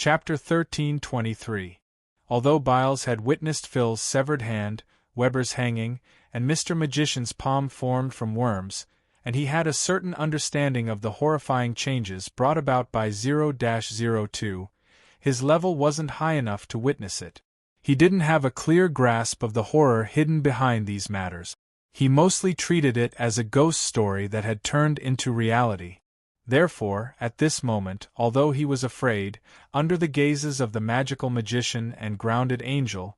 Chapter 13:23. Although Biles had witnessed Phil's severed hand, Weber's hanging, and Mr. Magician's palm formed from worms, and he had a certain understanding of the horrifying changes brought about by 0-02, his level wasn't high enough to witness it. He didn't have a clear grasp of the horror hidden behind these matters. He mostly treated it as a ghost story that had turned into reality. Therefore, at this moment, although he was afraid, under the gazes of the magical magician and grounded angel,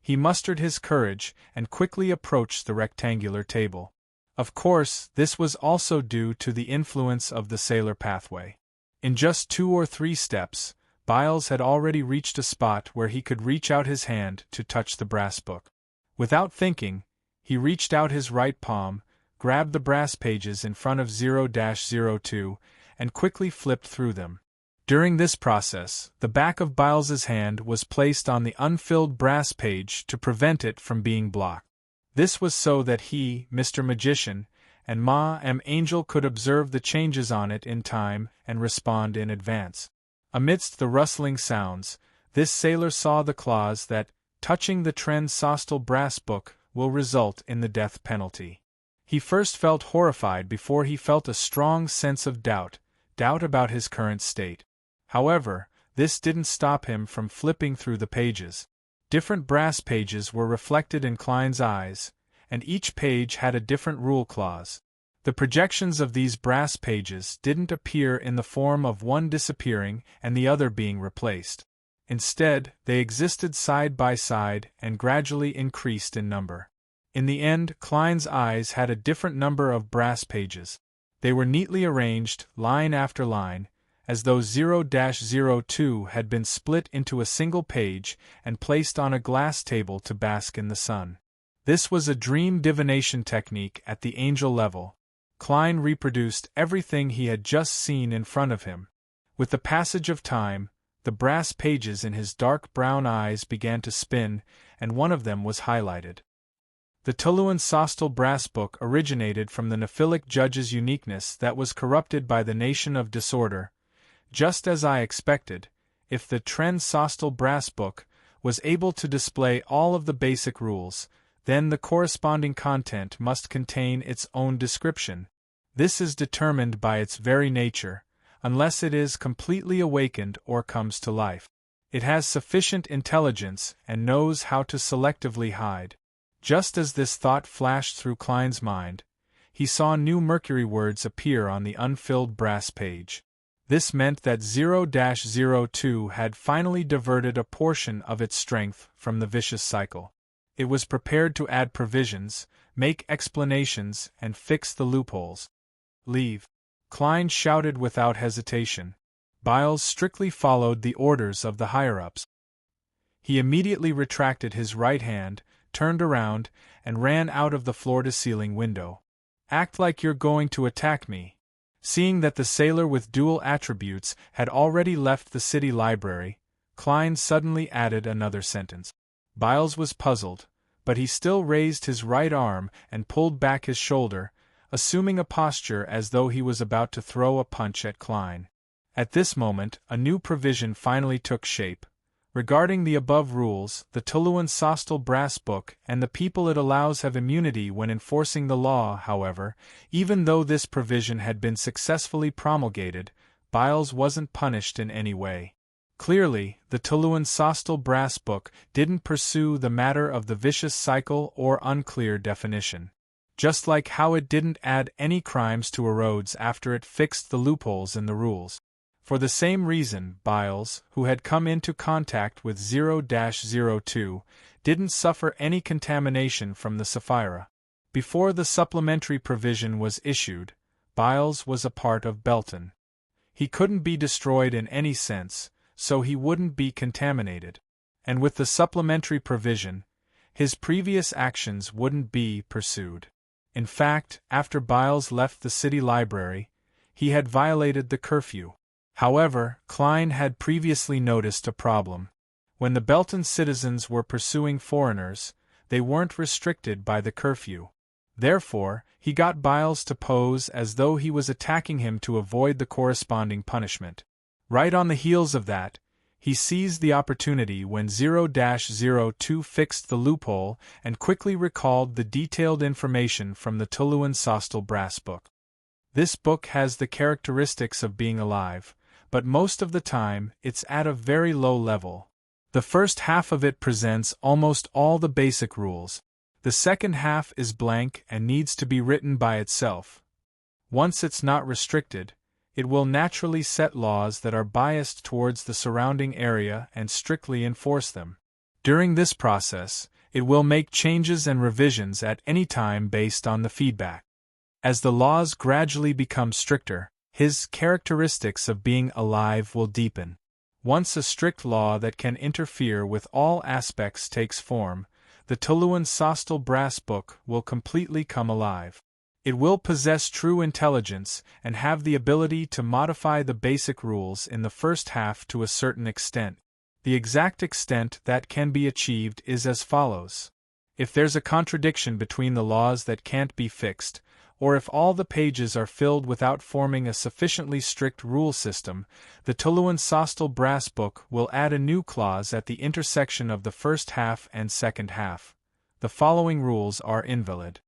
he mustered his courage and quickly approached the rectangular table. Of course, this was also due to the influence of the sailor pathway. In just 2 or 3 steps, Biles had already reached a spot where he could reach out his hand to touch the brass book. Without thinking, he reached out his right palm, grabbed the brass pages in front of 0-02, and quickly flipped through them. During this process, the back of Biles's hand was placed on the unfilled brass page to prevent it from being blocked. This was so that he, Mr. Magician, and Angel could observe the changes on it in time and respond in advance. Amidst the rustling sounds, this sailor saw the clause that, touching the transostal brass book, will result in the death penalty. He first felt horrified before he felt a strong sense of doubt about his current state. However, this didn't stop him from flipping through the pages. Different brass pages were reflected in Klein's eyes, and each page had a different rule clause. The projections of these brass pages didn't appear in the form of one disappearing and the other being replaced. Instead, they existed side by side and gradually increased in number. In the end, Klein's eyes had a different number of brass pages. They were neatly arranged, line after line, as though 0-02 had been split into a single page and placed on a glass table to bask in the sun. This was a dream divination technique at the angel level. Klein reproduced everything he had just seen in front of him. With the passage of time, the brass pages in his dark brown eyes began to spin, and one of them was highlighted. The Tuluan-Sostal brass book originated from the Nephilic judge's uniqueness that was corrupted by the nation of disorder. Just as I expected, if the Trans-Sostal brass book was able to display all of the basic rules, then the corresponding content must contain its own description. This is determined by its very nature, unless it is completely awakened or comes to life. It has sufficient intelligence and knows how to selectively hide. Just as this thought flashed through Klein's mind, he saw new Mercury words appear on the unfilled brass page. This meant that 0-02 had finally diverted a portion of its strength from the vicious cycle. It was prepared to add provisions, make explanations, and fix the loopholes. "Leave," Klein shouted without hesitation. Biles strictly followed the orders of the higher-ups. He immediately retracted his right hand, turned around, and ran out of the floor-to-ceiling window. "Act like you're going to attack me." Seeing that the sailor with dual attributes had already left the city library, Klein suddenly added another sentence. Biles was puzzled, but he still raised his right arm and pulled back his shoulder, assuming a posture as though he was about to throw a punch at Klein. At this moment, a new provision finally took shape. Regarding the above rules, the Tuluan-Sostal brass book and the people it allows have immunity when enforcing the law. However, even though this provision had been successfully promulgated, Biles wasn't punished in any way. Clearly, the Tuluan-Sostal brass book didn't pursue the matter of the vicious cycle or unclear definition. Just like how it didn't add any crimes to Rhodes after it fixed the loopholes in the rules. For the same reason, Biles, who had come into contact with 0-02, didn't suffer any contamination from the Sapphira. Before the supplementary provision was issued, Biles was a part of Belton. He couldn't be destroyed in any sense, so he wouldn't be contaminated. And with the supplementary provision, his previous actions wouldn't be pursued. In fact, after Biles left the city library, he had violated the curfew. However, Klein had previously noticed a problem. When the Belton citizens were pursuing foreigners, they weren't restricted by the curfew. Therefore, he got Biles to pose as though he was attacking him to avoid the corresponding punishment. Right on the heels of that, He seized the opportunity when 0-02 fixed the loophole and quickly recalled the detailed information from the Tuluan Sostal brass book. This book has the characteristics of being alive, but most of the time it's at a very low level. The first half of it presents almost all the basic rules. The second half is blank and needs to be written by itself. Once it's not restricted, it will naturally set laws that are biased towards the surrounding area and strictly enforce them. During this process, it will make changes and revisions at any time based on the feedback. As the laws gradually become stricter, his characteristics of being alive will deepen. Once a strict law that can interfere with all aspects takes form, the Tuluan Sostal brass book will completely come alive. It will possess true intelligence and have the ability to modify the basic rules in the first half to a certain extent. The exact extent that can be achieved is as follows. If there's a contradiction between the laws that can't be fixed, or if all the pages are filled without forming a sufficiently strict rule system, the Tuluan Sostal brass book will add a new clause at the intersection of the first half and second half. The following rules are invalid.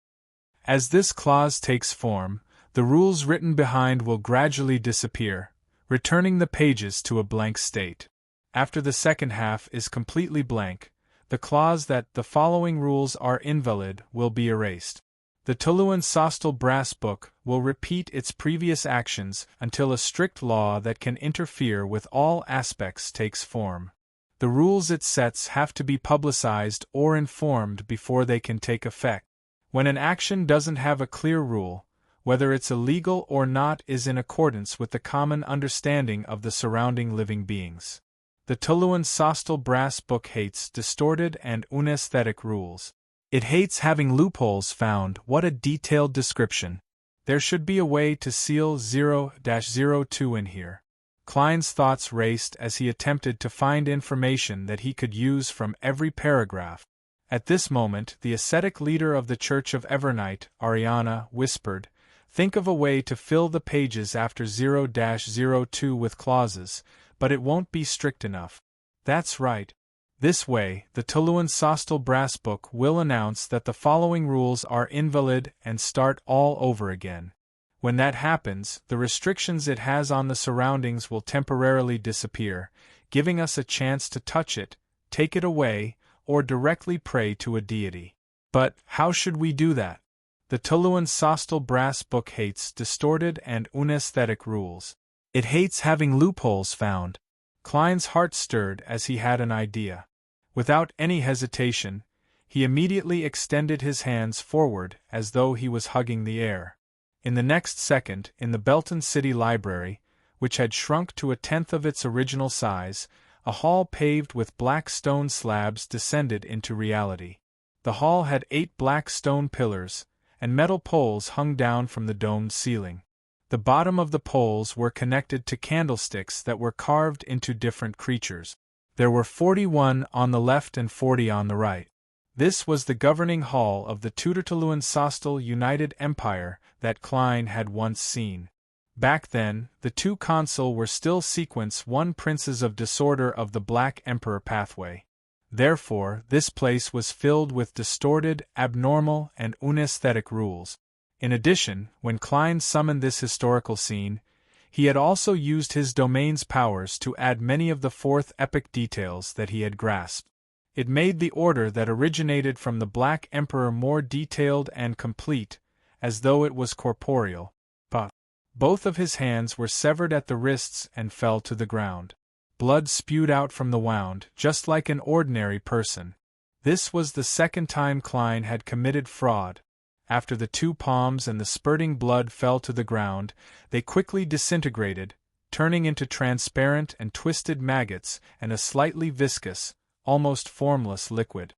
As this clause takes form, the rules written behind will gradually disappear, returning the pages to a blank state. After the second half is completely blank, the clause that the following rules are invalid will be erased. The Tuluan Sostal brass book will repeat its previous actions until a strict law that can interfere with all aspects takes form. The rules it sets have to be publicized or informed before they can take effect. When an action doesn't have a clear rule, whether it's illegal or not is in accordance with the common understanding of the surrounding living beings. The Tuluan Sostal brass book hates distorted and unesthetic rules. It hates having loopholes found. What a detailed description. There should be a way to seal 0-02 in here. Klein's thoughts raced as he attempted to find information that he could use from every paragraph. At this moment, the ascetic leader of the Church of Evernight, Ariana, whispered, "Think of a way to fill the pages after 0-02 with clauses, but it won't be strict enough." That's right. This way, the Tuluan Sostal brass book will announce that the following rules are invalid and start all over again. When that happens, the restrictions it has on the surroundings will temporarily disappear, giving us a chance to touch it, take it away, or directly pray to a deity. But how should we do that? The Tuluan Sostal brass book hates distorted and unesthetic rules. It hates having loopholes found. Klein's heart stirred as he had an idea. Without any hesitation, he immediately extended his hands forward as though he was hugging the air. In the next second, in the Belton City Library, which had shrunk to a tenth of its original size, a hall paved with black stone slabs descended into reality. The hall had 8 black stone pillars, and metal poles hung down from the domed ceiling. The bottom of the poles were connected to candlesticks that were carved into different creatures. There were 41 on the left and 40 on the right. This was the governing hall of the Tuluan Sostal United Empire that Klein had once seen. Back then, the 2 consul were still sequence 1 princes of disorder of the Black Emperor pathway. Therefore, this place was filled with distorted, abnormal, and unesthetic rules. In addition, when Klein summoned this historical scene, he had also used his domain's powers to add many of the 4th epic details that he had grasped. It made the order that originated from the Black Emperor more detailed and complete, as though it was corporeal. But both of his hands were severed at the wrists and fell to the ground. Blood spewed out from the wound, just like an ordinary person. This was the second time Klein had committed fraud. After the 2 palms and the spurting blood fell to the ground, they quickly disintegrated, turning into transparent and twisted maggots and a slightly viscous, almost formless liquid.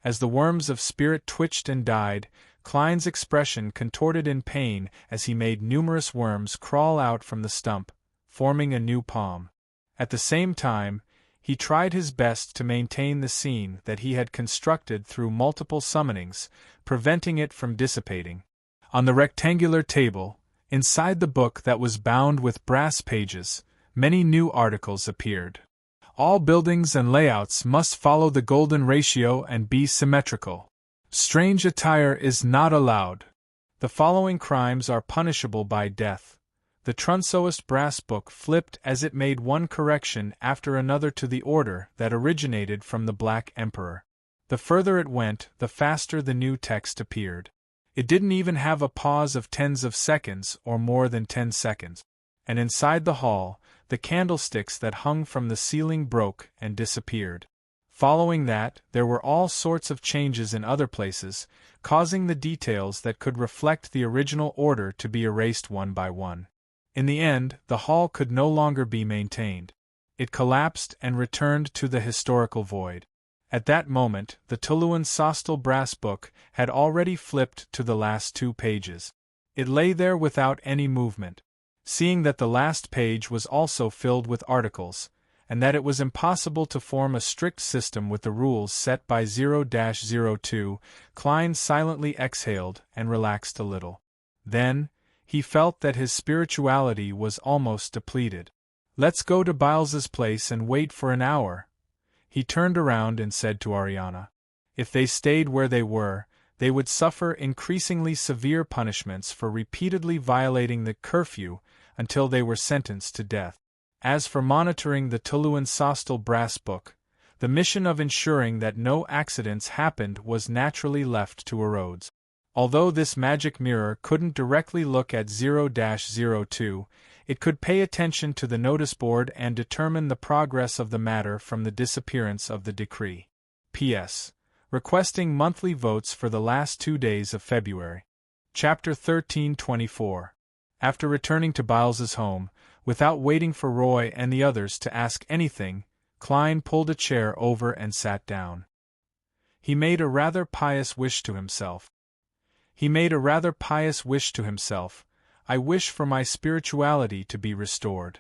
As the worms of spirit twitched and died, Klein's expression contorted in pain as he made numerous worms crawl out from the stump, forming a new palm. At the same time, he tried his best to maintain the scene that he had constructed through multiple summonings, preventing it from dissipating. On the rectangular table, inside the book that was bound with brass pages, many new articles appeared. All buildings and layouts must follow the golden ratio and be symmetrical. Strange attire is not allowed. The following crimes are punishable by death. The Trunsoist brass book flipped as it made one correction after another to the order that originated from the Black Emperor. The further it went, the faster the new text appeared. It didn't even have a pause of tens of seconds or more than 10 seconds. And inside the hall, the candlesticks that hung from the ceiling broke and disappeared. Following that, there were all sorts of changes in other places, causing the details that could reflect the original order to be erased one by one. In the end, the hall could no longer be maintained. It collapsed and returned to the historical void. At that moment, the Tuluan Sostal brass book had already flipped to the last 2 pages. It lay there without any movement. Seeing that the last page was also filled with articles, and that it was impossible to form a strict system with the rules set by 0-02, Klein silently exhaled and relaxed a little. Then, he felt that his spirituality was almost depleted. "Let's go to Byles's place and wait for an hour." He turned around and said to Ariana. If they stayed where they were, they would suffer increasingly severe punishments for repeatedly violating the curfew until they were sentenced to death. As for monitoring the Tuluan Sostal brass book, the mission of ensuring that no accidents happened was naturally left to Rhodes. Although this magic mirror couldn't directly look at 0-02, it could pay attention to the notice board and determine the progress of the matter from the disappearance of the decree. P.S. Requesting monthly votes for the last 2 days of February. Chapter 1324. After returning to Byles's home, without waiting for Roy and the others to ask anything, Klein pulled a chair over and sat down. He made a rather pious wish to himself. I wish for my spirituality to be restored.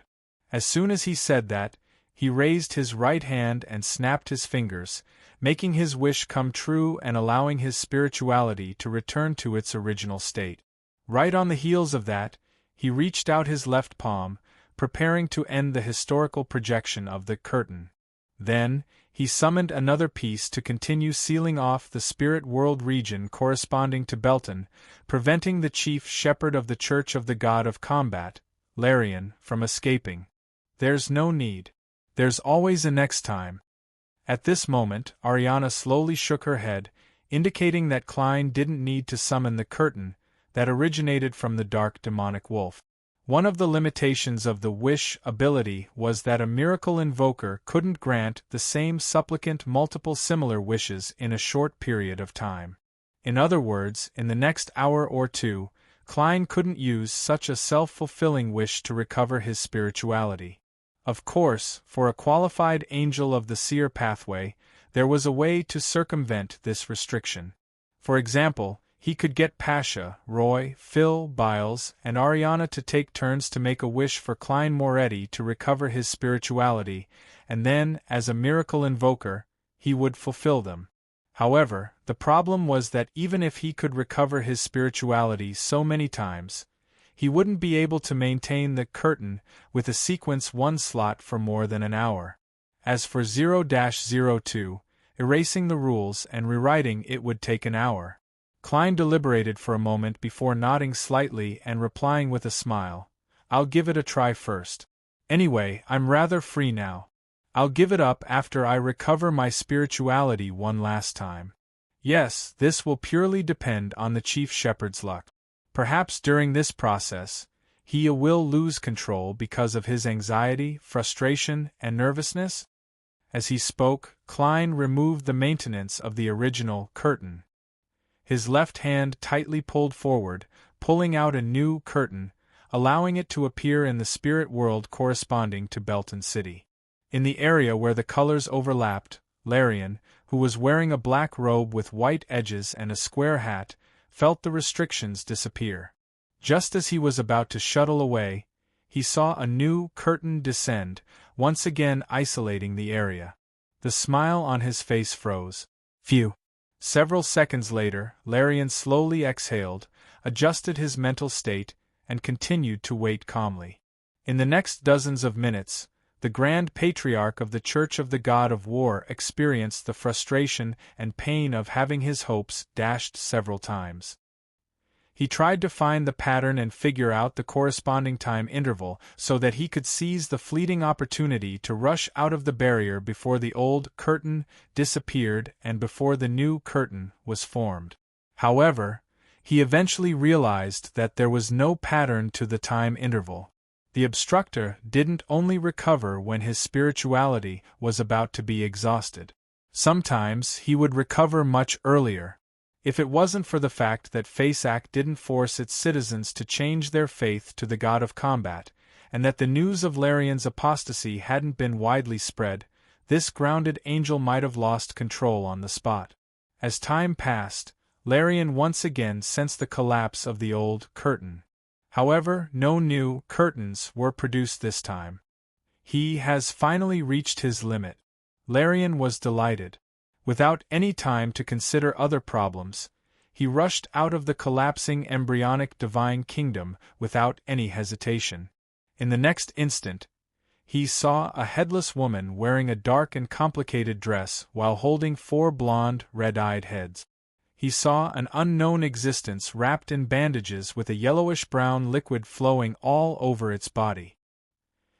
As soon as he said that, he raised his right hand and snapped his fingers, making his wish come true and allowing his spirituality to return to its original state. Right on the heels of that, he reached out his left palm, preparing to end the historical projection of the curtain. Then, he summoned another piece to continue sealing off the spirit world region corresponding to Belton, preventing the chief shepherd of the Church of the God of Combat, Larian, from escaping. There's no need. There's always a next time. At this moment, Ariana slowly shook her head, indicating that Klein didn't need to summon the curtain that originated from the dark demonic wolf. One of the limitations of the wish ability was that a miracle invoker couldn't grant the same supplicant multiple similar wishes in a short period of time. In other words, in the next hour or two, Klein couldn't use such a self-fulfilling wish to recover his spirituality. Of course, for a qualified angel of the seer pathway, there was a way to circumvent this restriction. For example, he could get Pasha, Roy, Phil, Byles, and Ariana to take turns to make a wish for Klein Moretti to recover his spirituality, and then, as a miracle invoker, he would fulfill them. However, the problem was that even if he could recover his spirituality so many times, he wouldn't be able to maintain the curtain with a sequence 1 slot for more than an hour. As for 0-02, erasing the rules and rewriting it would take an hour. Klein deliberated for a moment before nodding slightly and replying with a smile, "I'll give it a try first. Anyway, I'm rather free now. I'll give it up after I recover my spirituality one last time. Yes, this will purely depend on the chief shepherd's luck. Perhaps during this process, he will lose control because of his anxiety, frustration, and nervousness." As he spoke, Klein removed the maintenance of the original curtain. His left hand tightly pulled forward, pulling out a new curtain, allowing it to appear in the spirit world corresponding to Belton City. In the area where the colors overlapped, Larian, who was wearing a black robe with white edges and a square hat, felt the restrictions disappear. Just as he was about to shuttle away, he saw a new curtain descend, once again isolating the area. The smile on his face froze. Phew! Several seconds later, Larian slowly exhaled, adjusted his mental state, and continued to wait calmly. In the next dozens of minutes, the Grand Patriarch of the Church of the God of War experienced the frustration and pain of having his hopes dashed several times. He tried to find the pattern and figure out the corresponding time interval so that he could seize the fleeting opportunity to rush out of the barrier before the old curtain disappeared and before the new curtain was formed. However, he eventually realized that there was no pattern to the time interval. The obstructor didn't only recover when his spirituality was about to be exhausted. Sometimes he would recover much earlier. If it wasn't for the fact that Faceac didn't force its citizens to change their faith to the god of combat, and that the news of Larian's apostasy hadn't been widely spread, this grounded angel might have lost control on the spot. As time passed, Larian once again sensed the collapse of the old curtain. However, no new curtains were produced this time. He has finally reached his limit. Larian was delighted. Without any time to consider other problems, he rushed out of the collapsing embryonic divine kingdom without any hesitation. In the next instant, he saw a headless woman wearing a dark and complicated dress while holding 4 blonde, red-eyed heads. He saw an unknown existence wrapped in bandages with a yellowish-brown liquid flowing all over its body.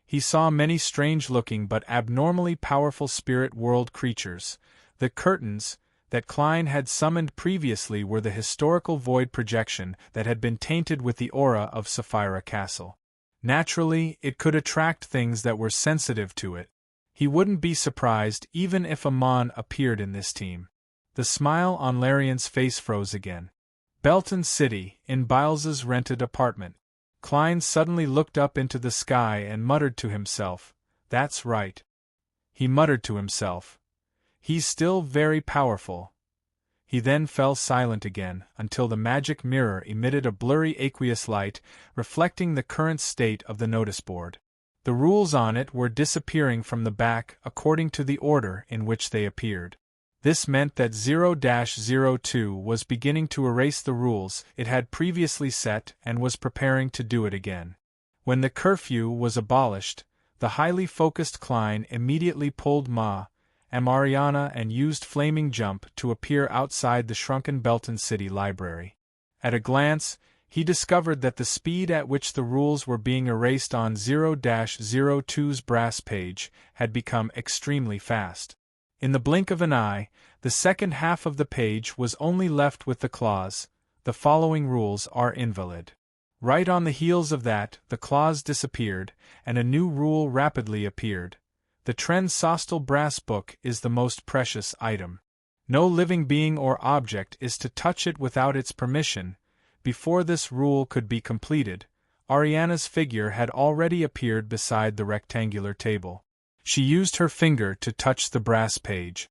He saw many strange-looking but abnormally powerful spirit world creatures. The curtains that Klein had summoned previously were the historical void projection that had been tainted with the aura of Sapphira Castle. Naturally, it could attract things that were sensitive to it. He wouldn't be surprised even if a Mon appeared in this team. The smile on Larian's face froze again. Belton City, in Biles's rented apartment. Klein suddenly looked up into the sky and muttered to himself, "That's right." He muttered to himself, "He's still very powerful." He then fell silent again, until the magic mirror emitted a blurry aqueous light, reflecting the current state of the notice board. The rules on it were disappearing from the back according to the order in which they appeared. This meant that 0-02 was beginning to erase the rules it had previously set and was preparing to do it again. When the curfew was abolished, the highly focused Klein immediately pulled Ariana and used Flaming Jump to appear outside the shrunken Belton City Library. At a glance, he discovered that the speed at which the rules were being erased on 0-02's brass page had become extremely fast. In the blink of an eye, the second half of the page was only left with the clause, "The following rules are invalid." Right on the heels of that, the clause disappeared, and a new rule rapidly appeared. The Trensostal brass book is the most precious item. No living being or object is to touch it without its permission. Before this rule could be completed, Ariana's figure had already appeared beside the rectangular table. She used her finger to touch the brass page.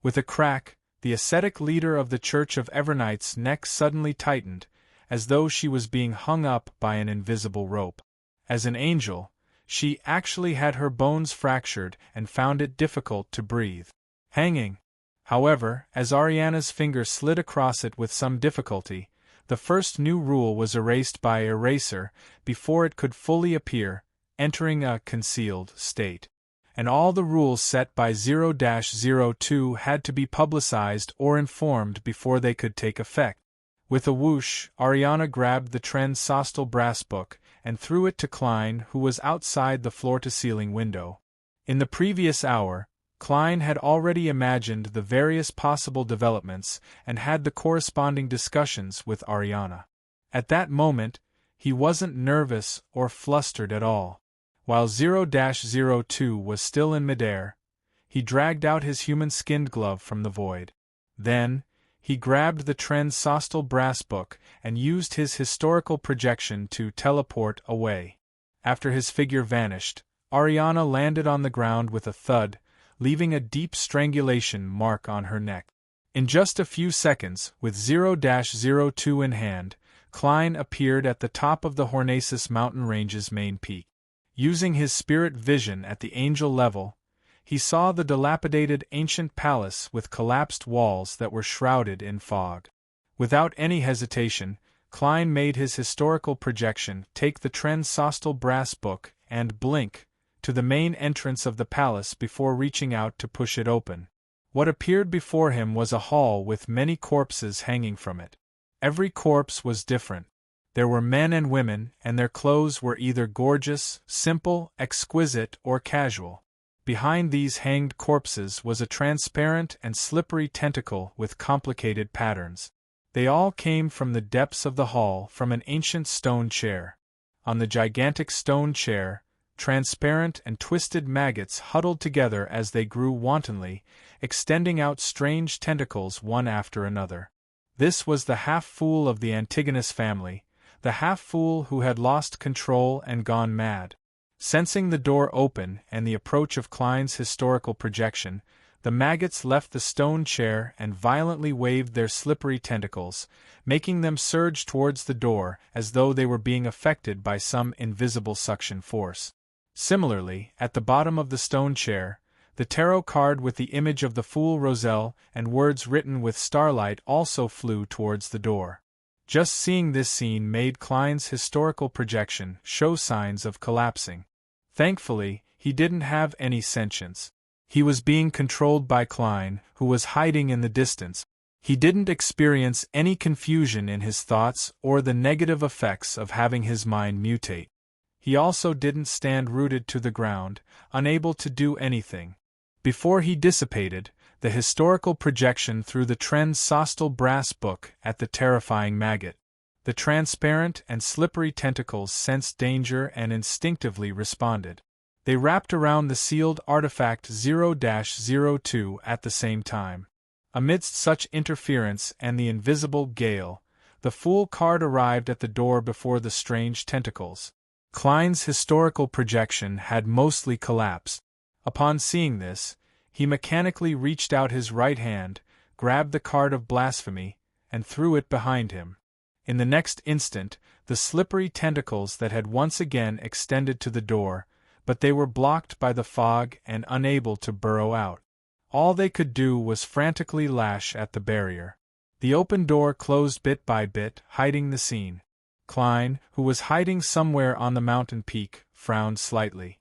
With a crack, the ascetic leader of the Church of Evernight's neck suddenly tightened, as though she was being hung up by an invisible rope. As an angel, she actually had her bones fractured and found it difficult to breathe. Hanging. However, as Ariana's finger slid across it with some difficulty, the first new rule was erased by eraser before it could fully appear, entering a concealed state. And all the rules set by 0-02 had to be publicized or informed before they could take effect. With a whoosh, Ariana grabbed the Trensostal brass book and threw it to Klein, who was outside the floor-to-ceiling window. In the previous hour, Klein had already imagined the various possible developments and had the corresponding discussions with Ariana. At that moment, he wasn't nervous or flustered at all. While 0-02 was still in midair, he dragged out his human-skinned glove from the void. Then, he grabbed the Trensostal brass book and used his historical projection to teleport away. After his figure vanished, Ariana landed on the ground with a thud, leaving a deep strangulation mark on her neck. In just a few seconds, with 0-02 in hand, Klein appeared at the top of the Hornacis mountain range's main peak. Using his spirit vision at the angel level, he saw the dilapidated ancient palace with collapsed walls that were shrouded in fog. Without any hesitation, Klein made his historical projection take the Trensostal brass book and blink to the main entrance of the palace before reaching out to push it open. What appeared before him was a hall with many corpses hanging from it. Every corpse was different. There were men and women, and their clothes were either gorgeous, simple, exquisite, or casual. Behind these hanged corpses was a transparent and slippery tentacle with complicated patterns. They all came from the depths of the hall from an ancient stone chair. On the gigantic stone chair, transparent and twisted maggots huddled together as they grew wantonly, extending out strange tentacles one after another. This was the half-fool of the Antigonus family, the half-fool who had lost control and gone mad. Sensing the door open and the approach of Klein's historical projection, the maggots left the stone chair and violently waved their slippery tentacles, making them surge towards the door as though they were being affected by some invisible suction force. Similarly, at the bottom of the stone chair, the tarot card with the image of the Fool Roselle and words written with starlight also flew towards the door. Just seeing this scene made Klein's historical projection show signs of collapsing. Thankfully, he didn't have any sentience. He was being controlled by Klein, who was hiding in the distance. He didn't experience any confusion in his thoughts or the negative effects of having his mind mutate. He also didn't stand rooted to the ground, unable to do anything. Before he dissipated, the historical projection threw the Trend-Sostal brass book at the terrifying maggot. The transparent and slippery tentacles sensed danger and instinctively responded. They wrapped around the sealed artifact 0-02 at the same time. Amidst such interference and the invisible gale, the Fool card arrived at the door before the strange tentacles. Klein's historical projection had mostly collapsed. Upon seeing this, he mechanically reached out his right hand, grabbed the card of blasphemy, and threw it behind him. In the next instant, the slippery tentacles that had once again extended to the door, but they were blocked by the fog and unable to burrow out. All they could do was frantically lash at the barrier. The open door closed bit by bit, hiding the scene. Klein, who was hiding somewhere on the mountain peak, frowned slightly.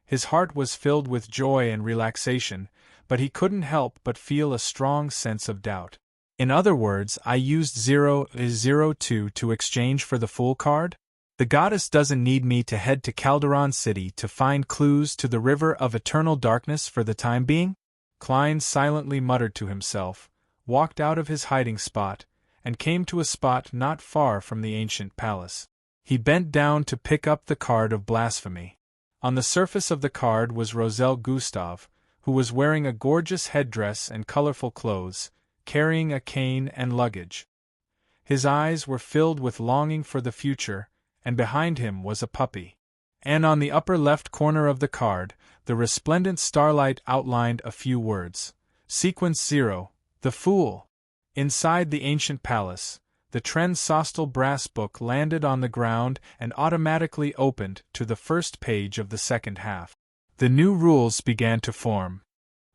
His heart was filled with joy and relaxation, but he couldn't help but feel a strong sense of doubt. In other words, I used 0-02 to exchange for the Fool card? The goddess doesn't need me to head to Calderon City to find clues to the river of eternal darkness for the time being? Klein silently muttered to himself, walked out of his hiding spot, and came to a spot not far from the ancient palace. He bent down to pick up the card of blasphemy. On the surface of the card was Roselle Gustave, who was wearing a gorgeous headdress and colorful clothes, carrying a cane and luggage. His eyes were filled with longing for the future, and behind him was a puppy. And on the upper left corner of the card, the resplendent starlight outlined a few words. Sequence 0, the Fool. Inside the ancient palace, the Trend-Sostal brass book landed on the ground and automatically opened to the first page of the second half. The new rules began to form.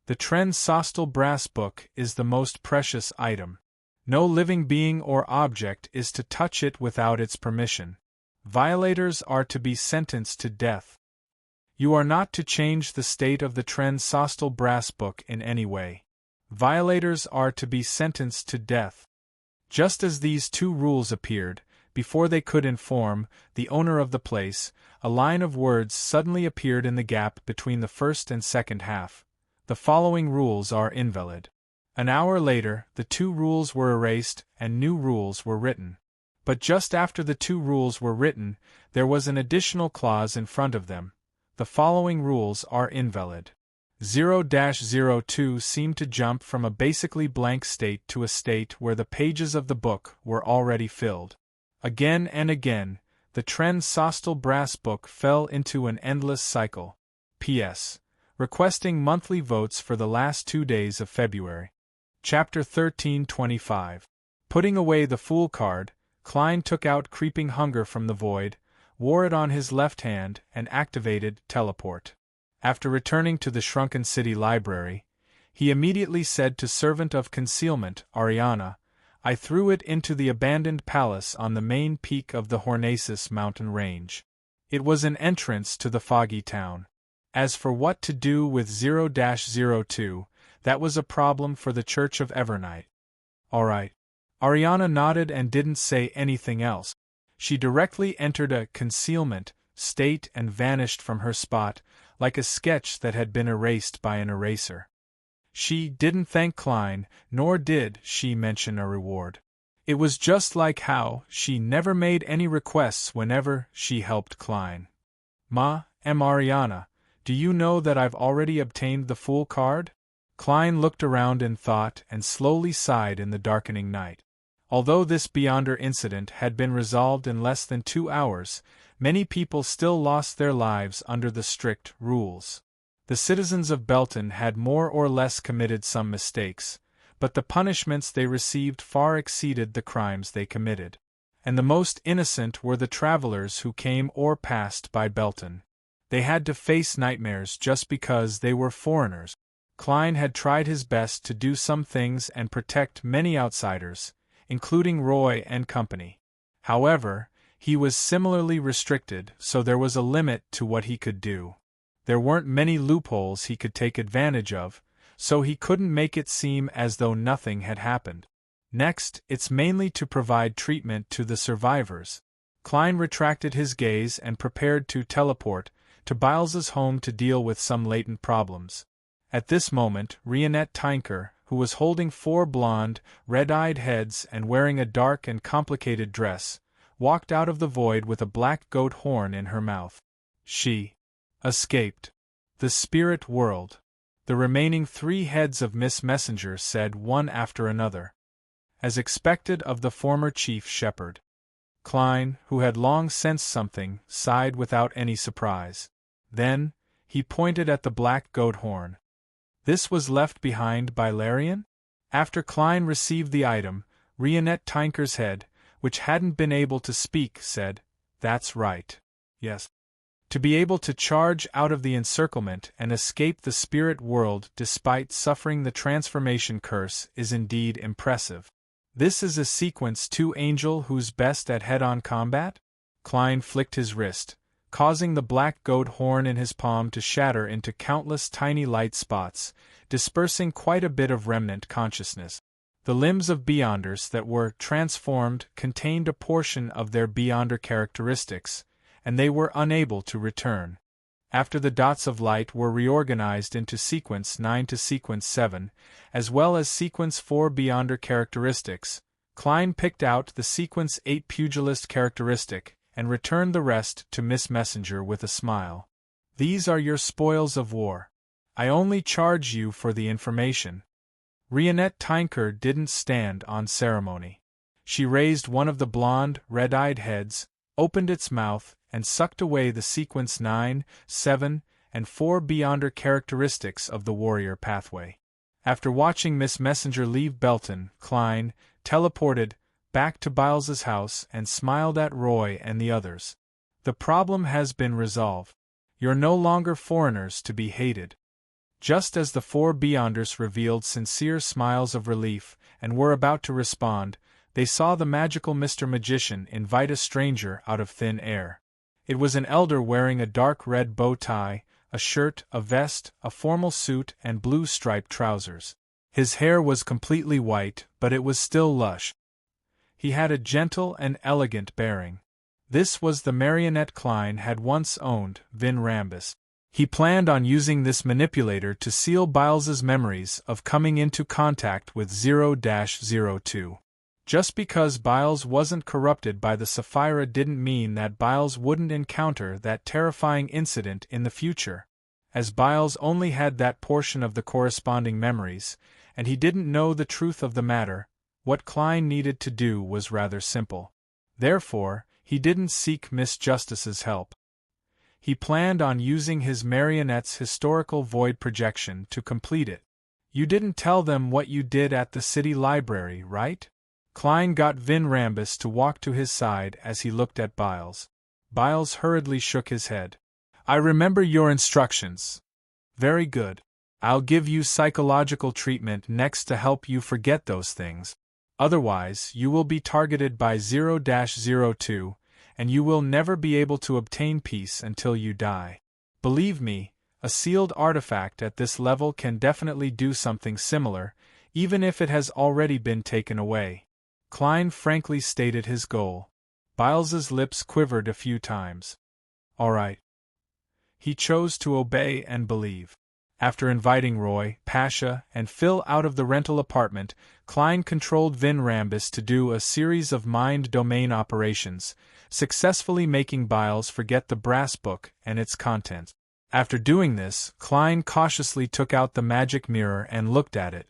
The Trend-Sostal brass book is the most precious item. No living being or object is to touch it without its permission. Violators are to be sentenced to death. You are not to change the state of the Trend-Sostal brass book in any way. Violators are to be sentenced to death. Just as these two rules appeared, before they could inform the owner of the place, a line of words suddenly appeared in the gap between the first and second half. The following rules are invalid. An hour later, the two rules were erased and new rules were written. But just after the two rules were written, there was an additional clause in front of them. The following rules are invalid. 0-02 seemed to jump from a basically blank state to a state where the pages of the book were already filled. Again and again, the Trend-Sostal brass book fell into an endless cycle. P.S. Requesting monthly votes for the last 2 days of February. Chapter 1325. Putting away the Fool card, Klein took out Creeping Hunger from the void, wore it on his left hand, and activated Teleport. After returning to the shrunken city library, he immediately said to Servant of Concealment, Ariana, I threw it into the abandoned palace on the main peak of the Hornacis mountain range. It was an entrance to the foggy town. As for what to do with 0-02, that was a problem for the Church of Evernight. All right. Ariana nodded and didn't say anything else. She directly entered a concealment state and vanished from her spot, like a sketch that had been erased by an eraser. She didn't thank Klein, nor did she mention a reward. It was just like how she never made any requests whenever she helped Klein. Ariana, do you know that I've already obtained the Fool card? Klein looked around in thought and slowly sighed in the darkening night. Although this Beyonder incident had been resolved in less than 2 hours, many people still lost their lives under the strict rules. The citizens of Belton had more or less committed some mistakes, but the punishments they received far exceeded the crimes they committed. And the most innocent were the travelers who came or passed by Belton. They had to face nightmares just because they were foreigners. Klein had tried his best to do some things and protect many outsiders, including Roy and company. However, he was similarly restricted, so there was a limit to what he could do. There weren't many loopholes he could take advantage of, so he couldn't make it seem as though nothing had happened. Next, it's mainly to provide treatment to the survivors. Klein retracted his gaze and prepared to teleport to Biles's home to deal with some latent problems. At this moment, Rionette Tinker, who was holding 4 blonde, red-eyed heads and wearing a dark and complicated dress, walked out of the void with a black goat horn in her mouth. She escaped the spirit world. The remaining 3 heads of Miss Messenger said one after another. As expected of the former chief shepherd. Klein, who had long sensed something, sighed without any surprise. Then, he pointed at the black goat horn. This was left behind by Larian? After Klein received the item, Rionette Tinker's head, which hadn't been able to speak, said, "That's right. Yes. To be able to charge out of the encirclement and escape the spirit world despite suffering the transformation curse is indeed impressive. This is a sequence 2 angel who's best at head-on combat?" Klein flicked his wrist, causing the black goat horn in his palm to shatter into countless tiny light spots, dispersing quite a bit of remnant consciousness. The limbs of Beyonders that were transformed contained a portion of their Beyonder characteristics, and they were unable to return. After the dots of light were reorganized into Sequence 9 to Sequence 7, as well as Sequence 4 Beyonder characteristics, Klein picked out the Sequence 8 Pugilist characteristic, and returned the rest to Miss Messenger with a smile. "These are your spoils of war. I only charge you for the information." Rionette Tinker didn't stand on ceremony. She raised one of the blonde, red-eyed heads, opened its mouth, and sucked away the Sequence 9, 7, and 4 Beyonder characteristics of the warrior pathway. After watching Miss Messenger leave Belton, Klein teleported back to Biles's house and smiled at Roy and the others. "The problem has been resolved. You're no longer foreigners to be hated." Just as the 4 Beyonders revealed sincere smiles of relief and were about to respond, they saw the magical Mr. Magician invite a stranger out of thin air. It was an elder wearing a dark red bow tie, a shirt, a vest, a formal suit, and blue striped trousers. His hair was completely white, but it was still lush. He had a gentle and elegant bearing. This was the marionette Klein had once owned, Vin Rambus. He planned on using this manipulator to seal Biles's memories of coming into contact with 0-02. Just because Biles wasn't corrupted by the Sapphira didn't mean that Biles wouldn't encounter that terrifying incident in the future. As Biles only had that portion of the corresponding memories, and he didn't know the truth of the matter, what Klein needed to do was rather simple. Therefore, he didn't seek Miss Justice's help. He planned on using his marionette's historical void projection to complete it. "You didn't tell them what you did at the city library, right?" Klein got Vin Rambus to walk to his side as he looked at Biles. Biles hurriedly shook his head. "I remember your instructions." "Very good. I'll give you psychological treatment next to help you forget those things. Otherwise, you will be targeted by 0-02, and you will never be able to obtain peace until you die. Believe me, A sealed artifact at this level can definitely do something similar, even if it has already been taken away. Klein frankly stated his goal. Byles's lips quivered a few times. All right. He chose to obey and believe. After inviting Roy, Pasha, and Phil out of the rental apartment, Klein controlled Vin Rambus to do a series of mind domain operations, successfully making Byles forget the brass book and its contents. After doing this, Klein cautiously took out the magic mirror and looked at it.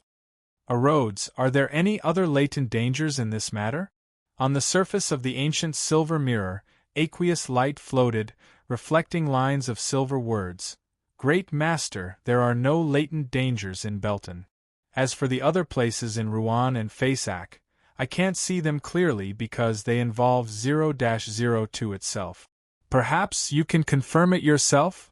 Rhodes, are there any other latent dangers in this matter? On the surface of the ancient silver mirror, aqueous light floated, reflecting lines of silver words. Great Master, there are no latent dangers in Belton. As for the other places in Rouen and Fasak, I can't see them clearly because they involve 0-02 itself. Perhaps you can confirm it yourself?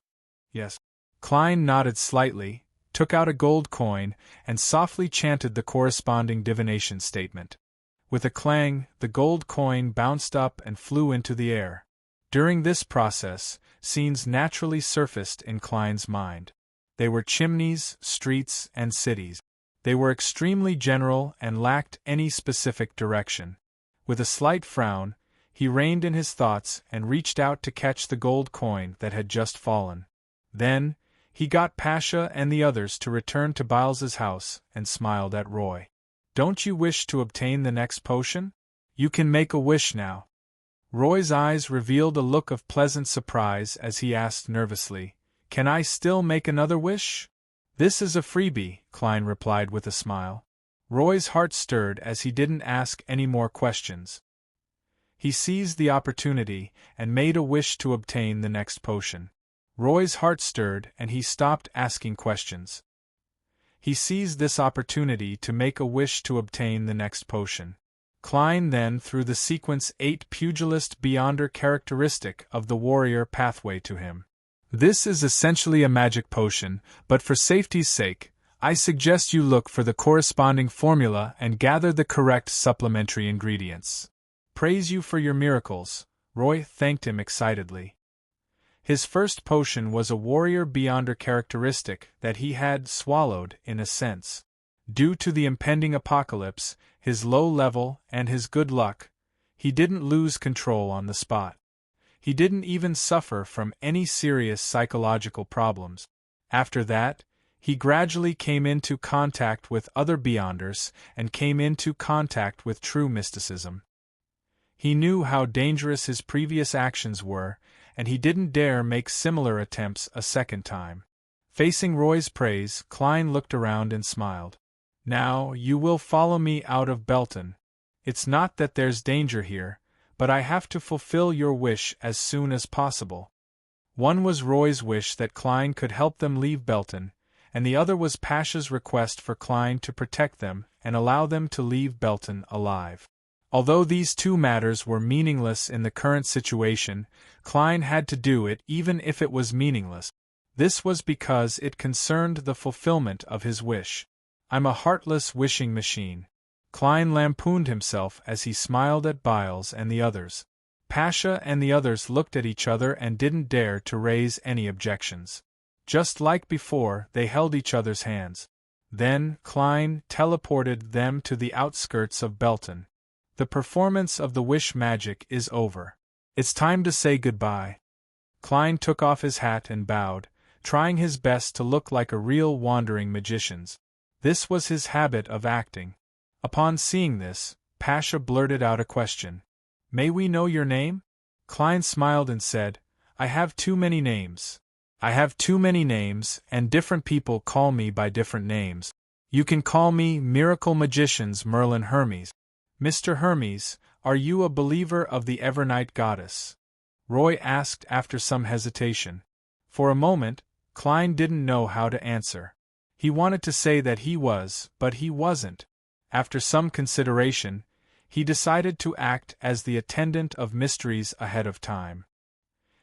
Yes. Klein nodded slightly, took out a gold coin, and softly chanted the corresponding divination statement. With a clang, the gold coin bounced up and flew into the air. During this process, scenes naturally surfaced in Klein's mind. They were chimneys, streets, and cities. They were extremely general and lacked any specific direction. With a slight frown, he reined in his thoughts and reached out to catch the gold coin that had just fallen. Then, he got Pasha and the others to return to Byles's house and smiled at Roy. Don't you wish to obtain the next potion? You can make a wish now. Roy's eyes revealed a look of pleasant surprise as he asked nervously, Can I still make another wish? This is a freebie, Klein replied with a smile. Roy's heart stirred as he didn't ask any more questions. He seized the opportunity and made a wish to obtain the next potion. Roy's heart stirred and he stopped asking questions. He seized this opportunity to make a wish to obtain the next potion. Klein then threw the sequence 8 pugilist beyonder characteristic of the warrior pathway to him. This is essentially a magic potion, but for safety's sake, I suggest you look for the corresponding formula and gather the correct supplementary ingredients. Praise you for your miracles, Roy thanked him excitedly. His first potion was a warrior beyonder characteristic that he had swallowed, in a sense. Due to the impending apocalypse, his low level, and his good luck, he didn't lose control on the spot. He didn't even suffer from any serious psychological problems. After that, he gradually came into contact with other beyonders and came into contact with true mysticism. He knew how dangerous his previous actions were, and he didn't dare make similar attempts a second time. Facing Roy's praise, Klein looked around and smiled. Now, you will follow me out of Belton. It's not that there's danger here, but I have to fulfill your wish as soon as possible. One was Roy's wish that Klein could help them leave Belton, and the other was Pasha's request for Klein to protect them and allow them to leave Belton alive. Although these two matters were meaningless in the current situation, Klein had to do it even if it was meaningless. This was because it concerned the fulfillment of his wish. I'm a heartless wishing machine. Klein lampooned himself as he smiled at Byles and the others. Pasha and the others looked at each other and didn't dare to raise any objections. Just like before, they held each other's hands. Then, Klein teleported them to the outskirts of Belton. The performance of the wish magic is over. It's time to say goodbye. Klein took off his hat and bowed, trying his best to look like a real wandering magician. This was his habit of acting. Upon seeing this, Pasha blurted out a question. May we know your name? Klein smiled and said, I have too many names. I have too many names, and different people call me by different names. You can call me Miracle Magician's Merlin Hermes. Mr. Hermes, are you a believer of the Evernight Goddess? Roy asked after some hesitation. For a moment, Klein didn't know how to answer. He wanted to say that he was, but he wasn't. After some consideration, he decided to act as the attendant of mysteries ahead of time.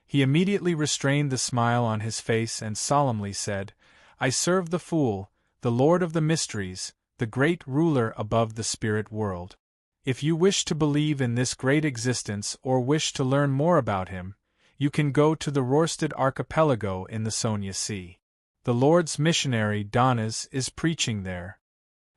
He immediately restrained the smile on his face and solemnly said, I serve the Fool, the Lord of the Mysteries, the great ruler above the spirit world. If you wish to believe in this great existence or wish to learn more about him, you can go to the Rorstad Archipelago in the Sonia Sea. The Lord's missionary Donnas is preaching there.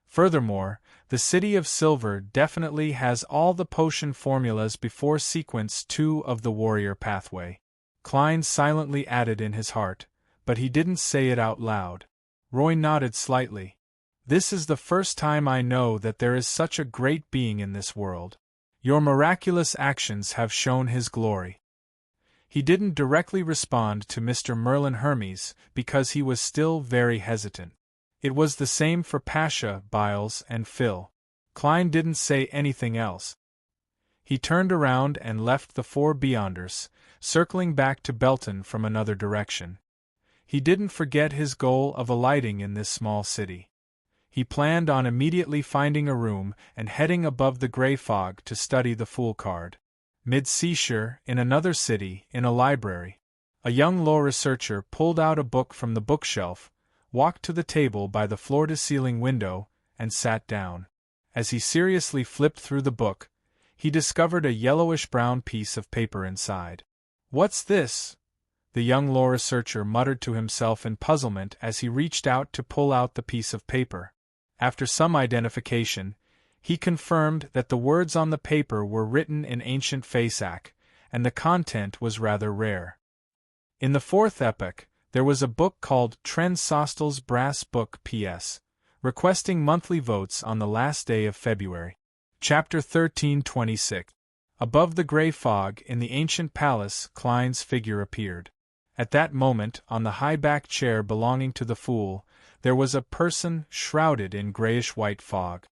Furthermore, the City of Silver definitely has all the potion formulas before Sequence 2 of the Warrior Pathway. Klein silently added in his heart, but he didn't say it out loud. Roy nodded slightly. This is the first time I know that there is such a great being in this world. Your miraculous actions have shown his glory. He didn't directly respond to Mr. Merlin Hermes because he was still very hesitant. It was the same for Pasha, Biles, and Phil. Klein didn't say anything else. He turned around and left the four Beyonders, circling back to Belton from another direction. He didn't forget his goal of alighting in this small city. He planned on immediately finding a room and heading above the gray fog to study the Fool card. Mid-seashore, in another city, in a library, a young law researcher pulled out a book from the bookshelf, walked to the table by the floor-to-ceiling window, and sat down. As he seriously flipped through the book, he discovered a yellowish-brown piece of paper inside. "What's this?" the young law researcher muttered to himself in puzzlement as he reached out to pull out the piece of paper. After some identification, he confirmed that the words on the paper were written in ancient Faesac, and the content was rather rare. In the fourth epoch, there was a book called Trensostel's Brass Book P.S., requesting monthly votes on the last day of February. Chapter 1326. Above the gray fog in the ancient palace, Klein's figure appeared. At that moment, on the high-backed chair belonging to the Fool, there was a person shrouded in grayish-white fog.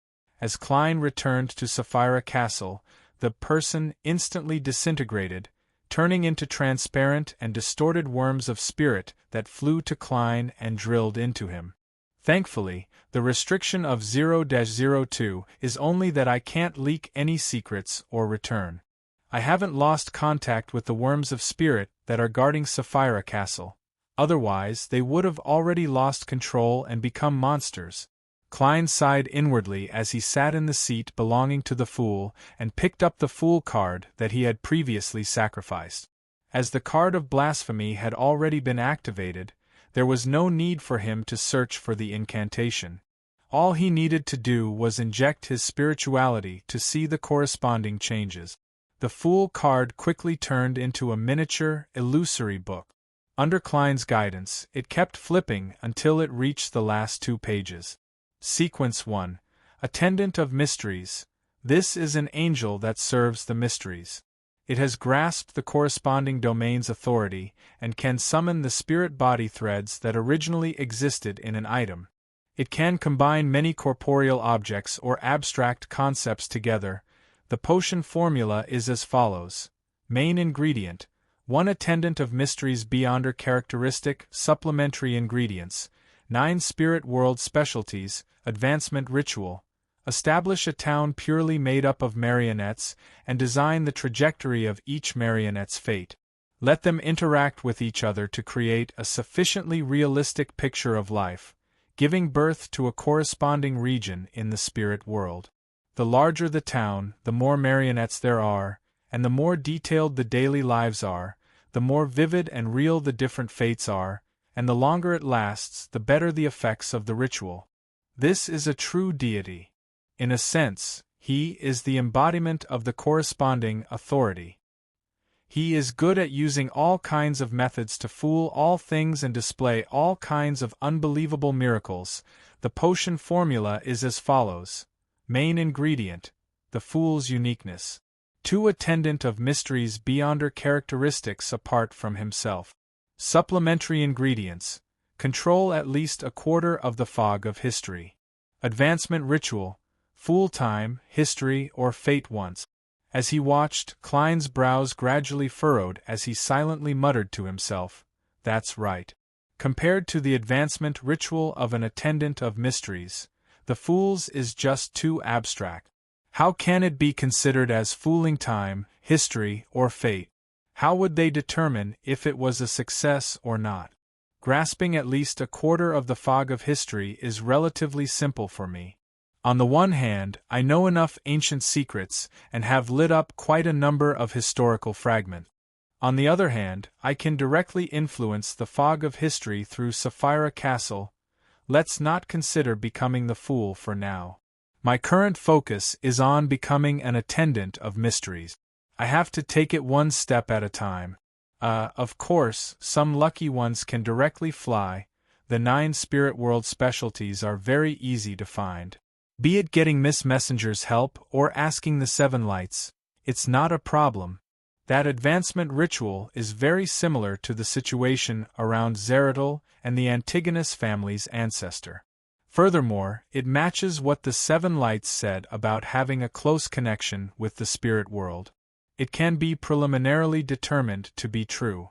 As Klein returned to Sapphira Castle, the person instantly disintegrated, turning into transparent and distorted worms of spirit that flew to Klein and drilled into him. Thankfully, the restriction of 0-02 is only that I can't leak any secrets or return. I haven't lost contact with the worms of spirit that are guarding Sapphira Castle. Otherwise, they would have already lost control and become monsters. Klein sighed inwardly as he sat in the seat belonging to the Fool and picked up the Fool card that he had previously sacrificed. As the card of blasphemy had already been activated, there was no need for him to search for the incantation. All he needed to do was inject his spirituality to see the corresponding changes. The Fool card quickly turned into a miniature, illusory book. Under Klein's guidance, it kept flipping until it reached the last 2 pages. Sequence 1. Attendant of Mysteries. This is an angel that serves the mysteries. It has grasped the corresponding domain's authority and can summon the spirit body threads that originally existed in an item. It can combine many corporeal objects or abstract concepts together. The potion formula is as follows. Main ingredient: 1 attendant of mysteries beyonder characteristic, supplementary ingredients, 9 spirit world specialties, advancement ritual. Establish a town purely made up of marionettes, and design the trajectory of each marionette's fate. Let them interact with each other to create a sufficiently realistic picture of life, giving birth to a corresponding region in the spirit world. The larger the town, the more marionettes there are, and the more detailed the daily lives are, the more vivid and real the different fates are, and the longer it lasts, the better the effects of the ritual. This is a true deity. In a sense, he is the embodiment of the corresponding authority. He is good at using all kinds of methods to fool all things and display all kinds of unbelievable miracles. The potion formula is as follows. Main ingredient: the Fool's uniqueness. 2 attendant of mysteries beyonder characteristics apart from himself. Supplementary ingredients: control at least a quarter of the fog of history. Advancement ritual: Fool time, history, or fate once. As he watched, Klein's brows gradually furrowed as he silently muttered to himself, "That's right." Compared to the advancement ritual of an attendant of mysteries, the Fool's is just too abstract. How can it be considered as fooling time, history, or fate? How would they determine if it was a success or not? Grasping at least a quarter of the fog of history is relatively simple for me. On the one hand, I know enough ancient secrets and have lit up quite a number of historical fragments. On the other hand, I can directly influence the fog of history through Sapphira Castle. Let's not consider becoming the fool for now. My current focus is on becoming an attendant of mysteries. I have to take it one step at a time. Of course, some lucky ones can directly fly. The 9 spirit world specialties are very easy to find. Be it getting Miss Messenger's help or asking the 7 lights, it's not a problem. That advancement ritual is very similar to the situation around Zeratul and the Antigonus family's ancestor. Furthermore, it matches what the 7 lights said about having a close connection with the spirit world. It can be preliminarily determined to be true.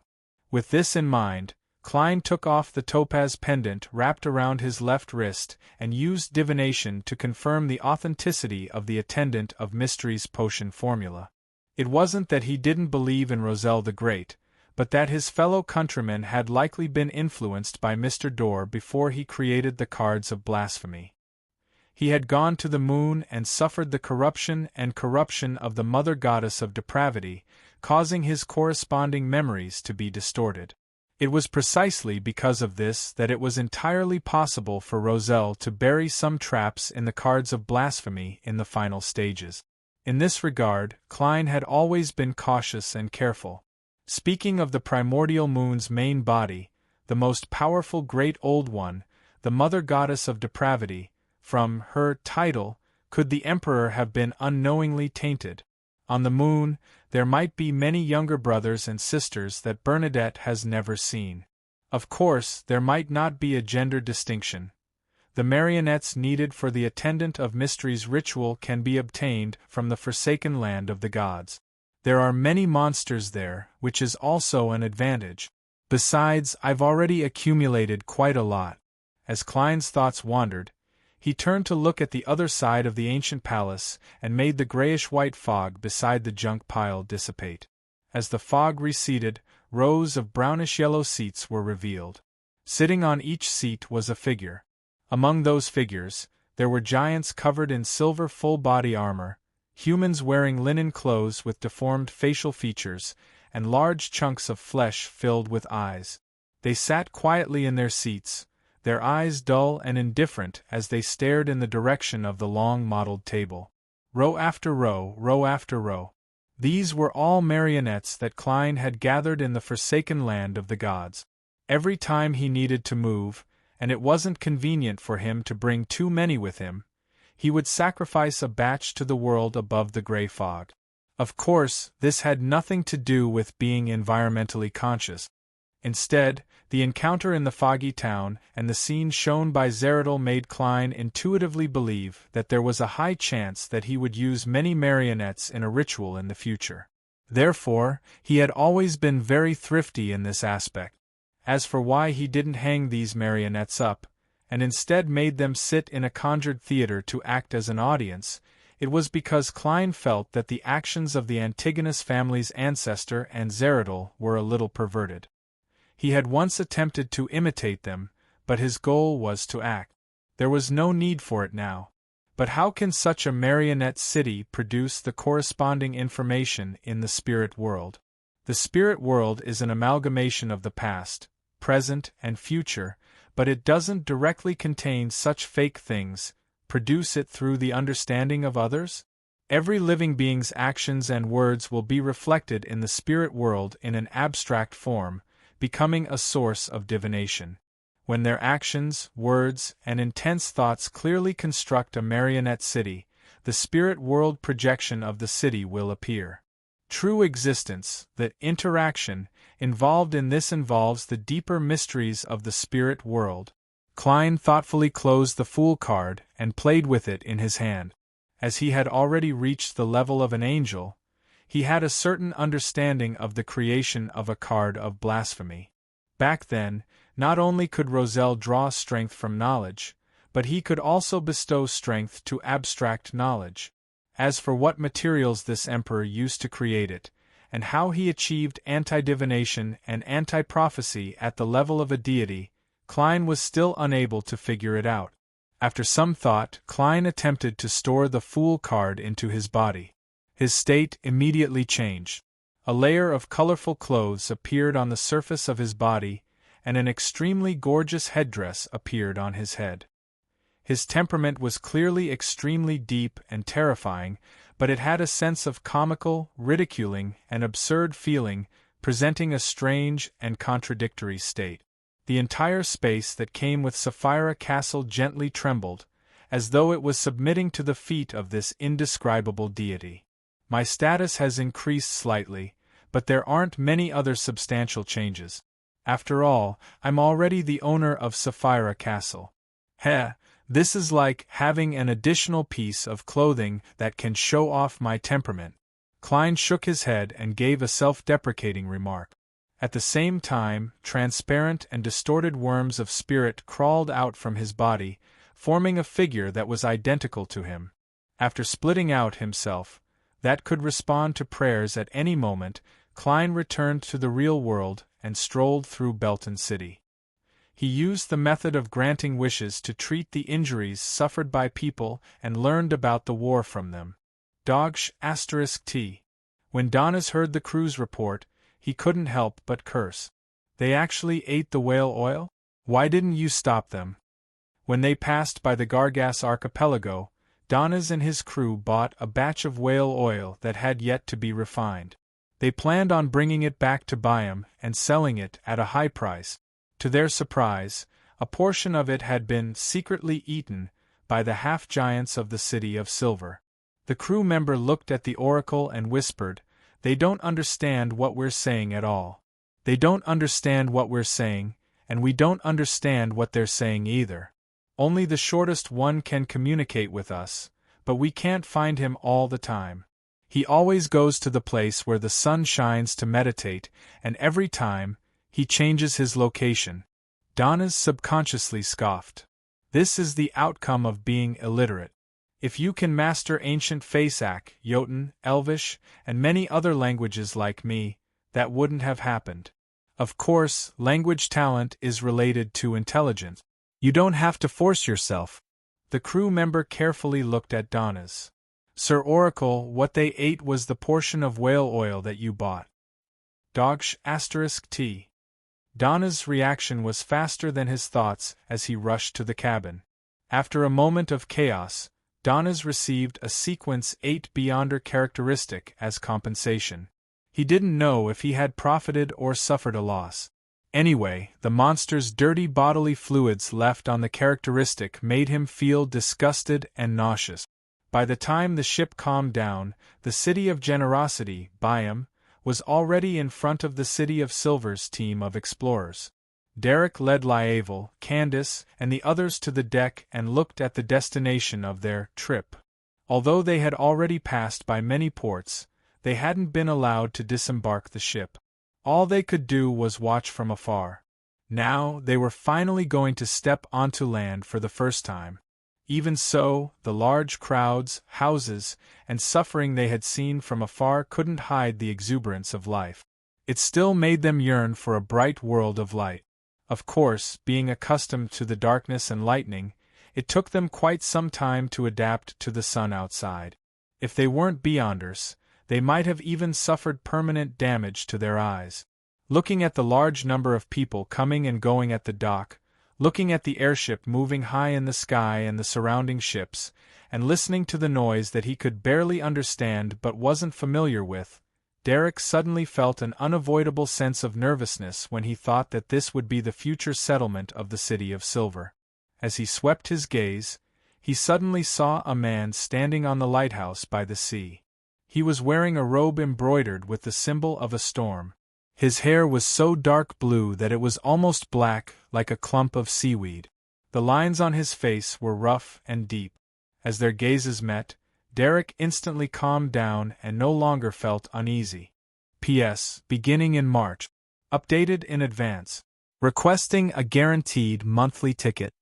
With this in mind, Klein took off the topaz pendant wrapped around his left wrist and used divination to confirm the authenticity of the Attendant of Mysteries potion formula. It wasn't that he didn't believe in Roselle the Great, but that his fellow countrymen had likely been influenced by Mr. Dorr before he created the cards of blasphemy. He had gone to the moon and suffered the corruption of the mother goddess of depravity, causing his corresponding memories to be distorted. It was precisely because of this that it was entirely possible for Roselle to bury some traps in the cards of blasphemy in the final stages. In this regard, Klein had always been cautious and careful. Speaking of the primordial moon's main body, the most powerful Great Old One, the Mother Goddess of Depravity, from her title, could the Emperor have been unknowingly tainted. On the moon, there might be many younger brothers and sisters that Bernadette has never seen. Of course, there might not be a gender distinction. The marionettes needed for the Attendant of Mysteries ritual can be obtained from the Forsaken Land of the Gods. There are many monsters there, which is also an advantage. Besides, I've already accumulated quite a lot. As Klein's thoughts wandered, he turned to look at the other side of the ancient palace and made the grayish-white fog beside the junk pile dissipate. As the fog receded, rows of brownish-yellow seats were revealed. Sitting on each seat was a figure. Among those figures, there were giants covered in silver full-body armor, humans wearing linen clothes with deformed facial features, and large chunks of flesh filled with eyes. They sat quietly in their seats, their eyes dull and indifferent as they stared in the direction of the long mottled table. Row after row, row after row. These were all marionettes that Klein had gathered in the Forsaken Land of the Gods. Every time he needed to move, and it wasn't convenient for him to bring too many with him, he would sacrifice a batch to the world above the gray fog. Of course, this had nothing to do with being environmentally conscious. Instead, the encounter in the foggy town and the scene shown by Zeratul made Klein intuitively believe that there was a high chance that he would use many marionettes in a ritual in the future. Therefore, he had always been very thrifty in this aspect. As for why he didn't hang these marionettes up, and instead made them sit in a conjured theater to act as an audience, it was because Klein felt that the actions of the Antigonus family's ancestor and Zeratul were a little perverted. He had once attempted to imitate them, but his goal was to act. There was no need for it now. But how can such a marionette city produce the corresponding information in the spirit world? The spirit world is an amalgamation of the past, present, and future, but it doesn't directly contain such fake things, produce it through the understanding of others? Every living being's actions and words will be reflected in the spirit world in an abstract form, becoming a source of divination. When their actions, words, and intense thoughts clearly construct a marionette city, the spirit world projection of the city will appear. True existence, the interaction, involved in this involves the deeper mysteries of the spirit world. Klein thoughtfully closed the Fool card and played with it in his hand. As he had already reached the level of an angel, he had a certain understanding of the creation of a card of blasphemy. Back then, not only could Roselle draw strength from knowledge, but he could also bestow strength to abstract knowledge. As for what materials this emperor used to create it, and how he achieved anti-divination and anti-prophecy at the level of a deity, Klein was still unable to figure it out. After some thought, Klein attempted to store the Fool card into his body. His state immediately changed. A layer of colorful clothes appeared on the surface of his body, and an extremely gorgeous headdress appeared on his head. His temperament was clearly extremely deep and terrifying, but it had a sense of comical, ridiculing, and absurd feeling, presenting a strange and contradictory state. The entire space that came with Sapphira Castle gently trembled, as though it was submitting to the feet of this indescribable deity. My status has increased slightly, but there aren't many other substantial changes. After all, I'm already the owner of Sapphira Castle. Heh, this is like having an additional piece of clothing that can show off my temperament. Klein shook his head and gave a self-deprecating remark. At the same time, transparent and distorted worms of spirit crawled out from his body, forming a figure that was identical to him. After splitting out himself, that could respond to prayers at any moment, Klein returned to the real world and strolled through Belton City. He used the method of granting wishes to treat the injuries suffered by people and learned about the war from them. T. When Donis heard the crew's report, he couldn't help but curse. They actually ate the whale oil? Why didn't you stop them? When they passed by the Gargas archipelago, Donis and his crew bought a batch of whale oil that had yet to be refined. They planned on bringing it back to Byam and selling it at a high price. To their surprise, a portion of it had been secretly eaten by the half-giants of the City of Silver. The crew member looked at the oracle and whispered, "They don't understand what we're saying at all. They don't understand what we're saying, and we don't understand what they're saying either. Only the shortest one can communicate with us, but we can't find him all the time. He always goes to the place where the sun shines to meditate, and every time, he changes his location." Donis subconsciously scoffed. This is the outcome of being illiterate. If you can master ancient Faesak, Jotun, Elvish, and many other languages like me, that wouldn't have happened. Of course, language talent is related to intelligence. You don't have to force yourself. The crew member carefully looked at Donis. "Sir Oracle, what they ate was the portion of whale oil that you bought." T. Donis' reaction was faster than his thoughts as he rushed to the cabin. After a moment of chaos, Donis received a sequence 8 Beyonder characteristic as compensation. He didn't know if he had profited or suffered a loss. Anyway, the monster's dirty bodily fluids left on the characteristic made him feel disgusted and nauseous. By the time the ship calmed down, the City of Generosity, Byam, was already in front of the City of Silver's team of explorers. Derek led Lievel, Candace, and the others to the deck and looked at the destination of their trip. Although they had already passed by many ports, they hadn't been allowed to disembark the ship. All they could do was watch from afar. Now, they were finally going to step onto land for the first time. Even so, the large crowds, houses, and suffering they had seen from afar couldn't hide the exuberance of life. It still made them yearn for a bright world of light. Of course, being accustomed to the darkness and lightning, it took them quite some time to adapt to the sun outside. If they weren't Beyonders, they might have even suffered permanent damage to their eyes. Looking at the large number of people coming and going at the dock, looking at the airship moving high in the sky and the surrounding ships, and listening to the noise that he could barely understand but wasn't familiar with, Derek suddenly felt an unavoidable sense of nervousness when he thought that this would be the future settlement of the City of Silver. As he swept his gaze, he suddenly saw a man standing on the lighthouse by the sea. He was wearing a robe embroidered with the symbol of a storm. His hair was so dark blue that it was almost black, like a clump of seaweed. The lines on his face were rough and deep. As their gazes met, Derek instantly calmed down and no longer felt uneasy. P.S. Beginning in March. Updated in advance. Requesting a guaranteed monthly ticket.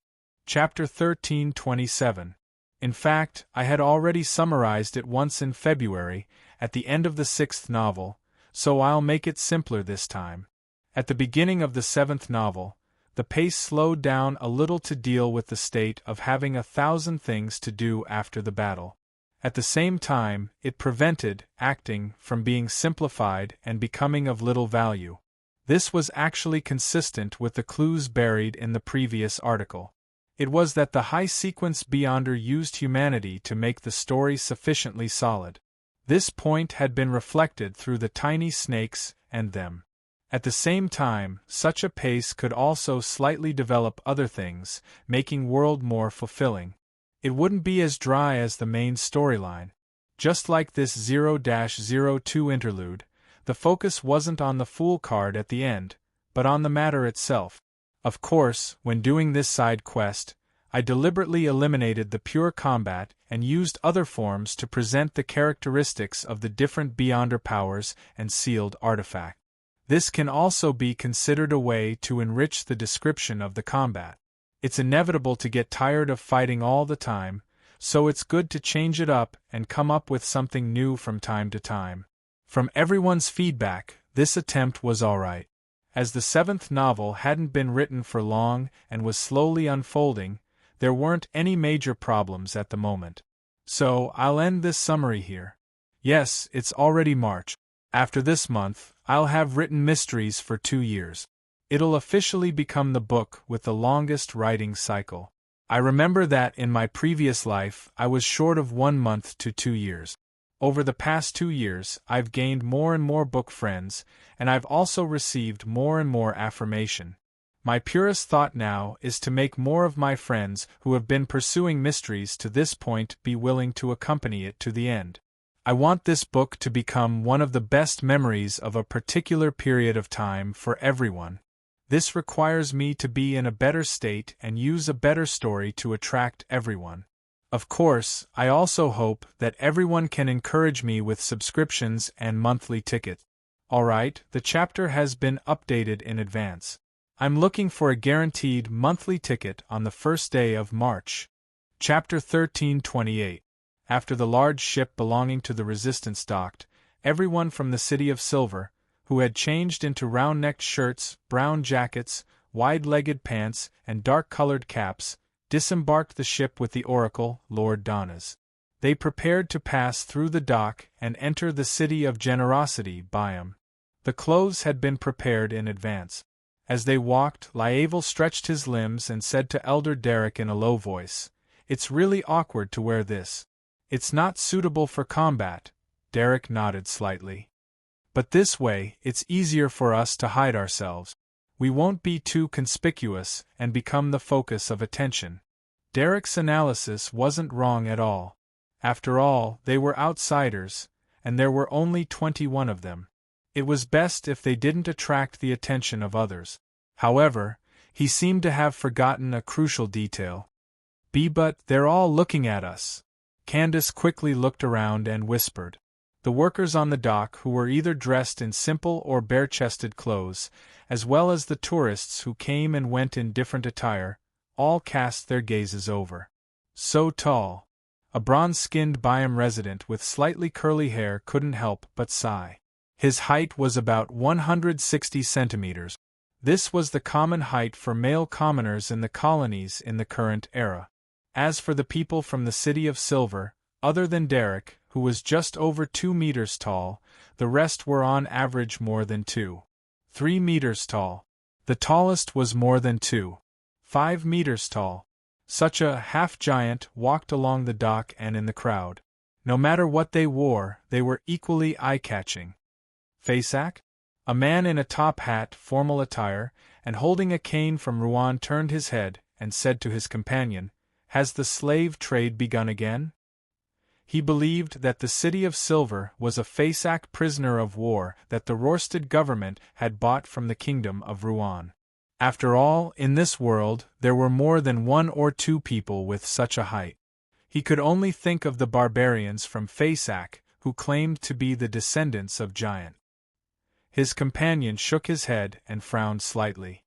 Chapter 1327. In fact, I had already summarized it once in February, at the end of the 6th novel, so I'll make it simpler this time. At the beginning of the 7th novel, the pace slowed down a little to deal with the state of having 1,000 things to do after the battle. At the same time, it prevented acting from being simplified and becoming of little value. This was actually consistent with the clues buried in the previous article. It was that the high-sequence Beyonder used humanity to make the story sufficiently solid. This point had been reflected through the tiny snakes and them. At the same time, such a pace could also slightly develop other things, making world more fulfilling. It wouldn't be as dry as the main storyline. Just like this 0-02 interlude, the focus wasn't on the Fool card at the end, but on the matter itself. Of course, when doing this side quest, I deliberately eliminated the pure combat and used other forms to present the characteristics of the different Beyonder powers and sealed artifact. This can also be considered a way to enrich the description of the combat. It's inevitable to get tired of fighting all the time, so it's good to change it up and come up with something new from time to time. From everyone's feedback, this attempt was alright. As the seventh novel hadn't been written for long and was slowly unfolding, there weren't any major problems at the moment. So, I'll end this summary here. Yes, it's already March. After this month, I'll have written mysteries for 2 years. It'll officially become the book with the longest writing cycle. I remember that in my previous life I was short of 1 month to 2 years. Over the past 2 years, I've gained more and more book friends, and I've also received more and more affirmation. My purest thought now is to make more of my friends who have been pursuing mysteries to this point be willing to accompany it to the end. I want this book to become one of the best memories of a particular period of time for everyone. This requires me to be in a better state and use a better story to attract everyone. Of course, I also hope that everyone can encourage me with subscriptions and monthly tickets. Alright, the chapter has been updated in advance. I'm looking for a guaranteed monthly ticket on the first day of March. Chapter 1328. After the large ship belonging to the Resistance docked, everyone from the City of Silver, who had changed into round-necked shirts, brown jackets, wide-legged pants, and dark-colored caps, disembarked the ship with the Oracle, Lord Donna's. They prepared to pass through the dock and enter the City of Generosity biome. The clothes had been prepared in advance. As they walked, Lievel stretched his limbs and said to Elder Derek in a low voice, "It's really awkward to wear this. It's not suitable for combat." Derek nodded slightly. "But this way, it's easier for us to hide ourselves. We won't be too conspicuous and become the focus of attention." Derek's analysis wasn't wrong at all. After all, they were outsiders, and there were only 21 of them. It was best if they didn't attract the attention of others. However, he seemed to have forgotten a crucial detail. But they're all looking at us." Candace quickly looked around and whispered. The workers on the dock who were either dressed in simple or bare-chested clothes, as well as the tourists who came and went in different attire, all cast their gazes over. So tall. A bronze-skinned biome resident with slightly curly hair couldn't help but sigh. His height was about 160 centimeters. This was the common height for male commoners in the colonies in the current era. As for the people from the City of Silver, other than Derek, who was just over 2 meters tall, the rest were on average more than 2.3 meters tall. The tallest was more than 2.5 meters tall. Such a half-giant walked along the dock and in the crowd. No matter what they wore, they were equally eye-catching. Faceac? A man in a top hat, formal attire, and holding a cane from Rouen turned his head and said to his companion, "Has the slave trade begun again?" He believed that the City of Silver was a Faceac prisoner of war that the Rorsted government had bought from the Kingdom of Rouen. After all, in this world, there were more than 1 or 2 people with such a height. He could only think of the barbarians from Faceac, who claimed to be the descendants of giants. His companion shook his head and frowned slightly.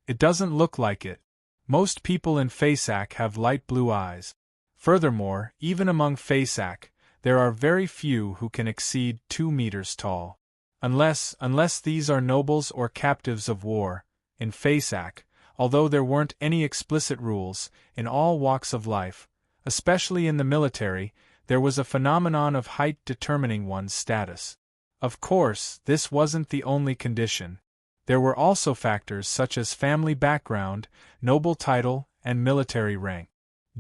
"It doesn't look like it. Most people in Faceac have light blue eyes. Furthermore, even among Faceac, there are very few who can exceed 2 meters tall. Unless these are nobles or captives of war. In Faceac, although there weren't any explicit rules, in all walks of life, especially in the military, there was a phenomenon of height determining one's status. Of course, this wasn't the only condition. There were also factors such as family background, noble title, and military rank.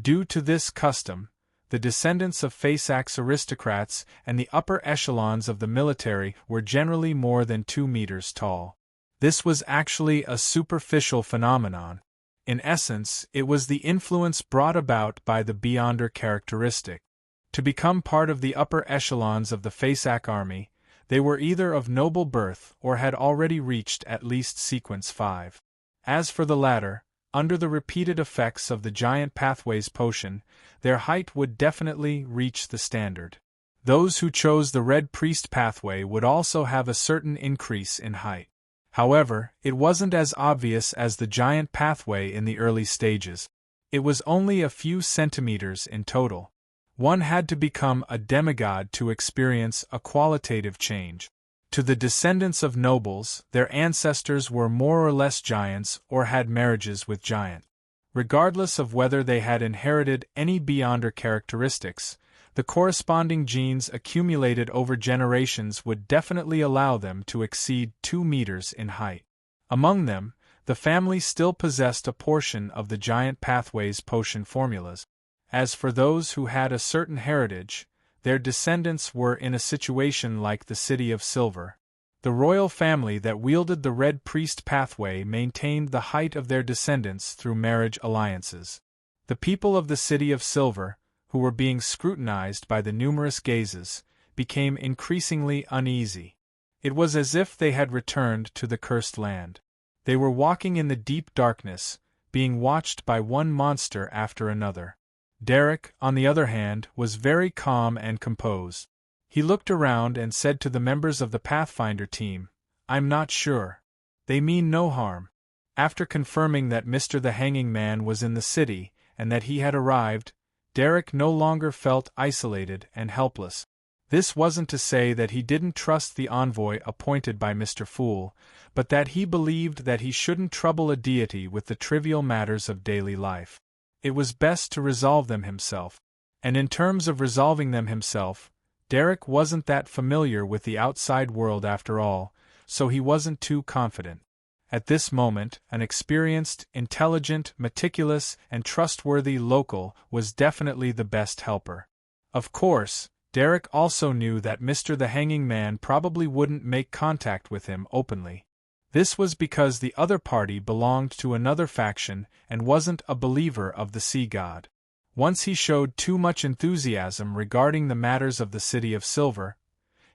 Due to this custom, the descendants of Faysac's aristocrats and the upper echelons of the military were generally more than 2 meters tall. This was actually a superficial phenomenon. In essence, it was the influence brought about by the Beyonder characteristic. To become part of the upper echelons of the Faysac army, they were either of noble birth or had already reached at least sequence 5. As for the latter, under the repeated effects of the Giant Pathways potion, their height would definitely reach the standard. Those who chose the Red Priest pathway would also have a certain increase in height. However, it wasn't as obvious as the Giant Pathway in the early stages. It was only a few centimeters in total. One had to become a demigod to experience a qualitative change. To the descendants of nobles, their ancestors were more or less giants or had marriages with giants. Regardless of whether they had inherited any Beyonder characteristics, the corresponding genes accumulated over generations would definitely allow them to exceed 2 meters in height. Among them, the family still possessed a portion of the Giant Pathways potion formulas. As for those who had a certain heritage, their descendants were in a situation like the City of Silver. The royal family that wielded the Red Priest pathway maintained the height of their descendants through marriage alliances. The people of the City of Silver, who were being scrutinized by the numerous gazes, became increasingly uneasy. It was as if they had returned to the cursed land. They were walking in the deep darkness, being watched by one monster after another. Derek, on the other hand, was very calm and composed. He looked around and said to the members of the Pathfinder team, "I'm not sure. They mean no harm." After confirming that Mr. the Hanging Man was in the city, and that he had arrived, Derek no longer felt isolated and helpless. This wasn't to say that he didn't trust the envoy appointed by Mr. Fool, but that he believed that he shouldn't trouble a deity with the trivial matters of daily life. It was best to resolve them himself. And in terms of resolving them himself, Derek wasn't that familiar with the outside world after all, so he wasn't too confident. At this moment, an experienced, intelligent, meticulous, and trustworthy local was definitely the best helper. Of course, Derek also knew that Mr. the Hanging Man probably wouldn't make contact with him openly. This was because the other party belonged to another faction and wasn't a believer of the sea god. Once he showed too much enthusiasm regarding the matters of the City of Silver,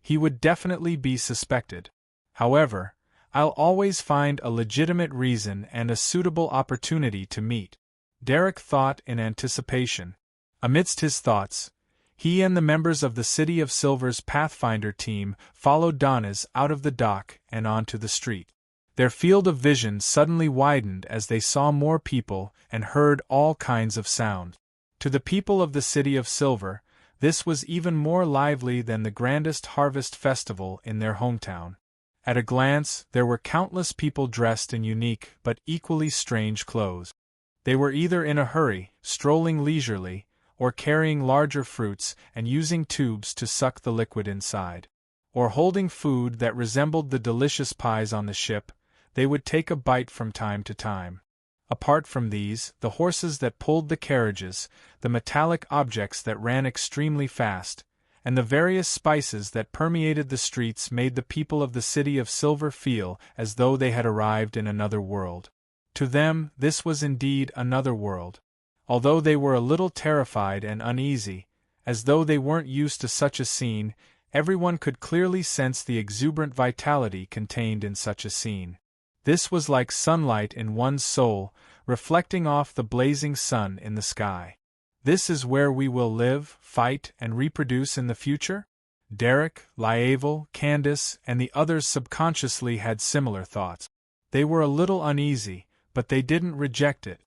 he would definitely be suspected. However, I'll always find a legitimate reason and a suitable opportunity to meet. Derek thought in anticipation. Amidst his thoughts, he and the members of the City of Silver's Pathfinder team followed Donna's out of the dock and onto the street. Their field of vision suddenly widened as they saw more people and heard all kinds of sound. To the people of the City of Silver, this was even more lively than the grandest harvest festival in their hometown. At a glance, there were countless people dressed in unique but equally strange clothes. They were either in a hurry, strolling leisurely, or carrying larger fruits and using tubes to suck the liquid inside. Or holding food that resembled the delicious pies on the ship, they would take a bite from time to time. Apart from these, the horses that pulled the carriages, the metallic objects that ran extremely fast, and the various spices that permeated the streets made the people of the City of Silver feel as though they had arrived in another world. To them, this was indeed another world. Although they were a little terrified and uneasy, as though they weren't used to such a scene, everyone could clearly sense the exuberant vitality contained in such a scene. This was like sunlight in one's soul, reflecting off the blazing sun in the sky. This is where we will live, fight, and reproduce in the future? Derek, Lievel, Candace, and the others subconsciously had similar thoughts. They were a little uneasy, but they didn't reject it.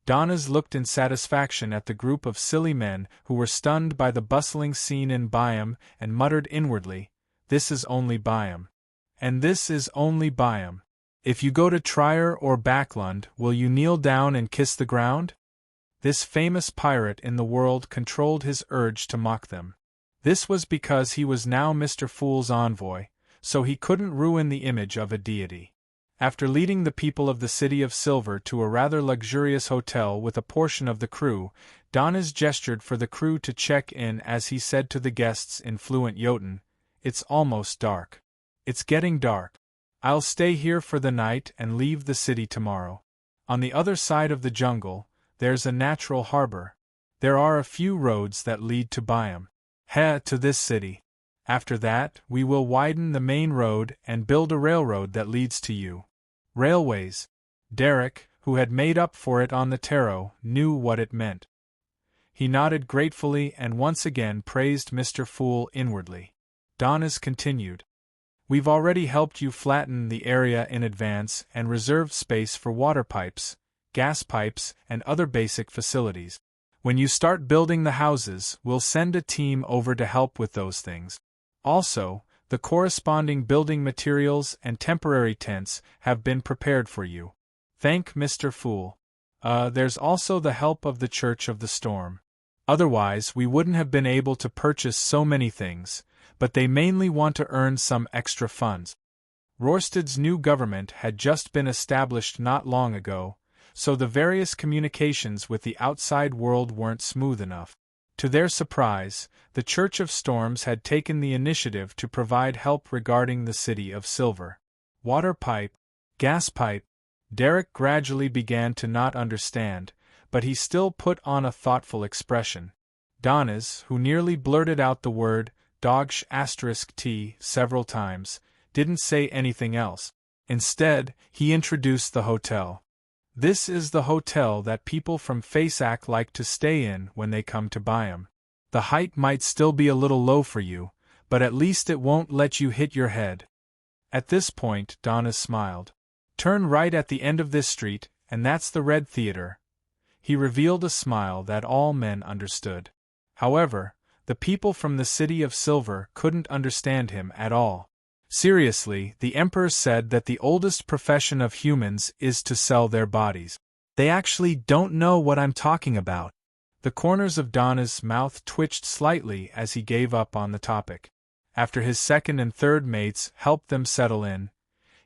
Donna's looked in satisfaction at the group of silly men who were stunned by the bustling scene in Byam and muttered inwardly, "This is only Byam. And this is only Byam. If you go to Trier or Backlund, will you kneel down and kiss the ground?" This famous pirate in the world controlled his urge to mock them. This was because he was now Mr. Fool's envoy, so he couldn't ruin the image of a deity. After leading the people of the City of Silver to a rather luxurious hotel with a portion of the crew, Donnez gestured for the crew to check in as he said to the guests in fluent Jotun, "It's almost dark. It's getting dark. I'll stay here for the night and leave the city tomorrow. On the other side of the jungle, there's a natural harbor. There are a few roads that lead to Byam. To this city. After that, we will widen the main road and build a railroad that leads to you." Railways. Derek, who had made up for it on the tarot, knew what it meant. He nodded gratefully and once again praised Mr. Fool inwardly. Donnez continued. "We've already helped you flatten the area in advance and reserved space for water pipes, gas pipes, and other basic facilities. When you start building the houses, we'll send a team over to help with those things. Also, the corresponding building materials and temporary tents have been prepared for you. Thank Mr. Fool. There's also the help of the Church of the Storm. Otherwise, we wouldn't have been able to purchase so many things, but they mainly want to earn some extra funds." Rorsted's new government had just been established not long ago, so the various communications with the outside world weren't smooth enough. To their surprise, the Church of Storms had taken the initiative to provide help regarding the City of Silver. Water pipe, gas pipe. Derek gradually began to not understand, but he still put on a thoughtful expression. Donnez, who nearly blurted out the word dogsh*t several times, didn't say anything else. Instead, he introduced the hotel. "This is the hotel that people from Faceac like to stay in when they come to Byam. The height might still be a little low for you, but at least it won't let you hit your head." At this point, Donnez smiled. "Turn right at the end of this street, and that's the Red Theater." He revealed a smile that all men understood. However, the people from the City of Silver couldn't understand him at all. Seriously, the Emperor said that the oldest profession of humans is to sell their bodies. They actually don't know what I'm talking about. The corners of Donnez's mouth twitched slightly as he gave up on the topic. After his second and third mates helped them settle in,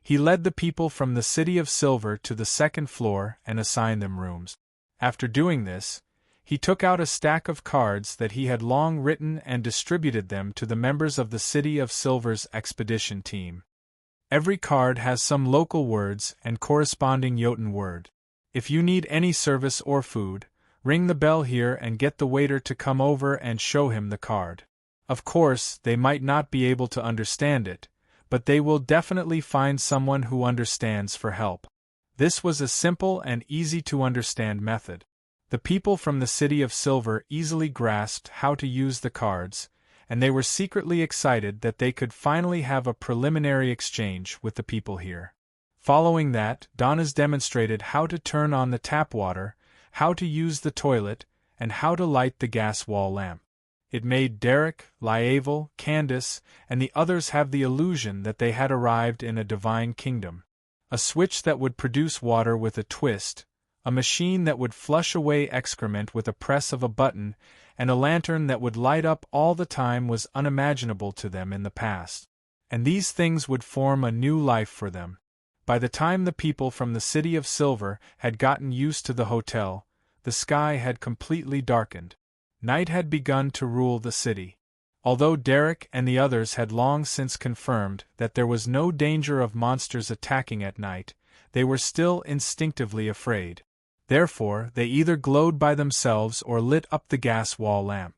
he led the people from the City of Silver to the second floor and assigned them rooms. After doing this, he took out a stack of cards that he had long written and distributed them to the members of the City of Silver's expedition team. Every card has some local words and corresponding Jotun word. If you need any service or food, ring the bell here and get the waiter to come over and show him the card. Of course, they might not be able to understand it, but they will definitely find someone who understands for help. This was a simple and easy-to-understand method. The people from the City of Silver easily grasped how to use the cards, and they were secretly excited that they could finally have a preliminary exchange with the people here. Following that, Donnez demonstrated how to turn on the tap water, how to use the toilet, and how to light the gas wall lamp. It made Derek, Lievel, Candace, and the others have the illusion that they had arrived in a divine kingdom. A switch that would produce water with a twist, a machine that would flush away excrement with a press of a button, and a lantern that would light up all the time was unimaginable to them in the past. And these things would form a new life for them. By the time the people from the City of Silver had gotten used to the hotel, the sky had completely darkened. Night had begun to rule the city. Although Derek and the others had long since confirmed that there was no danger of monsters attacking at night, they were still instinctively afraid. Therefore, they either glowed by themselves or lit up the gas wall lamp.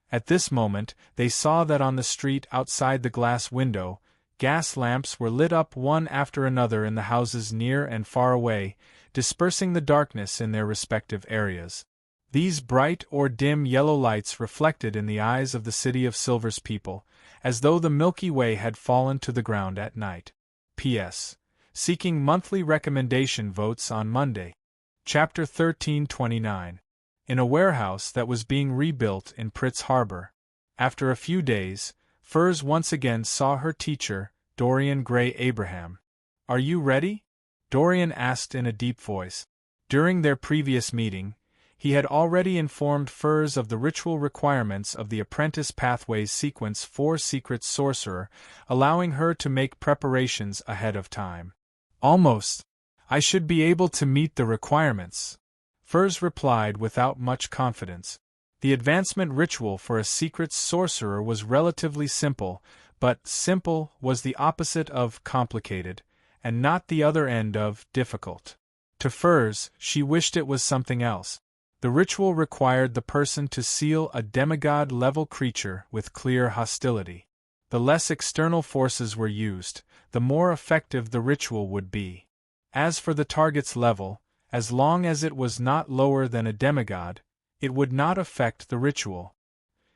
At this moment, they saw that on the street outside the glass window, gas lamps were lit up one after another in the houses near and far away, dispersing the darkness in their respective areas. These bright or dim yellow lights reflected in the eyes of the City of Silver's people, as though the Milky Way had fallen to the ground at night. P.S. Seeking monthly recommendation votes on Monday. Chapter 1329. In a warehouse that was being rebuilt in Pritz Harbor. After a few days, Furs once again saw her teacher, Dorian Gray Abraham. "Are you ready?" Dorian asked in a deep voice. During their previous meeting, He had already informed Furs of the ritual requirements of the Apprentice Pathways Sequence for Secret Sorcerer, allowing her to make preparations ahead of time. Almost. I should be able to meet the requirements, Furs replied without much confidence. The advancement ritual for a secret sorcerer was relatively simple, but simple was the opposite of complicated, and not the other end of difficult. To Furs, she wished it was something else. The ritual required the person to seal a demigod-level creature with clear hostility. The less external forces were used, the more effective the ritual would be. As for the target's level, as long as it was not lower than a demigod, it would not affect the ritual.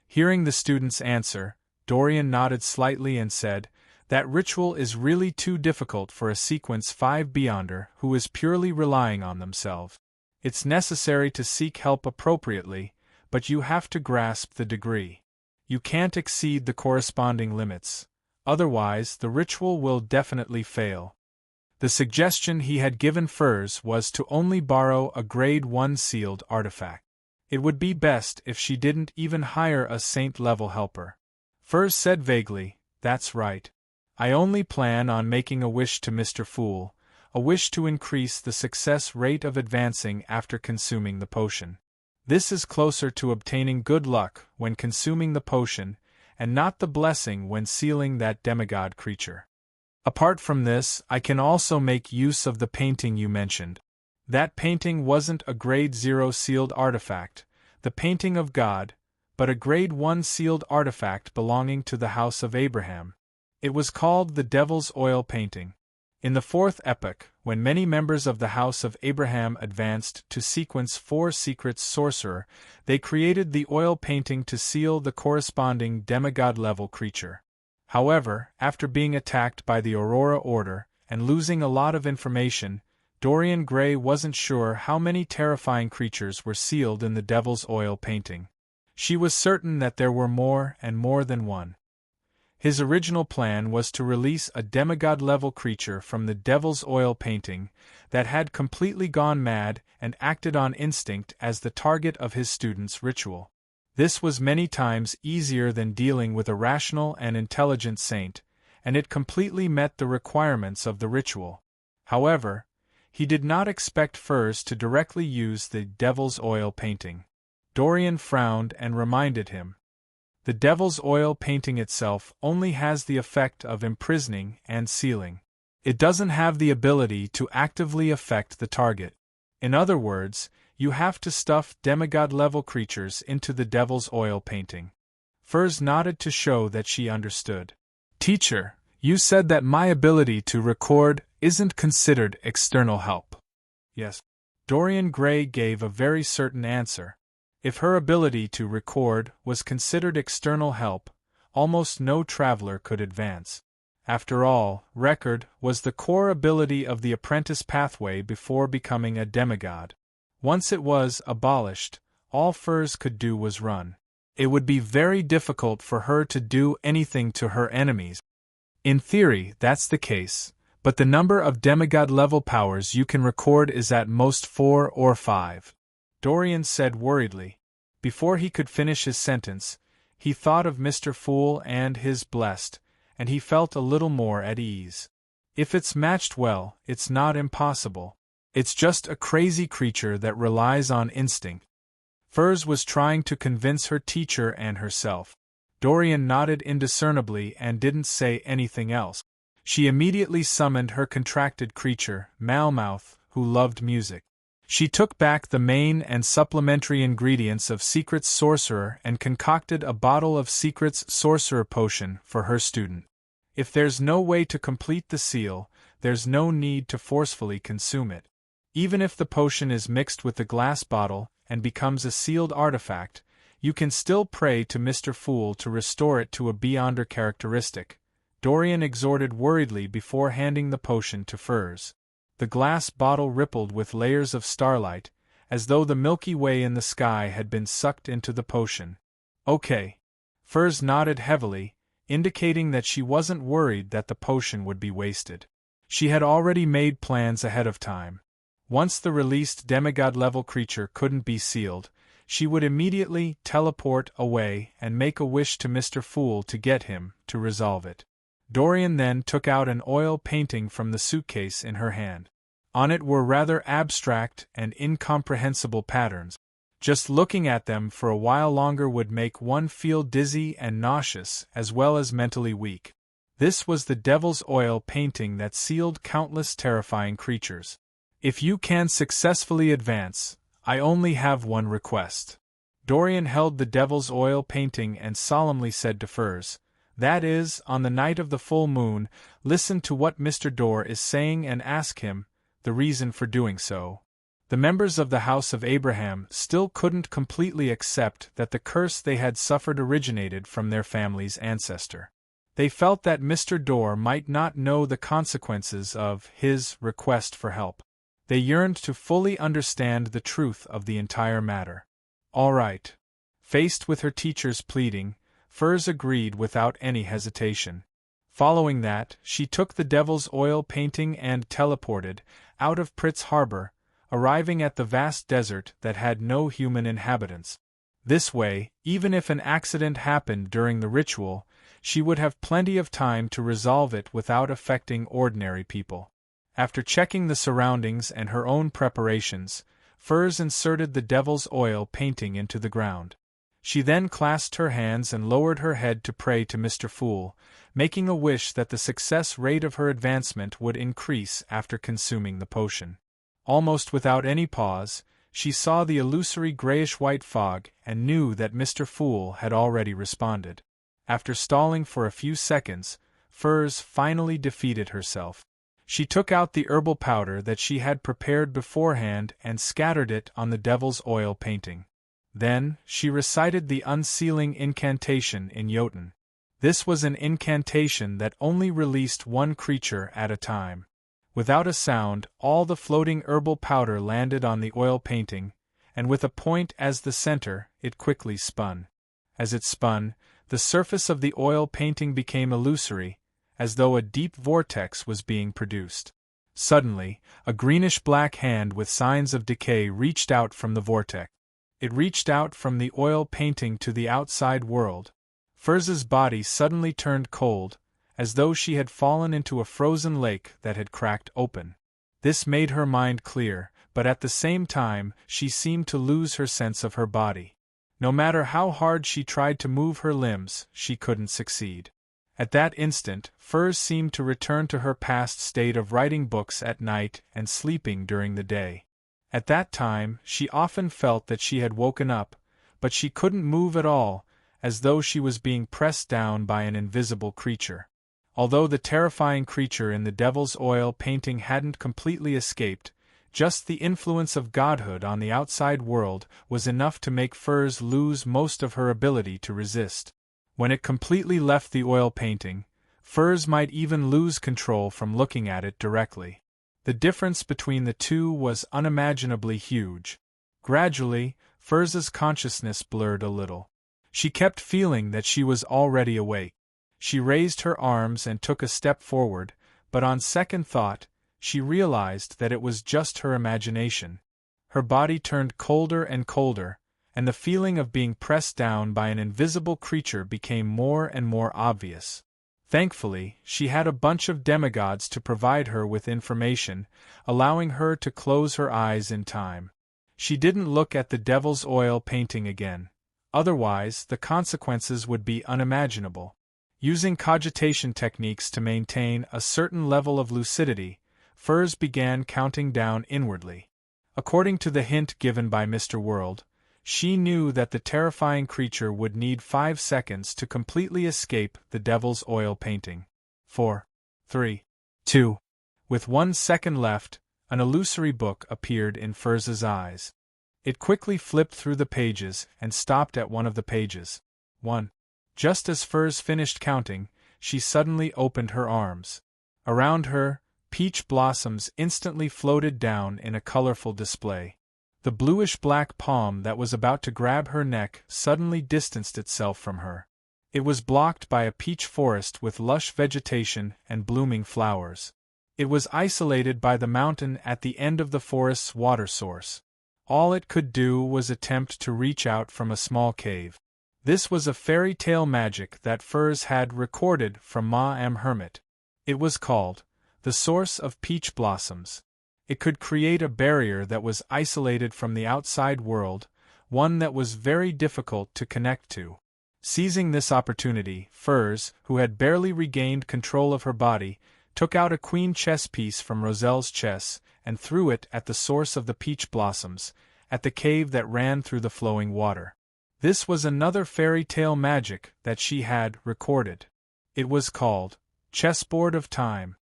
Hearing the student's answer, Dorian nodded slightly and said, "That ritual is really too difficult for a Sequence 5 Beyonder who is purely relying on themselves. It's necessary to seek help appropriately, but you have to grasp the degree. You can't exceed the corresponding limits. Otherwise, the ritual will definitely fail." The suggestion he had given Furs was to only borrow a Grade 1 sealed artifact. It would be best if she didn't even hire a saint-level helper. Furs said vaguely, "That's right. I only plan on making a wish to Mr. Fool, a wish to increase the success rate of advancing after consuming the potion. This is closer to obtaining good luck when consuming the potion, and not the blessing when sealing that demigod creature. Apart from this, I can also make use of the painting you mentioned. That painting wasn't a Grade 0 sealed artifact, the painting of God, but a Grade 1 sealed artifact belonging to the House of Abraham. It was called the Devil's Oil Painting. In the fourth epoch, when many members of the House of Abraham advanced to Sequence 4 Secret Sorcerer, they created the oil painting to seal the corresponding demigod-level creature. However, after being attacked by the Aurora Order, and losing a lot of information, Dorian Gray wasn't sure how many terrifying creatures were sealed in the Devil's Oil Painting. She was certain that there were more and more than one. His original plan was to release a demigod-level creature from the Devil's Oil Painting that had completely gone mad and acted on instinct as the target of his student's ritual. This was many times easier than dealing with a rational and intelligent saint, and it completely met the requirements of the ritual. However, he did not expect Furs to directly use the Devil's Oil Painting. Dorian frowned and reminded him. The Devil's Oil Painting itself only has the effect of imprisoning and sealing. It doesn't have the ability to actively affect the target. In other words, you have to stuff demigod-level creatures into the Devil's Oil Painting. Furs nodded to show that she understood. "Teacher, you said that my ability to record isn't considered external help." "Yes." Dorian Gray gave a very certain answer. If her ability to record was considered external help, almost no traveler could advance. After all, record was the core ability of the apprentice pathway before becoming a demigod. Once it was abolished, all Furs could do was run. It would be very difficult for her to do anything to her enemies. In theory, that's the case, but the number of demigod-level powers you can record is at most 4 or 5. Dorian said worriedly. Before he could finish his sentence, he thought of Mr. Fool and his blessed, and he felt a little more at ease. If it's matched well, it's not impossible. It's just a crazy creature that relies on instinct. Furs was trying to convince her teacher and herself. Dorian nodded indiscernibly and didn't say anything else. She immediately summoned her contracted creature, Malmouth, who loved music. She took back the main and supplementary ingredients of Secret Sorcerer and concocted a bottle of Secret's Sorcerer Potion for her student. If there's no way to complete the seal, there's no need to forcefully consume it. Even if the potion is mixed with the glass bottle and becomes a sealed artifact, you can still pray to Mr. Fool to restore it to a Beyonder characteristic, Dorian exhorted worriedly before handing the potion to Furs. The glass bottle rippled with layers of starlight, as though the Milky Way in the sky had been sucked into the potion. "Okay." Furs nodded heavily, indicating that she wasn't worried that the potion would be wasted. She had already made plans ahead of time. Once the released demigod-level creature couldn't be sealed, she would immediately teleport away and make a wish to Mr. Fool to get him to resolve it. Dorian then took out an oil painting from the suitcase in her hand. On it were rather abstract and incomprehensible patterns. Just looking at them for a while longer would make one feel dizzy and nauseous as well as mentally weak. This was the devil's oil painting that sealed countless terrifying creatures. If you can successfully advance, I only have one request. Dorian held the devil's oil painting and solemnly said to Furs, that is, on the night of the full moon, listen to what Mr. Dor is saying and ask him the reason for doing so. The members of the House of Abraham still couldn't completely accept that the curse they had suffered originated from their family's ancestor. They felt that Mr. Dor might not know the consequences of his request for help. They yearned to fully understand the truth of the entire matter. All right. Faced with her teacher's pleading, Furs agreed without any hesitation. Following that, she took the devil's oil painting and teleported out of Pritz Harbor, arriving at the vast desert that had no human inhabitants. This way, even if an accident happened during the ritual, she would have plenty of time to resolve it without affecting ordinary people. After checking the surroundings and her own preparations, Furs inserted the devil's oil painting into the ground. She then clasped her hands and lowered her head to pray to Mr. Fool, making a wish that the success rate of her advancement would increase after consuming the potion. Almost without any pause, she saw the illusory grayish-white fog and knew that Mr. Fool had already responded. After stalling for a few seconds, Furs finally defeated herself. She took out the herbal powder that she had prepared beforehand and scattered it on the devil's oil painting. Then, she recited the unsealing incantation in Jotun. This was an incantation that only released one creature at a time. Without a sound, all the floating herbal powder landed on the oil painting, and with a point as the center, it quickly spun. As it spun, the surface of the oil painting became illusory, as though a deep vortex was being produced. Suddenly, a greenish-black hand with signs of decay reached out from the vortex. It reached out from the oil painting to the outside world. Furz's body suddenly turned cold, as though she had fallen into a frozen lake that had cracked open. This made her mind clear, but at the same time she seemed to lose her sense of her body. No matter how hard she tried to move her limbs, she couldn't succeed. At that instant, Furs seemed to return to her past state of writing books at night and sleeping during the day. At that time, she often felt that she had woken up, but she couldn't move at all, as though she was being pressed down by an invisible creature. Although the terrifying creature in the devil's oil painting hadn't completely escaped, just the influence of godhood on the outside world was enough to make Furs lose most of her ability to resist. When it completely left the oil painting, Furs might even lose control from looking at it directly. The difference between the two was unimaginably huge. Gradually, Furz's consciousness blurred a little. She kept feeling that she was already awake. She raised her arms and took a step forward, but on second thought, she realized that it was just her imagination. Her body turned colder and colder, and the feeling of being pressed down by an invisible creature became more and more obvious. Thankfully, she had a bunch of demigods to provide her with information, allowing her to close her eyes in time. She didn't look at the devil's oil painting again. Otherwise, the consequences would be unimaginable. Using cogitation techniques to maintain a certain level of lucidity, Furs began counting down inwardly. According to the hint given by Mr. World, she knew that the terrifying creature would need 5 seconds to completely escape the devil's oil painting. 4, 3, 2. With 1 second left, an illusory book appeared in Furz's eyes. It quickly flipped through the pages and stopped at one of the pages. 1. Just as Furs finished counting, she suddenly opened her arms. Around her, peach blossoms instantly floated down in a colorful display. The bluish-black palm that was about to grab her neck suddenly distanced itself from her. It was blocked by a peach forest with lush vegetation and blooming flowers. It was isolated by the mountain at the end of the forest's water source. All it could do was attempt to reach out from a small cave. This was a fairy tale magic that Furs had recorded from Ma M. Hermit. It was called the Source of Peach Blossoms. It could create a barrier that was isolated from the outside world, one that was very difficult to connect to. Seizing this opportunity, Furs, who had barely regained control of her body, took out a queen chess piece from Roselle's chess and threw it at the source of the peach blossoms, at the cave that ran through the flowing water. This was another fairy tale magic that she had recorded. It was called Chessboard of Time.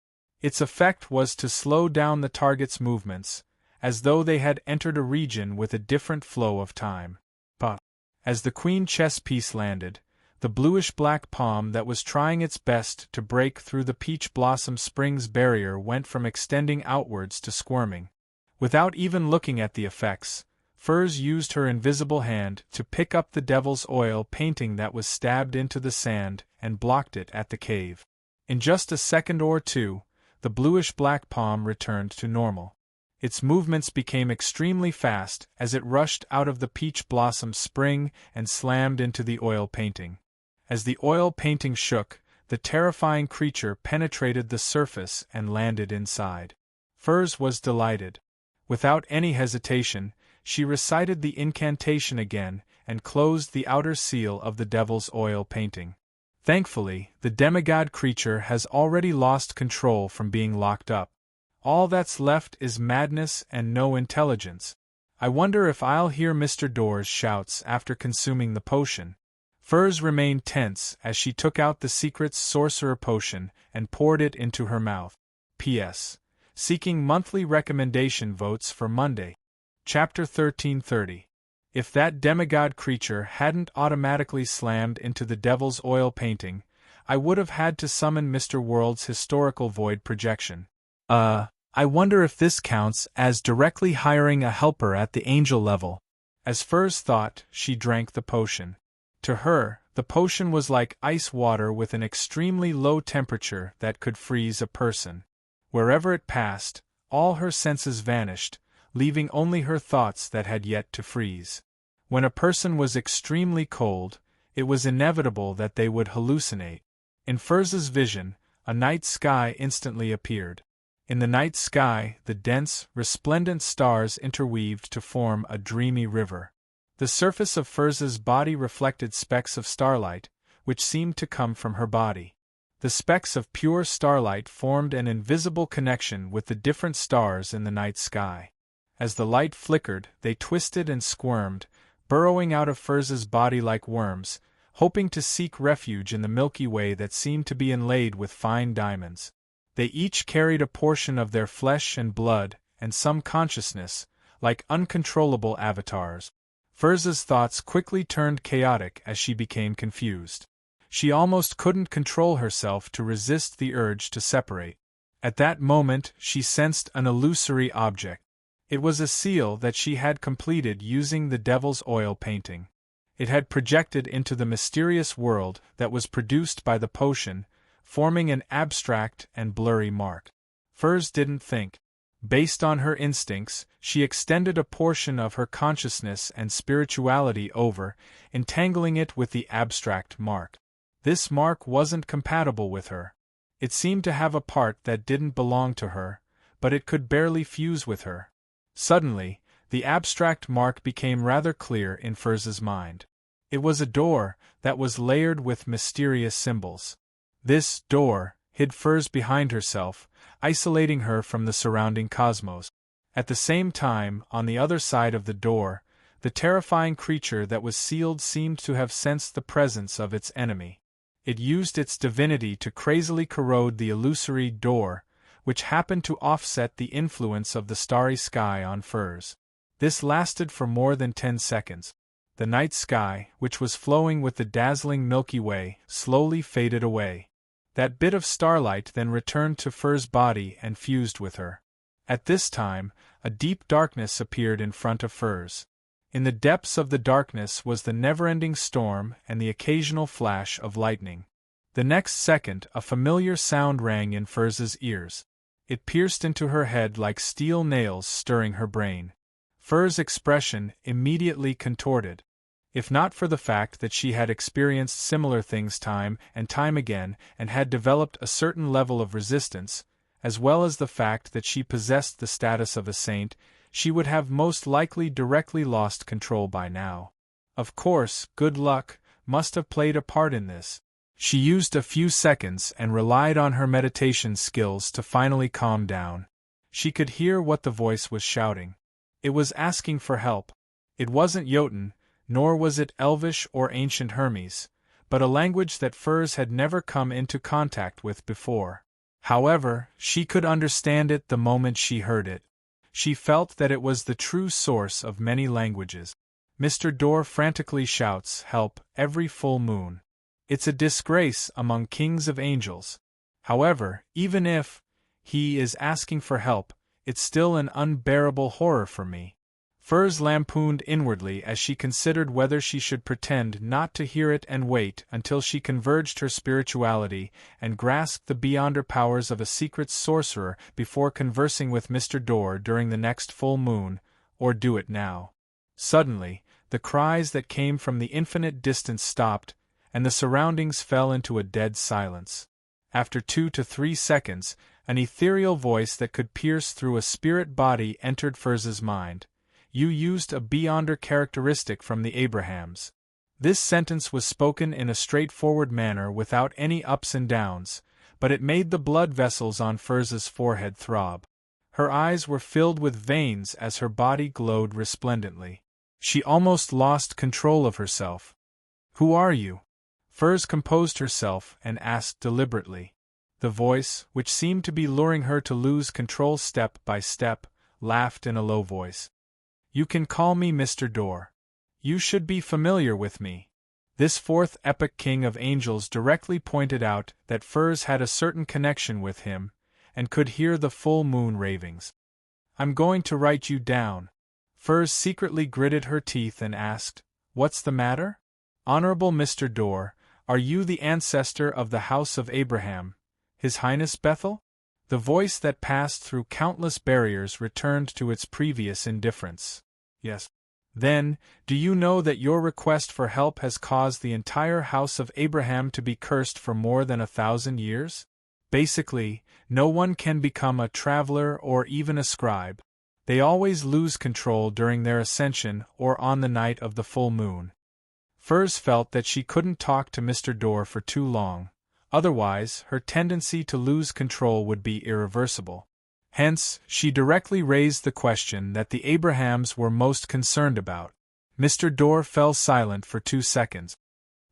Its effect was to slow down the target's movements, as though they had entered a region with a different flow of time. But, as the queen chess piece landed, the bluish-black palm that was trying its best to break through the peach blossom spring's barrier went from extending outwards to squirming. Without even looking at the effects, Furs used her invisible hand to pick up the devil's oil painting that was stabbed into the sand and blocked it at the cave. In just a second or two, the bluish-black palm returned to normal. Its movements became extremely fast as it rushed out of the peach blossom spring and slammed into the oil painting. As the oil painting shook, the terrifying creature penetrated the surface and landed inside. Furs was delighted. Without any hesitation, she recited the incantation again and closed the outer seal of the devil's oil painting. Thankfully, the demigod creature has already lost control from being locked up. All that's left is madness and no intelligence. I wonder if I'll hear Mr. Door's shouts after consuming the potion. Furs remained tense as she took out the secret sorcerer potion and poured it into her mouth. P.S. Seeking monthly recommendation votes for Monday. Chapter 1330. If that demigod creature hadn't automatically slammed into the devil's oil painting, I would have had to summon Mr. World's historical void projection. I wonder if this counts as directly hiring a helper at the angel level. As Furs thought, she drank the potion. To her, the potion was like ice water with an extremely low temperature that could freeze a person. Wherever it passed, all her senses vanished, leaving only her thoughts that had yet to freeze. When a person was extremely cold, it was inevitable that they would hallucinate. In Furs's vision, a night sky instantly appeared. In the night sky, the dense, resplendent stars interweaved to form a dreamy river. The surface of Furs's body reflected specks of starlight, which seemed to come from her body. The specks of pure starlight formed an invisible connection with the different stars in the night sky. As the light flickered, they twisted and squirmed, burrowing out of Furs's body like worms, hoping to seek refuge in the Milky Way that seemed to be inlaid with fine diamonds. They each carried a portion of their flesh and blood, and some consciousness, like uncontrollable avatars. Furs's thoughts quickly turned chaotic as she became confused. She almost couldn't control herself to resist the urge to separate. At that moment, she sensed an illusory object. It was a seal that she had completed using the devil's oil painting. It had projected into the mysterious world that was produced by the potion, forming an abstract and blurry mark. Furs didn't think. Based on her instincts, she extended a portion of her consciousness and spirituality over, entangling it with the abstract mark. This mark wasn't compatible with her. It seemed to have a part that didn't belong to her, but it could barely fuse with her. Suddenly, the abstract mark became rather clear in Furs's mind. It was a door that was layered with mysterious symbols. This door hid Furs behind herself, isolating her from the surrounding cosmos. At the same time, on the other side of the door, the terrifying creature that was sealed seemed to have sensed the presence of its enemy. It used its divinity to crazily corrode the illusory door, which happened to offset the influence of the starry sky on Furs. This lasted for more than 10 seconds. The night sky, which was flowing with the dazzling Milky Way, slowly faded away. That bit of starlight then returned to Furs' body and fused with her. At this time, a deep darkness appeared in front of Furs. In the depths of the darkness was the never-ending storm and the occasional flash of lightning. The next second, a familiar sound rang in Furs's ears. It pierced into her head like steel nails, stirring her brain. Fur's expression immediately contorted. If not for the fact that she had experienced similar things time and time again and had developed a certain level of resistance, as well as the fact that she possessed the status of a saint, she would have most likely directly lost control by now. Of course, good luck must have played a part in this. She used a few seconds and relied on her meditation skills to finally calm down. She could hear what the voice was shouting. It was asking for help. It wasn't Jotun, nor was it Elvish or ancient Hermes, but a language that Furs had never come into contact with before. However, she could understand it the moment she heard it. She felt that it was the true source of many languages. Mr. Dorr frantically shouts, "Help," every full moon. It's a disgrace among kings of angels. However, even if he is asking for help, it's still an unbearable horror for me. Furs lampooned inwardly as she considered whether she should pretend not to hear it and wait until she converged her spirituality and grasped the beyonder powers of a secret sorcerer before conversing with Mr. Dorr during the next full moon, or do it now. Suddenly, the cries that came from the infinite distance stopped, and the surroundings fell into a dead silence. After 2 to 3 seconds, an ethereal voice that could pierce through a spirit body entered Furs's mind. "You used a beyonder characteristic from the Abrahams." This sentence was spoken in a straightforward manner without any ups and downs, but it made the blood vessels on Furs's forehead throb. Her eyes were filled with veins as her body glowed resplendently. She almost lost control of herself. "Who are you?" Furs composed herself and asked deliberately. The voice, which seemed to be luring her to lose control step by step, laughed in a low voice. "You can call me Mr. Dorr. You should be familiar with me." This fourth epic king of angels directly pointed out that Furs had a certain connection with him, and could hear the full moon ravings. "I'm going to write you down." Furs secretly gritted her teeth and asked, "What's the matter?" "Honorable Mr. Dorr, are you the ancestor of the House of Abraham, His Highness Bethel?" The voice that passed through countless barriers returned to its previous indifference. "Yes." "Then, do you know that your request for help has caused the entire House of Abraham to be cursed for more than 1,000 years? Basically, no one can become a traveler or even a scribe. They always lose control during their ascension or on the night of the full moon." Furs felt that she couldn't talk to Mr. Dorr for too long, otherwise her tendency to lose control would be irreversible. Hence, she directly raised the question that the Abrahams were most concerned about. Mr. Dorr fell silent for 2 seconds.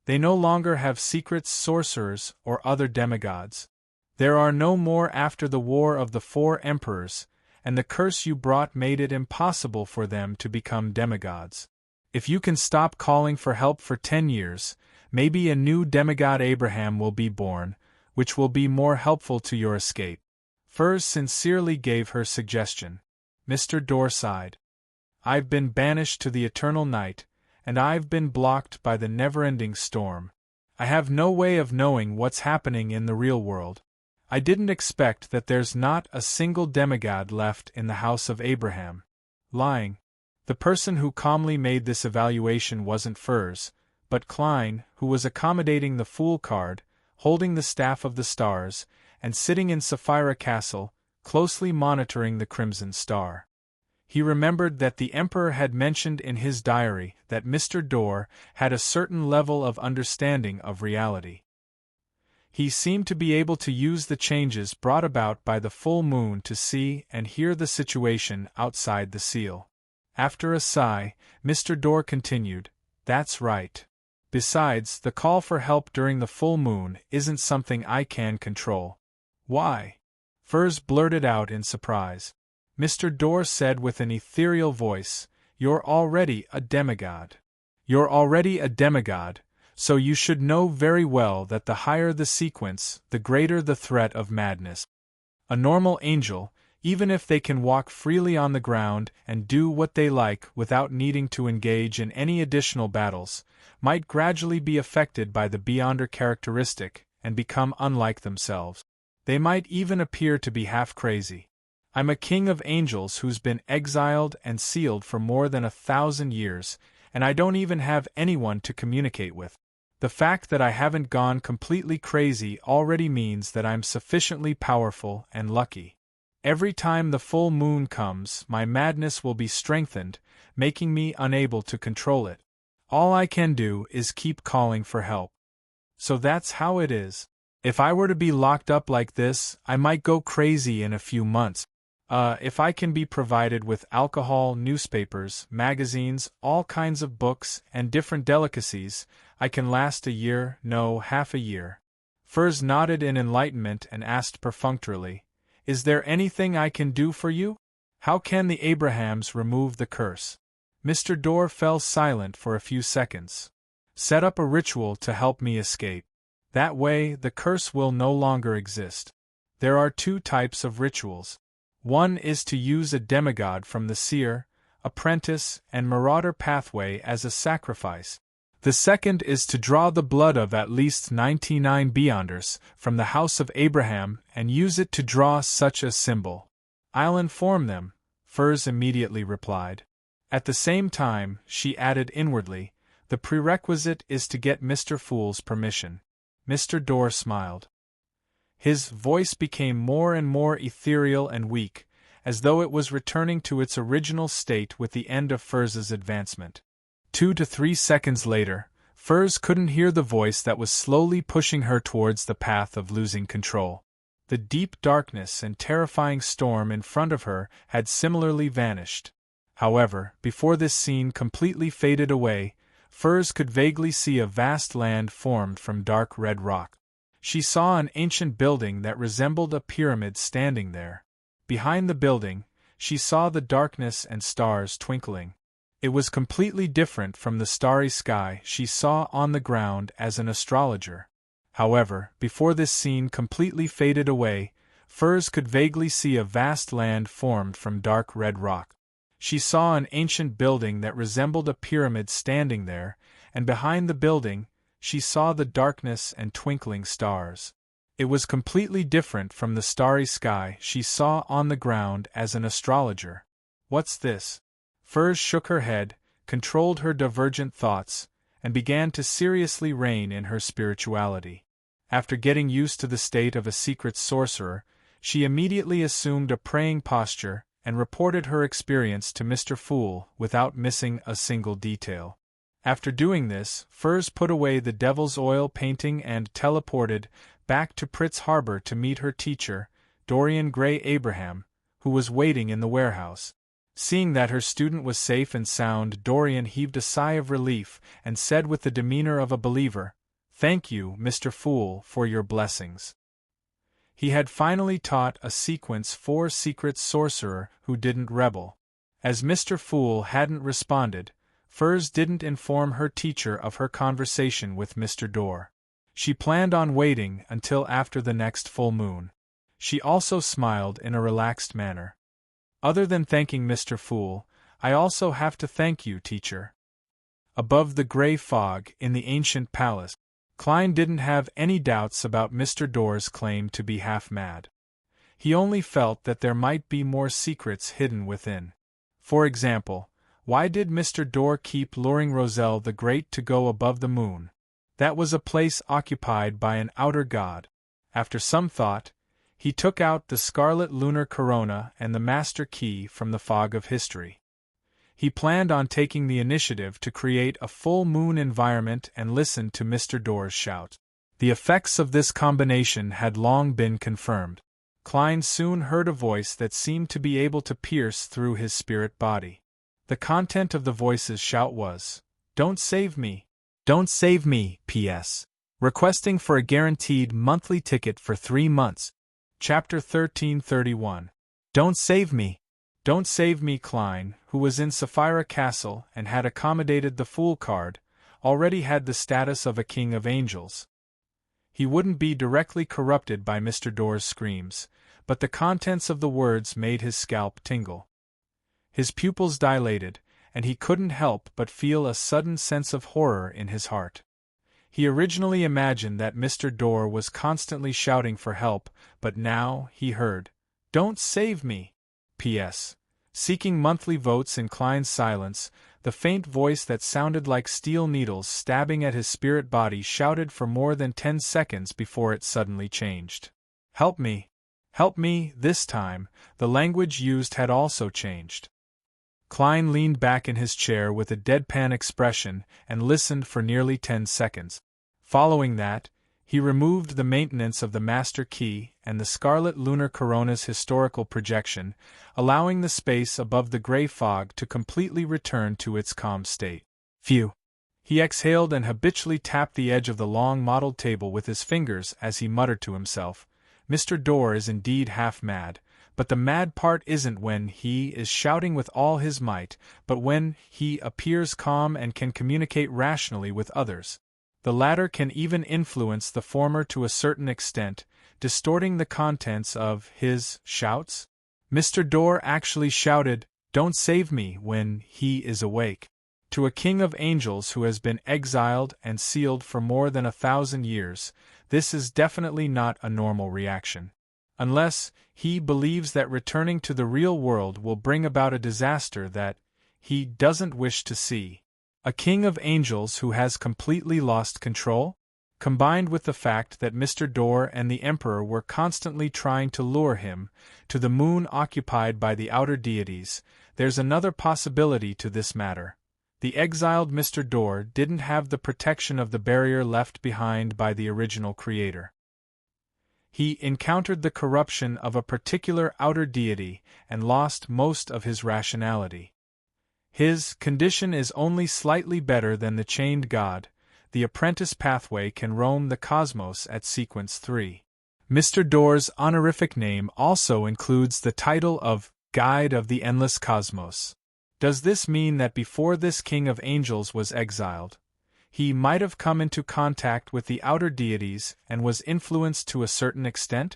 "They no longer have secret sorcerers or other demigods. There are no more after the War of the 4 Emperors, and the curse you brought made it impossible for them to become demigods. If you can stop calling for help for 10 years, maybe a new demigod Abraham will be born, which will be more helpful to your escape." Furs sincerely gave her suggestion. Mr. Dorr sighed. "I've been banished to the eternal night, and I've been blocked by the never-ending storm. I have no way of knowing what's happening in the real world. I didn't expect that there's not a single demigod left in the House of Abraham." Lying. The person who calmly made this evaluation wasn't Furs, but Klein, who was accommodating the Fool card, holding the Staff of the Stars, and sitting in Sapphira Castle, closely monitoring the Crimson Star. He remembered that the Emperor had mentioned in his diary that Mr. Dorr had a certain level of understanding of reality. He seemed to be able to use the changes brought about by the full moon to see and hear the situation outside the seal. After a sigh, Mr. Dorr continued, "That's right. Besides, the call for help during the full moon isn't something I can control." "Why?" Furs blurted out in surprise. Mr. Dorr said with an ethereal voice, "You're already a demigod. You're already a demigod, so you should know very well that the higher the sequence, the greater the threat of madness. A normal angel, even if they can walk freely on the ground and do what they like without needing to engage in any additional battles, might gradually be affected by the beyonder characteristic and become unlike themselves. They might even appear to be half crazy. I'm a king of angels who's been exiled and sealed for more than 1,000 years, and I don't even have anyone to communicate with. The fact that I haven't gone completely crazy already means that I'm sufficiently powerful and lucky. Every time the full moon comes, my madness will be strengthened, making me unable to control it. All I can do is keep calling for help. So that's how it is. If I were to be locked up like this, I might go crazy in a few months. If I can be provided with alcohol, newspapers, magazines, all kinds of books, and different delicacies, I can last a year, no, half a year. Furs nodded in enlightenment and asked perfunctorily, "Is there anything I can do for you? How can the Abrahams remove the curse?" Mr. Dorr fell silent for a few seconds. "Set up a ritual to help me escape. That way, the curse will no longer exist. There are two types of rituals. One is to use a demigod from the seer, apprentice, and marauder pathway as a sacrifice. The second is to draw the blood of at least 99 Beyonders from the house of Abraham and use it to draw such a symbol." "I'll inform them," Furs immediately replied. At the same time, she added inwardly, "The prerequisite is to get Mr. Fool's permission." Mr. Dorr smiled. His voice became more and more ethereal and weak, as though it was returning to its original state with the end of Furs's advancement. 2 to 3 seconds later, Furs couldn't hear the voice that was slowly pushing her towards the path of losing control. The deep darkness and terrifying storm in front of her had similarly vanished. However, before this scene completely faded away, Furs could vaguely see a vast land formed from dark red rock. She saw an ancient building that resembled a pyramid standing there. Behind the building, she saw the darkness and stars twinkling. It was completely different from the starry sky she saw on the ground as an astrologer. However, before this scene completely faded away, Furs could vaguely see a vast land formed from dark red rock. She saw an ancient building that resembled a pyramid standing there, and behind the building, she saw the darkness and twinkling stars. It was completely different from the starry sky she saw on the ground as an astrologer. "What's this?" Furs shook her head, controlled her divergent thoughts, and began to seriously rein in her spirituality. After getting used to the state of a secret sorcerer, she immediately assumed a praying posture and reported her experience to Mr. Fool without missing a single detail. After doing this, Furs put away the devil's oil painting and teleported back to Pritz Harbor to meet her teacher, Dorian Gray Abraham, who was waiting in the warehouse. Seeing that her student was safe and sound, Dorian heaved a sigh of relief and said with the demeanor of a believer, "Thank you, Mr. Fool, for your blessings." He had finally taught a sequence for secret sorcerer who didn't rebel. As Mr. Fool hadn't responded, Furs didn't inform her teacher of her conversation with Mr. Dorr. She planned on waiting until after the next full moon. She also smiled in a relaxed manner. "Other than thanking Mr. Fool, I also have to thank you, teacher." Above the gray fog in the ancient palace, Klein didn't have any doubts about Mr. Dorr's claim to be half mad. He only felt that there might be more secrets hidden within. For example, why did Mr. Dorr keep luring Roselle the Great to go above the moon? That was a place occupied by an outer god. After some thought, he took out the scarlet lunar corona and the master key from the fog of history. He planned on taking the initiative to create a full moon environment and listen to Mr. Dorr's shout. The effects of this combination had long been confirmed. Klein soon heard a voice that seemed to be able to pierce through his spirit body. The content of the voice's shout was, "Don't save me! Don't save me, P.S. Requesting for a guaranteed monthly ticket for 3 months. Chapter 1331. Don't save me! Don't save me!" Klein, who was in Sapphira Castle and had accommodated the Fool card, already had the status of a king of angels. He wouldn't be directly corrupted by Mr. Dorr's screams, but the contents of the words made his scalp tingle. His pupils dilated, and he couldn't help but feel a sudden sense of horror in his heart. He originally imagined that Mr. Dorr was constantly shouting for help, but now he heard, "Don't save me!" P.S. Seeking monthly votes in Klein's silence, the faint voice that sounded like steel needles stabbing at his spirit body shouted for more than 10 seconds before it suddenly changed. "Help me! Help me!" This time, the language used had also changed. Klein leaned back in his chair with a deadpan expression and listened for nearly 10 seconds. Following that, he removed the maintenance of the master key and the scarlet lunar corona's historical projection, allowing the space above the gray fog to completely return to its calm state. Phew! He exhaled and habitually tapped the edge of the long mottled table with his fingers as he muttered to himself, "Mr. Dorr is indeed half mad, but the mad part isn't when he is shouting with all his might, but when he appears calm and can communicate rationally with others. The latter can even influence the former to a certain extent, distorting the contents of his shouts. Mr. Dorr actually shouted, 'Don't save me,' when he is awake. To a king of angels who has been exiled and sealed for more than 1,000 years, this is definitely not a normal reaction. Unless he believes that returning to the real world will bring about a disaster that he doesn't wish to see. A king of angels who has completely lost control? Combined with the fact that Mr. Dorr and the Emperor were constantly trying to lure him to the moon occupied by the outer deities, there's another possibility to this matter. The exiled Mr. Dorr didn't have the protection of the barrier left behind by the original creator. He encountered the corruption of a particular outer deity and lost most of his rationality. His condition is only slightly better than the chained god. The apprentice pathway can roam the cosmos at sequence 3. Mr. Dorr's honorific name also includes the title of Guide of the Endless Cosmos. Does this mean that before this king of angels was exiled, he might have come into contact with the outer deities and was influenced to a certain extent?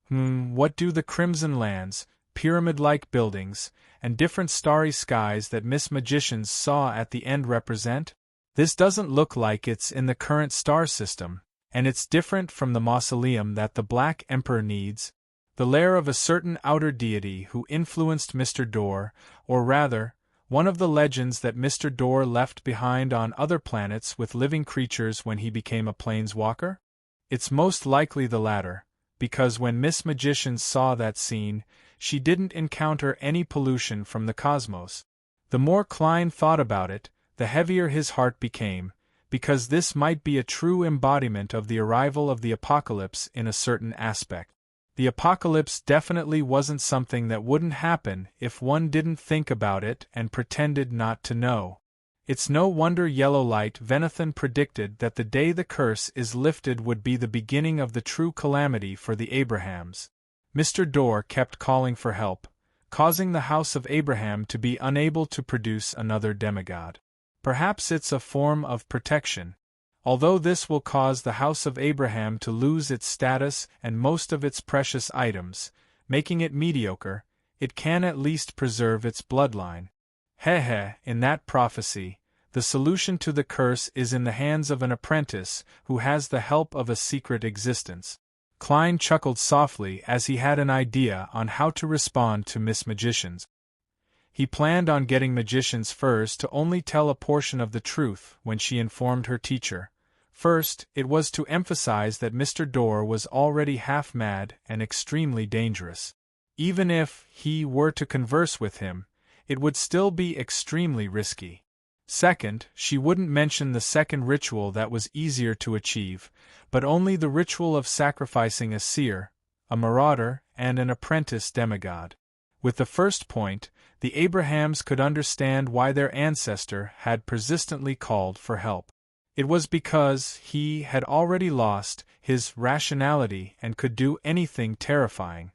What do the crimson lands, pyramid-like buildings, and different starry skies that Miss Magicians saw at the end represent? This doesn't look like it's in the current star system, and it's different from the mausoleum that the Black Emperor needs, the lair of a certain outer deity who influenced Mr. Dorr, or rather, one of the legends that Mr. Dorr left behind on other planets with living creatures when he became a planeswalker? It's most likely the latter, because when Miss Magicians saw that scene, she didn't encounter any pollution from the cosmos. The more Klein thought about it, the heavier his heart became, because this might be a true embodiment of the arrival of the apocalypse in a certain aspect. The apocalypse definitely wasn't something that wouldn't happen if one didn't think about it and pretended not to know. It's no wonder Yellow Light Venathan predicted that the day the curse is lifted would be the beginning of the true calamity for the Abrahams. Mr. Dorr kept calling for help, causing the House of Abraham to be unable to produce another demigod. Perhaps it's a form of protection. Although this will cause the House of Abraham to lose its status and most of its precious items, making it mediocre, it can at least preserve its bloodline. In that prophecy, the solution to the curse is in the hands of an apprentice who has the help of a secret existence. Klein chuckled softly as he had an idea on how to respond to Miss Magicians. He planned on getting Magicians Furs to only tell a portion of the truth when she informed her teacher. First, it was to emphasize that Mr. Dorr was already half mad and extremely dangerous. Even if he were to converse with him, it would still be extremely risky. Second, she wouldn't mention the second ritual that was easier to achieve, but only the ritual of sacrificing a seer, a marauder, and an apprentice demigod. With the first point, the Abrahams could understand why their ancestor had persistently called for help. It was because he had already lost his rationality and could do anything terrifying.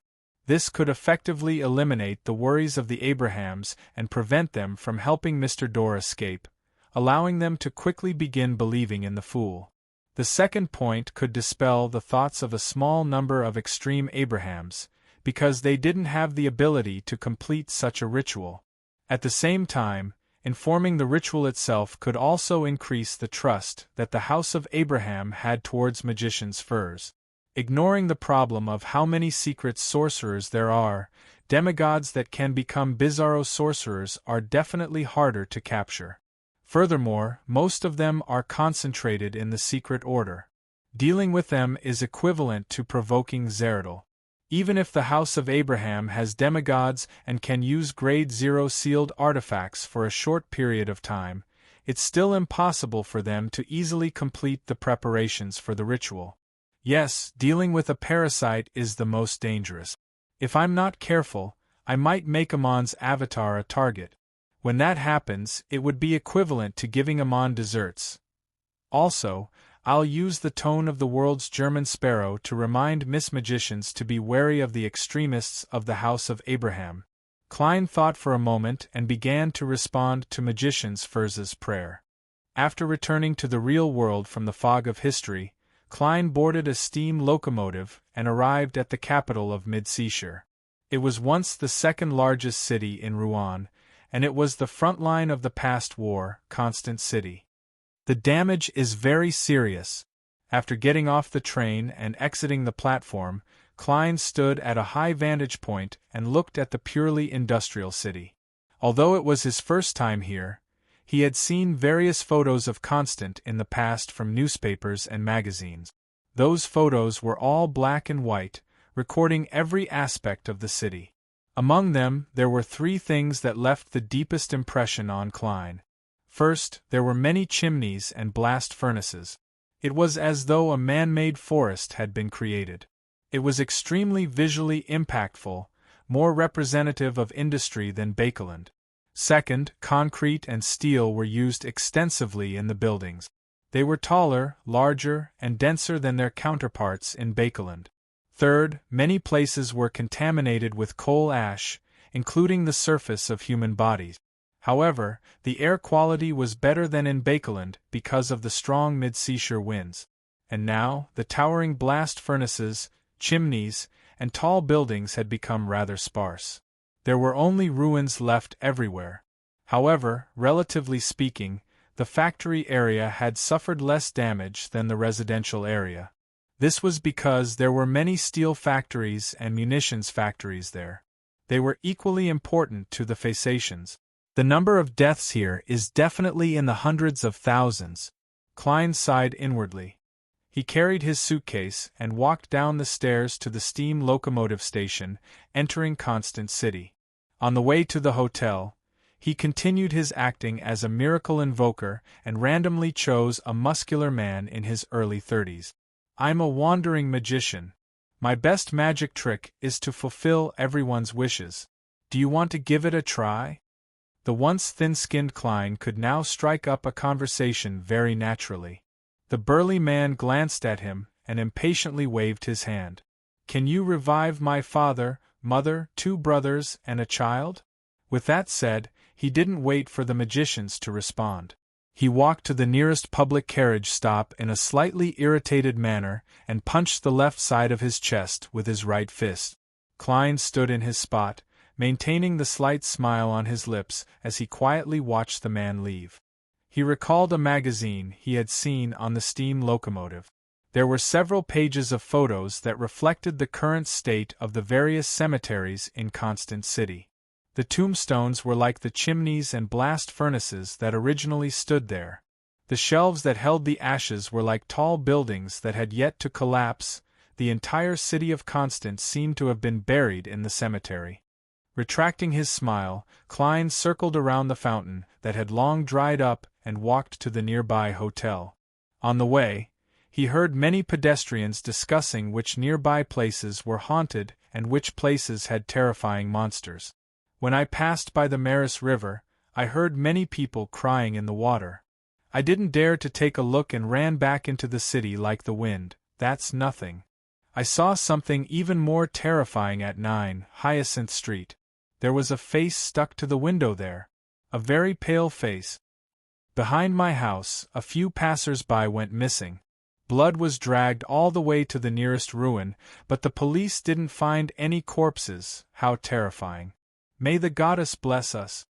This could effectively eliminate the worries of the Abrahams and prevent them from helping Mr. Dorr escape, allowing them to quickly begin believing in the fool. The second point could dispel the thoughts of a small number of extreme Abrahams, because they didn't have the ability to complete such a ritual. At the same time, informing the ritual itself could also increase the trust that the House of Abraham had towards magicians' furs. Ignoring the problem of how many secret sorcerers there are, demigods that can become bizarro sorcerers are definitely harder to capture. Furthermore, most of them are concentrated in the secret order. Dealing with them is equivalent to provoking Zeradal. Even if the House of Abraham has demigods and can use Grade 0 sealed artifacts for a short period of time, it's still impossible for them to easily complete the preparations for the ritual. Yes, dealing with a parasite is the most dangerous. If I'm not careful, I might make Amon's avatar a target. When that happens, it would be equivalent to giving Amon desserts. Also, I'll use the tone of the world's German sparrow to remind Miss Magicians to be wary of the extremists of the House of Abraham. Klein thought for a moment and began to respond to Magicians' Furz's prayer. After returning to the real world from the fog of history, Klein boarded a steam locomotive and arrived at the capital of Mid-Seashire. It was once the second largest city in Rouen, and it was the front line of the past war, Constant City. The damage is very serious. After getting off the train and exiting the platform, Klein stood at a high vantage point and looked at the purely industrial city. Although it was his first time here, he had seen various photos of Constant in the past from newspapers and magazines. Those photos were all black and white, recording every aspect of the city. Among them, there were three things that left the deepest impression on Klein. First, there were many chimneys and blast furnaces. It was as though a man-made forest had been created. It was extremely visually impactful, more representative of industry than Bakeland. Second, concrete and steel were used extensively in the buildings. They were taller, larger, and denser than their counterparts in Bakeland. Third, many places were contaminated with coal ash, including the surface of human bodies. However, the air quality was better than in Bakeland because of the strong mid-seashore winds. And now, the towering blast furnaces, chimneys, and tall buildings had become rather sparse. There were only ruins left everywhere. However, relatively speaking, the factory area had suffered less damage than the residential area. This was because there were many steel factories and munitions factories there. They were equally important to the Phasacians. The number of deaths here is definitely in the hundreds of thousands. Klein sighed inwardly. He carried his suitcase and walked down the stairs to the steam locomotive station, entering Constant City. On the way to the hotel, he continued his acting as a miracle invoker and randomly chose a muscular man in his early 30s. I'm a wandering magician. My best magic trick is to fulfill everyone's wishes. Do you want to give it a try? The once thin-skinned Klein could now strike up a conversation very naturally. The burly man glanced at him and impatiently waved his hand. Can you revive my father, mother, 2 brothers, and a child? With that said, he didn't wait for the magicians to respond. He walked to the nearest public carriage stop in a slightly irritated manner and punched the left side of his chest with his right fist. Klein stood in his spot, maintaining the slight smile on his lips as he quietly watched the man leave. He recalled a magazine he had seen on the steam locomotive. There were several pages of photos that reflected the current state of the various cemeteries in Constant City. The tombstones were like the chimneys and blast furnaces that originally stood there. The shelves that held the ashes were like tall buildings that had yet to collapse. The entire city of Constant seemed to have been buried in the cemetery. Retracting his smile, Klein circled around the fountain that had long dried up and walked to the nearby hotel. On the way, he heard many pedestrians discussing which nearby places were haunted and which places had terrifying monsters. When I passed by the Maris River, I heard many people crying in the water. I didn't dare to take a look and ran back into the city like the wind. That's nothing. I saw something even more terrifying at 9 Hyacinth Street. There was a face stuck to the window there. A very pale face. Behind my house, a few passers-by went missing. Blood was dragged all the way to the nearest ruin, but the police didn't find any corpses. How terrifying. May the goddess bless us.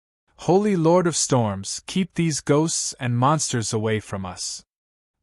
Holy Lord of Storms, keep these ghosts and monsters away from us.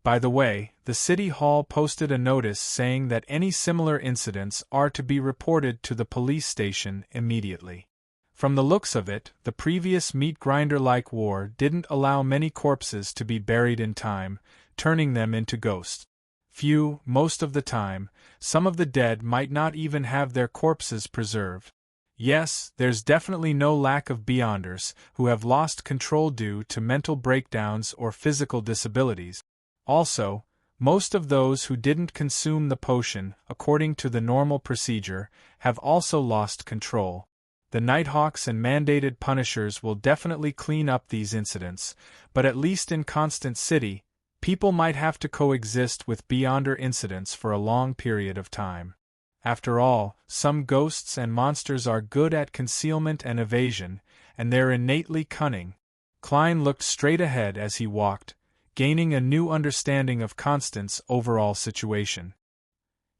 By the way, the City Hall posted a notice saying that any similar incidents are to be reported to the police station immediately. From the looks of it, the previous meat grinder-like war didn't allow many corpses to be buried in time, turning them into ghosts. Few, most of the time, some of the dead might not even have their corpses preserved. Yes, there's definitely no lack of Beyonders who have lost control due to mental breakdowns or physical disabilities. Also, most of those who didn't consume the potion according to the normal procedure have also lost control. The Nighthawks and mandated punishers will definitely clean up these incidents, but at least in Constant City, people might have to coexist with Beyonder incidents for a long period of time. After all, some ghosts and monsters are good at concealment and evasion, and they're innately cunning. Klein looked straight ahead as he walked, gaining a new understanding of Constance's overall situation.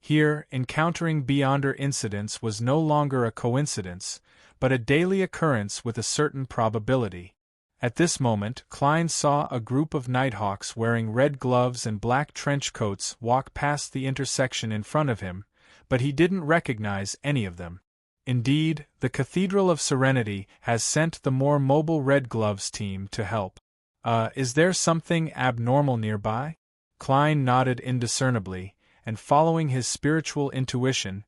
Here, encountering Beyonder incidents was no longer a coincidence, but a daily occurrence with a certain probability. At this moment, Klein saw a group of Nighthawks wearing red gloves and black trench coats walk past the intersection in front of him, but he didn't recognize any of them. Indeed, the Cathedral of Serenity has sent the more mobile Red Gloves team to help. Is there something abnormal nearby? Klein nodded indiscernibly, and following his spiritual intuition,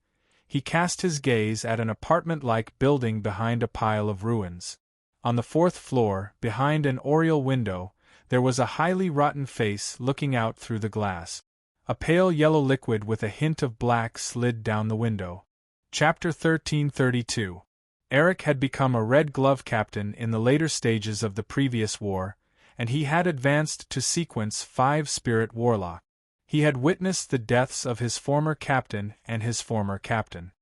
he cast his gaze at an apartment-like building behind a pile of ruins. On the 4th floor, behind an oriel window, there was a highly rotten face looking out through the glass. A pale yellow liquid with a hint of black slid down the window. Chapter 1332. Eric had become a Red Glove captain in the later stages of the previous war, and he had advanced to Sequence 5 Spirit Warlock. He had witnessed the deaths of his former captain and his former captain.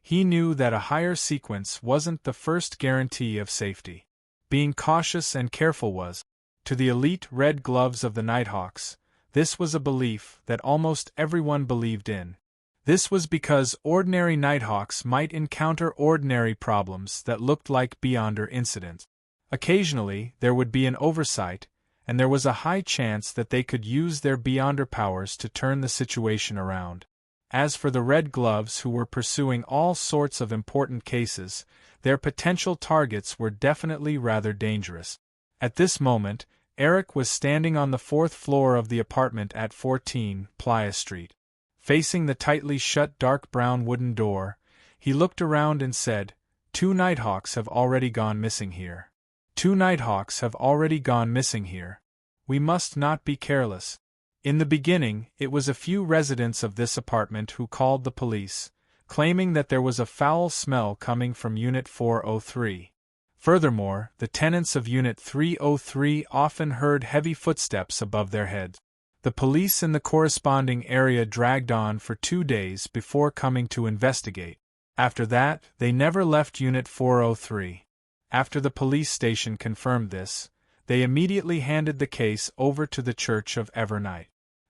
He knew that a higher sequence wasn't the first guarantee of safety. Being cautious and careful was, to the elite Red Gloves of the Nighthawks, this was a belief that almost everyone believed in. This was because ordinary Nighthawks might encounter ordinary problems that looked like Beyonder incidents. Occasionally, there would be an oversight, and there was a high chance that they could use their Beyonder powers to turn the situation around. As for the Red Gloves who were pursuing all sorts of important cases, their potential targets were definitely rather dangerous. At this moment, Eric was standing on the 4th floor of the apartment at 14 Playa Street. Facing the tightly shut dark brown wooden door, he looked around and said, "2 Nighthawks have already gone missing here. 2 Nighthawks have already gone missing here. We must not be careless." In the beginning, it was a few residents of this apartment who called the police, claiming that there was a foul smell coming from Unit 403. Furthermore, the tenants of Unit 303 often heard heavy footsteps above their heads. The police in the corresponding area dragged on for 2 days before coming to investigate. After that, they never left Unit 403. After the police station confirmed this, they immediately handed the case over to the Church of Evernight.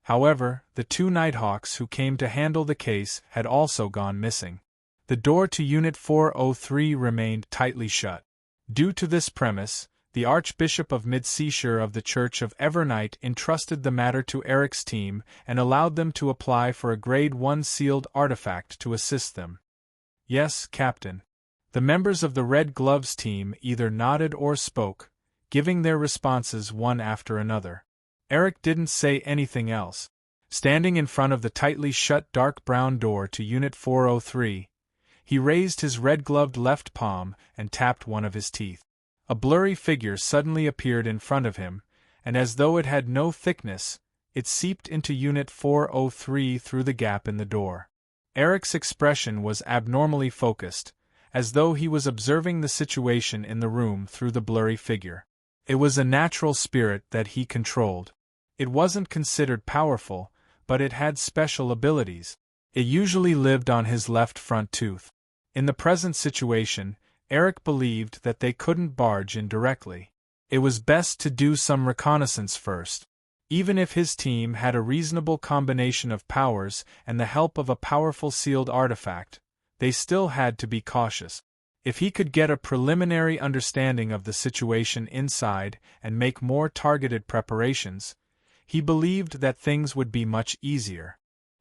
However, the 2 Nighthawks who came to handle the case had also gone missing. The door to Unit 403 remained tightly shut. Due to this premise, the Archbishop of Mid-Seashire of the Church of Evernight entrusted the matter to Eric's team and allowed them to apply for a Grade 1 sealed artifact to assist them. "Yes, Captain." The members of the Red Gloves team either nodded or spoke, giving their responses one after another. Eric didn't say anything else. Standing in front of the tightly shut dark brown door to Unit 403, he raised his red-gloved left palm and tapped one of his teeth. A blurry figure suddenly appeared in front of him, and as though it had no thickness, it seeped into Unit 403 through the gap in the door. Eric's expression was abnormally focused, as though he was observing the situation in the room through the blurry figure. It was a natural spirit that he controlled. It wasn't considered powerful, but it had special abilities. It usually lived on his left front tooth. In the present situation, Eric believed that they couldn't barge in directly. It was best to do some reconnaissance first. Even if his team had a reasonable combination of powers and the help of a powerful sealed artifact, they still had to be cautious. If he could get a preliminary understanding of the situation inside and make more targeted preparations, he believed that things would be much easier.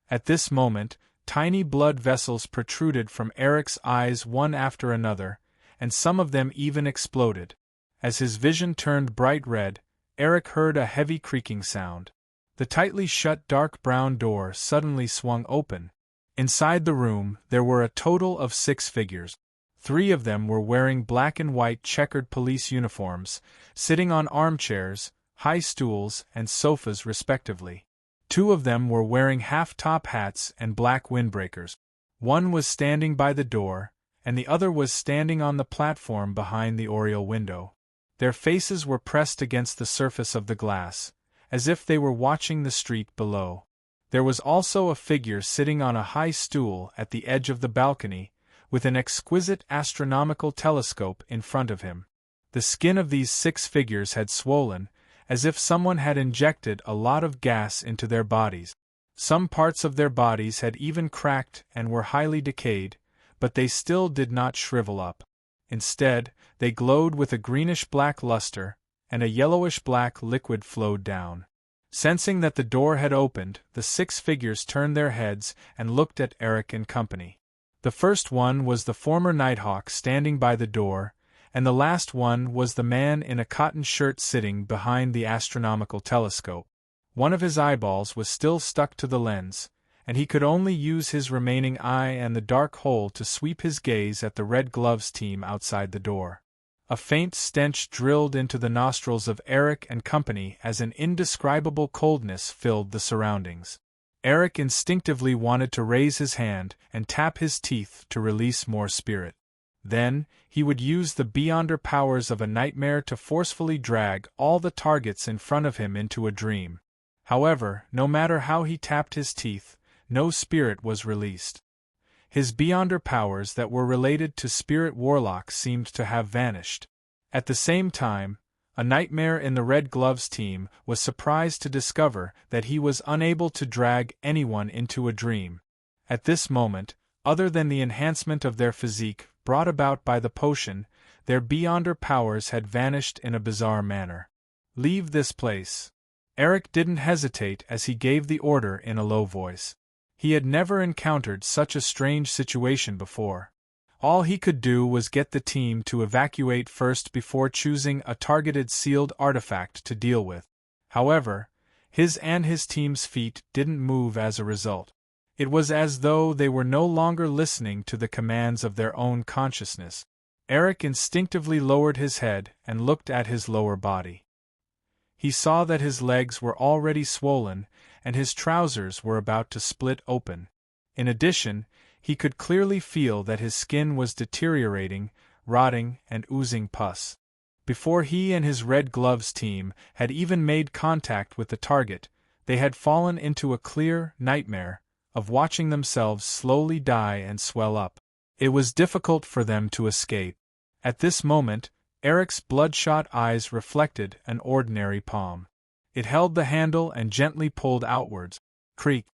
At this moment, tiny blood vessels protruded from Eric's eyes one after another, and some of them even exploded. As his vision turned bright red, Eric heard a heavy creaking sound. The tightly shut dark brown door suddenly swung open. Inside the room, there were a total of 6 figures. 3 of them were wearing black and white checkered police uniforms, sitting on armchairs, high stools, and sofas respectively. 2 of them were wearing half-top hats and black windbreakers. 1 was standing by the door, and the other was standing on the platform behind the oriel window. Their faces were pressed against the surface of the glass, as if they were watching the street below. There was also a figure sitting on a high stool at the edge of the balcony, with an exquisite astronomical telescope in front of him. The skin of these 6 figures had swollen, as if someone had injected a lot of gas into their bodies. Some parts of their bodies had even cracked and were highly decayed, but they still did not shrivel up. Instead, they glowed with a greenish-black luster, and a yellowish-black liquid flowed down. Sensing that the door had opened, the 6 figures turned their heads and looked at Eric and company. The first one was the former Nighthawk standing by the door, and the last one was the man in a cotton shirt sitting behind the astronomical telescope. One of his eyeballs was still stuck to the lens, and he could only use his remaining eye and the dark hole to sweep his gaze at the Red Gloves team outside the door. A faint stench drilled into the nostrils of Eric and company as an indescribable coldness filled the surroundings. Eric instinctively wanted to raise his hand and tap his teeth to release more spirit. Then, he would use the beyonder powers of a nightmare to forcefully drag all the targets in front of him into a dream. However, no matter how he tapped his teeth, no spirit was released. His beyonder powers that were related to spirit warlock seemed to have vanished. At the same time, a nightmare in the Red Gloves team was surprised to discover that he was unable to drag anyone into a dream. At this moment, other than the enhancement of their physique brought about by the potion, their beyonder powers had vanished in a bizarre manner. "Leave this place." Eric didn't hesitate as he gave the order in a low voice. He had never encountered such a strange situation before. All he could do was get the team to evacuate first before choosing a targeted sealed artifact to deal with. However, his and his team's feet didn't move as a result. It was as though they were no longer listening to the commands of their own consciousness. Eric instinctively lowered his head and looked at his lower body. He saw that his legs were already swollen and his trousers were about to split open. In addition, he could clearly feel that his skin was deteriorating, rotting, and oozing pus. Before he and his Red Gloves team had even made contact with the target, they had fallen into a clear nightmare of watching themselves slowly die and swell up. It was difficult for them to escape. At this moment, Eric's bloodshot eyes reflected an ordinary palm. It held the handle and gently pulled outwards. Creak.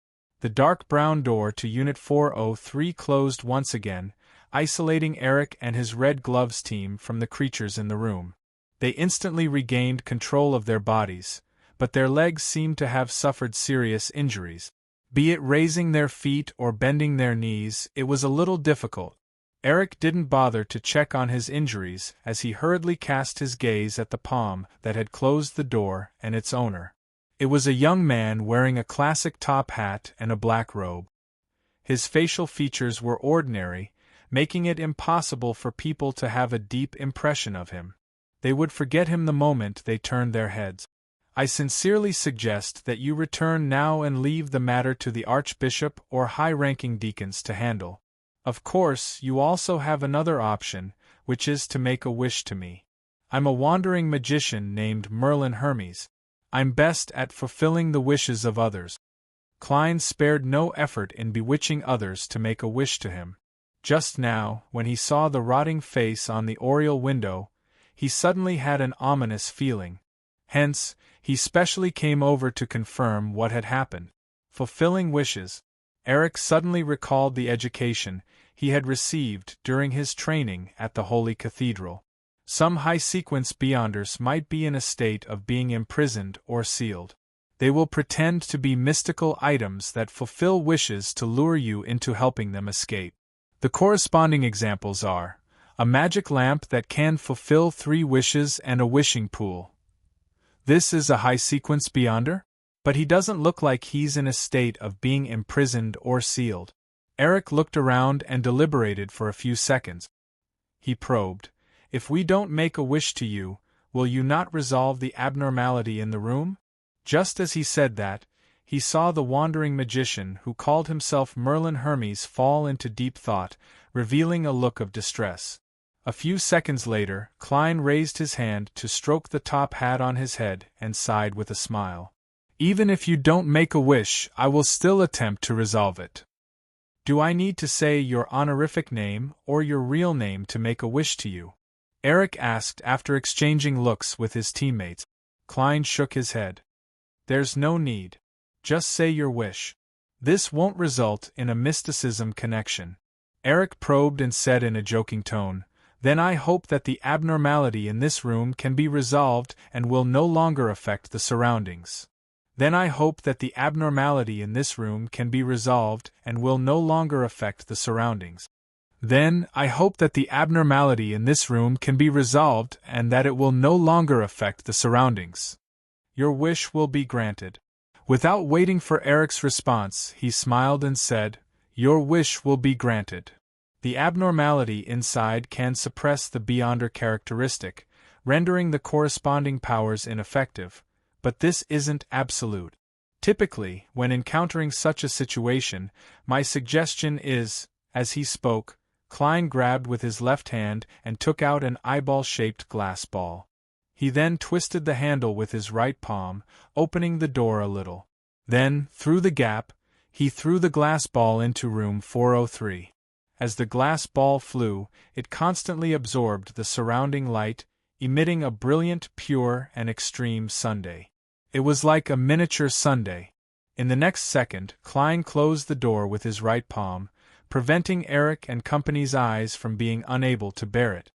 The dark brown door to Unit 403 closed once again, isolating Eric and his Red Gloves team from the creatures in the room. They instantly regained control of their bodies, but their legs seemed to have suffered serious injuries. Be it raising their feet or bending their knees, it was a little difficult. Eric didn't bother to check on his injuries as he hurriedly cast his gaze at the palm that had closed the door and its owner. It was a young man wearing a classic top hat and a black robe. His facial features were ordinary, making it impossible for people to have a deep impression of him. They would forget him the moment they turned their heads. "I sincerely suggest that you return now and leave the matter to the Archbishop or high-ranking deacons to handle. Of course, you also have another option, which is to make a wish to me. I'm a wandering magician named Merlin Hermes. I'm best at fulfilling the wishes of others." Klein spared no effort in bewitching others to make a wish to him. Just now, when he saw the rotting face on the oriel window, he suddenly had an ominous feeling. Hence, he specially came over to confirm what had happened. Fulfilling wishes. Eric suddenly recalled the education he had received during his training at the Holy Cathedral. Some high-sequence beyonders might be in a state of being imprisoned or sealed. They will pretend to be mystical items that fulfill wishes to lure you into helping them escape. The corresponding examples are a magic lamp that can fulfill 3 wishes and a wishing pool. This is a high-sequence beyonder? But he doesn't look like he's in a state of being imprisoned or sealed. Eric looked around and deliberated for a few seconds. He probed, "If we don't make a wish to you, will you not resolve the abnormality in the room?" Just as he said that, he saw the wandering magician who called himself Merlin Hermes fall into deep thought, revealing a look of distress. A few seconds later, Klein raised his hand to stroke the top hat on his head and sighed with a smile. "Even if you don't make a wish, I will still attempt to resolve it." "Do I need to say your honorific name or your real name to make a wish to you?" Eric asked after exchanging looks with his teammates. Klein shook his head. "There's no need. Just say your wish. This won't result in a mysticism connection." Eric probed and said in a joking tone, "Then I hope that the abnormality in this room can be resolved and will no longer affect the surroundings. Then I hope that the abnormality in this room can be resolved and will no longer affect the surroundings. Then I hope that the abnormality in this room can be resolved and that it will no longer affect the surroundings. Your wish will be granted." Without waiting for Eric's response, he smiled and said, "Your wish will be granted." The abnormality inside can suppress the beyonder characteristic, rendering the corresponding powers ineffective. But this isn't absolute. Typically, when encountering such a situation, my suggestion is, as he spoke, Klein grabbed with his left hand and took out an eyeball-shaped glass ball. He then twisted the handle with his right palm, opening the door a little. Then, through the gap, he threw the glass ball into room 403. As the glass ball flew, it constantly absorbed the surrounding light, emitting a brilliant, pure, and extreme sundae. It was like a miniature sundae. In the next second, Klein closed the door with his right palm, preventing Eric and company's eyes from being unable to bear it.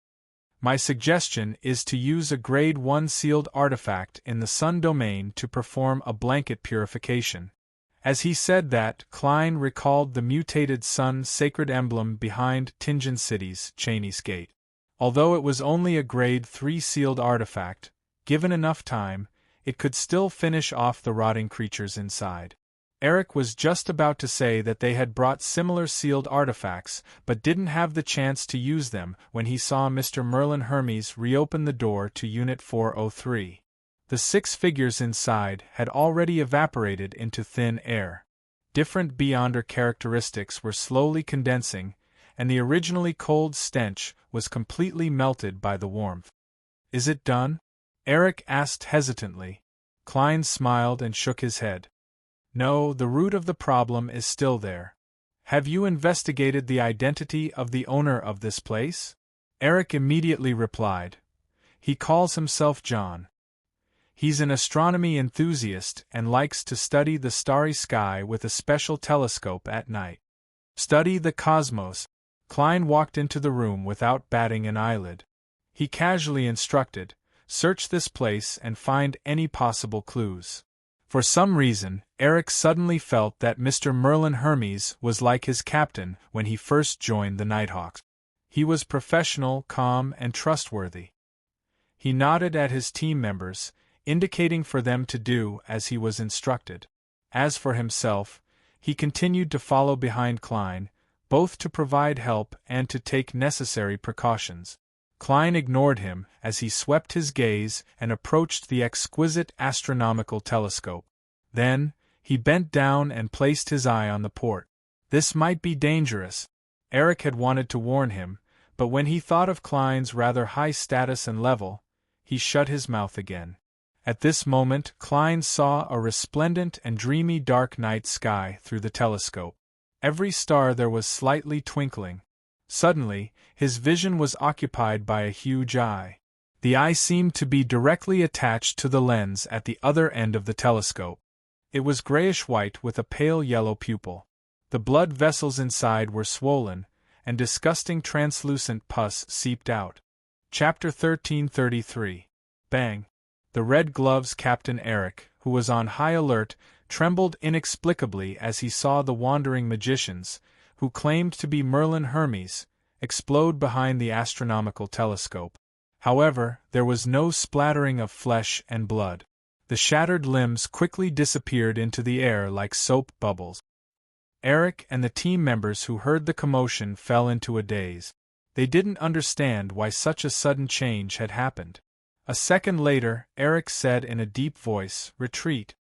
My suggestion is to use a Grade 1 sealed artifact in the Sun domain to perform a blanket purification. As he said that, Klein recalled the mutated Sun sacred emblem behind Tingen City's Chinese Gate. Although it was only a Grade 3 sealed artifact, given enough time, it could still finish off the rotting creatures inside. Eric was just about to say that they had brought similar sealed artifacts, but didn't have the chance to use them when he saw Mr. Merlin Hermes reopen the door to Unit 403. The 6 figures inside had already evaporated into thin air. Different beyonder characteristics were slowly condensing, and the originally cold stench was completely melted by the warmth. "Is it done?" Eric asked hesitantly. Klein smiled and shook his head. "No, the root of the problem is still there. Have you investigated the identity of the owner of this place?" Eric immediately replied. "He calls himself John. He's an astronomy enthusiast and likes to study the starry sky with a special telescope at night." "Study the cosmos." Klein walked into the room without batting an eyelid. He casually instructed, "Search this place and find any possible clues." For some reason, Eric suddenly felt that Mr. Merlin Hermes was like his captain when he first joined the Nighthawks. He was professional, calm, and trustworthy. He nodded at his team members, indicating for them to do as he was instructed. As for himself, he continued to follow behind Klein, both to provide help and to take necessary precautions. Klein ignored him as he swept his gaze and approached the exquisite astronomical telescope. Then, he bent down and placed his eye on the port. This might be dangerous. Eric had wanted to warn him, but when he thought of Klein's rather high status and level, he shut his mouth again. At this moment, Klein saw a resplendent and dreamy dark night sky through the telescope. Every star there was slightly twinkling. Suddenly, his vision was occupied by a huge eye. The eye seemed to be directly attached to the lens at the other end of the telescope. It was grayish-white with a pale yellow pupil. The blood vessels inside were swollen, and disgusting translucent pus seeped out. Chapter 1333. Bang! The Red Gloves Captain Eric, who was on high alert, trembled inexplicably as he saw the wandering magicians, who claimed to be Merlin Hermes, explode behind the astronomical telescope. However, there was no splattering of flesh and blood. The shattered limbs quickly disappeared into the air like soap bubbles. Eric and the team members who heard the commotion fell into a daze. They didn't understand why such a sudden change had happened. A second later, Eric said in a deep voice, "Retreat."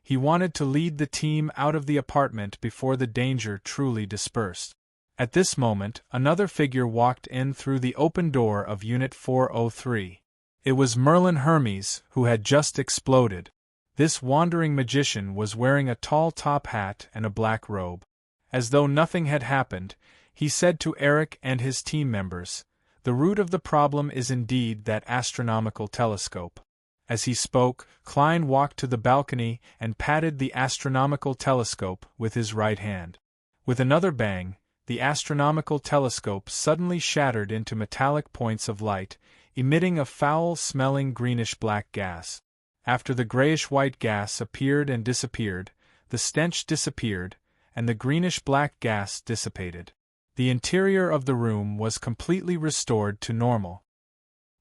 He wanted to lead the team out of the apartment before the danger truly dispersed. At this moment, another figure walked in through the open door of Unit 403. It was Merlin Hermes, who had just exploded. This wandering magician was wearing a tall top hat and a black robe. As though nothing had happened, he said to Eric and his team members, "The root of the problem is indeed that astronomical telescope." As he spoke, Klein walked to the balcony and patted the astronomical telescope with his right hand. With another bang, the astronomical telescope suddenly shattered into metallic points of light, emitting a foul-smelling greenish-black gas. After the grayish-white gas appeared and disappeared, the stench disappeared, and the greenish-black gas dissipated. The interior of the room was completely restored to normal.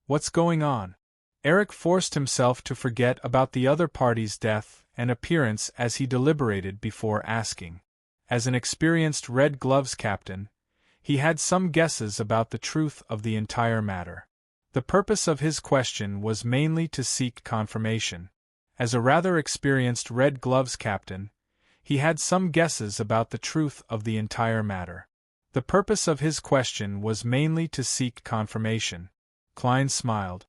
"What's going on?" Eric forced himself to forget about the other party's death and appearance as he deliberated before asking. As an experienced Red Gloves captain, he had some guesses about the truth of the entire matter. The purpose of his question was mainly to seek confirmation. As a rather experienced Red Gloves captain, he had some guesses about the truth of the entire matter. The purpose of his question was mainly to seek confirmation. Klein smiled.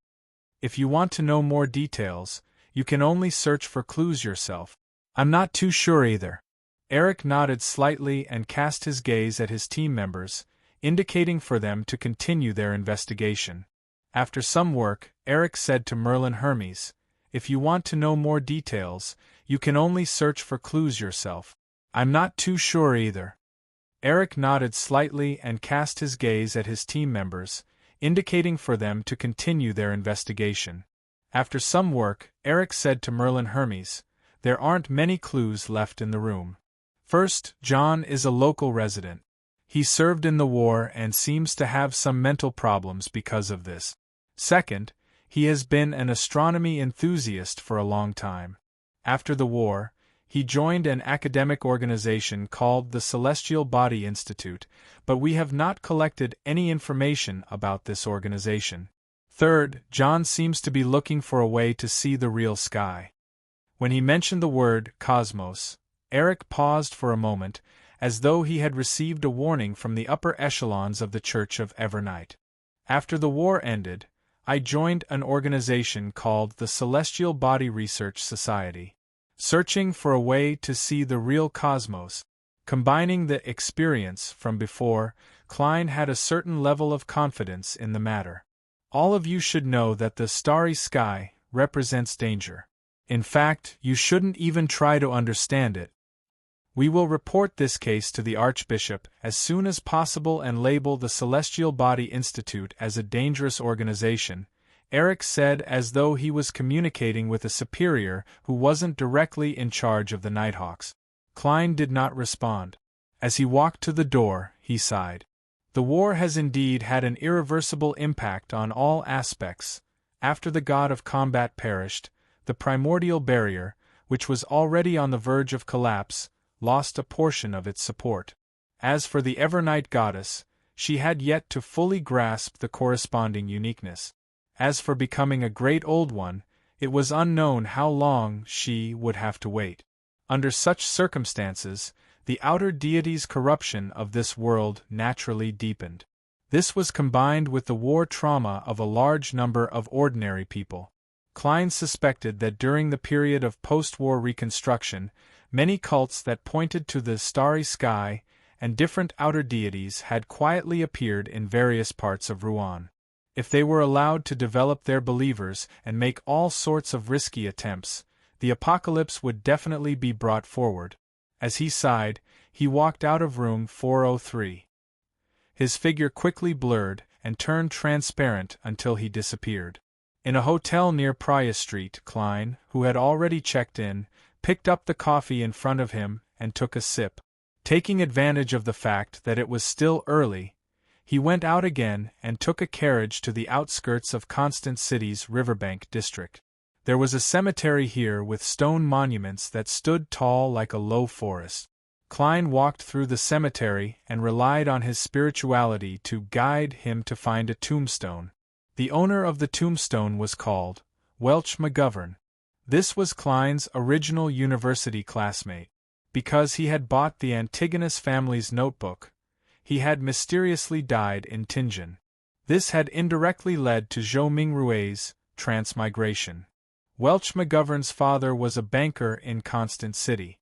"If you want to know more details, you can only search for clues yourself." "I'm not too sure either." Eric nodded slightly and cast his gaze at his team members, indicating for them to continue their investigation. After some work, Eric said to Merlin Hermes, "If you want to know more details, you can only search for clues yourself." "I'm not too sure either." Eric nodded slightly and cast his gaze at his team members, indicating for them to continue their investigation. After some work, Eric said to Merlin Hermes, "There aren't many clues left in the room. First, John is a local resident. He served in the war and seems to have some mental problems because of this. Second, he has been an astronomy enthusiast for a long time. After the war, he joined an academic organization called the Celestial Body Institute, but we have not collected any information about this organization. Third, John seems to be looking for a way to see the real sky." When he mentioned the word cosmos, Eric paused for a moment, as though he had received a warning from the upper echelons of the Church of Evernight. "After the war ended, I joined an organization called the Celestial Body Research Society, searching for a way to see the real cosmos." Combining the experience from before, Klein had a certain level of confidence in the matter. "All of you should know that the starry sky represents danger. In fact, you shouldn't even try to understand it. We will report this case to the Archbishop as soon as possible and label the Celestial Body Institute as a dangerous organization," Eric said, as though he was communicating with a superior who wasn't directly in charge of the Nighthawks. Klein did not respond. As he walked to the door, he sighed. The war has indeed had an irreversible impact on all aspects. After the god of combat perished, the primordial barrier, which was already on the verge of collapse, lost a portion of its support. As for the Evernight goddess, she had yet to fully grasp the corresponding uniqueness. As for becoming a great old one, it was unknown how long she would have to wait. Under such circumstances, the outer deity's corruption of this world naturally deepened. This was combined with the war trauma of a large number of ordinary people. Klein suspected that during the period of post-war reconstruction, many cults that pointed to the starry sky and different outer deities had quietly appeared in various parts of Rouen. If they were allowed to develop their believers and make all sorts of risky attempts, the apocalypse would definitely be brought forward. As he sighed, he walked out of room 403. His figure quickly blurred and turned transparent until he disappeared. In a hotel near Priya Street, Klein, who had already checked in, picked up the coffee in front of him and took a sip. Taking advantage of the fact that it was still early, he went out again and took a carriage to the outskirts of Constant City's Riverbank district. There was a cemetery here with stone monuments that stood tall like a low forest. Klein walked through the cemetery and relied on his spirituality to guide him to find a tombstone. The owner of the tombstone was called Welch McGovern. This was Klein's original university classmate. Because he had bought the Antigonus family's notebook, he had mysteriously died in Tianjin. This had indirectly led to Zhou Mingrui's transmigration. Welch McGovern's father was a banker in Constant City.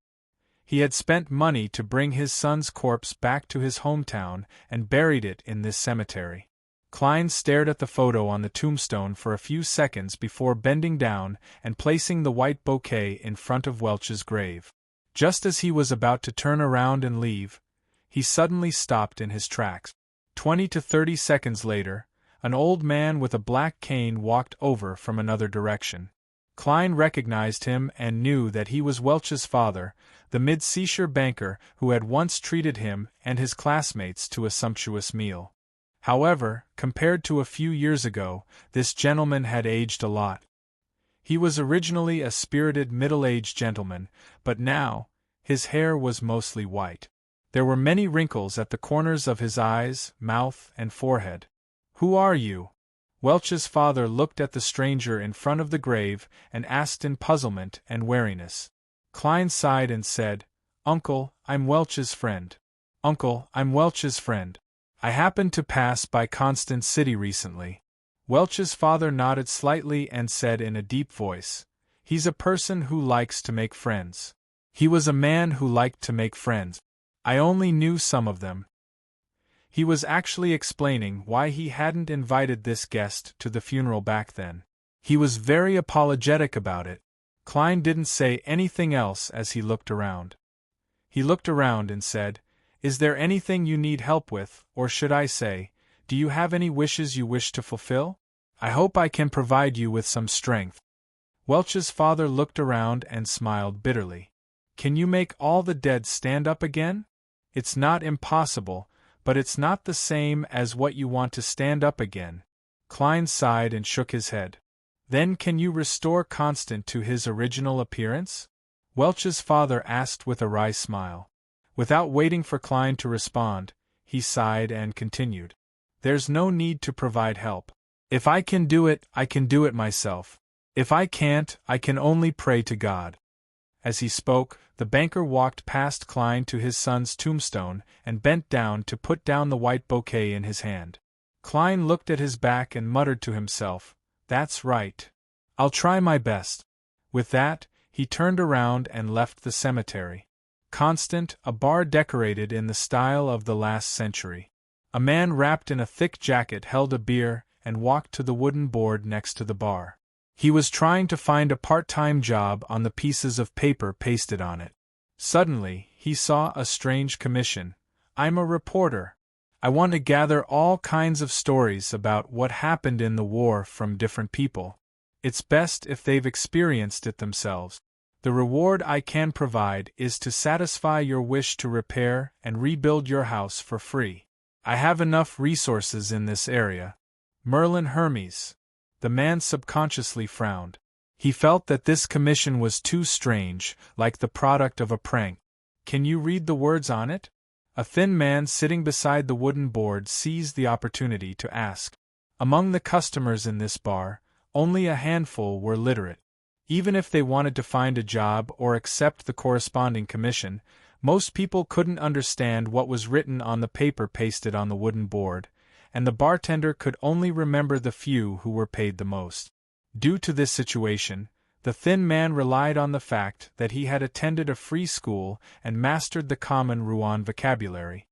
He had spent money to bring his son's corpse back to his hometown and buried it in this cemetery. Klein stared at the photo on the tombstone for a few seconds before bending down and placing the white bouquet in front of Welch's grave. Just as he was about to turn around and leave, he suddenly stopped in his tracks. 20 to 30 seconds later, an old man with a black cane walked over from another direction. Klein recognized him and knew that he was Welch's father, the mid-seashore banker who had once treated him and his classmates to a sumptuous meal. However, compared to a few years ago, this gentleman had aged a lot. He was originally a spirited middle-aged gentleman, but now, his hair was mostly white. There were many wrinkles at the corners of his eyes, mouth, and forehead. "Who are you?" Welch's father looked at the stranger in front of the grave and asked in puzzlement and wariness. Klein sighed and said, "Uncle, I'm Welch's friend. Uncle, I'm Welch's friend. I happened to pass by Constant City recently." Welch's father nodded slightly and said in a deep voice, "He's a person who likes to make friends. He was a man who liked to make friends. I only knew some of them." He was actually explaining why he hadn't invited this guest to the funeral back then. He was very apologetic about it. Klein didn't say anything else as he looked around. He looked around and said, "Is there anything you need help with, or should I say, do you have any wishes you wish to fulfill? I hope I can provide you with some strength." Welch's father looked around and smiled bitterly. "Can you make all the dead stand up again? It's not impossible, but it's not the same as what you want to stand up again." Klein sighed and shook his head. "Then can you restore Constant to his original appearance?" Welch's father asked with a wry smile. Without waiting for Klein to respond, he sighed and continued. "There's no need to provide help. If I can do it, I can do it myself. If I can't, I can only pray to God." As he spoke, the banker walked past Klein to his son's tombstone and bent down to put down the white bouquet in his hand. Klein looked at his back and muttered to himself, "That's right. I'll try my best." With that, he turned around and left the cemetery. Constant, a bar decorated in the style of the last century. A man wrapped in a thick jacket held a beer and walked to the wooden board next to the bar. He was trying to find a part-time job on the pieces of paper pasted on it. Suddenly, he saw a strange commission. "I'm a reporter. I want to gather all kinds of stories about what happened in the war from different people. It's best if they've experienced it themselves. The reward I can provide is to satisfy your wish to repair and rebuild your house for free. I have enough resources in this area." Merlin Hermes. The man subconsciously frowned. He felt that this commission was too strange, like the product of a prank. "Can you read the words on it?" A thin man sitting beside the wooden board seized the opportunity to ask. Among the customers in this bar, only a handful were literate. Even if they wanted to find a job or accept the corresponding commission, most people couldn't understand what was written on the paper pasted on the wooden board, and the bartender could only remember the few who were paid the most. Due to this situation, the thin man relied on the fact that he had attended a free school and mastered the common Rouen vocabulary.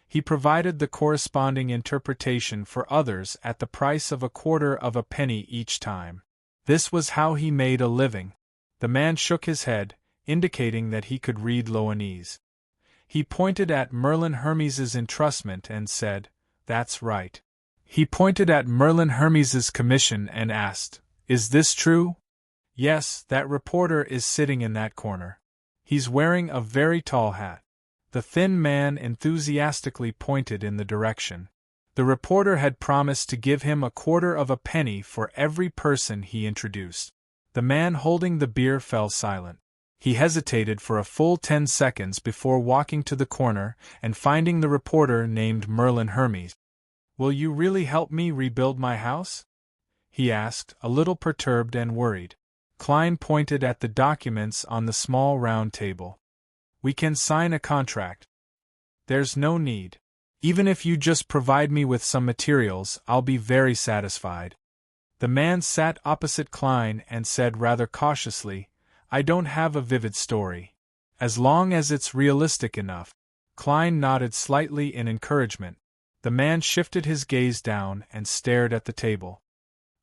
He provided the corresponding interpretation for others at the price of 1/4 of a penny each time. This was how he made a living. The man shook his head, indicating that he could read Loanese. He pointed at Merlin Hermes's entrustment and said, "That's right." He pointed at Merlin Hermes's commission and asked, "Is this true?" "Yes, that reporter is sitting in that corner. He's wearing a very tall hat." The thin man enthusiastically pointed in the direction. The reporter had promised to give him 1/4 penny for every person he introduced. The man holding the beer fell silent. He hesitated for a full 10 seconds before walking to the corner and finding the reporter named Merlin Hermes. "Will you really help me rebuild my house?" he asked, a little perturbed and worried. Klein pointed at the documents on the small round table. "We can sign a contract." "There's no need. Even if you just provide me with some materials, I'll be very satisfied." The man sat opposite Klein and said rather cautiously, "I don't have a vivid story. As long as it's realistic enough." Klein nodded slightly in encouragement. The man shifted his gaze down and stared at the table.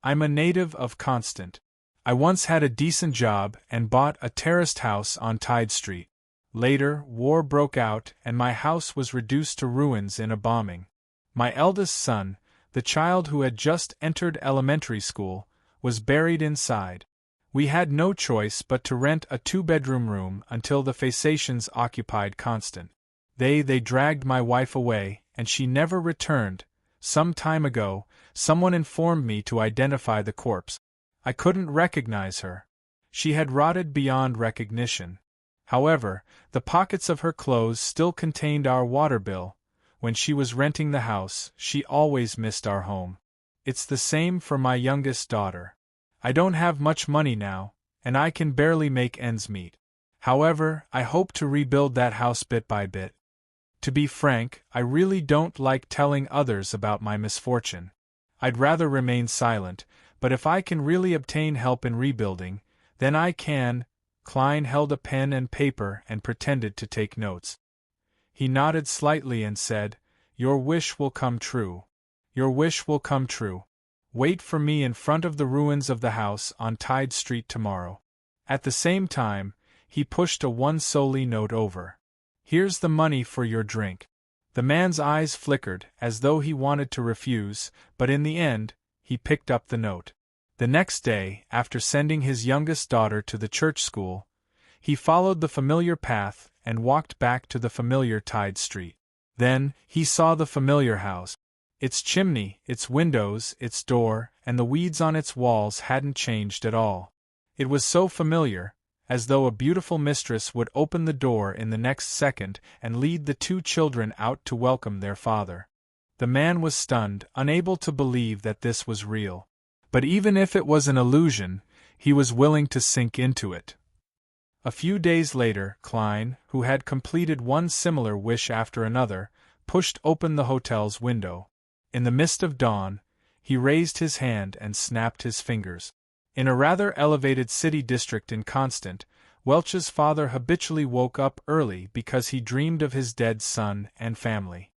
"I'm a native of Constant. I once had a decent job and bought a terraced house on Tide Street. Later, war broke out and my house was reduced to ruins in a bombing. My eldest son, the child who had just entered elementary school, was buried inside. We had no choice but to rent a 2-bedroom room until the Phasacians occupied Constant. They dragged my wife away, and she never returned. Some time ago, someone informed me to identify the corpse. I couldn't recognize her. She had rotted beyond recognition. However, the pockets of her clothes still contained our water bill. When she was renting the house, she always missed our home. It's the same for my youngest daughter. I don't have much money now, and I can barely make ends meet. However, I hope to rebuild that house bit by bit. To be frank, I really don't like telling others about my misfortune. I'd rather remain silent, but if I can really obtain help in rebuilding, then I can." Klein held a pen and paper and pretended to take notes. He nodded slightly and said, "Your wish will come true. Your wish will come true. Wait for me in front of the ruins of the house on Tide Street tomorrow." At the same time, he pushed a 1 soldi note over. "Here's the money for your drink." The man's eyes flickered, as though he wanted to refuse, but in the end, he picked up the note. The next day, after sending his youngest daughter to the church school, he followed the familiar path and walked back to the familiar Tide Street. Then, he saw the familiar house. Its chimney, its windows, its door, and the weeds on its walls hadn't changed at all. It was so familiar, as though a beautiful mistress would open the door in the next second and lead the 2 children out to welcome their father. The man was stunned, unable to believe that this was real. But even if it was an illusion, he was willing to sink into it. A few days later, Klein, who had completed one similar wish after another, pushed open the hotel's window. In the mist of dawn, he raised his hand and snapped his fingers. In a rather elevated city district in Constant, Welch's father habitually woke up early because he dreamed of his dead son and family.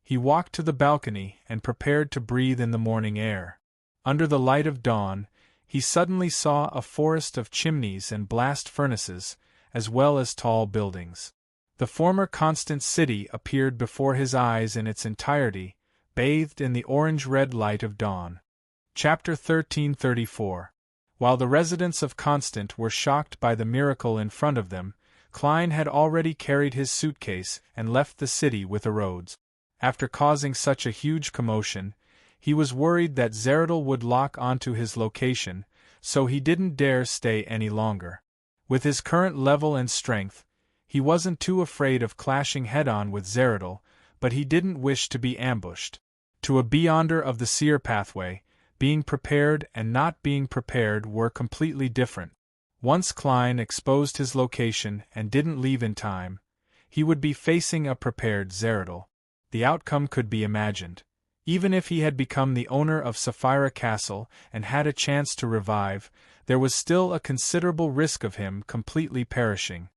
He walked to the balcony and prepared to breathe in the morning air. Under the light of dawn, he suddenly saw a forest of chimneys and blast furnaces, as well as tall buildings. The former Constant city appeared before his eyes in its entirety, bathed in the orange-red light of dawn. Chapter 1334. While the residents of Constant were shocked by the miracle in front of them, Klein had already carried his suitcase and left the city with a Rhodes. After causing such a huge commotion, he was worried that Zeradel would lock onto his location, so he didn't dare stay any longer. With his current level and strength, he wasn't too afraid of clashing head-on with Zeradel, but he didn't wish to be ambushed. To a beyonder of the seer pathway, being prepared and not being prepared were completely different. Once Klein exposed his location and didn't leave in time, he would be facing a prepared Zeradel. The outcome could be imagined. Even if he had become the owner of Sapphira Castle and had a chance to revive, there was still a considerable risk of him completely perishing.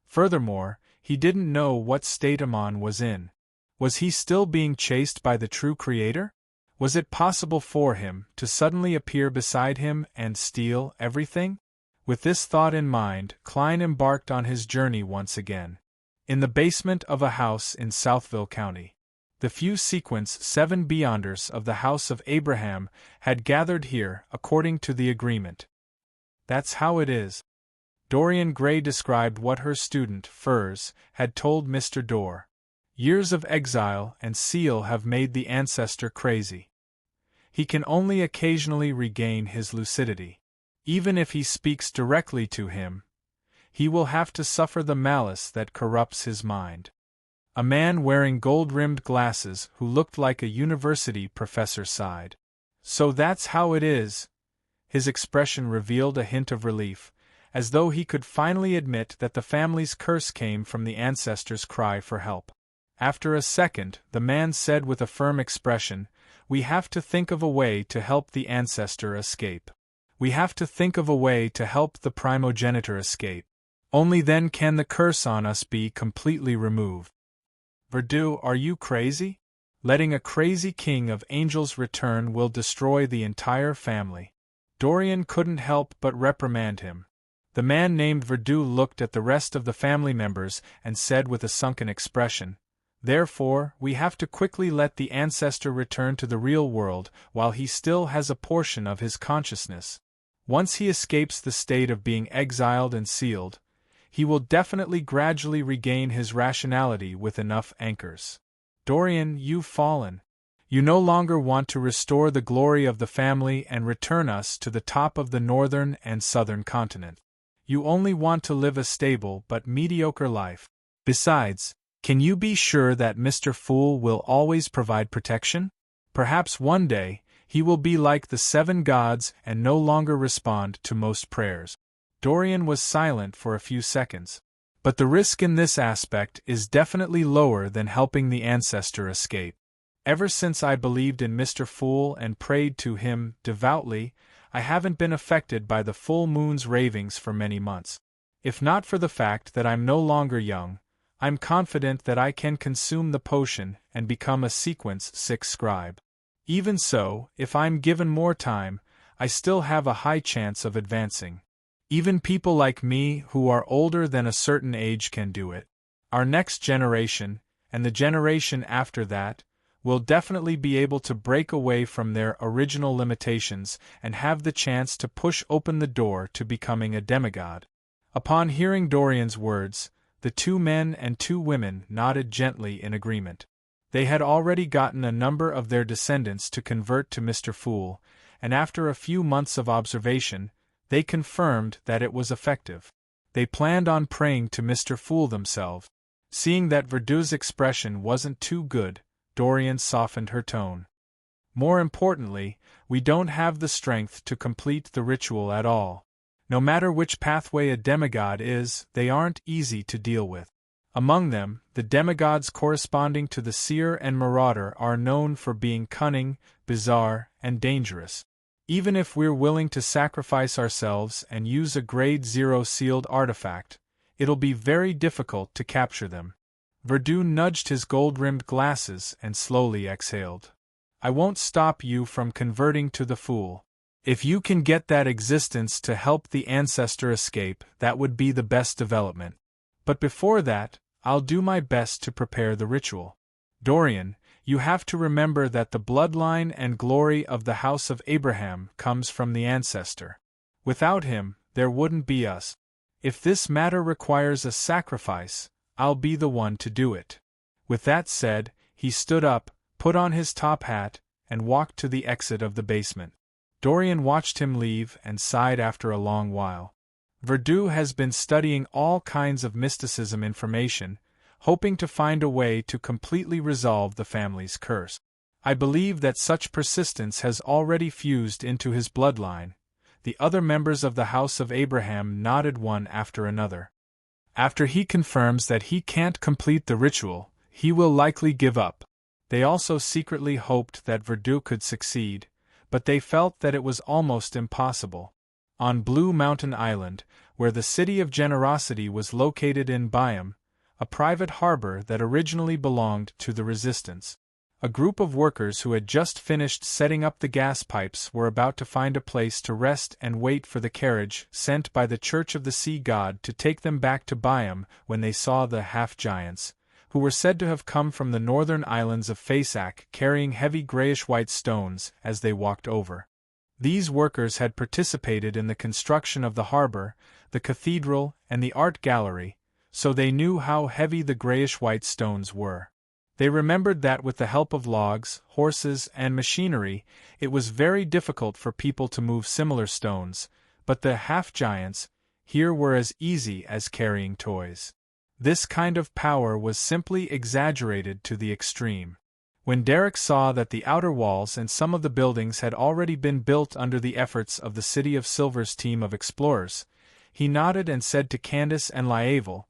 Furthermore, he didn't know what state Amon was in. Was he still being chased by the true creator? Was it possible for him to suddenly appear beside him and steal everything? With this thought in mind, Klein embarked on his journey once again. In the basement of a house in Southville County. The few sequence 7 Beyonders of the House of Abraham had gathered here according to the agreement. That's how it is. Dorian Gray described what her student, Furs, had told Mr. Dorr. Years of exile and seal have made the ancestor crazy. He can only occasionally regain his lucidity. Even if he speaks directly to him, he will have to suffer the malice that corrupts his mind. A man wearing gold-rimmed glasses who looked like a university professor sighed. So that's how it is. His expression revealed a hint of relief, as though he could finally admit that the family's curse came from the ancestor's cry for help. After a second, the man said with a firm expression, "We have to think of a way to help the ancestor escape. We have to think of a way to help the primogenitor escape. Only then can the curse on us be completely removed." Verdu, are you crazy? Letting a crazy king of angels return will destroy the entire family. Dorian couldn't help but reprimand him. The man named Verdu looked at the rest of the family members and said with a sunken expression, "Therefore, we have to quickly let the ancestor return to the real world while he still has a portion of his consciousness. Once he escapes the state of being exiled and sealed, he will definitely gradually regain his rationality with enough anchors. Dorian, you've fallen. You no longer want to restore the glory of the family and return us to the top of the northern and southern continent. You only want to live a stable but mediocre life. Besides, can you be sure that Mr. Fool will always provide protection? Perhaps one day, he will be like the 7 gods and no longer respond to most prayers." Dorian was silent for a few seconds. "But the risk in this aspect is definitely lower than helping the ancestor escape. Ever since I believed in Mr. Fool and prayed to him devoutly, I haven't been affected by the full moon's ravings for many months. If not for the fact that I'm no longer young, I'm confident that I can consume the potion and become a sequence 6 scribe. Even so, if I'm given more time, I still have a high chance of advancing. Even people like me who are older than a certain age can do it. Our next generation, and the generation after that, will definitely be able to break away from their original limitations and have the chance to push open the door to becoming a demigod." Upon hearing Dorian's words, the 2 men and 2 women nodded gently in agreement. They had already gotten a number of their descendants to convert to Mr. Fool, and after a few months of observation, they confirmed that it was effective. They planned on praying to Mr. Fool themselves. Seeing that Verdu's expression wasn't too good, Dorian softened her tone. "More importantly, we don't have the strength to complete the ritual at all. No matter which pathway a demigod is, they aren't easy to deal with. Among them, the demigods corresponding to the seer and marauder are known for being cunning, bizarre, and dangerous. Even if we're willing to sacrifice ourselves and use a grade 0 sealed artifact, it'll be very difficult to capture them." Verdu nudged his gold-rimmed glasses and slowly exhaled. "I won't stop you from converting to the Fool. If you can get that existence to help the ancestor escape, that would be the best development. But before that, I'll do my best to prepare the ritual. Dorian, you have to remember that the bloodline and glory of the House of Abraham comes from the ancestor. Without him, there wouldn't be us. If this matter requires a sacrifice, I'll be the one to do it." With that said, he stood up, put on his top hat, and walked to the exit of the basement. Dorian watched him leave and sighed after a long while. Verdu has been studying all kinds of mysticism information, hoping to find a way to completely resolve the family's curse. I believe that such persistence has already fused into his bloodline. The other members of the House of Abraham nodded one after another. After he confirms that he can't complete the ritual, he will likely give up. They also secretly hoped that Verdu could succeed, but they felt that it was almost impossible. On Blue Mountain Island, where the City of Generosity was located in Byam, a private harbor that originally belonged to the Resistance, A group of workers who had just finished setting up the gas pipes were about to find a place to rest and wait for the carriage sent by the Church of the Sea God to take them back to Byam when they saw the half-giants, who were said to have come from the northern islands of Fasak, carrying heavy grayish-white stones as they walked over. These workers had participated in the construction of the harbor, the cathedral, and the art gallery, so they knew how heavy the grayish-white stones were. They remembered that with the help of logs, horses, and machinery, it was very difficult for people to move similar stones, but the half-giants here were as easy as carrying toys. This kind of power was simply exaggerated to the extreme. When Derek saw that the outer walls and some of the buildings had already been built under the efforts of the City of Silver's team of explorers, he nodded and said to Candace and Lievel,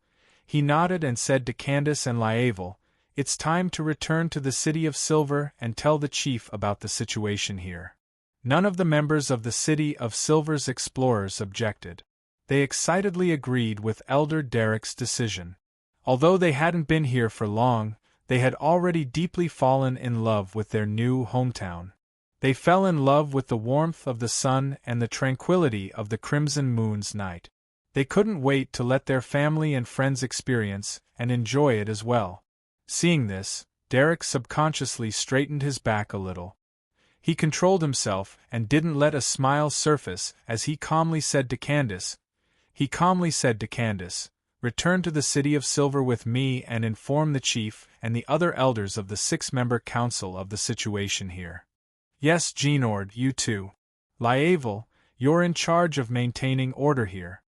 "It's time to return to the City of Silver and tell the chief about the situation here." None of the members of the City of Silver's explorers objected. They excitedly agreed with Elder Derek's decision. Although they hadn't been here for long, they had already deeply fallen in love with their new hometown. They fell in love with the warmth of the sun and the tranquility of the crimson moon's night. They couldn't wait to let their family and friends experience and enjoy it as well. Seeing this, Derek subconsciously straightened his back a little. He controlled himself and didn't let a smile surface as he calmly said to Candace, "Return to the City of Silver with me and inform the chief and the other elders of the 6-member council of the situation here. Yes, Genord, you too. Lievel, you're in charge of maintaining order here."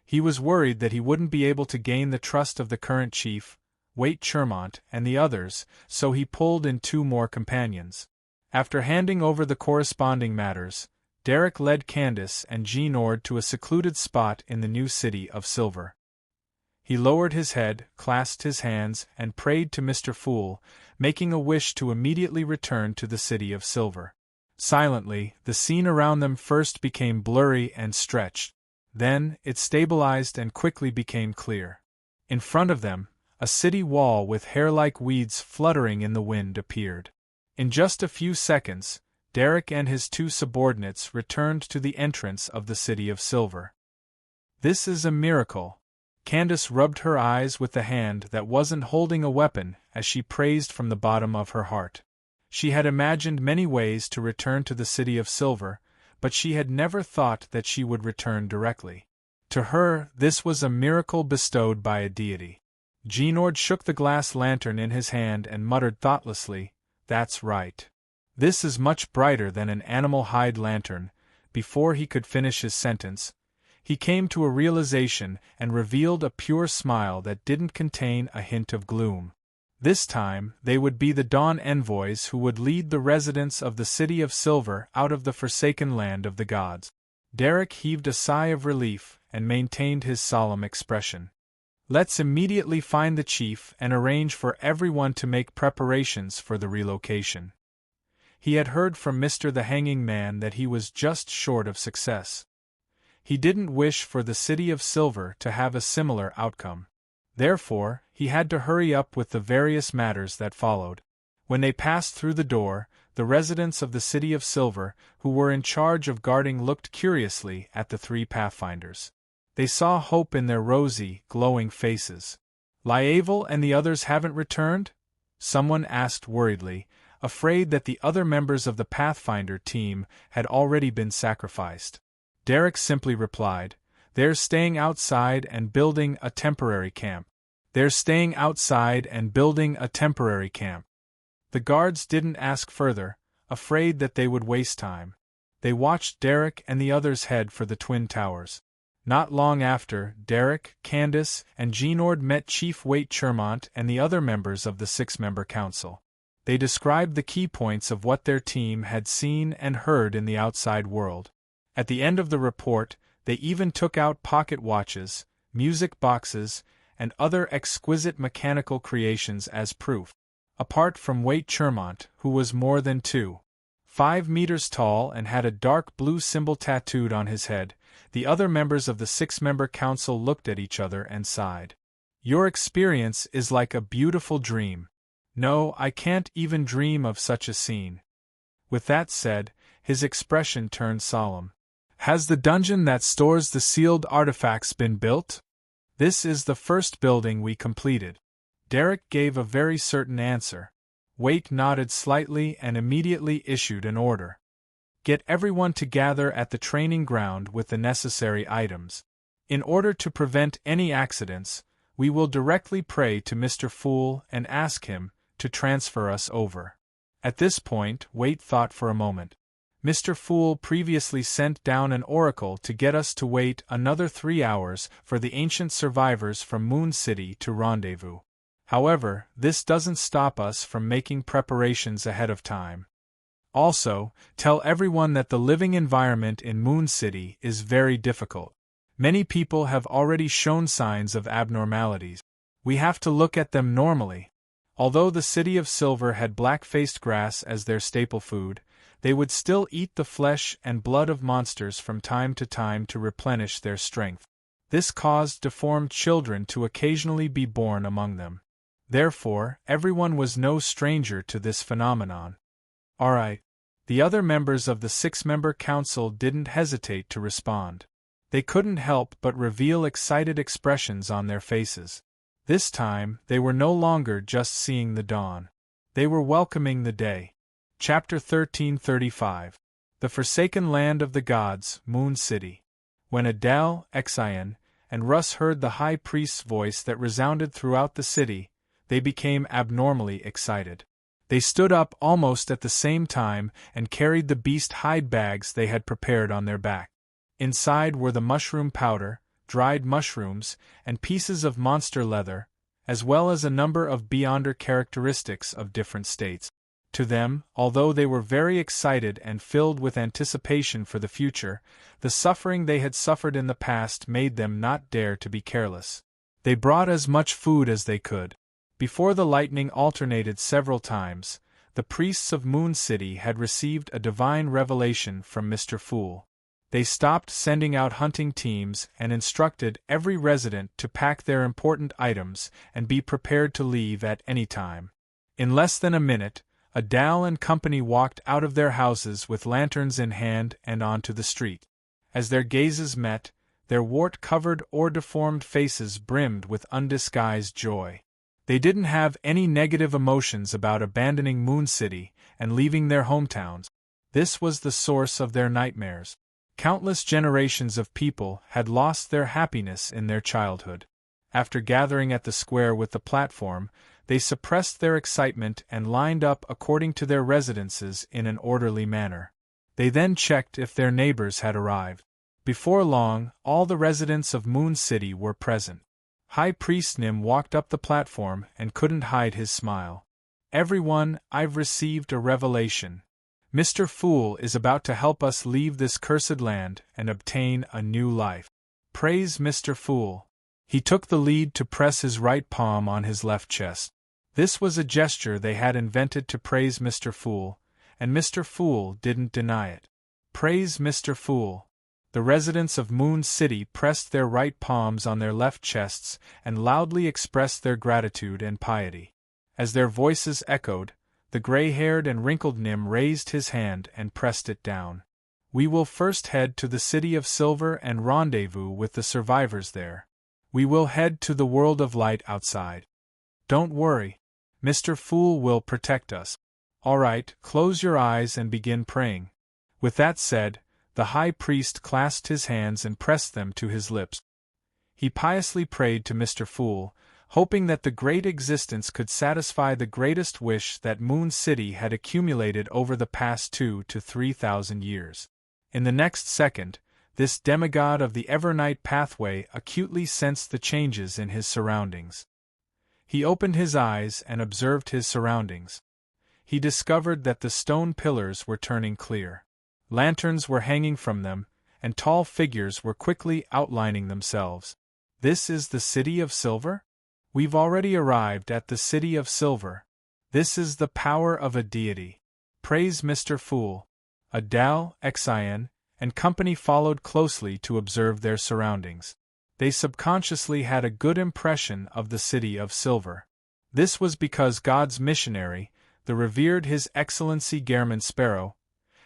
He was worried that he wouldn't be able to gain the trust of the current chief, Waite Chermont, and the others, so he pulled in 2 more companions. After handing over the corresponding matters, Derek led Candace and Genord to a secluded spot in the new City of Silver. He lowered his head, clasped his hands, and prayed to Mr. Fool, making a wish to immediately return to the City of Silver. Silently, the scene around them first became blurry and stretched. Then, it stabilized and quickly became clear. In front of them, a city wall with hair-like weeds fluttering in the wind appeared. In just a few seconds, Derek and his 2 subordinates returned to the entrance of the City of Silver. "This is a miracle." Candace rubbed her eyes with the hand that wasn't holding a weapon as she praised from the bottom of her heart. She had imagined many ways to return to the City of Silver, but she had never thought that she would return directly. To her, this was a miracle bestowed by a deity. Genord shook the glass lantern in his hand and muttered thoughtlessly, "That's right. This is much brighter than an animal hide lantern." Before he could finish his sentence, he came to a realization and revealed a pure smile that didn't contain a hint of gloom. This time, they would be the Dawn envoys who would lead the residents of the City of Silver out of the forsaken land of the gods. Derek heaved a sigh of relief and maintained his solemn expression. "Let's immediately find the chief and arrange for everyone to make preparations for the relocation." He had heard from Mr. the Hanging Man that he was just short of success. He didn't wish for the City of Silver to have a similar outcome. Therefore, he had to hurry up with the various matters that followed. When they passed through the door, the residents of the City of Silver, who were in charge of guarding, looked curiously at the 3 pathfinders. They saw hope in their rosy, glowing faces. "Lievel and the others haven't returned?" someone asked worriedly, afraid that the other members of the Pathfinder team had already been sacrificed. Derek simply replied, "They're staying outside and building a temporary camp. The guards didn't ask further, afraid that they would waste time. They watched Derek and the others head for the Twin Towers. Not long after, Derek, Candace, and Genord met Chief Waite Chermont and the other members of the 6-member council. They described the key points of what their team had seen and heard in the outside world. At the end of the report, they even took out pocket watches, music boxes, and other exquisite mechanical creations as proof. Apart from Waite Chermont, who was more than 2.5 meters tall and had a dark blue symbol tattooed on his head, the other members of the 6-member council looked at each other and sighed. "Your experience is like a beautiful dream." No, I can't even dream of such a scene." With that said, his expression turned solemn. "Has the dungeon that stores the sealed artifacts been built?" "This is the first building we completed." Derek gave a very certain answer. Waite nodded slightly and immediately issued an order. "Get everyone to gather at the training ground with the necessary items. In order to prevent any accidents, we will directly pray to Mr. Fool and ask him to transfer us over." At this point, Waite thought for a moment. Mr. Fool previously sent down an oracle to get us to wait another 3 hours for the ancient survivors from Moon City to rendezvous. However, this doesn't stop us from making preparations ahead of time. Also, tell everyone that the living environment in Moon City is very difficult. Many people have already shown signs of abnormalities. We have to look at them normally. Although the City of Silver had black-faced grass as their staple food, they would still eat the flesh and blood of monsters from time to replenish their strength. This caused deformed children to occasionally be born among them. Therefore, everyone was no stranger to this phenomenon. "All right." The other members of the 6-member council didn't hesitate to respond. They couldn't help but reveal excited expressions on their faces. This time, they were no longer just seeing the dawn. They were welcoming the day. Chapter 1335. The Forsaken Land of the Gods, Moon City. When Adele, Exion, and Russ heard the high priest's voice that resounded throughout the city, they became abnormally excited. They stood up almost at the same time and carried the beast hide bags they had prepared on their back. Inside were the mushroom powder, dried mushrooms, and pieces of monster leather, as well as a number of beyonder characteristics of different states. To them, although they were very excited and filled with anticipation for the future, the suffering they had suffered in the past made them not dare to be careless. They brought as much food as they could. Before the lightning alternated several times, the priests of Moon City had received a divine revelation from Mr. Fool. They stopped sending out hunting teams and instructed every resident to pack their important items and be prepared to leave at any time. In less than a minute, Adele and company walked out of their houses with lanterns in hand and onto the street. As their gazes met, their wart-covered or deformed faces brimmed with undisguised joy. They didn't have any negative emotions about abandoning Moon City and leaving their hometowns. This was the source of their nightmares. Countless generations of people had lost their happiness in their childhood. After gathering at the square with the platform, they suppressed their excitement and lined up according to their residences in an orderly manner. They then checked if their neighbors had arrived. Before long, all the residents of Moon City were present. High Priest Nim walked up the platform and couldn't hide his smile. "Everyone, I've received a revelation. Mr. Fool is about to help us leave this cursed land and obtain a new life. Praise Mr. Fool." He took the lead to press his right palm on his left chest. This was a gesture they had invented to praise Mr. Fool, and Mr. Fool didn't deny it. Praise Mr. Fool. The residents of Moon City pressed their right palms on their left chests and loudly expressed their gratitude and piety. As their voices echoed, the gray-haired and wrinkled Nim raised his hand and pressed it down. "We will first head to the City of Silver and rendezvous with the survivors there. We will head to the world of light outside. Don't worry. Mr. Fool will protect us. All right, close your eyes and begin praying." With that said, the high priest clasped his hands and pressed them to his lips. He piously prayed to Mr. Fool, hoping that the great existence could satisfy the greatest wish that Moon City had accumulated over the past 2,000 to 3,000 years. In the next second, this demigod of the Evernight pathway acutely sensed the changes in his surroundings. He opened his eyes and observed his surroundings. He discovered that the stone pillars were turning clear. Lanterns were hanging from them, and tall figures were quickly outlining themselves. "This is the City of Silver? We've already arrived at the City of Silver. This is the power of a deity. Praise Mr. Fool." Adele, Exion, and company followed closely to observe their surroundings. They subconsciously had a good impression of the City of Silver. This was because God's missionary, the revered His Excellency Gehrman Sparrow,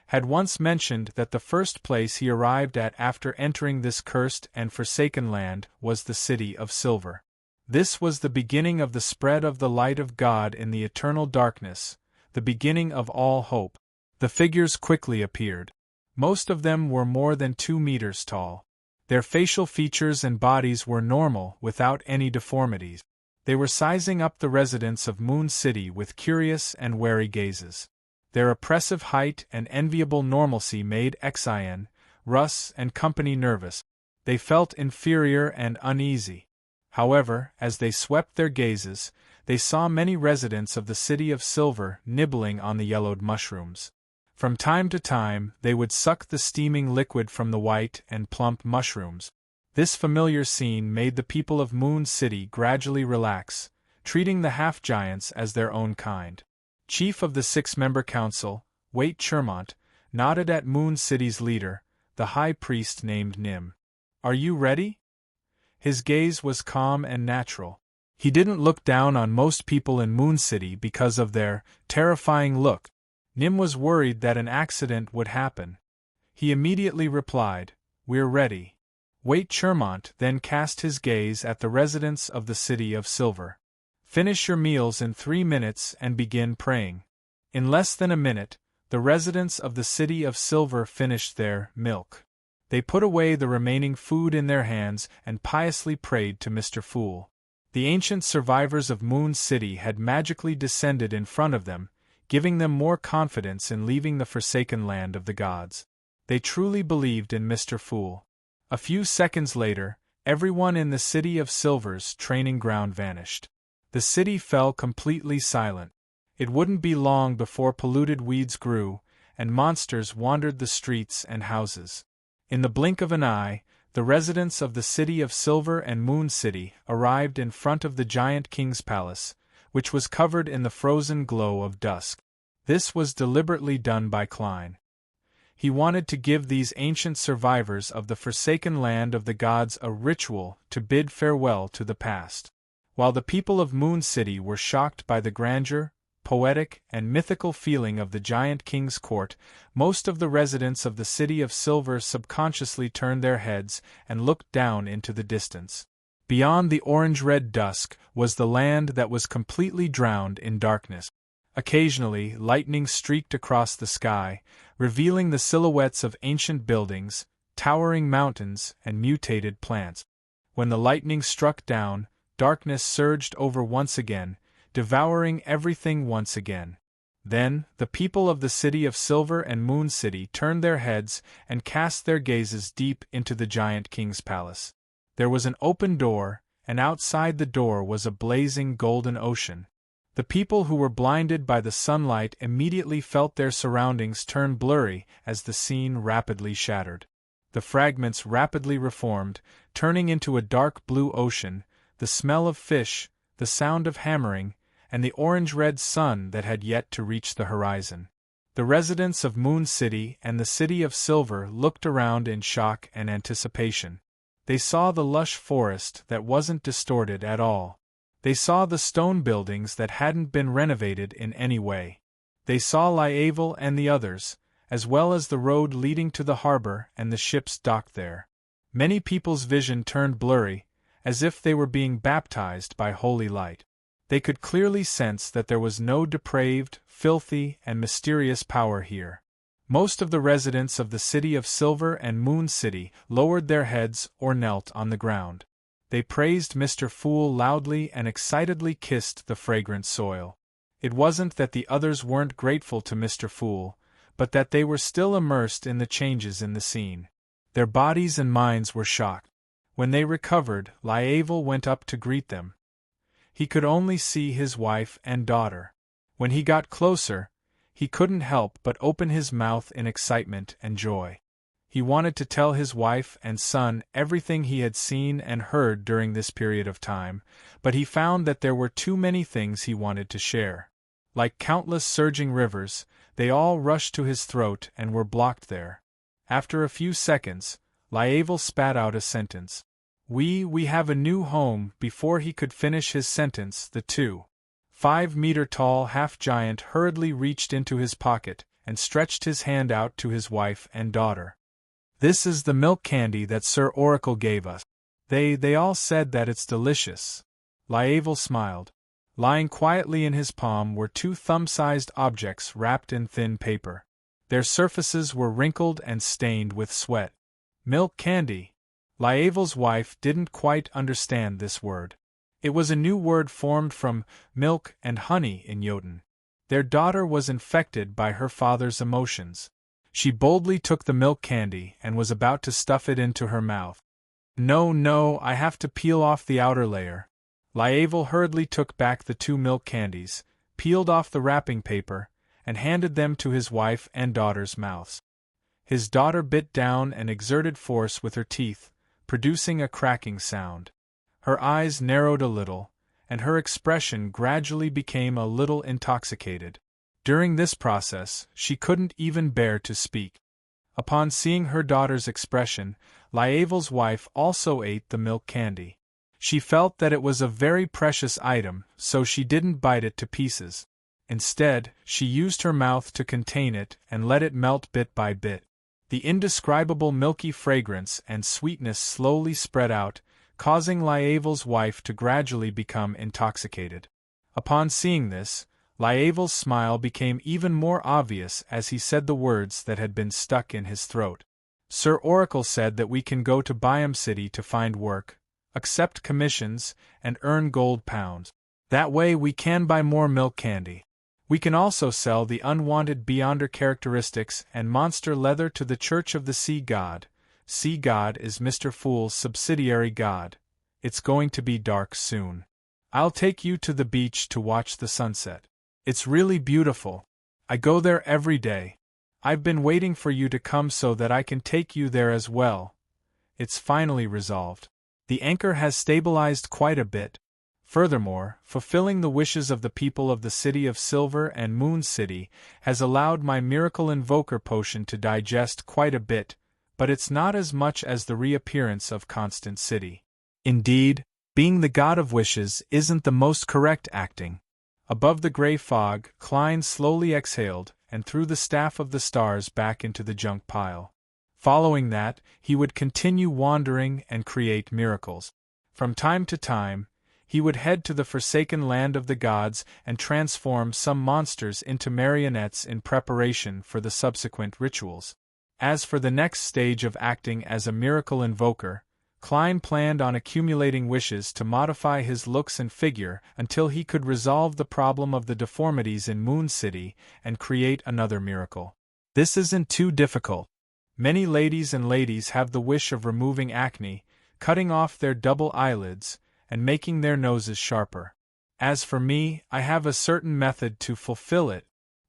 had once mentioned that the first place he arrived at after entering this cursed and forsaken land was the City of Silver. This was the beginning of the spread of the light of God in the eternal darkness, the beginning of all hope. The figures quickly appeared. Most of them were more than 2 meters tall. Their facial features and bodies were normal without any deformities. They were sizing up the residents of Moon City with curious and wary gazes. Their oppressive height and enviable normalcy made Xin, Russ and company nervous. They felt inferior and uneasy. However, as they swept their gazes, they saw many residents of the City of Silver nibbling on the yellowed mushrooms. From time to time, they would suck the steaming liquid from the white and plump mushrooms. This familiar scene made the people of Moon City gradually relax, treating the half-giants as their own kind. Chief of the 6-member council, Waite Chermont, nodded at Moon City's leader, the high priest named Nim. "Are you ready?" His gaze was calm and natural. He didn't look down on most people in Moon City because of their terrifying look. Nim was worried that an accident would happen. He immediately replied, "We're ready." Waite Chermont then cast his gaze at the residents of the City of Silver. "Finish your meals in 3 minutes and begin praying." In less than a minute, the residents of the City of Silver finished their milk. They put away the remaining food in their hands and piously prayed to Mr. Fool. The ancient survivors of Moon City had magically descended in front of them, giving them more confidence in leaving the forsaken land of the gods. They truly believed in Mr. Fool. A few seconds later, everyone in the City of Silver's training ground vanished. The city fell completely silent. It wouldn't be long before polluted weeds grew, and monsters wandered the streets and houses. In the blink of an eye, the residents of the City of Silver and Moon City arrived in front of the giant king's palace, which was covered in the frozen glow of dusk. This was deliberately done by Klein. He wanted to give these ancient survivors of the forsaken land of the gods a ritual to bid farewell to the past. While the people of Moon City were shocked by the grandeur, poetic, and mythical feeling of the giant king's court, most of the residents of the City of Silver subconsciously turned their heads and looked down into the distance. Beyond the orange-red dusk was the land that was completely drowned in darkness. Occasionally, lightning streaked across the sky, revealing the silhouettes of ancient buildings, towering mountains, and mutated plants. When the lightning struck down, darkness surged over once again, devouring everything once again. Then, the people of the City of Silver and Moon City turned their heads and cast their gazes deep into the giant king's palace. There was an open door, and outside the door was a blazing golden ocean. The people who were blinded by the sunlight immediately felt their surroundings turn blurry as the scene rapidly shattered. The fragments rapidly reformed, turning into a dark blue ocean, the smell of fish, the sound of hammering, and the orange-red sun that had yet to reach the horizon. The residents of Moon City and the City of Silver looked around in shock and anticipation. They saw the lush forest that wasn't distorted at all. They saw the stone buildings that hadn't been renovated in any way. They saw Lievel and the others, as well as the road leading to the harbor and the ships docked there. Many people's vision turned blurry, as if they were being baptized by holy light. They could clearly sense that there was no depraved, filthy, and mysterious power here. Most of the residents of the City of Silver and Moon City lowered their heads or knelt on the ground. They praised Mr. Fool loudly and excitedly kissed the fragrant soil. It wasn't that the others weren't grateful to Mr. Fool, but that they were still immersed in the changes in the scene. Their bodies and minds were shocked. When they recovered, Lievel went up to greet them. He could only see his wife and daughter. When he got closer, he couldn't help but open his mouth in excitement and joy. He wanted to tell his wife and son everything he had seen and heard during this period of time, but he found that there were too many things he wanted to share. Like countless surging rivers, they all rushed to his throat and were blocked there. After a few seconds, Lievel spat out a sentence. We have a new home." Before he could finish his sentence, the two 5-meter-tall half-giant hurriedly reached into his pocket and stretched his hand out to his wife and daughter. "This is the milk candy that Sir Oracle gave us. They all said that it's delicious." Lievel smiled. Lying quietly in his palm were 2 thumb-sized objects wrapped in thin paper. Their surfaces were wrinkled and stained with sweat. Milk candy. Lievel's wife didn't quite understand this word. It was a new word formed from milk and honey in Jotun. Their daughter was infected by her father's emotions. She boldly took the milk candy and was about to stuff it into her mouth. No, I have to peel off the outer layer." Lievel hurriedly took back the 2 milk candies, peeled off the wrapping paper, and handed them to his wife and daughter's mouths. His daughter bit down and exerted force with her teeth, producing a cracking sound. Her eyes narrowed a little, and her expression gradually became a little intoxicated. During this process, she couldn't even bear to speak. Upon seeing her daughter's expression, Lievel's wife also ate the milk candy. She felt that it was a very precious item, so she didn't bite it to pieces. Instead, she used her mouth to contain it and let it melt bit by bit. The indescribable milky fragrance and sweetness slowly spread out, causing Lievel's wife to gradually become intoxicated. Upon seeing this, Lievel's smile became even more obvious as he said the words that had been stuck in his throat. "Sir Oracle said that we can go to Biome City to find work, accept commissions, and earn gold pounds. That way we can buy more milk candy. We can also sell the unwanted Beyonder characteristics and monster leather to the Church of the Sea God. Sea God is Mr. Fool's subsidiary god. It's going to be dark soon. I'll take you to the beach to watch the sunset. It's really beautiful. I go there every day. I've been waiting for you to come so that I can take you there as well. It's finally resolved. The anchor has stabilized quite a bit. Furthermore, fulfilling the wishes of the people of the City of Silver and Moon City has allowed my miracle invoker potion to digest quite a bit, but it's not as much as the reappearance of Constant City. Indeed, being the god of wishes isn't the most correct acting." Above the gray fog, Klein slowly exhaled and threw the staff of the stars back into the junk pile. Following that, he would continue wandering and create miracles. From time to time, he would head to the forsaken land of the gods and transform some monsters into marionettes in preparation for the subsequent rituals. As for the next stage of acting as a miracle invoker, Klein planned on accumulating wishes to modify his looks and figure until he could resolve the problem of the deformities in Moon City and create another miracle. This isn't too difficult. Many ladies have the wish of removing acne, cutting off their double eyelids, and making their noses sharper. As for me, I have a certain method to fulfill it.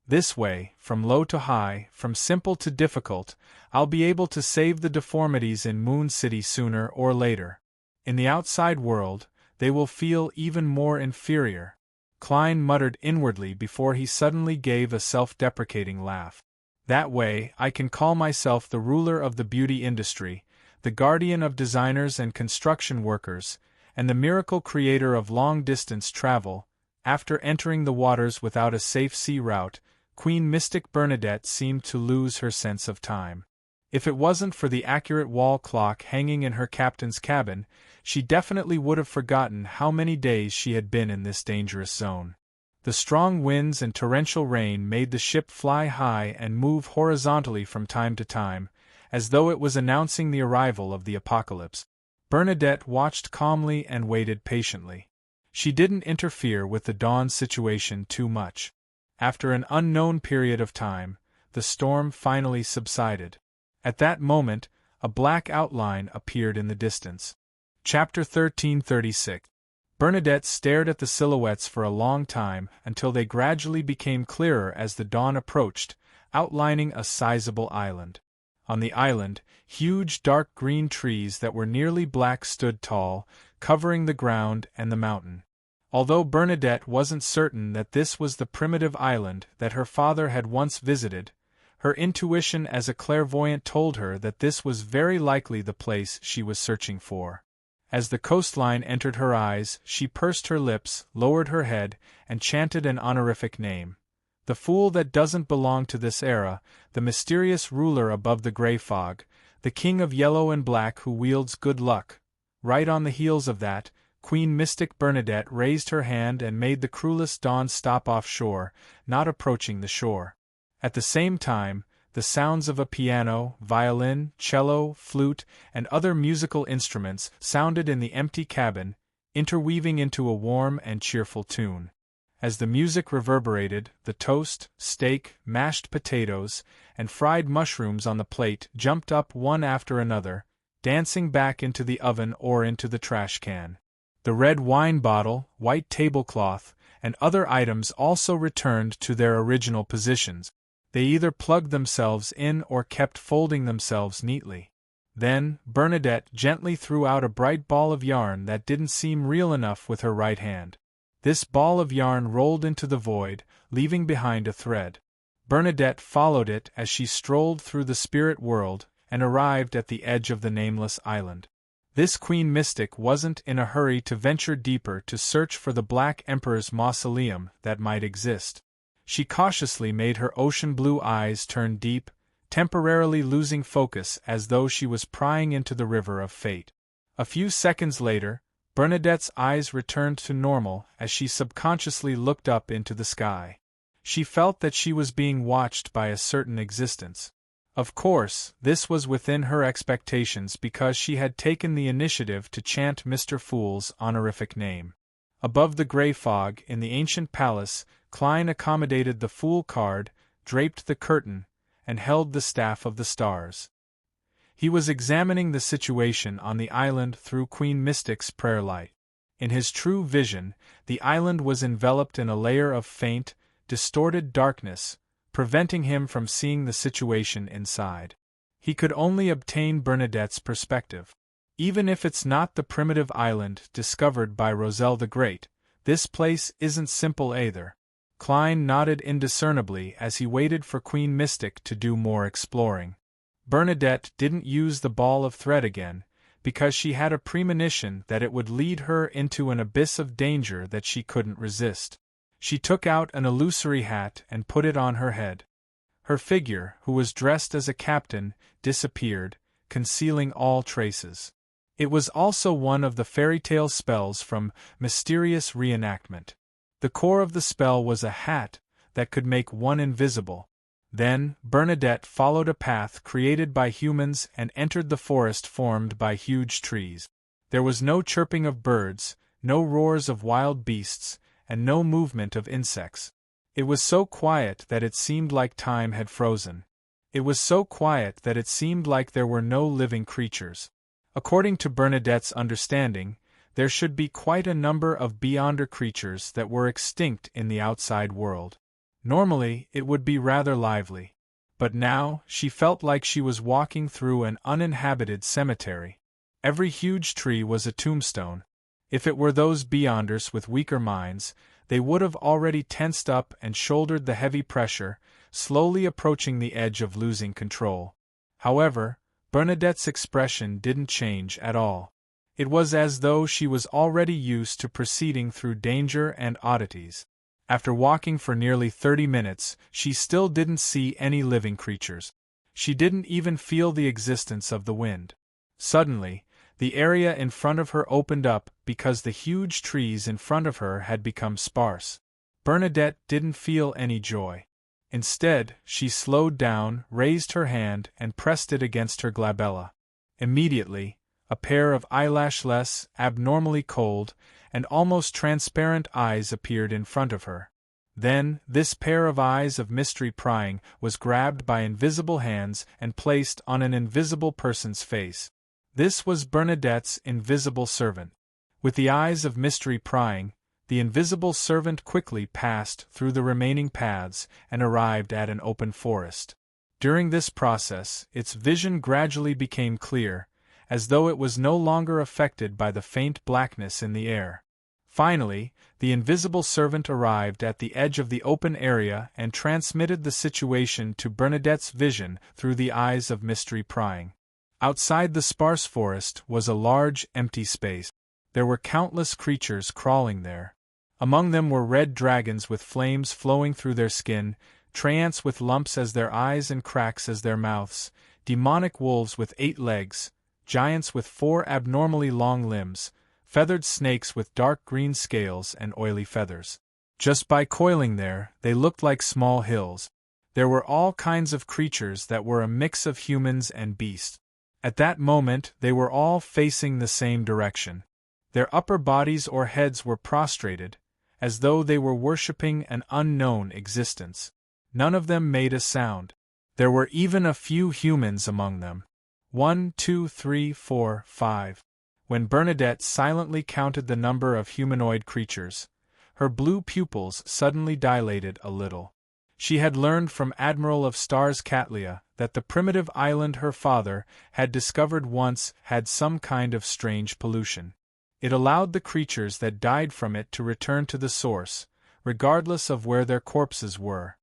This way, from low to high, from simple to difficult, I'll be able to save the deformities in Moon City sooner or later. In the outside world, they will feel even more inferior." Klein muttered inwardly before he suddenly gave a self-deprecating laugh. "That way, I can call myself the ruler of the beauty industry, the guardian of designers and construction workers, and the miracle creator of long-distance travel." After entering the waters without a safe sea route, Queen Mystic Bernadette seemed to lose her sense of time. If it wasn't for the accurate wall clock hanging in her captain's cabin, she definitely would have forgotten how many days she had been in this dangerous zone. The strong winds and torrential rain made the ship fly high and move horizontally from time to time, as though it was announcing the arrival of the apocalypse. Bernadette watched calmly and waited patiently. She didn't interfere with the dawn situation too much. After an unknown period of time, the storm finally subsided. At that moment, a black outline appeared in the distance. Chapter 1336. Bernadette stared at the silhouettes for a long time until they gradually became clearer as the dawn approached, outlining a sizable island. On the island, huge dark green trees that were nearly black stood tall, covering the ground and the mountain. Although Bernadette wasn't certain that this was the primitive island that her father had once visited, her intuition as a clairvoyant told her that this was very likely the place she was searching for. As the coastline entered her eyes, she pursed her lips, lowered her head, and chanted an honorific name. The fool that doesn't belong to this era, the mysterious ruler above the gray fog, the king of yellow and black who wields good luck. Right on the heels of that, Queen Mystic Bernadette raised her hand and made the cruelest dawn stop offshore, not approaching the shore. At the same time, the sounds of a piano, violin, cello, flute, and other musical instruments sounded in the empty cabin, interweaving into a warm and cheerful tune. As the music reverberated, the toast, steak, mashed potatoes, and fried mushrooms on the plate jumped up one after another, dancing back into the oven or into the trash can. The red wine bottle, white tablecloth, and other items also returned to their original positions. They either plugged themselves in or kept folding themselves neatly. Then, Bernadette gently threw out a bright ball of yarn that didn't seem real enough with her right hand. This ball of yarn rolled into the void, leaving behind a thread. Bernadette followed it as she strolled through the spirit world and arrived at the edge of the nameless island. This Queen Mystic wasn't in a hurry to venture deeper to search for the Black Emperor's mausoleum that might exist. She cautiously made her ocean-blue eyes turn deep, temporarily losing focus as though she was prying into the river of fate. A few seconds later, Bernadette's eyes returned to normal as she subconsciously looked up into the sky. She felt that she was being watched by a certain existence. Of course, this was within her expectations because she had taken the initiative to chant Mr. Fool's honorific name. Above the gray fog, in the ancient palace, Klein accommodated the Fool card, draped the curtain, and held the staff of the stars. He was examining the situation on the island through Queen Mystic's prayer light. In his true vision, the island was enveloped in a layer of faint, distorted darkness, preventing him from seeing the situation inside. He could only obtain Bernadette's perspective. Even if it's not the primitive island discovered by Roselle the Great, this place isn't simple either. Klein nodded indiscernibly as he waited for Queen Mystic to do more exploring. Bernadette didn't use the ball of thread again, because she had a premonition that it would lead her into an abyss of danger that she couldn't resist. She took out an illusory hat and put it on her head. Her figure, who was dressed as a captain, disappeared, concealing all traces. It was also one of the fairy tale spells from Mysterious Reenactment. The core of the spell was a hat that could make one invisible. Then, Bernadette followed a path created by humans and entered the forest formed by huge trees. There was no chirping of birds, no roars of wild beasts, and no movement of insects. It was so quiet that it seemed like time had frozen. It was so quiet that it seemed like there were no living creatures. According to Bernadette's understanding, there should be quite a number of beyonder creatures that were extinct in the outside world. Normally, it would be rather lively. But now, she felt like she was walking through an uninhabited cemetery. Every huge tree was a tombstone. If it were those beyonders with weaker minds, they would have already tensed up and shouldered the heavy pressure, slowly approaching the edge of losing control. However, Bernadette's expression didn't change at all. It was as though she was already used to proceeding through danger and oddities. After walking for nearly 30 minutes, she still didn't see any living creatures. She didn't even feel the existence of the wind. Suddenly, the area in front of her opened up because the huge trees in front of her had become sparse. Bernadette didn't feel any joy. Instead, she slowed down, raised her hand, and pressed it against her glabella. Immediately, a pair of eyelashless, abnormally cold, and almost transparent eyes appeared in front of her. Then, this pair of eyes of mystery prying was grabbed by invisible hands and placed on an invisible person's face. This was Bernadette's invisible servant. With the eyes of mystery prying, the invisible servant quickly passed through the remaining paths and arrived at an open forest. During this process, its vision gradually became clear, as though it was no longer affected by the faint blackness in the air. Finally, the invisible servant arrived at the edge of the open area and transmitted the situation to Bernadette's vision through the eyes of mystery prying. Outside the sparse forest was a large, empty space. There were countless creatures crawling there. Among them were red dragons with flames flowing through their skin, treants with lumps as their eyes and cracks as their mouths, demonic wolves with 8 legs, giants with 4 abnormally long limbs, feathered snakes with dark green scales and oily feathers. Just by coiling there, they looked like small hills. There were all kinds of creatures that were a mix of humans and beasts. At that moment, they were all facing the same direction. Their upper bodies or heads were prostrated, as though they were worshipping an unknown existence. None of them made a sound. There were even a few humans among them. 1, 2, 3, 4, 5. When Bernadette silently counted the number of humanoid creatures, her blue pupils suddenly dilated a little. She had learned from Admiral of Stars Catlia that the primitive island her father had discovered once had some kind of strange pollution. It allowed the creatures that died from it to return to the source, regardless of where their corpses were.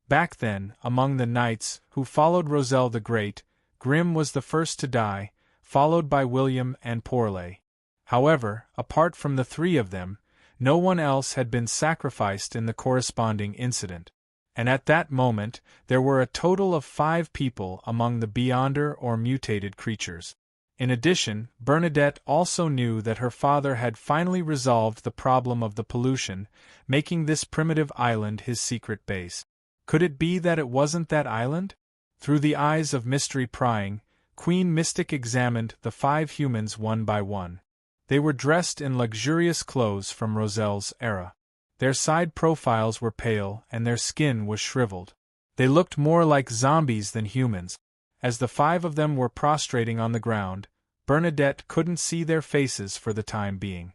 Back then, among the knights who followed Roselle the Great, Grim was the first to die, followed by William and Porley. However, apart from the 3 of them, no one else had been sacrificed in the corresponding incident. And at that moment, there were a total of 5 people among the Beyonder or mutated creatures. In addition, Bernadette also knew that her father had finally resolved the problem of the pollution, making this primitive island his secret base. Could it be that it wasn't that island? Through the eyes of mystery prying, Queen Mystic examined the 5 humans one by one. They were dressed in luxurious clothes from Roselle's era. Their side profiles were pale and their skin was shriveled. They looked more like zombies than humans. As the 5 of them were prostrating on the ground, Bernadette couldn't see their faces for the time being.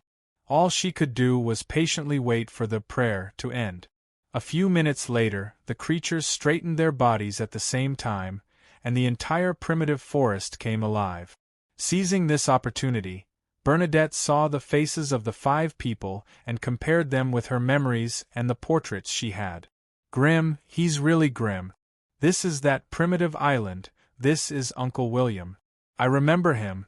All she could do was patiently wait for the prayer to end. A few minutes later, the creatures straightened their bodies at the same time, and the entire primitive forest came alive. Seizing this opportunity, Bernadette saw the faces of the 5 people and compared them with her memories and the portraits she had. Grim, he's really grim. This is that primitive island, this is Uncle William. I remember him.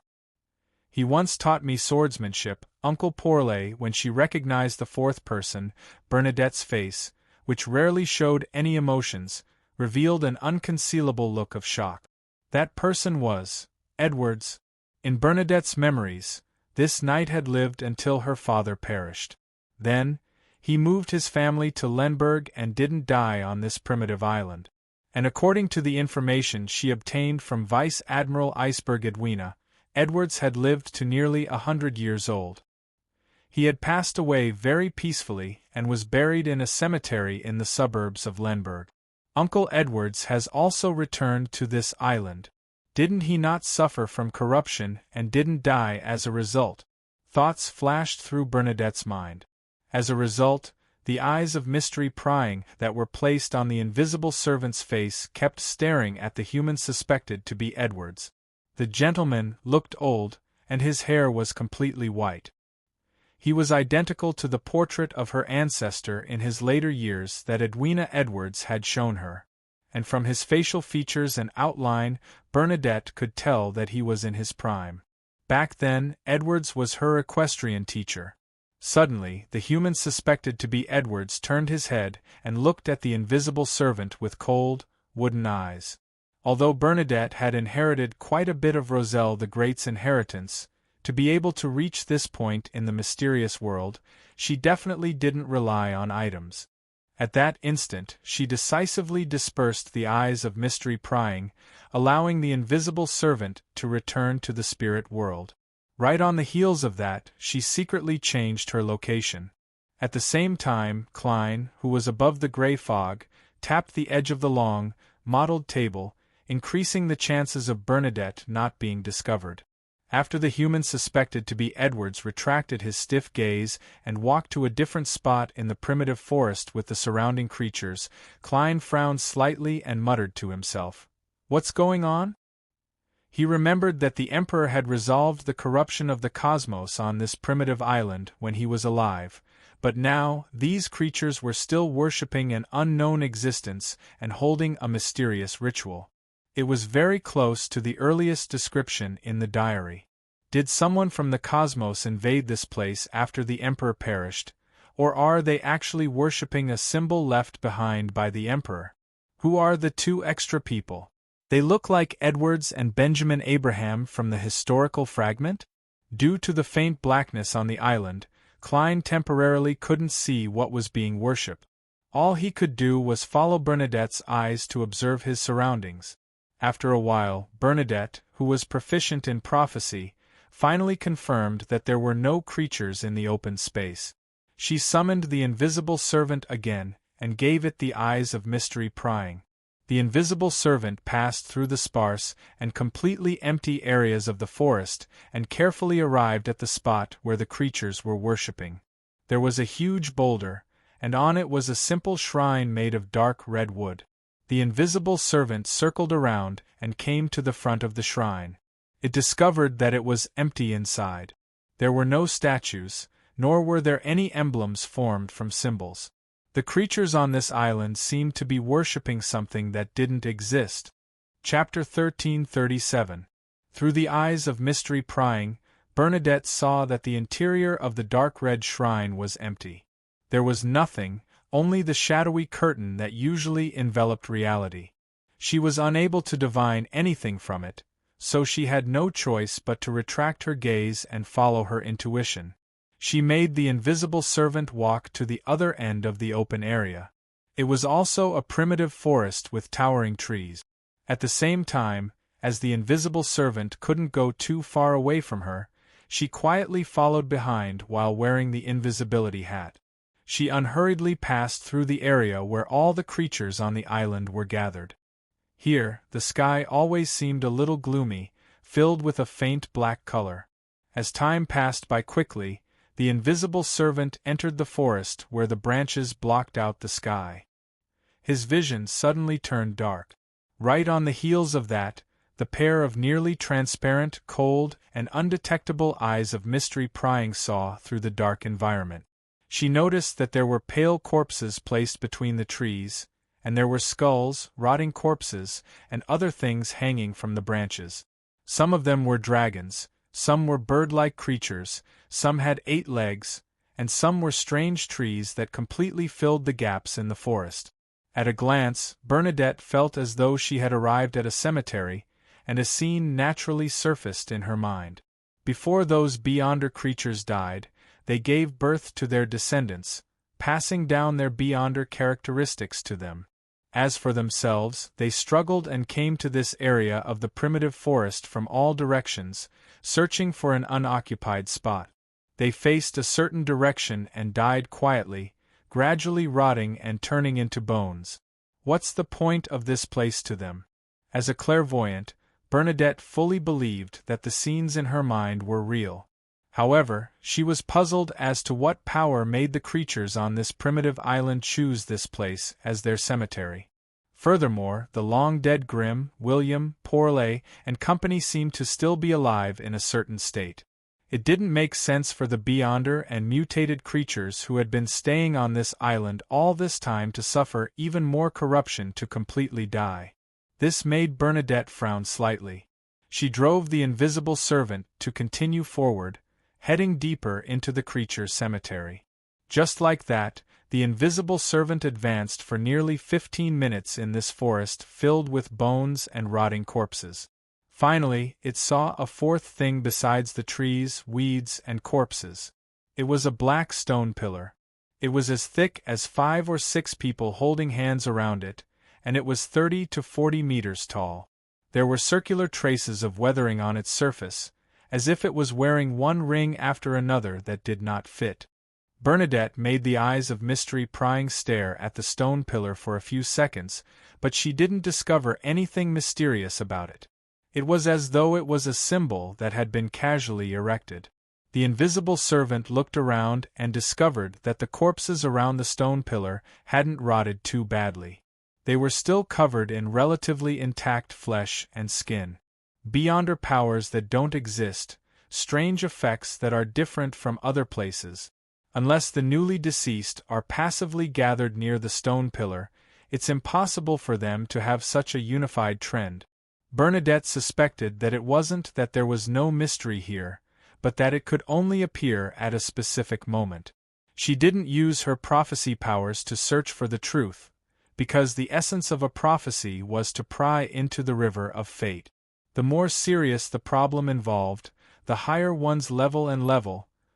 He once taught me swordsmanship. Uncle Porley, when she recognized the 4th person, Bernadette's face, which rarely showed any emotions, revealed an unconcealable look of shock. That person was Edwards. In Bernadette's memories, this knight had lived until her father perished. Then, he moved his family to Lemberg and didn't die on this primitive island. And according to the information she obtained from Vice Admiral Iceberg Edwina, Edwards had lived to nearly 100 years old. He had passed away very peacefully and was buried in a cemetery in the suburbs of Lemberg. Uncle Edwards has also returned to this island. Didn't he not suffer from corruption and didn't die as a result? Thoughts flashed through Bernadette's mind. As a result, the eyes of mystery prying that were placed on the invisible servant's face kept staring at the human suspected to be Edwards. The gentleman looked old, and his hair was completely white. He was identical to the portrait of her ancestor in his later years that Edwina Edwards had shown her, and from his facial features and outline, Bernadette could tell that he was in his prime. Back then, Edwards was her equestrian teacher. Suddenly, the human suspected to be Edwards turned his head and looked at the invisible servant with cold, wooden eyes. Although Bernadette had inherited quite a bit of Roselle the Great's inheritance, to be able to reach this point in the mysterious world, she definitely didn't rely on items. At that instant, she decisively dispersed the eyes of mystery prying, allowing the invisible servant to return to the spirit world. Right on the heels of that, she secretly changed her location. At the same time, Klein, who was above the gray fog, tapped the edge of the long, mottled table, increasing the chances of Bernadette not being discovered. After the human suspected to be Edwards retracted his stiff gaze and walked to a different spot in the primitive forest with the surrounding creatures, Klein frowned slightly and muttered to himself, "What's going on?" He remembered that the Emperor had resolved the corruption of the cosmos on this primitive island when he was alive, but now these creatures were still worshipping an unknown existence and holding a mysterious ritual. It was very close to the earliest description in the diary. Did someone from the cosmos invade this place after the emperor perished, or are they actually worshipping a symbol left behind by the emperor? Who are the two extra people? They look like Edwards and Benjamin Abraham from the historical fragment? Due to the faint blackness on the island, Klein temporarily couldn't see what was being worshipped. All he could do was follow Bernadette's eyes to observe his surroundings. After a while, Bernadette, who was proficient in prophecy, finally confirmed that there were no creatures in the open space. She summoned the invisible servant again, and gave it the eyes of mystery prying. The invisible servant passed through the sparse and completely empty areas of the forest, and carefully arrived at the spot where the creatures were worshipping. There was a huge boulder, and on it was a simple shrine made of dark red wood. The invisible servant circled around and came to the front of the shrine. It discovered that it was empty inside. There were no statues, nor were there any emblems formed from symbols. The creatures on this island seemed to be worshipping something that didn't exist. Chapter 1337. Through the eyes of mystery prying, Bernadette saw that the interior of the dark red shrine was empty. There was nothing, only the shadowy curtain that usually enveloped reality. She was unable to divine anything from it, so she had no choice but to retract her gaze and follow her intuition. She made the invisible servant walk to the other end of the open area. It was also a primitive forest with towering trees. At the same time, as the invisible servant couldn't go too far away from her, she quietly followed behind while wearing the invisibility hat. She unhurriedly passed through the area where all the creatures on the island were gathered. Here, the sky always seemed a little gloomy, filled with a faint black color. As time passed by quickly, the invisible servant entered the forest where the branches blocked out the sky. His vision suddenly turned dark. Right on the heels of that, the pair of nearly transparent, cold, and undetectable eyes of mystery prying saw through the dark environment. She noticed that there were pale corpses placed between the trees, and there were skulls, rotting corpses, and other things hanging from the branches. Some of them were dragons, some were bird-like creatures, some had 8 legs, and some were strange trees that completely filled the gaps in the forest. At a glance, Bernadette felt as though she had arrived at a cemetery, and a scene naturally surfaced in her mind. Before those Beyonder creatures died, they gave birth to their descendants, passing down their Beyonder characteristics to them. As for themselves, they struggled and came to this area of the primitive forest from all directions, searching for an unoccupied spot. They faced a certain direction and died quietly, gradually rotting and turning into bones. What's the point of this place to them? As a clairvoyant, Bernadette fully believed that the scenes in her mind were real. However, she was puzzled as to what power made the creatures on this primitive island choose this place as their cemetery. Furthermore, the long-dead Grimm, William, Porley, and company seemed to still be alive in a certain state. It didn't make sense for the Beyonder and mutated creatures who had been staying on this island all this time to suffer even more corruption to completely die. This made Bernadette frown slightly. She drove the invisible servant to continue forward, heading deeper into the creature cemetery. Just like that, the invisible servant advanced for nearly 15 minutes in this forest filled with bones and rotting corpses. Finally, it saw a fourth thing besides the trees, weeds, and corpses. It was a black stone pillar. It was as thick as 5 or 6 people holding hands around it, and it was 30 to 40 meters tall. There were circular traces of weathering on its surface, as if it was wearing one ring after another that did not fit. Bernadette made the eyes of mystery prying stare at the stone pillar for a few seconds, but she didn't discover anything mysterious about it. It was as though it was a symbol that had been casually erected. The invisible servant looked around and discovered that the corpses around the stone pillar hadn't rotted too badly. They were still covered in relatively intact flesh and skin. Beyonder powers that don't exist, strange effects that are different from other places. Unless the newly deceased are passively gathered near the stone pillar, it's impossible for them to have such a unified trend. Bernadette suspected that it wasn't that there was no mystery here, but that it could only appear at a specific moment. She didn't use her prophecy powers to search for the truth, because the essence of a prophecy was to pry into the river of fate. The more serious the problem involved, the higher one's level,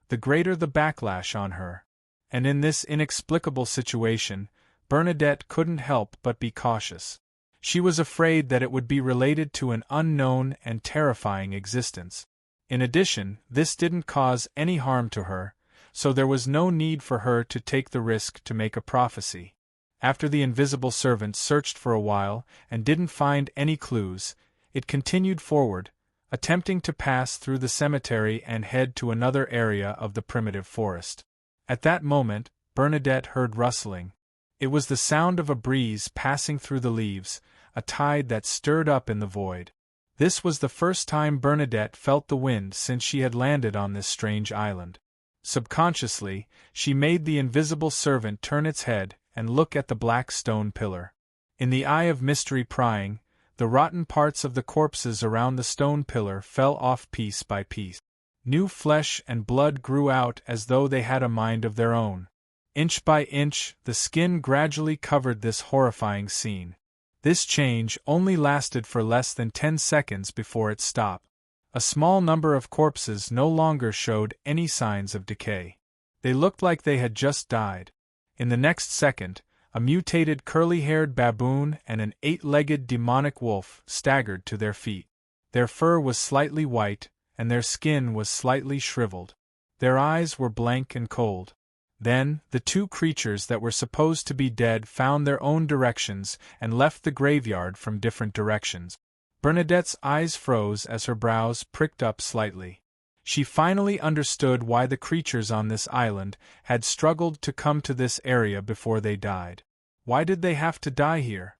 the greater the backlash on her. And in this inexplicable situation, Bernadette couldn't help but be cautious. She was afraid that it would be related to an unknown and terrifying existence. In addition, this didn't cause any harm to her, so there was no need for her to take the risk to make a prophecy. After the invisible servant searched for a while and didn't find any clues, it continued forward, attempting to pass through the cemetery and head to another area of the primitive forest. At that moment, Bernadette heard rustling. It was the sound of a breeze passing through the leaves, a tide that stirred up in the void. This was the first time Bernadette felt the wind since she had landed on this strange island. Subconsciously, she made the invisible servant turn its head and look at the black stone pillar. In the eye of mystery prying, the rotten parts of the corpses around the stone pillar fell off piece by piece. New flesh and blood grew out as though they had a mind of their own. Inch by inch, the skin gradually covered this horrifying scene. This change only lasted for less than 10 seconds before it stopped. A small number of corpses no longer showed any signs of decay. They looked like they had just died. In the next second, a mutated curly-haired baboon and an 8-legged demonic wolf staggered to their feet. Their fur was slightly white, and their skin was slightly shriveled. Their eyes were blank and cold. Then, the two creatures that were supposed to be dead found their own directions and left the graveyard from different directions. Bernadette's eyes froze as her brows pricked up slightly. She finally understood why the creatures on this island had struggled to come to this area before they died. Why did they have to die here?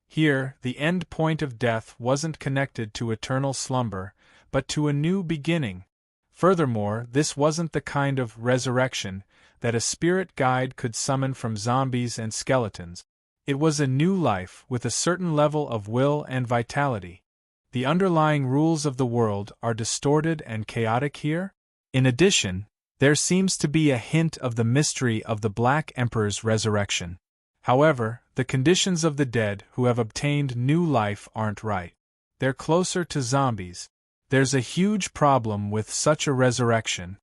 Here, the end point of death wasn't connected to eternal slumber, but to a new beginning. Furthermore, this wasn't the kind of resurrection that a spirit guide could summon from zombies and skeletons. It was a new life with a certain level of will and vitality. The underlying rules of the world are distorted and chaotic here? In addition, there seems to be a hint of the mystery of the Black Emperor's resurrection. However, the conditions of the dead who have obtained new life aren't right. They're closer to zombies. There's a huge problem with such a resurrection.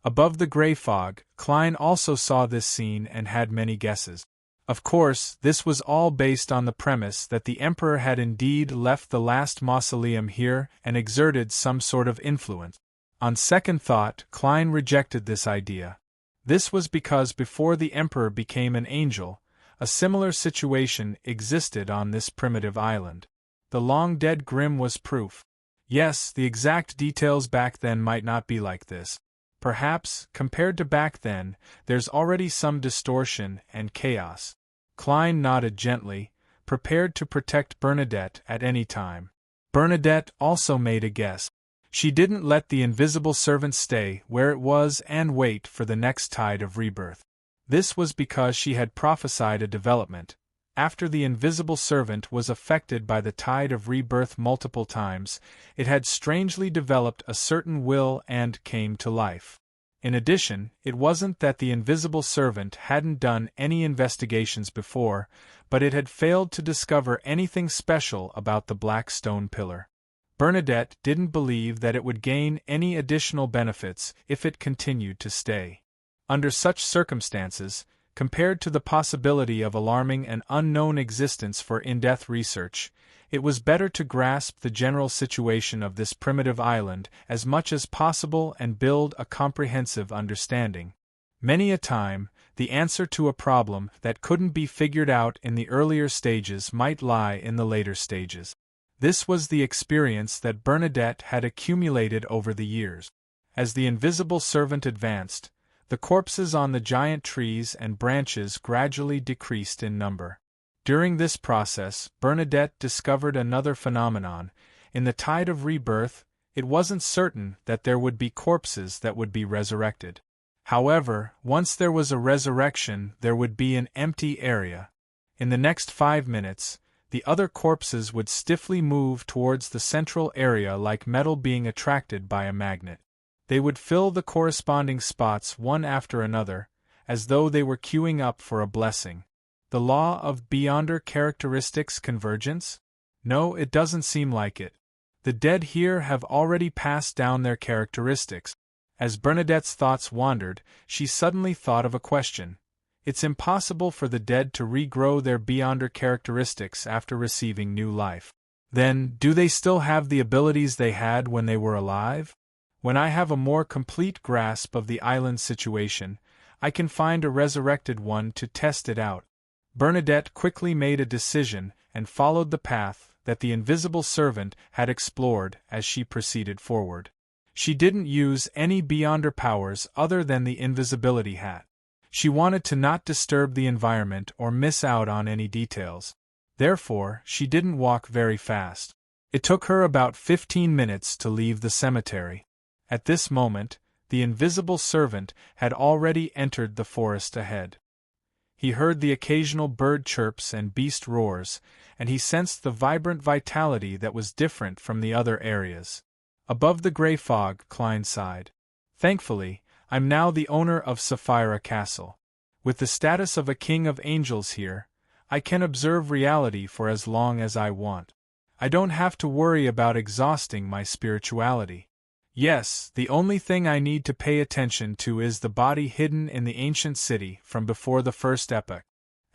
Above the gray fog, Klein also saw this scene and had many guesses. Of course, this was all based on the premise that the Emperor had indeed left the last mausoleum here and exerted some sort of influence. On second thought, Klein rejected this idea. This was because before the Emperor became an angel, a similar situation existed on this primitive island. The long-dead Grimm was proof. Yes, the exact details back then might not be like this. Perhaps, compared to back then, there's already some distortion and chaos. Klein nodded gently, prepared to protect Bernadette at any time. Bernadette also made a guess. She didn't let the invisible servant stay where it was and wait for the next tide of rebirth. This was because she had prophesied a development. After the invisible servant was affected by the tide of rebirth multiple times, it had strangely developed a certain will and came to life. In addition, it wasn't that the invisible servant hadn't done any investigations before, but it had failed to discover anything special about the black stone pillar. Bernadette didn't believe that it would gain any additional benefits if it continued to stay. Under such circumstances, compared to the possibility of alarming an unknown existence for in-depth research, it was better to grasp the general situation of this primitive island as much as possible and build a comprehensive understanding. Many a time, the answer to a problem that couldn't be figured out in the earlier stages might lie in the later stages. This was the experience that Bernadette had accumulated over the years. As the invisible servant advanced, the corpses on the giant trees and branches gradually decreased in number. During this process, Bernadette discovered another phenomenon. In the tide of rebirth, it wasn't certain that there would be corpses that would be resurrected. However, once there was a resurrection, there would be an empty area. In the next 5 minutes, the other corpses would stiffly move towards the central area like metal being attracted by a magnet. They would fill the corresponding spots one after another, as though they were queuing up for a blessing. The law of beyonder characteristics convergence? No, it doesn't seem like it. The dead here have already passed down their characteristics. As Bernadette's thoughts wandered, she suddenly thought of a question. It's impossible for the dead to regrow their beyonder characteristics after receiving new life. Then, do they still have the abilities they had when they were alive? When I have a more complete grasp of the island situation, I can find a resurrected one to test it out. Bernadette quickly made a decision and followed the path that the invisible servant had explored as she proceeded forward. She didn't use any beyonder powers other than the invisibility hat. She wanted to not disturb the environment or miss out on any details. Therefore, she didn't walk very fast. It took her about 15 minutes to leave the cemetery. At this moment, the invisible servant had already entered the forest ahead. He heard the occasional bird chirps and beast roars, and he sensed the vibrant vitality that was different from the other areas. Above the grey fog, Klein sighed. Thankfully, I'm now the owner of Sapphira Castle. With the status of a king of angels here, I can observe reality for as long as I want. I don't have to worry about exhausting my spirituality. Yes, the only thing I need to pay attention to is the body hidden in the ancient city from before the first epoch.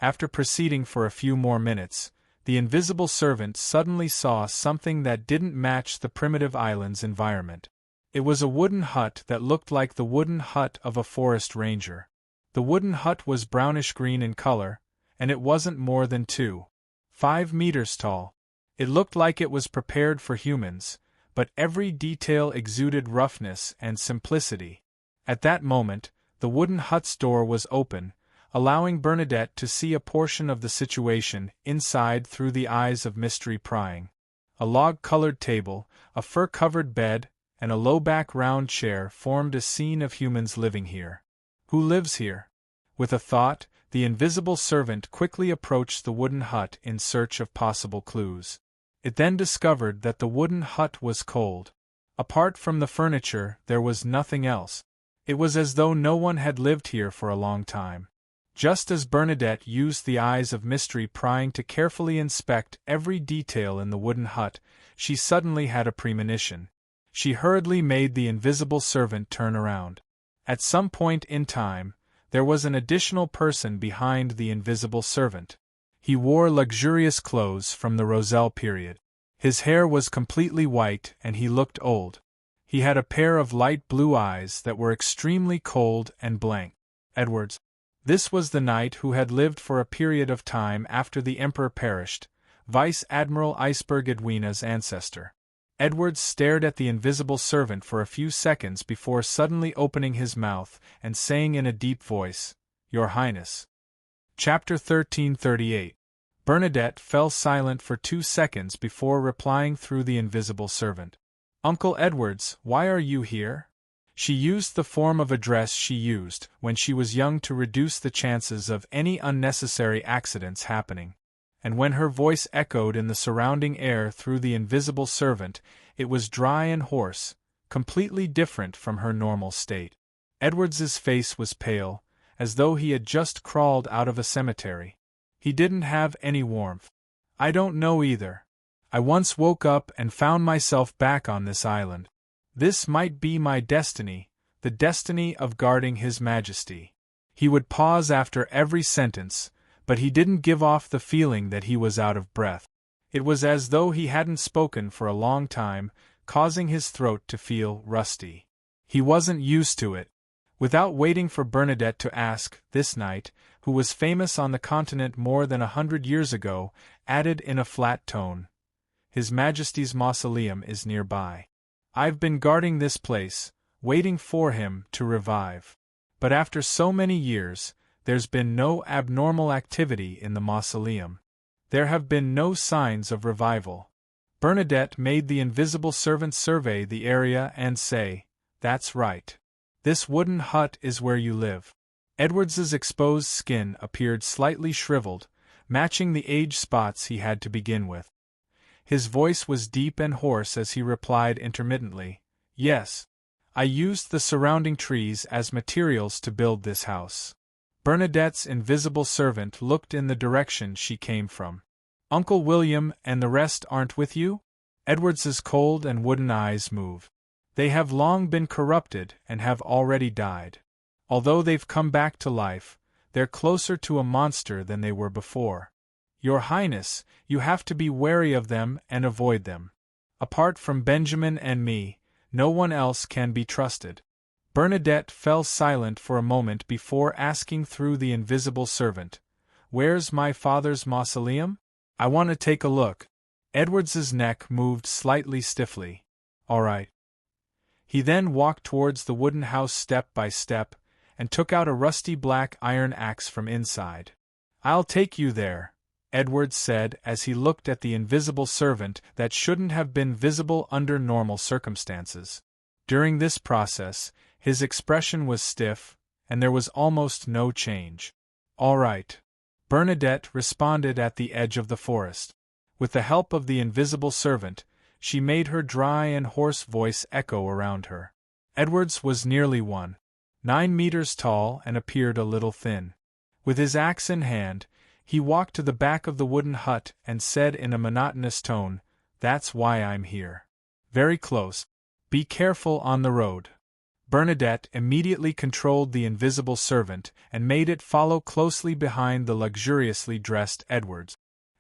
After proceeding for a few more minutes, the invisible servant suddenly saw something that didn't match the primitive island's environment. It was a wooden hut that looked like the wooden hut of a forest ranger. The wooden hut was brownish-green in color, and it wasn't more than 2.5 meters tall. It looked like it was prepared for humans, but every detail exuded roughness and simplicity. At that moment, the wooden hut's door was open, allowing Bernadette to see a portion of the situation inside through the eyes of mystery prying. A log-colored table, a fur-covered bed, and a low-back round chair formed a scene of humans living here. Who lives here? With a thought, the invisible servant quickly approached the wooden hut in search of possible clues. It then discovered that the wooden hut was cold. Apart from the furniture, there was nothing else. It was as though no one had lived here for a long time. Just as Bernadette used the eyes of mystery prying to carefully inspect every detail in the wooden hut, she suddenly had a premonition. She hurriedly made the invisible servant turn around. At some point in time, there was an additional person behind the invisible servant. He wore luxurious clothes from the Roselle period. His hair was completely white and he looked old. He had a pair of light blue eyes that were extremely cold and blank. Edwards. This was the knight who had lived for a period of time after the emperor perished, Vice Admiral Iceberg Edwina's ancestor. Edwards stared at the invisible servant for a few seconds before suddenly opening his mouth and saying in a deep voice, "Your Highness." Chapter 1338. Bernadette fell silent for 2 seconds before replying through the invisible servant. "Uncle Edwards, why are you here?" She used the form of address she used when she was young to reduce the chances of any unnecessary accidents happening. And when her voice echoed in the surrounding air through the invisible servant, it was dry and hoarse, completely different from her normal state. Edwards's face was pale, as though he had just crawled out of a cemetery. He didn't have any warmth. "I don't know either. I once woke up and found myself back on this island. This might be my destiny, the destiny of guarding His Majesty." He would pause after every sentence, but he didn't give off the feeling that he was out of breath. It was as though he hadn't spoken for a long time, causing his throat to feel rusty. He wasn't used to it. Without waiting for Bernadette to ask, this knight, who was famous on the continent more than 100 years ago, added in a flat tone, "His Majesty's mausoleum is nearby. I've been guarding this place, waiting for him to revive. But after so many years, there's been no abnormal activity in the mausoleum. There have been no signs of revival." Bernadette made the invisible servant survey the area and say, "That's right. This wooden hut is where you live." Edwards's exposed skin appeared slightly shriveled, matching the age spots he had to begin with. His voice was deep and hoarse as he replied intermittently, "Yes. I used the surrounding trees as materials to build this house." Bernadette's invisible servant looked in the direction she came from. "Uncle William and the rest aren't with you?" Edwards's cold and wooden eyes moved. "They have long been corrupted and have already died. Although they've come back to life, they're closer to a monster than they were before. Your Highness, you have to be wary of them and avoid them. Apart from Benjamin and me, no one else can be trusted." Bernadette fell silent for a moment before asking through the invisible servant, "Where's my father's mausoleum? I want to take a look." Edwards's neck moved slightly stiffly. "All right." He then walked towards the wooden house step by step, and took out a rusty black iron axe from inside. "I'll take you there," Edwards said as he looked at the invisible servant that shouldn't have been visible under normal circumstances. During this process, his expression was stiff, and there was almost no change. "All right," Bernadette responded at the edge of the forest. With the help of the invisible servant, she made her dry and hoarse voice echo around her. Edwards was nearly 1.9 meters tall and appeared a little thin. With his axe in hand, he walked to the back of the wooden hut and said in a monotonous tone, "That's why I'm here. Very close. Be careful on the road." Bernadette immediately controlled the invisible servant and made it follow closely behind the luxuriously dressed Edwards.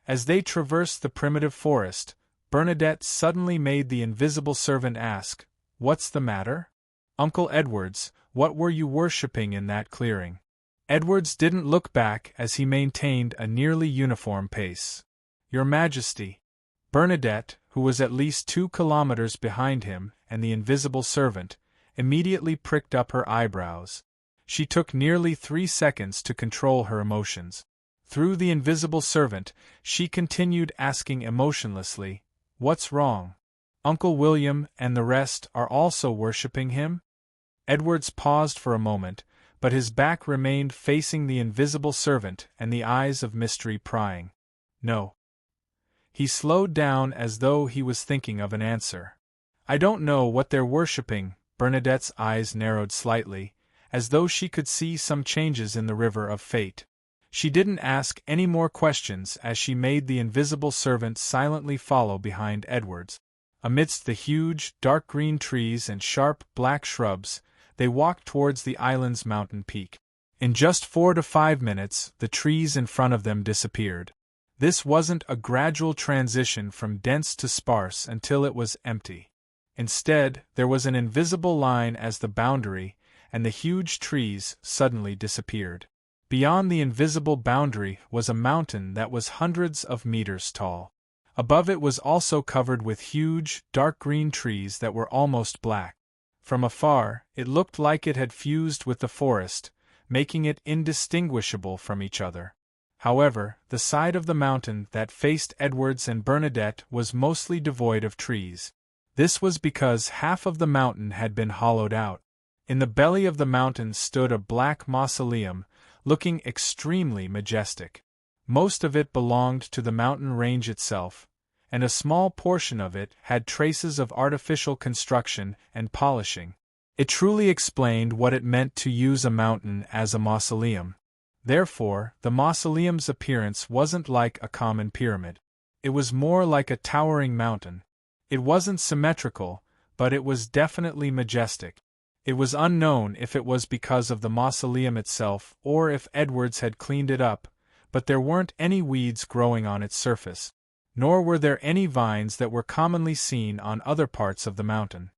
As they traversed the primitive forest, Bernadette suddenly made the invisible servant ask, "What's the matter? Uncle Edwards, what were you worshipping in that clearing?" Edwards didn't look back as he maintained a nearly uniform pace. "Your Majesty." Bernadette, who was at least 2 kilometers behind him and the invisible servant, immediately pricked up her eyebrows. She took nearly 3 seconds to control her emotions. Through the invisible servant, she continued asking emotionlessly, "What's wrong? Uncle William and the rest are also worshipping him?" Edwards paused for a moment, but his back remained facing the invisible servant and the eyes of mystery prying. "No." He slowed down as though he was thinking of an answer. "I don't know what they're worshipping." Bernadette's eyes narrowed slightly, as though she could see some changes in the river of fate. She didn't ask any more questions as she made the invisible servant silently follow behind Edwards. Amidst the huge, dark green trees and sharp, black shrubs, they walked towards the island's mountain peak. In just 4 to 5 minutes, the trees in front of them disappeared. This wasn't a gradual transition from dense to sparse until it was empty. Instead, there was an invisible line as the boundary, and the huge trees suddenly disappeared. Beyond the invisible boundary was a mountain that was hundreds of meters tall. Above it was also covered with huge, dark green trees that were almost black. From afar, it looked like it had fused with the forest, making it indistinguishable from each other. However, the side of the mountain that faced Edwards and Bernadette was mostly devoid of trees. This was because half of the mountain had been hollowed out. In the belly of the mountain stood a black mausoleum, looking extremely majestic. Most of it belonged to the mountain range itself, and a small portion of it had traces of artificial construction and polishing. It truly explained what it meant to use a mountain as a mausoleum. Therefore, the mausoleum's appearance wasn't like a common pyramid. It was more like a towering mountain. It wasn't symmetrical, but it was definitely majestic. It was unknown if it was because of the mausoleum itself or if Edwards had cleaned it up, but there weren't any weeds growing on its surface. Nor were there any vines that were commonly seen on other parts of the mountain.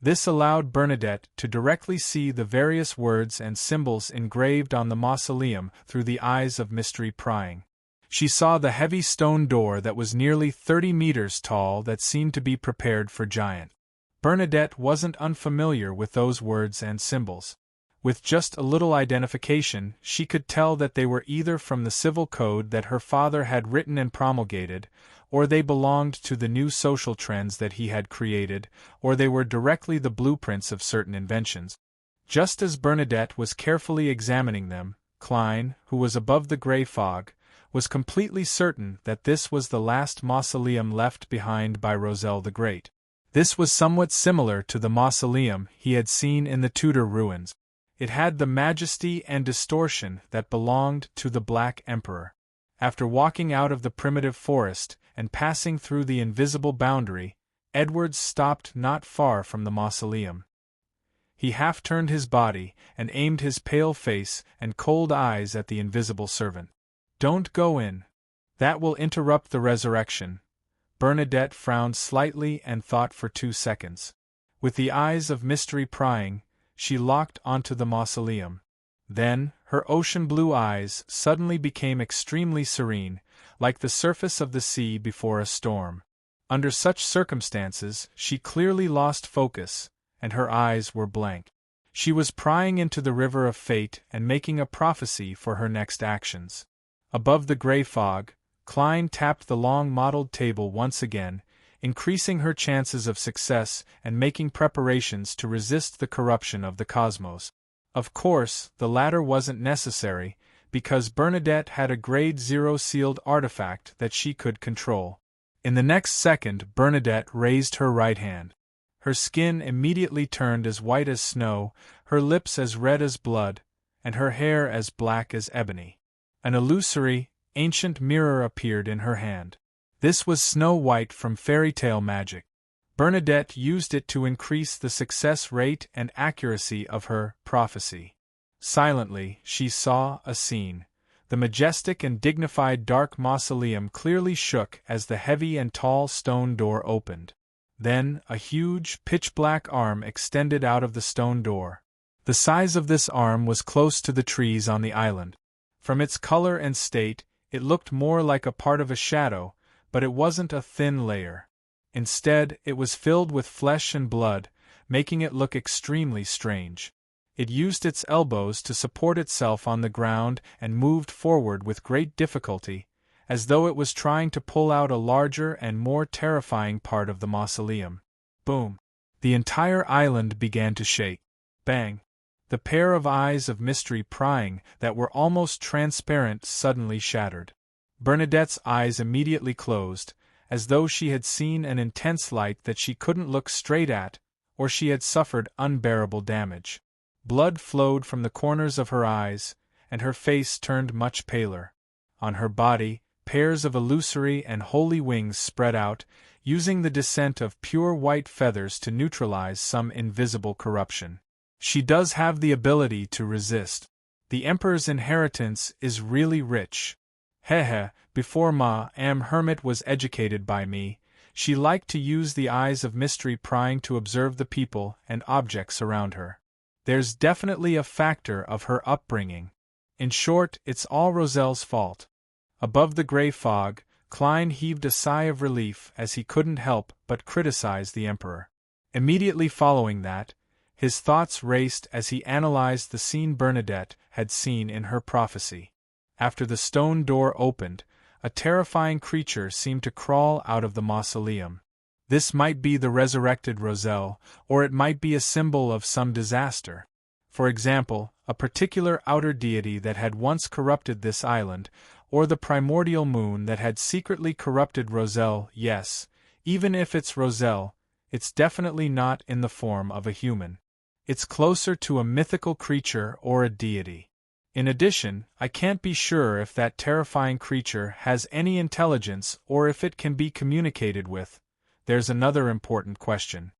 This allowed Bernadette to directly see the various words and symbols engraved on the mausoleum through the eyes of mystery prying. She saw the heavy stone door that was nearly 30 meters tall that seemed to be prepared for giant. Bernadette wasn't unfamiliar with those words and symbols. With just a little identification, she could tell that they were either from the civil code that her father had written and promulgated, or they belonged to the new social trends that he had created, or they were directly the blueprints of certain inventions. Just as Bernadette was carefully examining them, Klein, who was above the gray fog, was completely certain that this was the last mausoleum left behind by Roselle the Great. This was somewhat similar to the mausoleum he had seen in the Tudor ruins. It had the majesty and distortion that belonged to the Black Emperor. After walking out of the primitive forest and passing through the invisible boundary, Edward stopped not far from the mausoleum. He half turned his body and aimed his pale face and cold eyes at the invisible servant. "Don't go in. That will interrupt the resurrection." Bernadette frowned slightly and thought for 2 seconds. With the eyes of mystery prying, she locked onto the mausoleum. Then, her ocean-blue eyes suddenly became extremely serene, like the surface of the sea before a storm. Under such circumstances, she clearly lost focus, and her eyes were blank. She was prying into the river of fate and making a prophecy for her next actions. Above the grey fog, Klein tapped the long mottled table once again, increasing her chances of success and making preparations to resist the corruption of the cosmos. Of course, the latter wasn't necessary, because Bernadette had a Grade 0 sealed artifact that she could control. In the next second, Bernadette raised her right hand. Her skin immediately turned as white as snow, her lips as red as blood, and her hair as black as ebony. An illusory, ancient mirror appeared in her hand. This was Snow White from fairy tale magic. Bernadette used it to increase the success rate and accuracy of her prophecy. Silently, she saw a scene. The majestic and dignified dark mausoleum clearly shook as the heavy and tall stone door opened. Then, a huge, pitch-black arm extended out of the stone door. The size of this arm was close to the trees on the island. From its color and state, it looked more like a part of a shadow, but it wasn't a thin layer. Instead, it was filled with flesh and blood, making it look extremely strange. It used its elbows to support itself on the ground and moved forward with great difficulty, as though it was trying to pull out a larger and more terrifying part of the mausoleum. Boom! The entire island began to shake. Bang! The pair of eyes of mystery prying that were almost transparent suddenly shattered. Bernadette's eyes immediately closed, as though she had seen an intense light that she couldn't look straight at, or she had suffered unbearable damage. Blood flowed from the corners of her eyes, and her face turned much paler. On her body, pairs of illusory and holy wings spread out, using the descent of pure white feathers to neutralize some invisible corruption. She does have the ability to resist. The Emperor's inheritance is really rich. Hehe, before Ma Hermit was educated by me, she liked to use the eyes of mystery prying to observe the people and objects around her. There's definitely a factor of her upbringing. In short, it's all Roselle's fault. Above the grey fog, Klein heaved a sigh of relief as he couldn't help but criticize the Emperor. Immediately following that, his thoughts raced as he analyzed the scene Bernadette had seen in her prophecy. After the stone door opened, a terrifying creature seemed to crawl out of the mausoleum. This might be the resurrected Roselle, or it might be a symbol of some disaster. For example, a particular outer deity that had once corrupted this island, or the primordial moon that had secretly corrupted Roselle. Yes, even if it's Roselle, it's definitely not in the form of a human. It's closer to a mythical creature or a deity. In addition, I can't be sure if that terrifying creature has any intelligence or if it can be communicated with. There's another important question.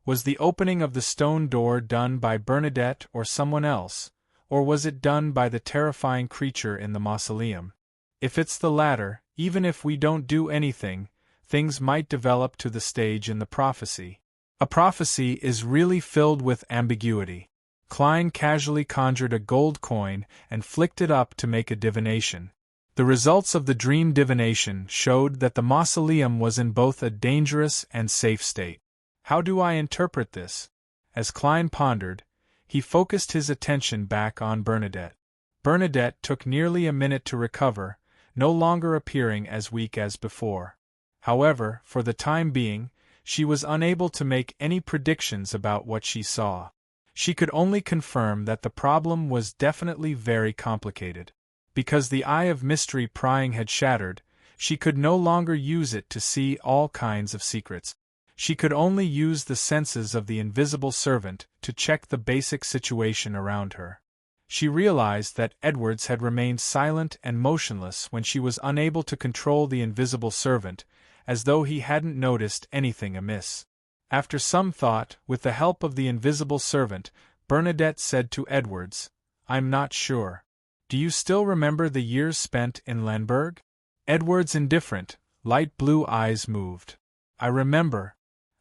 Was the opening of the stone door done by Bernadette or someone else, or was it done by the terrifying creature in the mausoleum? If it's the latter, even if we don't do anything, things might develop to the stage in the prophecy. A prophecy is really filled with ambiguity. Klein casually conjured a gold coin and flicked it up to make a divination. The results of the dream divination showed that the mausoleum was in both a dangerous and safe state. How do I interpret this? As Klein pondered, he focused his attention back on Bernadette. Bernadette took nearly a minute to recover, no longer appearing as weak as before. However, for the time being, she was unable to make any predictions about what she saw. She could only confirm that the problem was definitely very complicated. Because the eye of mystery prying had shattered, she could no longer use it to see all kinds of secrets. She could only use the senses of the invisible servant to check the basic situation around her. She realized that Edwards had remained silent and motionless when she was unable to control the invisible servant, as though he hadn't noticed anything amiss. After some thought, with the help of the invisible servant, Bernadette said to Edwards, "I'm not sure. Do you still remember the years spent in Lemberg?" Edwards' indifferent, light blue eyes moved. "I remember.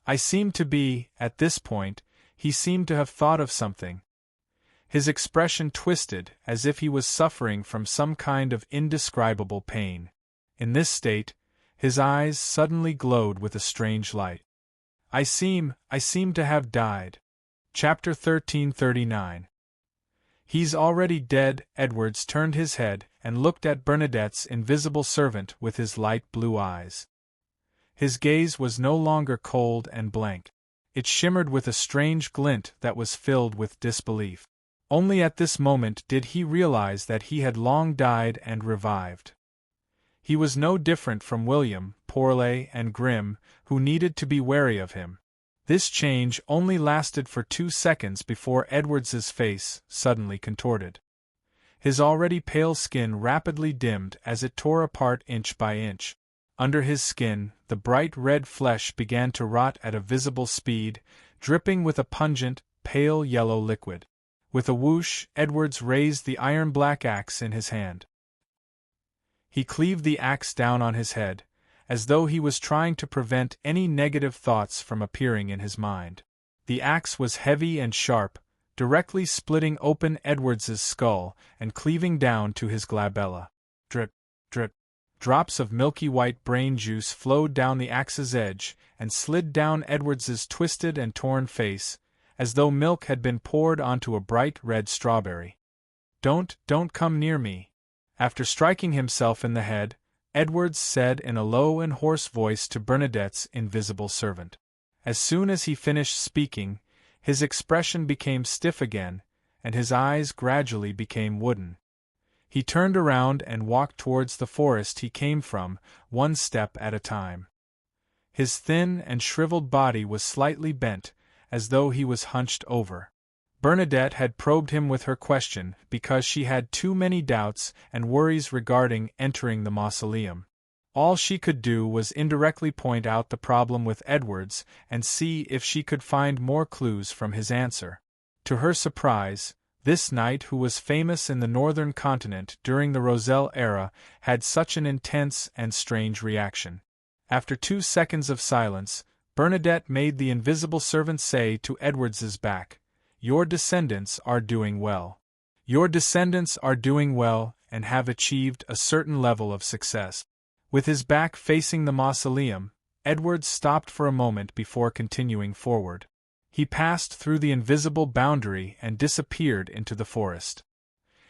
I seemed to be," at this point, he seemed to have thought of something. His expression twisted, as if he was suffering from some kind of indescribable pain. In this state, his eyes suddenly glowed with a strange light. I seem to have died." Chapter 1339. "He's already dead." Edwards turned his head and looked at Bernadette's invisible servant with his light blue eyes. His gaze was no longer cold and blank. It shimmered with a strange glint that was filled with disbelief. Only at this moment did he realize that he had long died and revived. He was no different from William, Porley, and Grimm, who needed to be wary of him. This change only lasted for 2 seconds before Edwards's face suddenly contorted. His already pale skin rapidly dimmed as it tore apart inch by inch. Under his skin, the bright red flesh began to rot at a visible speed, dripping with a pungent, pale yellow liquid. With a whoosh, Edwards raised the iron-black axe in his hand. He cleaved the axe down on his head, as though he was trying to prevent any negative thoughts from appearing in his mind. The axe was heavy and sharp, directly splitting open Edwards's skull and cleaving down to his glabella. Drip, drip. Drops of milky white brain juice flowed down the axe's edge and slid down Edwards's twisted and torn face, as though milk had been poured onto a bright red strawberry. Don't come near me." After striking himself in the head, Edwards said in a low and hoarse voice to Bernadette's invisible servant. As soon as he finished speaking, his expression became stiff again, and his eyes gradually became wooden. He turned around and walked towards the forest he came from, 1 step at a time. His thin and shriveled body was slightly bent, as though he was hunched over. Bernadette had probed him with her question because she had too many doubts and worries regarding entering the mausoleum. All she could do was indirectly point out the problem with Edwards and see if she could find more clues from his answer. To her surprise, this knight who was famous in the northern continent during the Roselle era had such an intense and strange reaction. After 2 seconds of silence, Bernadette made the invisible servant say to Edwards's back, "Your descendants are doing well. Your descendants are doing well and have achieved a certain level of success." With his back facing the mausoleum, Edwards stopped for a moment before continuing forward. He passed through the invisible boundary and disappeared into the forest.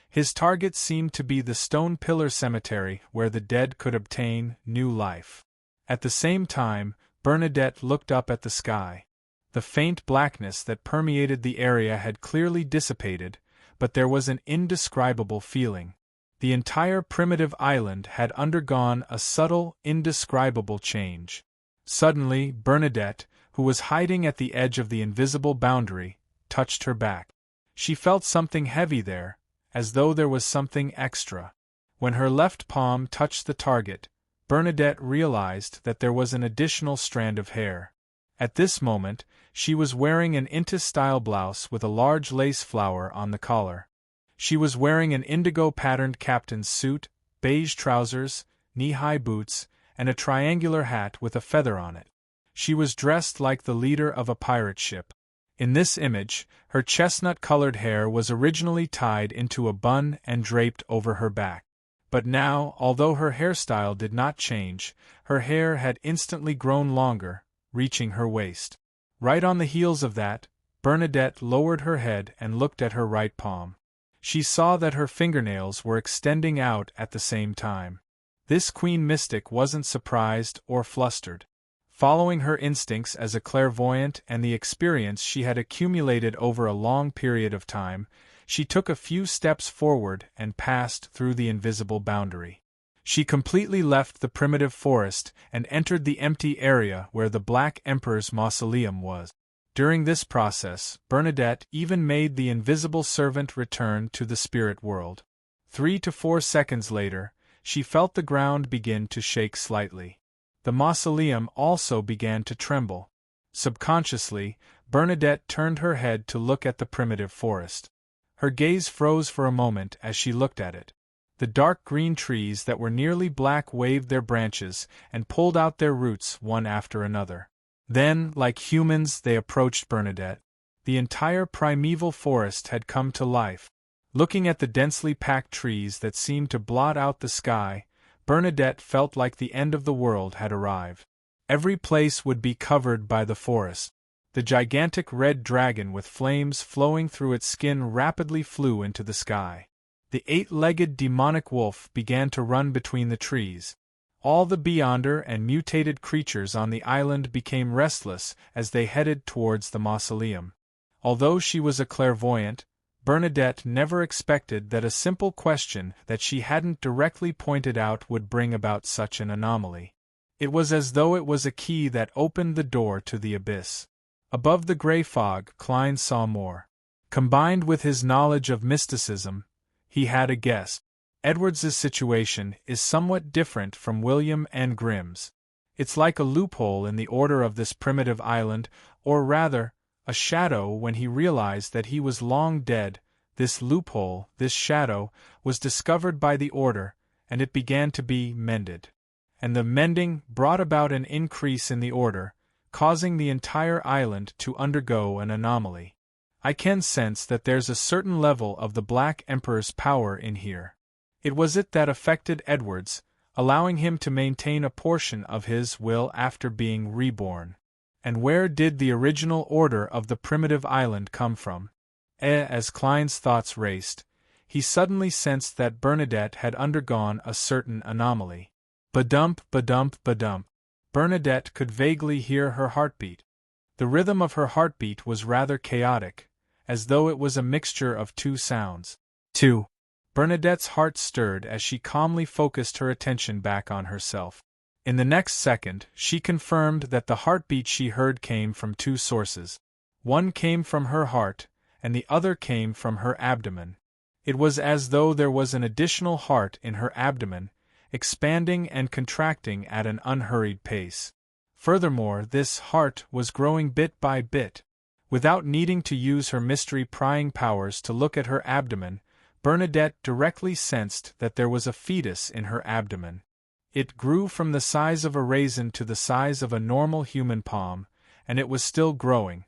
His target seemed to be the stone pillar cemetery where the dead could obtain new life. At the same time, Bernadette looked up at the sky. The faint blackness that permeated the area had clearly dissipated, but there was an indescribable feeling. The entire primitive island had undergone a subtle, indescribable change. Suddenly, Bernadette, who was hiding at the edge of the invisible boundary, touched her back. She felt something heavy there, as though there was something extra. When her left palm touched the target, Bernadette realized that there was an additional strand of hair. At this moment, she was wearing an Inta-style blouse with a large lace flower on the collar. She was wearing an indigo-patterned captain's suit, beige trousers, knee-high boots, and a triangular hat with a feather on it. She was dressed like the leader of a pirate ship. In this image, her chestnut-colored hair was originally tied into a bun and draped over her back. But now, although her hairstyle did not change, her hair had instantly grown longer, reaching her waist. Right on the heels of that, Bernadette lowered her head and looked at her right palm. She saw that her fingernails were extending out at the same time. This queen mystic wasn't surprised or flustered. Following her instincts as a clairvoyant and the experience she had accumulated over a long period of time, she took a few steps forward and passed through the invisible boundary. She completely left the primitive forest and entered the empty area where the Black Emperor's mausoleum was. During this process, Bernadette even made the invisible servant return to the spirit world. 3 to 4 seconds later, she felt the ground begin to shake slightly. The mausoleum also began to tremble. Subconsciously, Bernadette turned her head to look at the primitive forest. Her gaze froze for a moment as she looked at it. The dark green trees that were nearly black waved their branches and pulled out their roots one after another. Then, like humans, they approached Bernadette. The entire primeval forest had come to life. Looking at the densely packed trees that seemed to blot out the sky, Bernadette felt like the end of the world had arrived. Every place would be covered by the forest. The gigantic red dragon with flames flowing through its skin rapidly flew into the sky. The 8-legged demonic wolf began to run between the trees. All the beyonder and mutated creatures on the island became restless as they headed towards the mausoleum. Although she was a clairvoyant, Bernadette never expected that a simple question that she hadn't directly pointed out would bring about such an anomaly. It was as though it was a key that opened the door to the abyss. Above the gray fog, Klein saw more. Combined with his knowledge of mysticism, he had a guess. Edwards's situation is somewhat different from William N. Grimm's. It's like a loophole in the order of this primitive island, or rather, a shadow when he realized that he was long dead. This loophole, this shadow, was discovered by the order, and it began to be mended. And the mending brought about an increase in the order, causing the entire island to undergo an anomaly. I can sense that there's a certain level of the Black Emperor's power in here. It was it that affected Edwards, allowing him to maintain a portion of his will after being reborn. And where did the original order of the primitive island come from? As Klein's thoughts raced, he suddenly sensed that Bernadette had undergone a certain anomaly. Ba-dump, ba-dump, ba-dump. Bernadette could vaguely hear her heartbeat. The rhythm of her heartbeat was rather chaotic, as though it was a mixture of two sounds. 2. Bernadette's heart stirred as she calmly focused her attention back on herself. In the next second, she confirmed that the heartbeat she heard came from two sources. One came from her heart, and the other came from her abdomen. It was as though there was an additional heart in her abdomen, expanding and contracting at an unhurried pace. Furthermore, this heart was growing bit by bit. Without needing to use her mystery-prying powers to look at her abdomen, Bernadette directly sensed that there was a fetus in her abdomen. It grew from the size of a raisin to the size of a normal human palm, and it was still growing.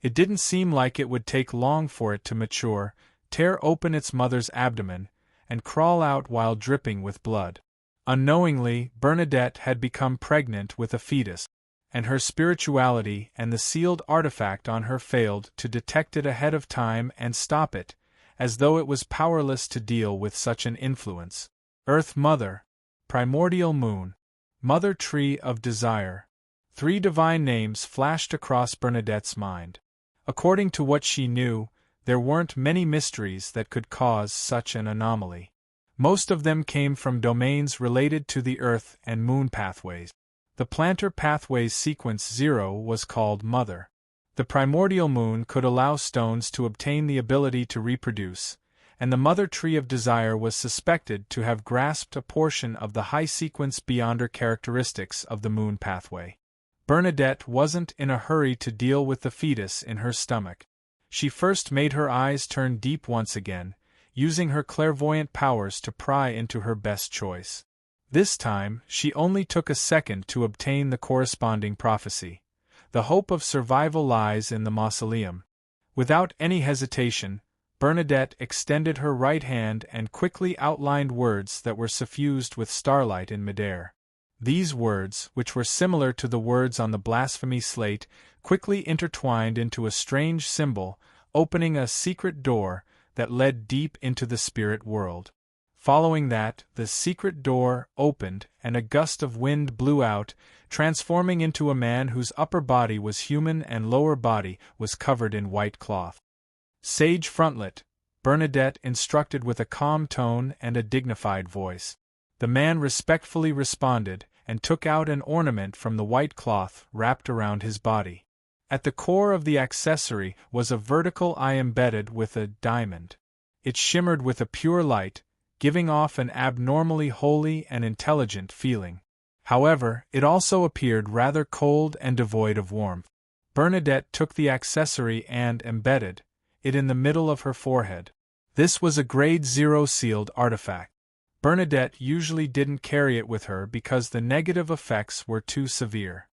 It didn't seem like it would take long for it to mature, tear open its mother's abdomen, and crawl out while dripping with blood. Unknowingly, Bernadette had become pregnant with a fetus, and her spirituality and the sealed artifact on her failed to detect it ahead of time and stop it, as though it was powerless to deal with such an influence. Earth Mother, Primordial Moon, Mother Tree of Desire. 3 divine names flashed across Bernadette's mind. According to what she knew, there weren't many mysteries that could cause such an anomaly. Most of them came from domains related to the Earth and Moon pathways. The plantar pathways sequence 0 was called Mother. The primordial moon could allow stones to obtain the ability to reproduce, and the Mother Tree of Desire was suspected to have grasped a portion of the high-sequence beyonder characteristics of the moon pathway. Bernadette wasn't in a hurry to deal with the fetus in her stomach. She first made her eyes turn deep once again, using her clairvoyant powers to pry into her best choice. This time, she only took a second to obtain the corresponding prophecy. The hope of survival lies in the mausoleum. Without any hesitation, Bernadette extended her right hand and quickly outlined words that were suffused with starlight in midair. These words, which were similar to the words on the blasphemy slate, quickly intertwined into a strange symbol, opening a secret door that led deep into the spirit world. Following that, the secret door opened and a gust of wind blew out, transforming into a man whose upper body was human and lower body was covered in white cloth. Sage Frontlet, Bernadette instructed with a calm tone and a dignified voice. The man respectfully responded, and took out an ornament from the white cloth wrapped around his body. At the core of the accessory was a vertical eye embedded with a diamond. It shimmered with a pure light, giving off an abnormally holy and intelligent feeling. However, it also appeared rather cold and devoid of warmth. Bernadette took the accessory and embedded it in the middle of her forehead. This was a Grade 0 sealed artifact. Bernadette usually didn't carry it with her because the negative effects were too severe.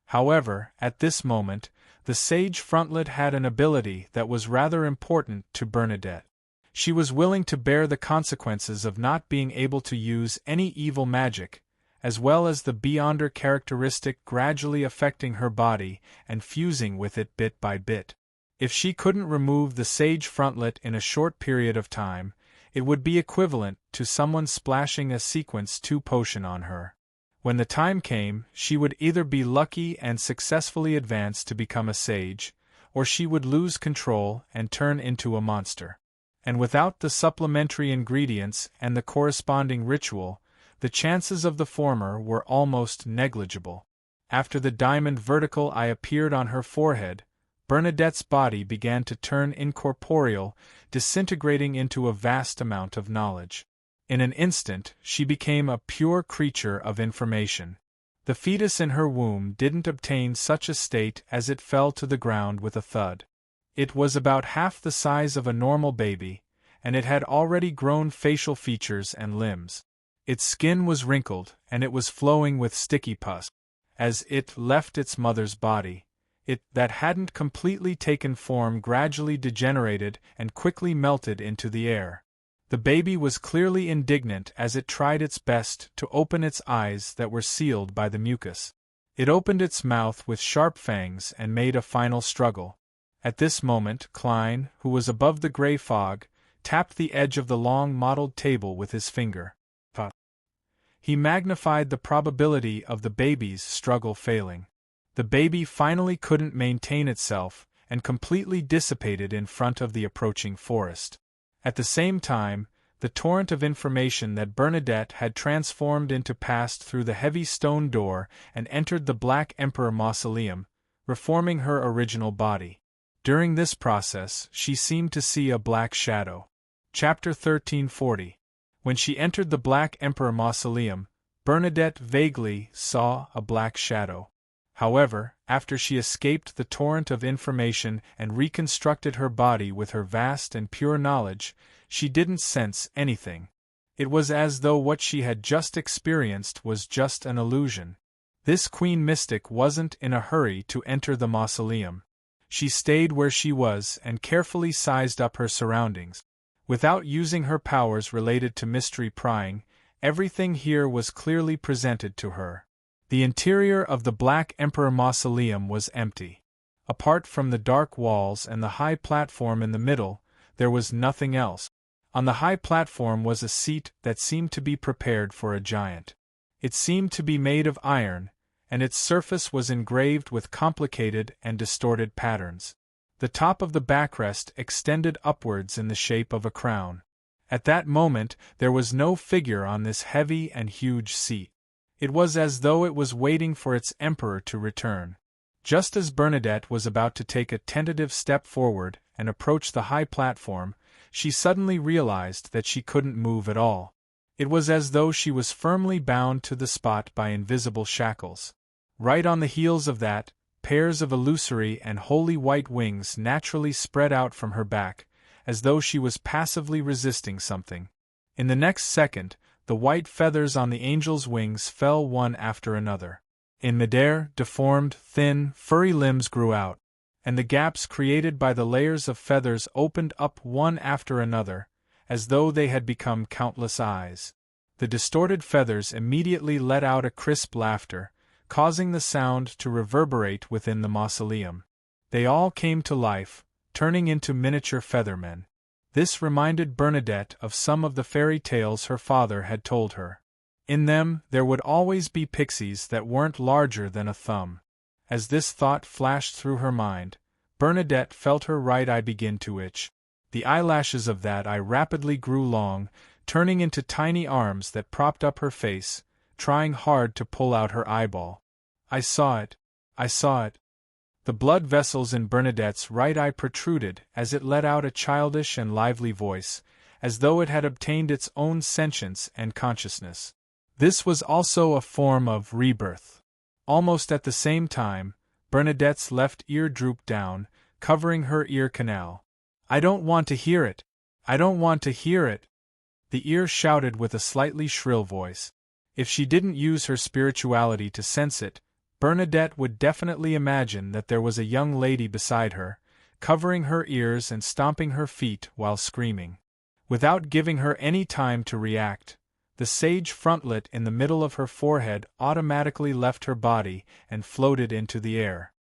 However, at this moment, the sage frontlet had an ability that was rather important to Bernadette. She was willing to bear the consequences of not being able to use any evil magic, as well as the beyonder characteristic gradually affecting her body and fusing with it bit by bit. If she couldn't remove the sage frontlet in a short period of time, it would be equivalent to someone splashing a sequence 2 potion on her. When the time came, she would either be lucky and successfully advance to become a sage, or she would lose control and turn into a monster. And without the supplementary ingredients and the corresponding ritual, the chances of the former were almost negligible. After the diamond vertical eye appeared on her forehead, Bernadette's body began to turn incorporeal, disintegrating into a vast amount of knowledge. In an instant, she became a pure creature of information. The fetus in her womb didn't obtain such a state as it fell to the ground with a thud. It was about half the size of a normal baby, and it had already grown facial features and limbs. Its skin was wrinkled, and it was flowing with sticky pus. As it left its mother's body, it that hadn't completely taken form gradually degenerated and quickly melted into the air. The baby was clearly indignant as it tried its best to open its eyes that were sealed by the mucus. It opened its mouth with sharp fangs and made a final struggle. At this moment, Klein, who was above the gray fog, tapped the edge of the long mottled table with his finger. He magnified the probability of the baby's struggle failing. The baby finally couldn't maintain itself and completely dissipated in front of the approaching forest. At the same time, the torrent of information that Bernadette had transformed into passed through the heavy stone door and entered the Black Emperor mausoleum, reforming her original body. During this process, she seemed to see a black shadow. Chapter 1340. When she entered the Black Emperor mausoleum, Bernadette vaguely saw a black shadow. However, after she escaped the torrent of information and reconstructed her body with her vast and pure knowledge, she didn't sense anything. It was as though what she had just experienced was just an illusion. This queen mystic wasn't in a hurry to enter the mausoleum. She stayed where she was and carefully sized up her surroundings. Without using her powers related to mystery prying, everything here was clearly presented to her. The interior of the Black Emperor mausoleum was empty. Apart from the dark walls and the high platform in the middle, there was nothing else. On the high platform was a seat that seemed to be prepared for a giant. It seemed to be made of iron, and its surface was engraved with complicated and distorted patterns. The top of the backrest extended upwards in the shape of a crown. At that moment, there was no figure on this heavy and huge seat. It was as though it was waiting for its emperor to return. Just as Bernadette was about to take a tentative step forward and approach the high platform, she suddenly realized that she couldn't move at all. It was as though she was firmly bound to the spot by invisible shackles. Right on the heels of that, pairs of illusory and wholly white wings naturally spread out from her back, as though she was passively resisting something. In the next second, the white feathers on the angel's wings fell one after another. In midair, deformed, thin, furry limbs grew out, and the gaps created by the layers of feathers opened up one after another, as though they had become countless eyes. The distorted feathers immediately let out a crisp laughter, causing the sound to reverberate within the mausoleum. They all came to life, turning into miniature feathermen. This reminded Bernadette of some of the fairy tales her father had told her. In them, there would always be pixies that weren't larger than a thumb. As this thought flashed through her mind, Bernadette felt her right eye begin to itch. The eyelashes of that eye rapidly grew long, turning into tiny arms that propped up her face, trying hard to pull out her eyeball. I saw it. I saw it. The blood vessels in Bernadette's right eye protruded as it let out a childish and lively voice, as though it had obtained its own sentience and consciousness. This was also a form of rebirth. Almost at the same time, Bernadette's left ear drooped down, covering her ear canal. "I don't want to hear it! I don't want to hear it!" The ear shouted with a slightly shrill voice. If she didn't use her spirituality to sense it, Bernadette would definitely imagine that there was a young lady beside her, covering her ears and stomping her feet while screaming. Without giving her any time to react, the sage frontlet in the middle of her forehead automatically left her body and floated into the air.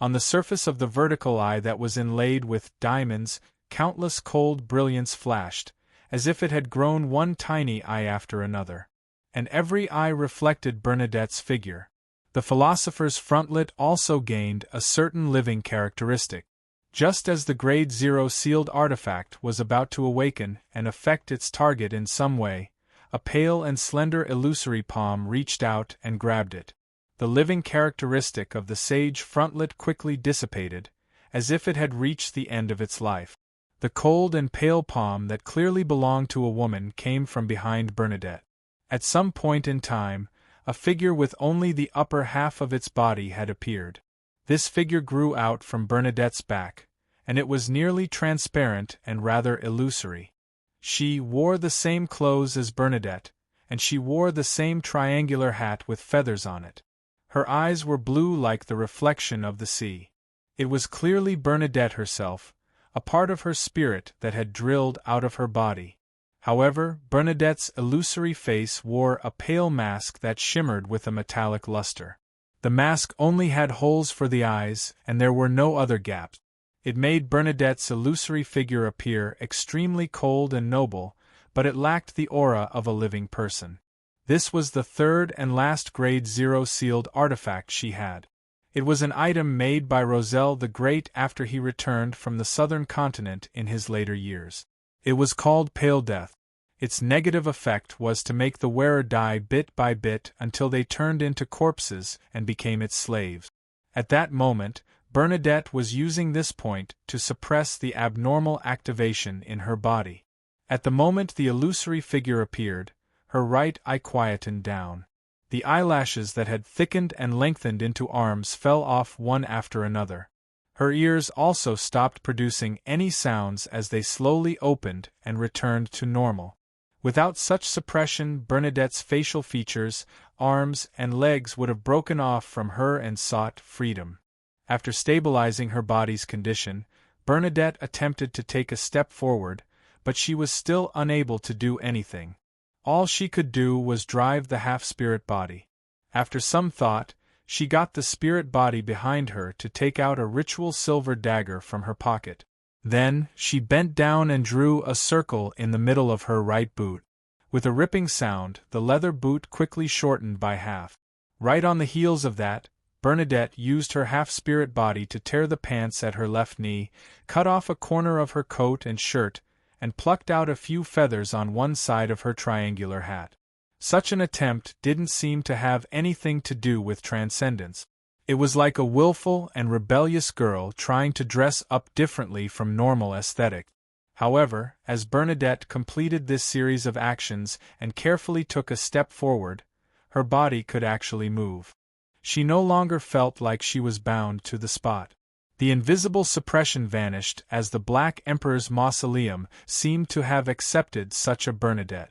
On the surface of the vertical eye that was inlaid with diamonds, countless cold brilliance flashed, as if it had grown one tiny eye after another. And every eye reflected Bernadette's figure. The philosopher's frontlet also gained a certain living characteristic. Just as the Grade 0 sealed artifact was about to awaken and affect its target in some way, a pale and slender illusory palm reached out and grabbed it. The living characteristic of the sage frontlet quickly dissipated, as if it had reached the end of its life. The cold and pale palm that clearly belonged to a woman came from behind Bernadette. At some point in time, a figure with only the upper half of its body had appeared. This figure grew out from Bernadette's back, and it was nearly transparent and rather illusory. She wore the same clothes as Bernadette, and she wore the same triangular hat with feathers on it. Her eyes were blue like the reflection of the sea. It was clearly Bernadette herself, a part of her spirit that had drilled out of her body. However, Bernadette's illusory face wore a pale mask that shimmered with a metallic luster. The mask only had holes for the eyes, and there were no other gaps. It made Bernadette's illusory figure appear extremely cold and noble, but it lacked the aura of a living person. This was the third and last Grade 0 sealed artifact she had. It was an item made by Roselle the Great after he returned from the southern continent in his later years. It was called Pale Death. Its negative effect was to make the wearer die bit by bit until they turned into corpses and became its slaves. At that moment, Bernadette was using this point to suppress the abnormal activation in her body. At the moment the illusory figure appeared, her right eye quietened down. The eyelashes that had thickened and lengthened into arms fell off one after another. Her ears also stopped producing any sounds as they slowly opened and returned to normal. Without such suppression, Bernadette's facial features, arms, and legs would have broken off from her and sought freedom. After stabilizing her body's condition, Bernadette attempted to take a step forward, but she was still unable to do anything. All she could do was drive the half-spirit body. After some thought, she got the spirit body behind her to take out a ritual silver dagger from her pocket. Then, she bent down and drew a circle in the middle of her right boot. With a ripping sound, the leather boot quickly shortened by half. Right on the heels of that, Bernadette used her half-spirit body to tear the pants at her left knee, cut off a corner of her coat and shirt, and plucked out a few feathers on one side of her triangular hat. Such an attempt didn't seem to have anything to do with transcendence. It was like a willful and rebellious girl trying to dress up differently from normal aesthetic. However, as Bernadette completed this series of actions and carefully took a step forward, her body could actually move. She no longer felt like she was bound to the spot. The invisible suppression vanished as the Black Emperor's mausoleum seemed to have accepted such a Bernadette.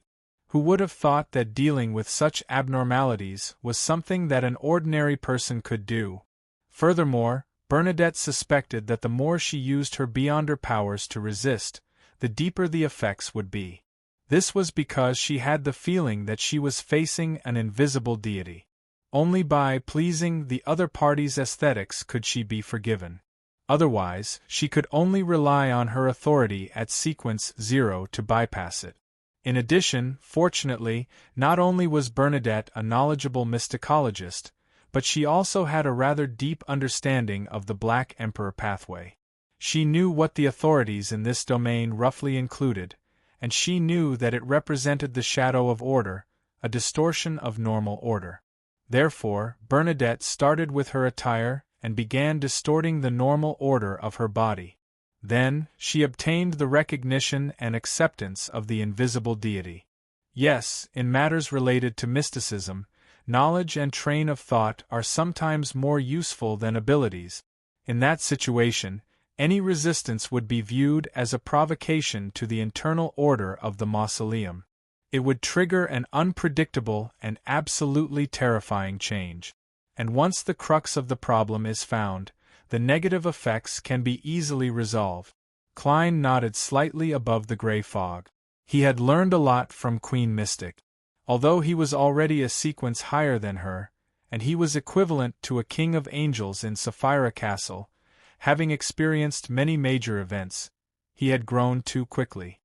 Who would have thought that dealing with such abnormalities was something that an ordinary person could do? Furthermore, Bernadette suspected that the more she used her beyonder powers to resist, the deeper the effects would be. This was because she had the feeling that she was facing an invisible deity. Only by pleasing the other party's aesthetics could she be forgiven. Otherwise, she could only rely on her authority at Sequence 0 to bypass it. In addition, fortunately, not only was Bernadette a knowledgeable mysticologist, but she also had a rather deep understanding of the Black Emperor pathway. She knew what the authorities in this domain roughly included, and she knew that it represented the shadow of order, a distortion of normal order. Therefore, Bernadette started with her attire and began distorting the normal order of her body. Then, she obtained the recognition and acceptance of the invisible deity. Yes, in matters related to mysticism, knowledge and train of thought are sometimes more useful than abilities. In that situation, any resistance would be viewed as a provocation to the internal order of the mausoleum. It would trigger an unpredictable and absolutely terrifying change. And once the crux of the problem is found, the negative effects can be easily resolved. Klein nodded slightly above the gray fog. He had learned a lot from Queen Mystic. Although he was already a sequence higher than her, and he was equivalent to a king of angels in Sapphira Castle, having experienced many major events, he had grown too quickly.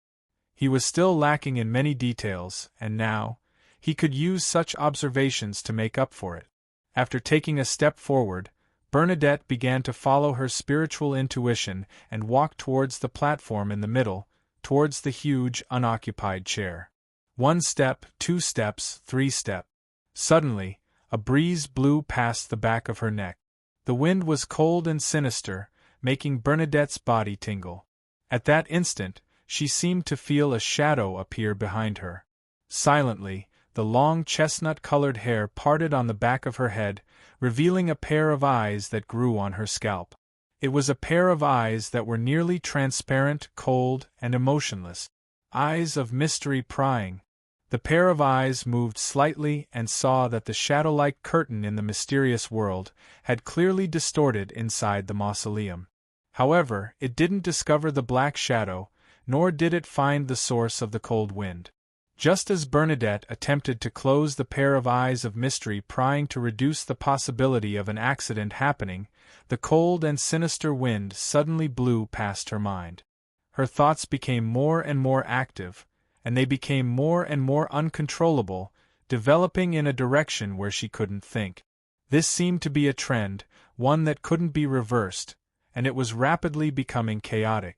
He was still lacking in many details, and now, he could use such observations to make up for it. After taking a step forward, Bernadette began to follow her spiritual intuition and walk towards the platform in the middle, towards the huge, unoccupied chair. 1 step, 2 steps, 3 steps. Suddenly, a breeze blew past the back of her neck. The wind was cold and sinister, making Bernadette's body tingle. At that instant, she seemed to feel a shadow appear behind her. Silently, the long chestnut-colored hair parted on the back of her head, revealing a pair of eyes that grew on her scalp. It was a pair of eyes that were nearly transparent, cold, and emotionless. Eyes of mystery prying. The pair of eyes moved slightly and saw that the shadow-like curtain in the mysterious world had clearly distorted inside the mausoleum. However, it didn't discover the black shadow, nor did it find the source of the cold wind. Just as Bernadette attempted to close the pair of eyes of mystery prying to reduce the possibility of an accident happening, the cold and sinister wind suddenly blew past her mind. Her thoughts became more and more active, and they became more and more uncontrollable, developing in a direction where she couldn't think. This seemed to be a trend, one that couldn't be reversed, and it was rapidly becoming chaotic.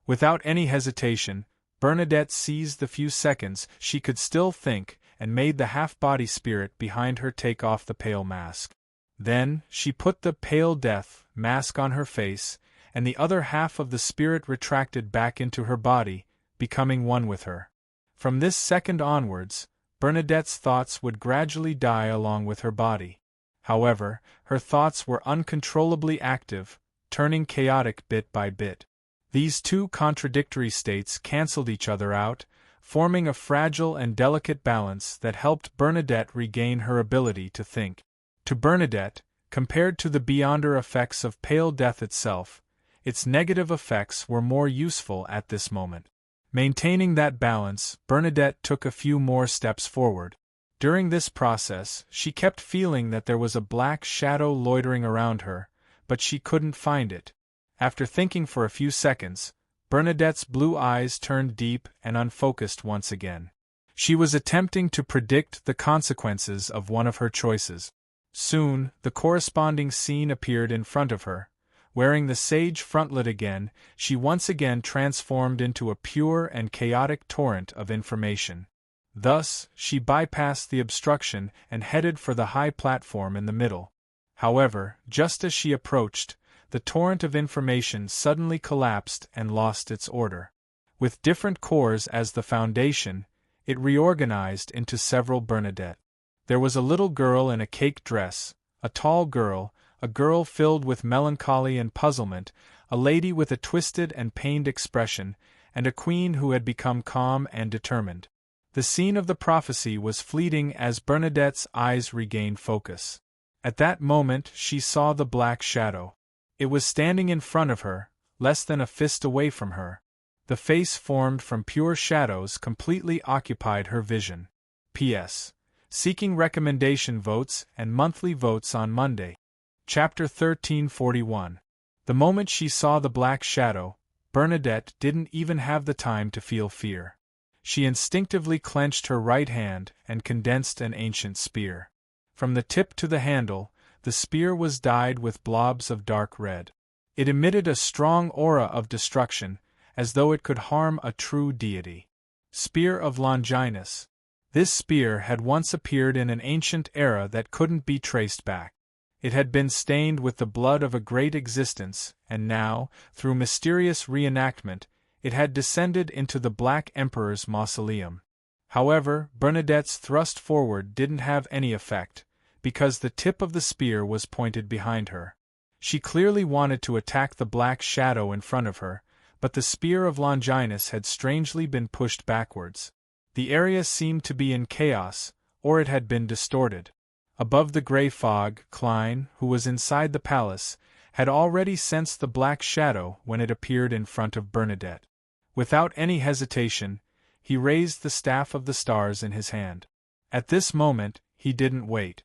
Without any hesitation, Bernadette seized the few seconds she could still think and made the half-body spirit behind her take off the pale mask. Then, she put the pale death mask on her face, and the other half of the spirit retracted back into her body, becoming one with her. From this second onwards, Bernadette's thoughts would gradually die along with her body. However, her thoughts were uncontrollably active, turning chaotic bit by bit. These two contradictory states cancelled each other out, forming a fragile and delicate balance that helped Bernadette regain her ability to think. To Bernadette, compared to the beyonder effects of pale death itself, its negative effects were more useful at this moment. Maintaining that balance, Bernadette took a few more steps forward. During this process, she kept feeling that there was a black shadow loitering around her, but she couldn't find it. After thinking for a few seconds, Bernadette's blue eyes turned deep and unfocused once again. She was attempting to predict the consequences of one of her choices. Soon, the corresponding scene appeared in front of her. Wearing the sage frontlet again, she once again transformed into a pure and chaotic torrent of information. Thus, she bypassed the obstruction and headed for the high platform in the middle. However, just as she approached, the torrent of information suddenly collapsed and lost its order. With different cores as the foundation, it reorganized into several Bernadette. There was a little girl in a cake dress, a tall girl, a girl filled with melancholy and puzzlement, a lady with a twisted and pained expression, and a queen who had become calm and determined. The scene of the prophecy was fleeting as Bernadette's eyes regained focus. At that moment she saw the black shadow. It was standing in front of her, less than a fist away from her. The face formed from pure shadows completely occupied her vision. P.S. Seeking recommendation votes and monthly votes on Monday. Chapter 1341. The moment she saw the black shadow, Bernadette didn't even have the time to feel fear. She instinctively clenched her right hand and condensed an ancient spear. From the tip to the handle, the spear was dyed with blobs of dark red. It emitted a strong aura of destruction, as though it could harm a true deity. Spear of Longinus. This spear had once appeared in an ancient era that couldn't be traced back. It had been stained with the blood of a great existence, and now, through mysterious reenactment, it had descended into the Black Emperor's mausoleum. However, Bernadette's thrust forward didn't have any effect, because the tip of the spear was pointed behind her. She clearly wanted to attack the black shadow in front of her, but the spear of Longinus had strangely been pushed backwards. The area seemed to be in chaos, or it had been distorted. Above the grey fog, Klein, who was inside the palace, had already sensed the black shadow when it appeared in front of Bernadette. Without any hesitation, he raised the staff of the stars in his hand. At this moment, he didn't wait.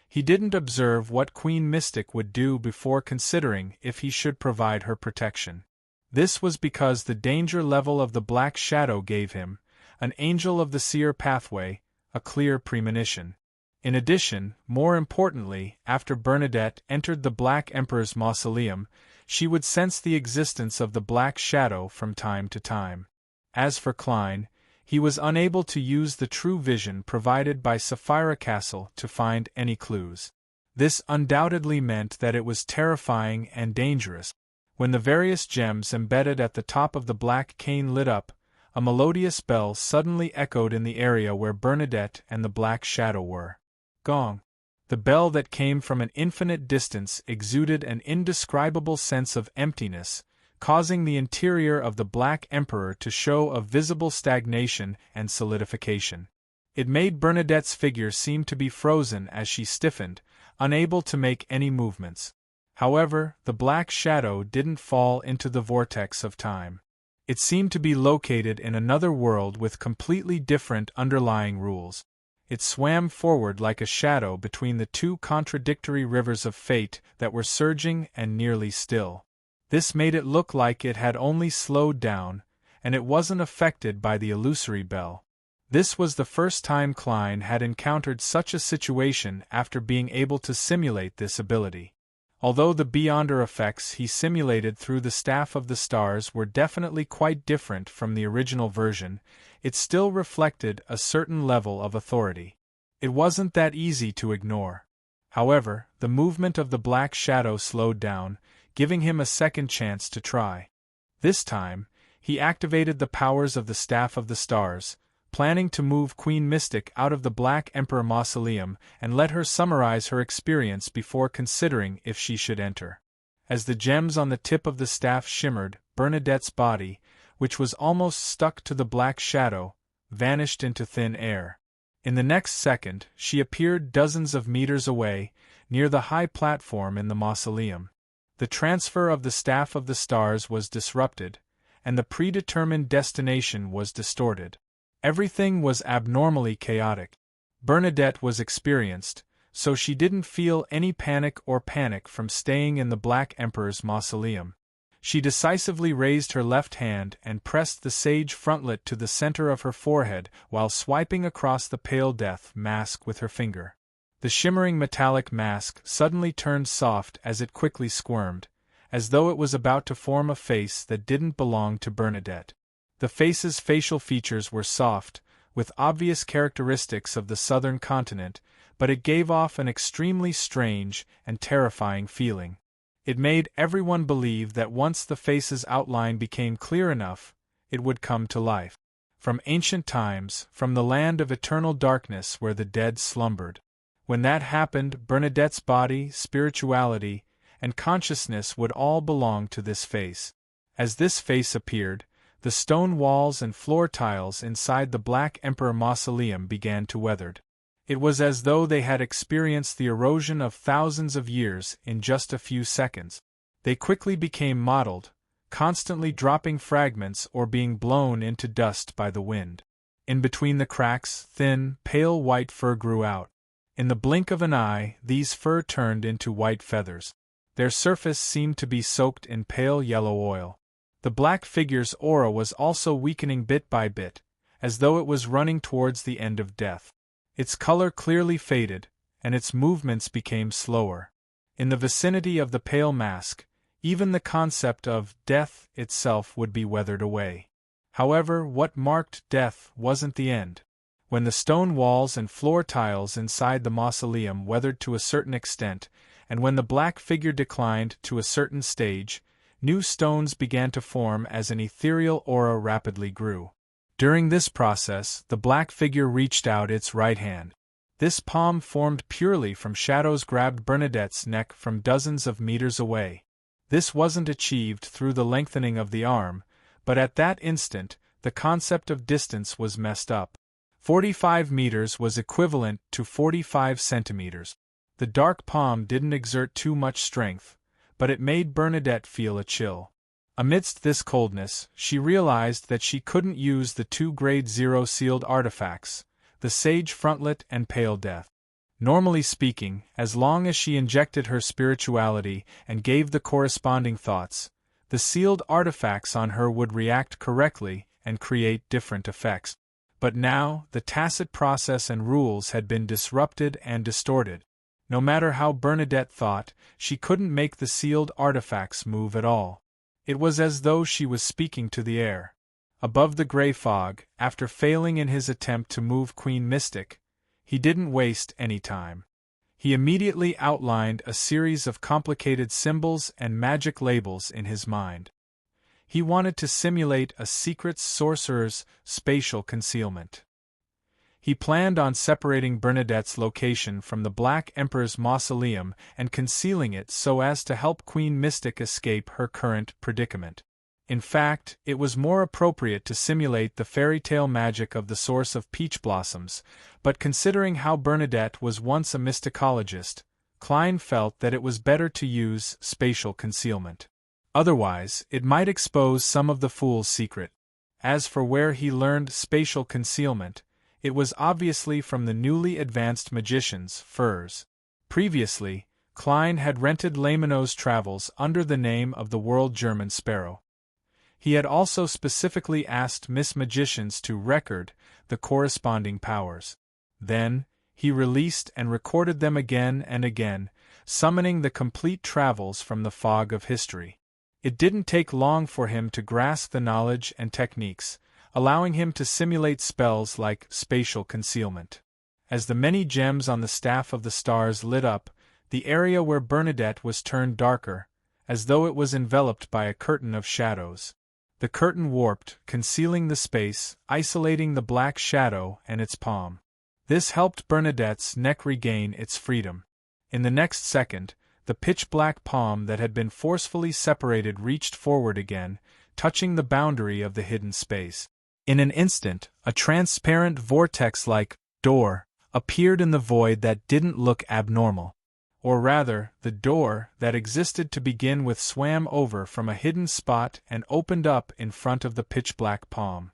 He didn't observe what Queen Mystic would do before considering if he should provide her protection. This was because the danger level of the black shadow gave him, an angel of the seer pathway, a clear premonition. In addition, more importantly, after Bernadette entered the Black Emperor's mausoleum, she would sense the existence of the black shadow from time to time. As for Klein, he was unable to use the true vision provided by Sapphira Castle to find any clues. This undoubtedly meant that it was terrifying and dangerous. When the various gems embedded at the top of the black cane lit up, a melodious bell suddenly echoed in the area where Bernadette and the black shadow were. Gong. The bell that came from an infinite distance exuded an indescribable sense of emptiness, causing the interior of the Black Emperor to show a visible stagnation and solidification. It made Bernadette's figure seem to be frozen as she stiffened, unable to make any movements. However, the black shadow didn't fall into the vortex of time. It seemed to be located in another world with completely different underlying rules. It swam forward like a shadow between the two contradictory rivers of fate that were surging and nearly still. This made it look like it had only slowed down, and it wasn't affected by the illusory bell. This was the first time Klein had encountered such a situation after being able to simulate this ability. Although the beyonder effects he simulated through the Staff of the Stars were definitely quite different from the original version, it still reflected a certain level of authority. It wasn't that easy to ignore. However, the movement of the black shadow slowed down, giving him a second chance to try. This time, he activated the powers of the Staff of the Stars, planning to move Queen Mystic out of the Black Emperor mausoleum and let her summarize her experience before considering if she should enter. As the gems on the tip of the staff shimmered, Bernadette's body, which was almost stuck to the black shadow, vanished into thin air. In the next second, she appeared dozens of meters away, near the high platform in the mausoleum. The transfer of the Staff of the Stars was disrupted, and the predetermined destination was distorted. Everything was abnormally chaotic. Bernadette was experienced, so she didn't feel any panic from staying in the Black Emperor's mausoleum. She decisively raised her left hand and pressed the sage frontlet to the center of her forehead while swiping across the pale death mask with her finger. The shimmering metallic mask suddenly turned soft as it quickly squirmed, as though it was about to form a face that didn't belong to Bernadette. The face's facial features were soft, with obvious characteristics of the southern continent, but it gave off an extremely strange and terrifying feeling. It made everyone believe that once the face's outline became clear enough, it would come to life. From ancient times, from the land of eternal darkness where the dead slumbered. When that happened, Bernadette's body, spirituality, and consciousness would all belong to this face. As this face appeared, the stone walls and floor tiles inside the Black Emperor mausoleum began to weather. It was as though they had experienced the erosion of thousands of years in just a few seconds. They quickly became mottled, constantly dropping fragments or being blown into dust by the wind. In between the cracks, thin, pale white fur grew out. In the blink of an eye, these fur turned into white feathers. Their surface seemed to be soaked in pale yellow oil. The black figure's aura was also weakening bit by bit, as though it was running towards the end of death. Its color clearly faded, and its movements became slower. In the vicinity of the pale mask, Even the concept of death itself would be weathered away. However, what marked death wasn't the end. When the stone walls and floor tiles inside the mausoleum weathered to a certain extent, and when the black figure declined to a certain stage, new stones began to form as an ethereal aura rapidly grew. During this process, the black figure reached out its right hand. This palm formed purely from shadows grabbed Bernadette's neck from dozens of meters away. This wasn't achieved through the lengthening of the arm, but at that instant, the concept of distance was messed up. 45 meters was equivalent to 45 centimeters. The dark palm didn't exert too much strength, but it made Bernadette feel a chill. Amidst this coldness, she realized that she couldn't use the 2 Grade 0 sealed artifacts, the Sage Frontlet and Pale Death. Normally speaking, as long as she injected her spirituality and gave the corresponding thoughts, the sealed artifacts on her would react correctly and create different effects. But now, the tacit process and rules had been disrupted and distorted. No matter how Bernadette thought, she couldn't make the sealed artifacts move at all. It was as though she was speaking to the air. Above the gray fog, after failing in his attempt to move Queen Mystic, he didn't waste any time. He immediately outlined a series of complicated symbols and magic labels in his mind. He wanted to simulate a secret sorcerer's spatial concealment. He planned on separating Bernadette's location from the Black Emperor's mausoleum and concealing it so as to help Queen Mystic escape her current predicament. In fact, it was more appropriate to simulate the fairy tale magic of the source of peach blossoms, but considering how Bernadette was once a mysticologist, Klein felt that it was better to use spatial concealment. Otherwise, it might expose some of the fool's secret. As for where he learned spatial concealment, it was obviously from the newly advanced magician's furs. Previously, Klein had rented Lamino's travels under the name of the World German Sparrow. He had also specifically asked Miss Magicians to record the corresponding powers. Then, he released and recorded them again and again, summoning the complete travels from the fog of history. It didn't take long for him to grasp the knowledge and techniques, allowing him to simulate spells like spatial concealment. As the many gems on the staff of the stars lit up, the area where Bernadette was turned darker, as though it was enveloped by a curtain of shadows. The curtain warped, concealing the space, isolating the black shadow and its palm. This helped Bernadette's neck regain its freedom. In the next second, the pitch-black palm that had been forcefully separated reached forward again, touching the boundary of the hidden space. In an instant, a transparent vortex-like door appeared in the void that didn't look abnormal. Or rather, the door that existed to begin with swam over from a hidden spot and opened up in front of the pitch-black palm.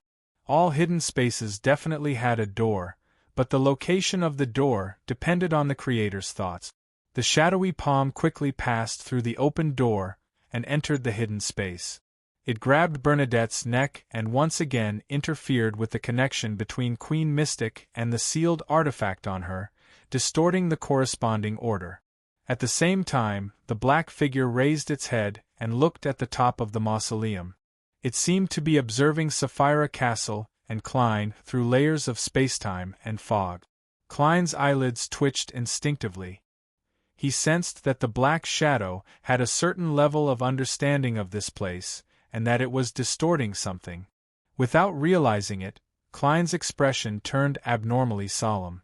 All hidden spaces definitely had a door, but the location of the door depended on the creator's thoughts. The shadowy palm quickly passed through the open door and entered the hidden space. It grabbed Bernadette's neck and once again interfered with the connection between Queen Mystic and the sealed artifact on her, distorting the corresponding order. At the same time, the black figure raised its head and looked at the top of the mausoleum. It seemed to be observing Sapphira Castle and Klein through layers of spacetime and fog. Klein's eyelids twitched instinctively. He sensed that the black shadow had a certain level of understanding of this place, and that it was distorting something. Without realizing it, Klein's expression turned abnormally solemn.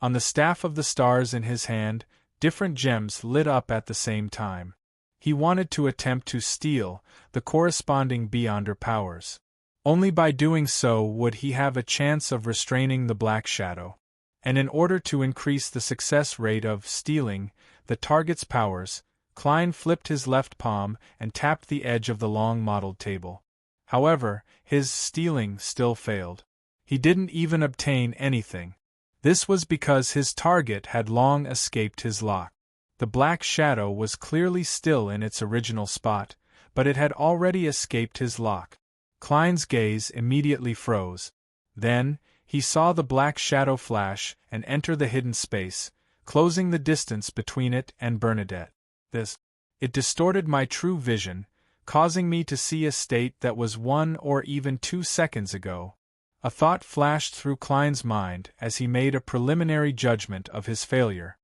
On the staff of the stars in his hand, different gems lit up at the same time. He wanted to attempt to steal the corresponding Beyonder powers. Only by doing so would he have a chance of restraining the black shadow. And in order to increase the success rate of stealing the target's powers, Klein flipped his left palm and tapped the edge of the long modeled table. However, his stealing still failed. He didn't even obtain anything. This was because his target had long escaped his lock. The black shadow was clearly still in its original spot, but it had already escaped his lock. Klein's gaze immediately froze. Then, he saw the black shadow flash and enter the hidden space, closing the distance between it and Bernadette. It distorted my true vision, causing me to see a state that was 1 or even 2 seconds ago. A thought flashed through Klein's mind as he made a preliminary judgment of his failure.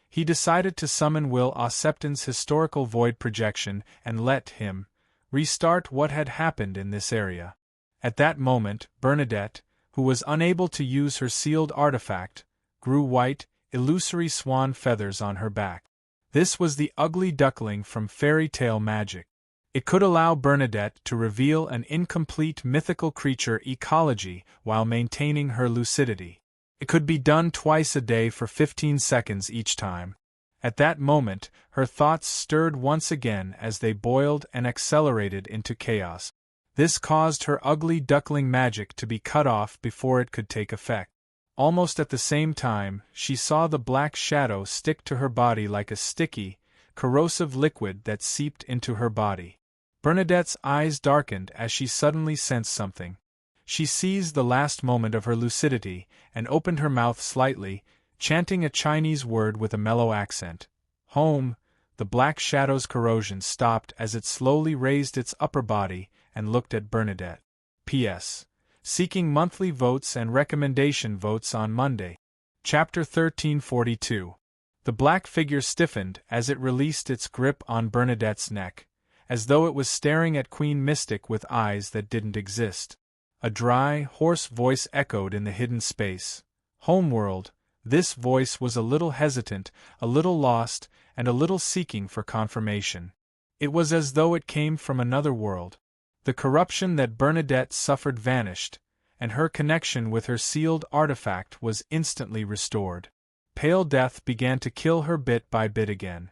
He decided to summon Will Ossepton's historical void projection and let him restart what had happened in this area. At that moment, Bernadette, who was unable to use her sealed artifact, grew white, illusory swan feathers on her back. This was the ugly duckling from fairy tale magic. It could allow Bernadette to reveal an incomplete mythical creature ecology while maintaining her lucidity. It could be done twice a day for 15 seconds each time. At that moment, her thoughts stirred once again as they boiled and accelerated into chaos. This caused her ugly duckling magic to be cut off before it could take effect. Almost at the same time, she saw the black shadow stick to her body like a sticky, corrosive liquid that seeped into her body. Bernadette's eyes darkened as she suddenly sensed something. She seized the last moment of her lucidity and opened her mouth slightly, chanting a Chinese word with a mellow accent. Home! The black shadow's corrosion stopped as it slowly raised its upper body and looked at Bernadette. P.S. Seeking monthly votes and recommendation votes on Monday. Chapter 1342. The black figure stiffened as it released its grip on Bernadette's neck, as though it was staring at Queen Mystic with eyes that didn't exist. A dry, hoarse voice echoed in the hidden space. Homeworld. This voice was a little hesitant, a little lost, and a little seeking for confirmation. It was as though it came from another world. The corruption that Bernadette suffered vanished, and her connection with her sealed artifact was instantly restored. Pale death began to kill her bit by bit again.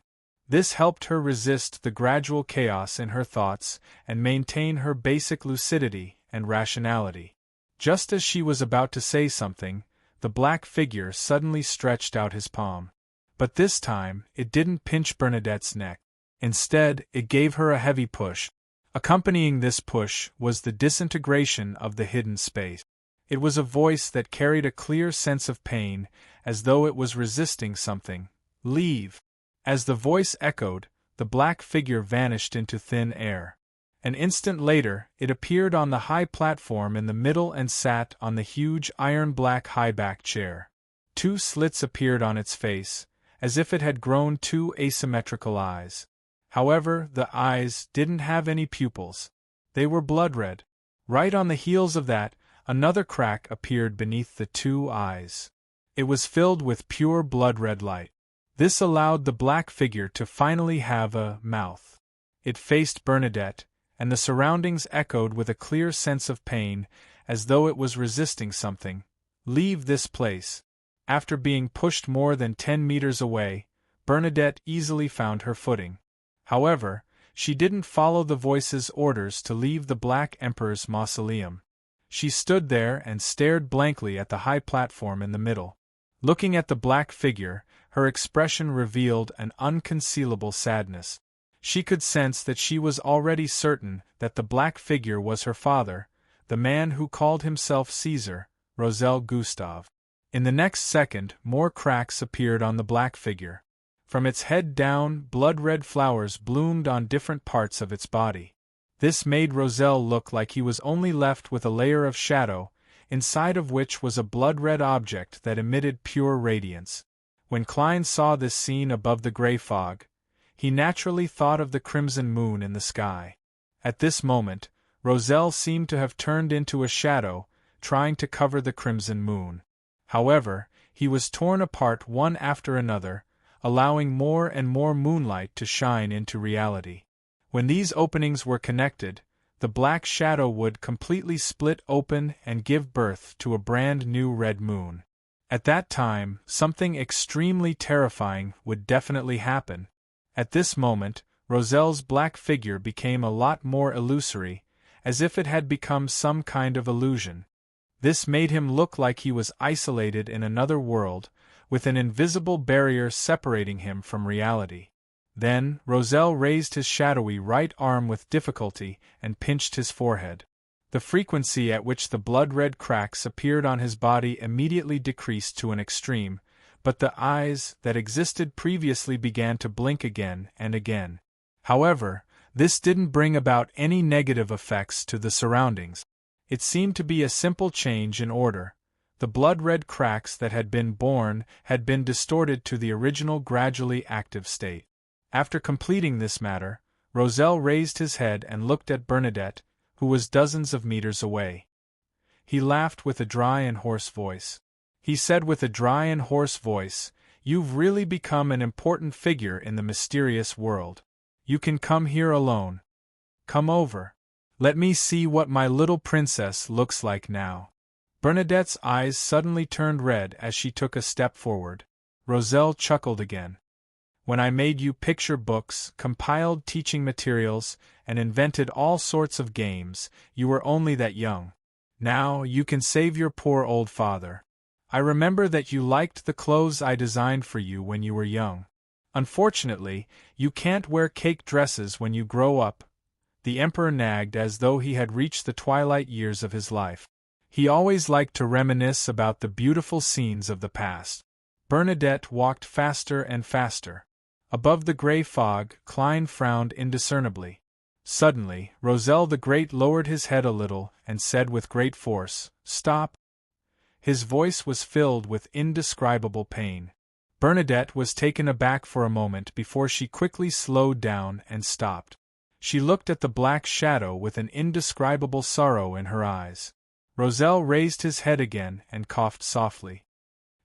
This helped her resist the gradual chaos in her thoughts and maintain her basic lucidity and rationality. Just as she was about to say something, the black figure suddenly stretched out his palm. But this time, it didn't pinch Bernadette's neck. Instead, it gave her a heavy push. Accompanying this push was the disintegration of the hidden space. It was a voice that carried a clear sense of pain, as though it was resisting something. Leave! As the voice echoed, the black figure vanished into thin air. An instant later, it appeared on the high platform in the middle and sat on the huge iron-black high-back chair. 2 slits appeared on its face, as if it had grown 2 asymmetrical eyes. However, the eyes didn't have any pupils. They were blood-red. Right on the heels of that, another crack appeared beneath the 2 eyes. It was filled with pure blood-red light. This allowed the black figure to finally have a mouth. It faced Bernadette, and the surroundings echoed with a clear sense of pain, as though it was resisting something. Leave this place. After being pushed more than 10 meters away, Bernadette easily found her footing. However, she didn't follow the voice's orders to leave the Black Emperor's mausoleum. She stood there and stared blankly at the high platform in the middle. Looking at the black figure, her expression revealed an unconcealable sadness. She could sense that she was already certain that the black figure was her father, the man who called himself Caesar, Roselle Gustave. In the next second, more cracks appeared on the black figure. From its head down, blood-red flowers bloomed on different parts of its body. This made Roselle look like he was only left with a layer of shadow, inside of which was a blood-red object that emitted pure radiance. When Klein saw this scene above the gray fog, he naturally thought of the crimson moon in the sky. At this moment, Roselle seemed to have turned into a shadow, trying to cover the crimson moon. However, he was torn apart one after another, allowing more and more moonlight to shine into reality. When these openings were connected, the black shadow would completely split open and give birth to a brand new red moon. At that time, something extremely terrifying would definitely happen. At this moment, Roselle's black figure became a lot more illusory, as if it had become some kind of illusion. This made him look like he was isolated in another world, with an invisible barrier separating him from reality. Then, Roselle raised his shadowy right arm with difficulty and pinched his forehead. The frequency at which the blood-red cracks appeared on his body immediately decreased to an extreme, but the eyes that existed previously began to blink again and again. However, this didn't bring about any negative effects to the surroundings. It seemed to be a simple change in order. The blood-red cracks that had been born had been distorted to the original gradually active state. After completing this matter, Roselle raised his head and looked at Bernadette, who was dozens of meters away. He laughed with a dry and hoarse voice. He said with a dry and hoarse voice, "You've really become an important figure in the mysterious world. You can come here alone. Come over. Let me see what my little princess looks like now." Bernadette's eyes suddenly turned red as she took a step forward. Roselle chuckled again. "When I made you picture books, compiled teaching materials, and invented all sorts of games, you were only that young. Now you can save your poor old father. I remember that you liked the clothes I designed for you when you were young. Unfortunately, you can't wear cake dresses when you grow up." The Emperor nagged as though he had reached the twilight years of his life. He always liked to reminisce about the beautiful scenes of the past. Bernadette walked faster and faster. Above the gray fog, Klein frowned indiscernibly. Suddenly, Roselle the Great lowered his head a little and said with great force, "Stop." His voice was filled with indescribable pain. Bernadette was taken aback for a moment before she quickly slowed down and stopped. She looked at the black shadow with an indescribable sorrow in her eyes. Roselle raised his head again and coughed softly.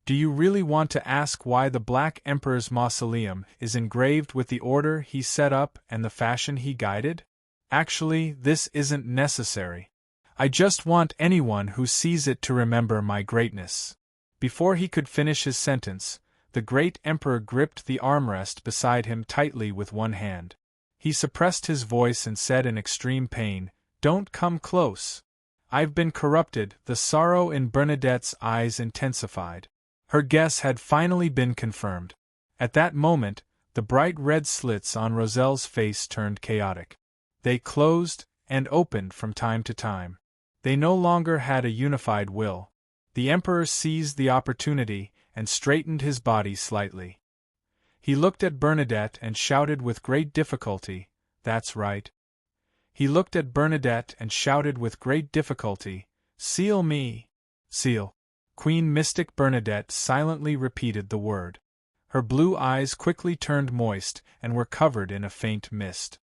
"Do you really want to ask why the Black Emperor's mausoleum is engraved with the order he set up and the fashion he guided? Actually, this isn't necessary. I just want anyone who sees it to remember my greatness." Before he could finish his sentence, the great Emperor gripped the armrest beside him tightly with one hand. He suppressed his voice and said in extreme pain, "Don't come close. I've been corrupted." The sorrow in Bernadette's eyes intensified. Her guess had finally been confirmed. At that moment, the bright red slits on Roselle's face turned chaotic. They closed and opened from time to time. They no longer had a unified will. The Emperor seized the opportunity and straightened his body slightly. He looked at Bernadette and shouted with great difficulty, "That's right." He looked at Bernadette and shouted with great difficulty, "Seal me." "Seal." Queen Mystic Bernadette silently repeated the word. Her blue eyes quickly turned moist and were covered in a faint mist.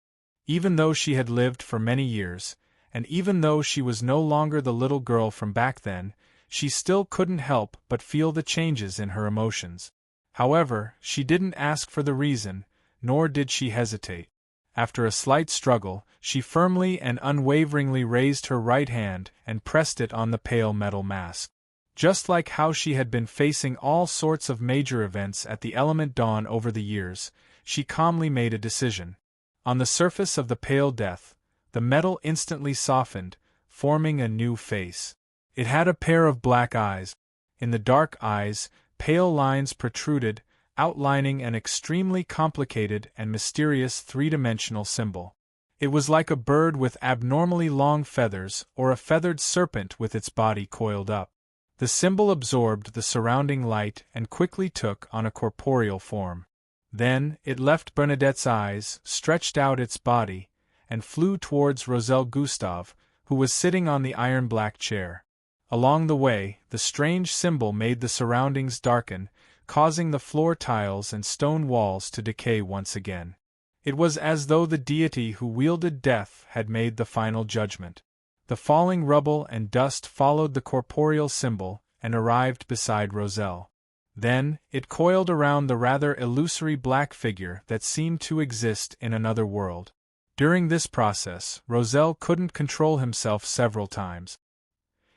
Even though she had lived for many years, and even though she was no longer the little girl from back then, she still couldn't help but feel the changes in her emotions. However, she didn't ask for the reason, nor did she hesitate. After a slight struggle, she firmly and unwaveringly raised her right hand and pressed it on the pale metal mask. Just like how she had been facing all sorts of major events at the Element Dawn over the years, she calmly made a decision. On the surface of the pale death, the metal instantly softened, forming a new face. It had a pair of black eyes. In the dark eyes, pale lines protruded, outlining an extremely complicated and mysterious three-dimensional symbol. It was like a bird with abnormally long feathers or a feathered serpent with its body coiled up. The symbol absorbed the surrounding light and quickly took on a corporeal form. Then, it left Bernadette's eyes, stretched out its body, and flew towards Roselle Gustave, who was sitting on the iron-black chair. Along the way, the strange symbol made the surroundings darken, causing the floor tiles and stone walls to decay once again. It was as though the deity who wielded death had made the final judgment. The falling rubble and dust followed the corporeal symbol and arrived beside Roselle. Then, it coiled around the rather illusory black figure that seemed to exist in another world. During this process, Roselle couldn't control himself several times.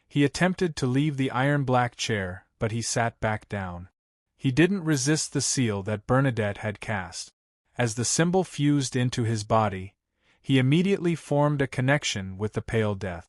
He attempted to leave the iron-black chair, but he sat back down. He didn't resist the seal that Bernadette had cast. As the symbol fused into his body, he immediately formed a connection with the pale death.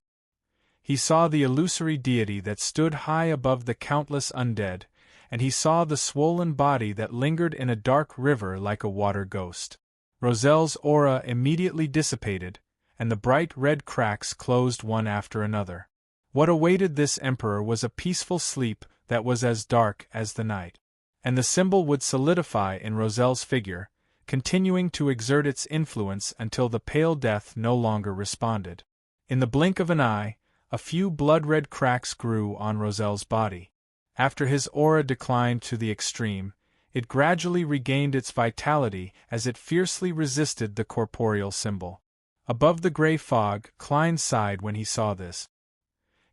He saw the illusory deity that stood high above the countless undead, and he saw the swollen body that lingered in a dark river like a water ghost. Roselle's aura immediately dissipated, and the bright red cracks closed one after another. What awaited this emperor was a peaceful sleep that was as dark as the night. And the symbol would solidify in Roselle's figure, continuing to exert its influence until the pale death no longer responded. In the blink of an eye, a few blood-red cracks grew on Rozelle's body. After his aura declined to the extreme, it gradually regained its vitality as it fiercely resisted the corporeal symbol. Above the gray fog, Klein sighed when he saw this.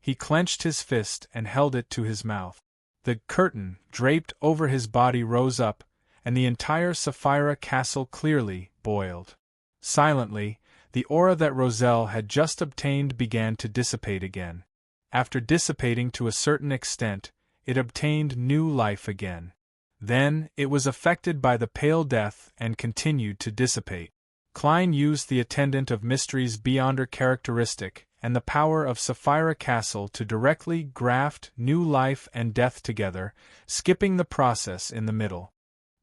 He clenched his fist and held it to his mouth. The curtain, draped over his body, rose up, and the entire Sapphira castle clearly boiled. Silently, the aura that Rozelle had just obtained began to dissipate again. After dissipating to a certain extent, it obtained new life again. Then, it was affected by the pale death and continued to dissipate. Klein used the Attendant of Mysteries Beyonder characteristic and the power of Sapphira Castle to directly graft new life and death together, skipping the process in the middle.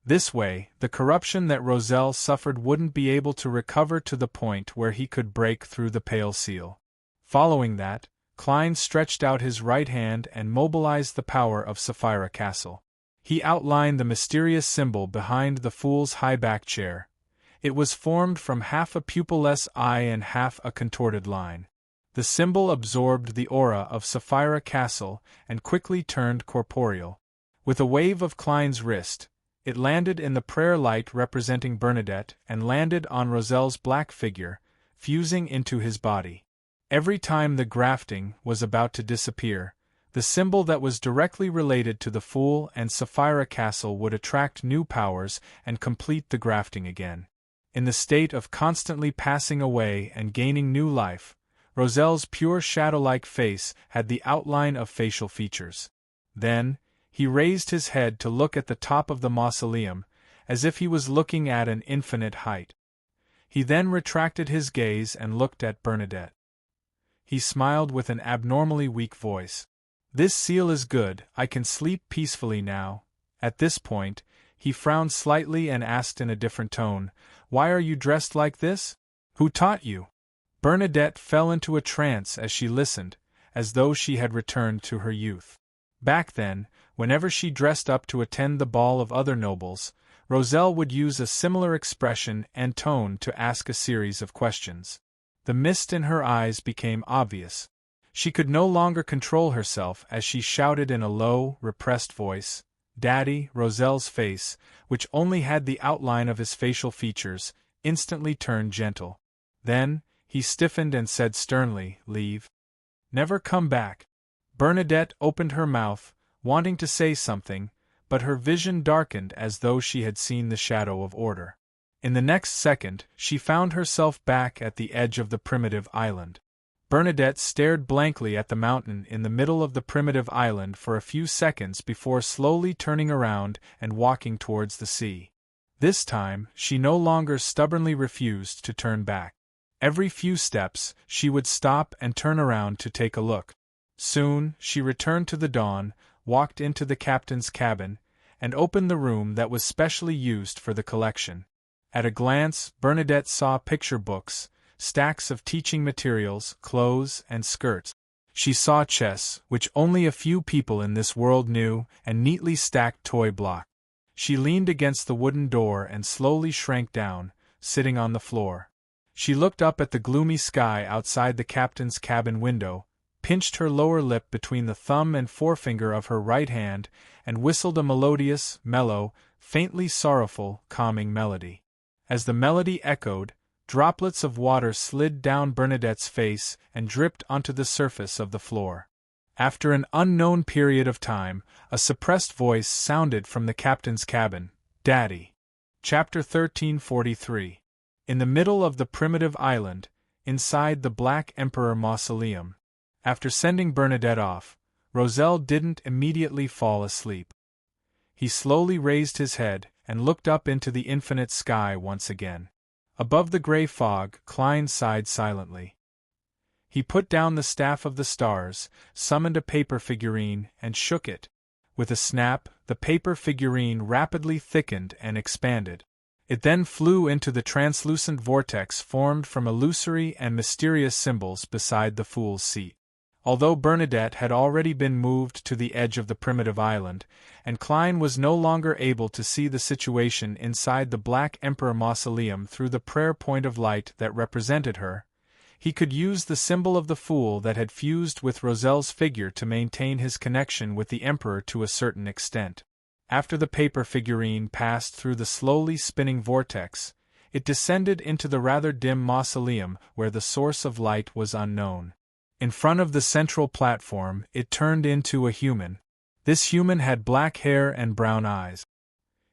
This way, the corruption that Rozelle suffered wouldn't be able to recover to the point where he could break through the pale seal. Following that, Klein stretched out his right hand and mobilized the power of Sapphira Castle. He outlined the mysterious symbol behind the fool's high-back chair. It was formed from half a pupilless eye and half a contorted line. The symbol absorbed the aura of Sapphira Castle and quickly turned corporeal. With a wave of Klein's wrist, it landed in the prayer light representing Bernadette and landed on Rozelle's black figure, fusing into his body. Every time the grafting was about to disappear, the symbol that was directly related to the Fool and Sapphira Castle would attract new powers and complete the grafting again. In the state of constantly passing away and gaining new life, Rozelle's pure shadow-like face had the outline of facial features. Then, he raised his head to look at the top of the mausoleum, as if he was looking at an infinite height. He then retracted his gaze and looked at Bernadette. He smiled with an abnormally weak voice. "This seal is good, I can sleep peacefully now." At this point, he frowned slightly and asked in a different tone, "Why are you dressed like this? Who taught you?" Bernadette fell into a trance as she listened, as though she had returned to her youth. Back then, whenever she dressed up to attend the ball of other nobles, Rozelle would use a similar expression and tone to ask a series of questions. The mist in her eyes became obvious. She could no longer control herself as she shouted in a low, repressed voice, "Daddy!" Rozelle's face, which only had the outline of his facial features, instantly turned gentle. Then, he stiffened and said sternly, "Leave. Never come back." Bernadette opened her mouth, wanting to say something, but her vision darkened as though she had seen the shadow of order. In the next second, she found herself back at the edge of the primitive island. Bernadette stared blankly at the mountain in the middle of the primitive island for a few seconds before slowly turning around and walking towards the sea. This time, she no longer stubbornly refused to turn back. Every few steps, she would stop and turn around to take a look. Soon, she returned to the dawn, walked into the captain's cabin, and opened the room that was specially used for the collection. At a glance, Bernadette saw picture books, stacks of teaching materials, clothes, and skirts. She saw chess, which only a few people in this world knew, and neatly stacked toy blocks. She leaned against the wooden door and slowly shrank down, sitting on the floor. She looked up at the gloomy sky outside the captain's cabin window, pinched her lower lip between the thumb and forefinger of her right hand, and whistled a melodious, mellow, faintly sorrowful, calming melody. As the melody echoed, droplets of water slid down Bernadette's face and dripped onto the surface of the floor. After an unknown period of time, a suppressed voice sounded from the captain's cabin, "Daddy." Chapter 1343. In the middle of the primitive island, inside the Black Emperor mausoleum. After sending Bernadette off, Rozelle didn't immediately fall asleep. He slowly raised his head and looked up into the infinite sky once again. Above the gray fog, Klein sighed silently. He put down the staff of the stars, summoned a paper figurine, and shook it. With a snap, the paper figurine rapidly thickened and expanded. It then flew into the translucent vortex formed from illusory and mysterious symbols beside the fool's seat. Although Bernadette had already been moved to the edge of the primitive island, and Klein was no longer able to see the situation inside the Black Emperor mausoleum through the prayer point of light that represented her, he could use the symbol of the Fool that had fused with Roselle's figure to maintain his connection with the Emperor to a certain extent. After the paper figurine passed through the slowly spinning vortex, it descended into the rather dim mausoleum where the source of light was unknown. In front of the central platform, it turned into a human. This human had black hair and brown eyes.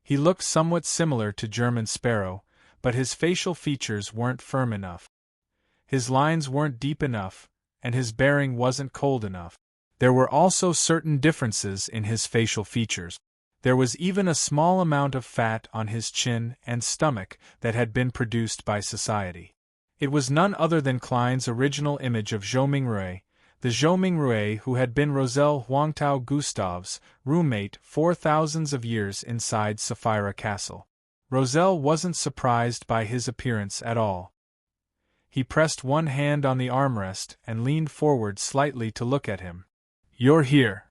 He looked somewhat similar to German Sparrow, but his facial features weren't firm enough. His lines weren't deep enough, and his bearing wasn't cold enough. There were also certain differences in his facial features. There was even a small amount of fat on his chin and stomach that had been produced by society. It was none other than Klein's original image of Zhou Mingrui, the Zhou Mingrui who had been Roselle Huangtao Gustav's roommate for thousands of years inside Sapphira Castle. Roselle wasn't surprised by his appearance at all. He pressed one hand on the armrest and leaned forward slightly to look at him. "You're here."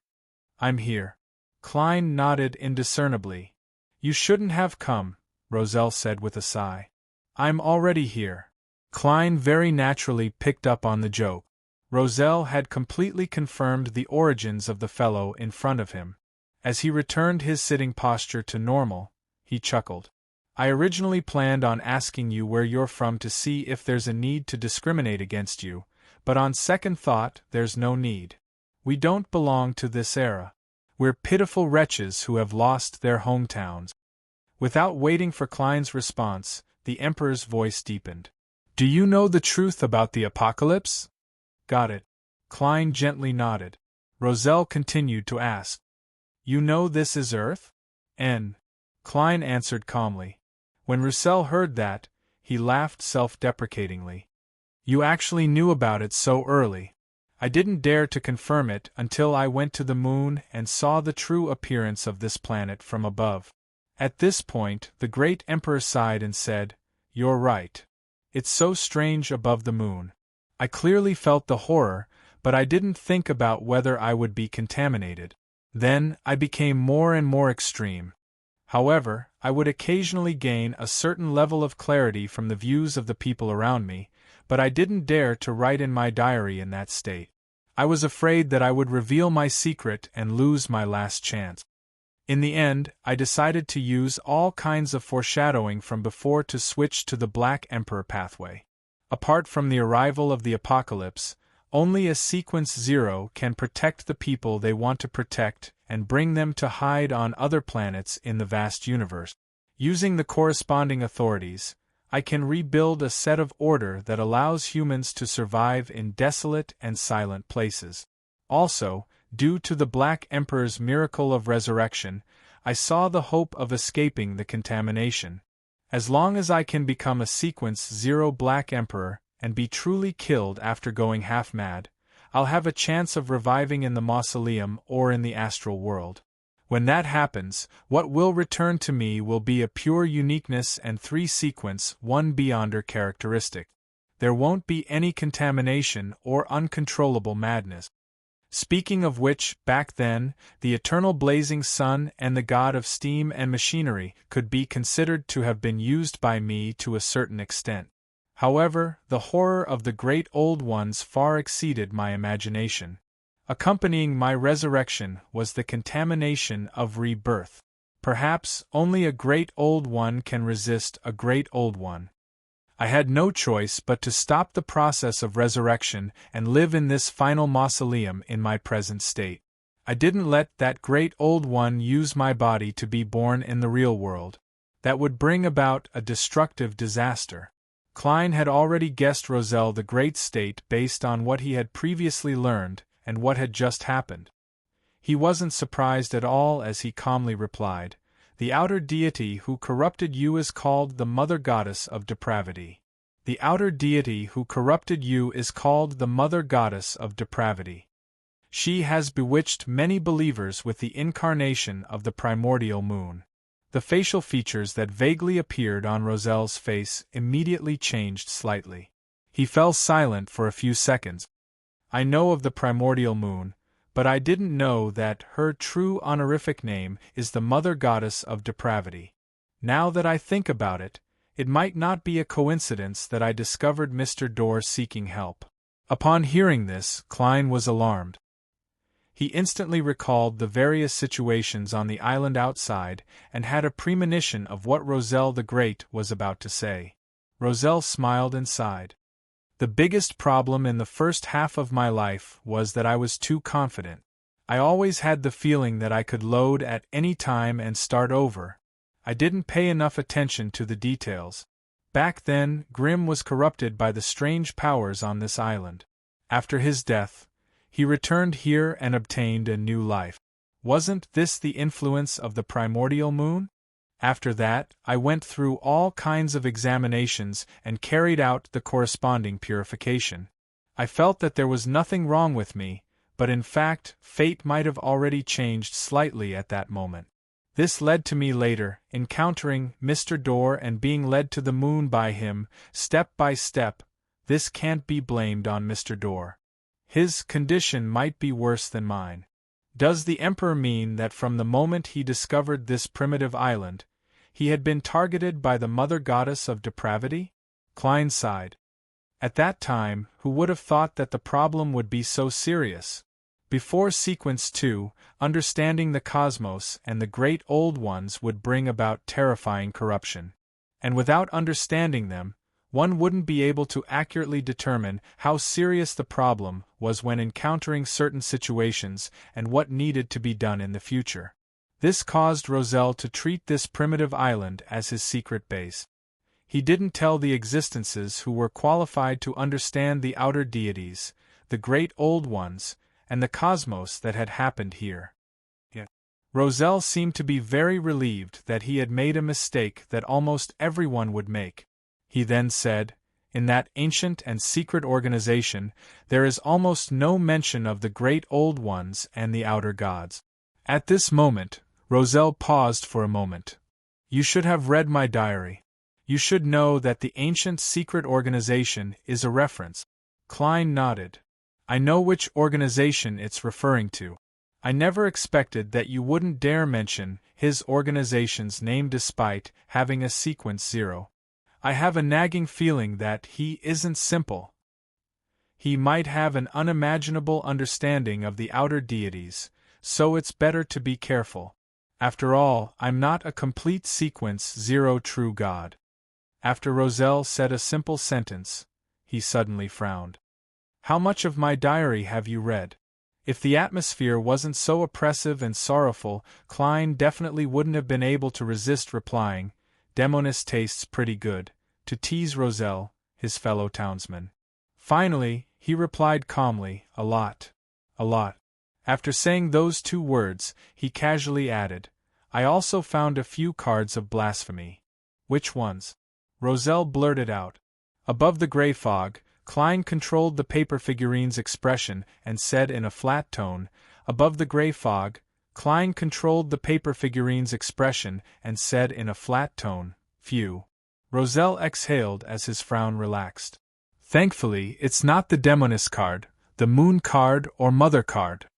"I'm here." Klein nodded indiscernibly. "You shouldn't have come," Roselle said with a sigh. "I'm already here." Klein very naturally picked up on the joke. Roselle had completely confirmed the origins of the fellow in front of him. As he returned his sitting posture to normal, he chuckled. "I originally planned on asking you where you're from to see if there's a need to discriminate against you, but on second thought, there's no need. We don't belong to this era. We're pitiful wretches who have lost their hometowns." Without waiting for Klein's response, the Emperor's voice deepened. "Do you know the truth about the apocalypse?" "Got it." Klein gently nodded. Roselle continued to ask. "You know this is Earth?" Klein answered calmly. When Roussel heard that, he laughed self-deprecatingly. "You actually knew about it so early. I didn't dare to confirm it until I went to the moon and saw the true appearance of this planet from above." At this point, the great Emperor sighed and said, "You're right. It's so strange above the moon. I clearly felt the horror, but I didn't think about whether I would be contaminated. Then, I became more and more extreme. However, I would occasionally gain a certain level of clarity from the views of the people around me, but I didn't dare to write in my diary in that state. I was afraid that I would reveal my secret and lose my last chance. In the end, I decided to use all kinds of foreshadowing from before to switch to the Black Emperor pathway. Apart from the arrival of the apocalypse, only a Sequence Zero can protect the people they want to protect and bring them to hide on other planets in the vast universe. Using the corresponding authorities, I can rebuild a set of order that allows humans to survive in desolate and silent places. Also, due to the Black Emperor's miracle of resurrection, I saw the hope of escaping the contamination. As long as I can become a Sequence Zero Black Emperor and be truly killed after going half-mad, I'll have a chance of reviving in the mausoleum or in the astral world. When that happens, what will return to me will be a pure uniqueness and 3-sequence, 1-beyonder characteristic. There won't be any contamination or uncontrollable madness. Speaking of which, back then, the eternal blazing sun and the god of steam and machinery could be considered to have been used by me to a certain extent. However, the horror of the great old ones far exceeded my imagination. Accompanying my resurrection was the contamination of rebirth. Perhaps only a great old one can resist a great old one. I had no choice but to stop the process of resurrection and live in this final mausoleum in my present state. I didn't let that great old one use my body to be born in the real world. That would bring about a destructive disaster. Klein had already guessed Roselle the Great state based on what he had previously learned and what had just happened. He wasn't surprised at all as he calmly replied, "The outer deity who corrupted you is called the Mother Goddess of Depravity. The outer deity who corrupted you is called the Mother Goddess of Depravity. She has bewitched many believers with the incarnation of the primordial moon." The facial features that vaguely appeared on Roselle's face immediately changed slightly. He fell silent for a few seconds. I know of the primordial moon, but I didn't know that her true honorific name is the Mother Goddess of Depravity. Now that I think about it, it might not be a coincidence that I discovered Mr. Dorr seeking help." Upon hearing this, Klein was alarmed. He instantly recalled the various situations on the island outside and had a premonition of what Roselle the Great was about to say. Roselle smiled and sighed. "The biggest problem in the first half of my life was that I was too confident. I always had the feeling that I could load at any time and start over. I didn't pay enough attention to the details. Back then, Grimm was corrupted by the strange powers on this island. After his death, he returned here and obtained a new life. Wasn't this the influence of the primordial moon? After that, I went through all kinds of examinations and carried out the corresponding purification. I felt that there was nothing wrong with me, but in fact, fate might have already changed slightly at that moment. This led to me later, encountering Mr. Dorr and being led to the moon by him, step by step. This can't be blamed on Mr. Dorr. His condition might be worse than mine. Does the Emperor mean that from the moment he discovered this primitive island, he had been targeted by the Mother Goddess of Depravity?" Klein sighed. At that time, who would have thought that the problem would be so serious? Before Sequence 2, understanding the cosmos and the great old ones would bring about terrifying corruption. And without understanding them, one wouldn't be able to accurately determine how serious the problem was when encountering certain situations and what needed to be done in the future. This caused Roselle to treat this primitive island as his secret base. He didn't tell the existences who were qualified to understand the outer deities, the great old ones, and the cosmos that had happened here. Yet, Roselle seemed to be very relieved that he had made a mistake that almost everyone would make. He then said, "In that ancient and secret organization, there is almost no mention of the great old ones and the outer gods." At this moment, Roselle paused for a moment. "You should have read my diary. You should know that the ancient secret organization is a reference." Klein nodded. "I know which organization it's referring to. I never expected that you wouldn't dare mention his organization's name despite having a sequence 0. I have a nagging feeling that he isn't simple. He might have an unimaginable understanding of the outer deities, so it's better to be careful. After all, I'm not a complete sequence 0 true god." After Roselle said a simple sentence, he suddenly frowned. "How much of my diary have you read?" If the atmosphere wasn't so oppressive and sorrowful, Klein definitely wouldn't have been able to resist replying, "Demonis tastes pretty good," to tease Roselle, his fellow townsman. Finally, he replied calmly, "A lot. A lot." After saying those 2 words, he casually added, "I also found a few cards of blasphemy." "Which ones?" Roselle blurted out. Above the gray fog, Klein controlled the paper figurine's expression and said in a flat tone, "Above the gray fog." Klein controlled the paper figurine's expression and said in a flat tone, "Phew." Roselle exhaled as his frown relaxed. "Thankfully, it's not the Demonis card, the Moon card or Mother card."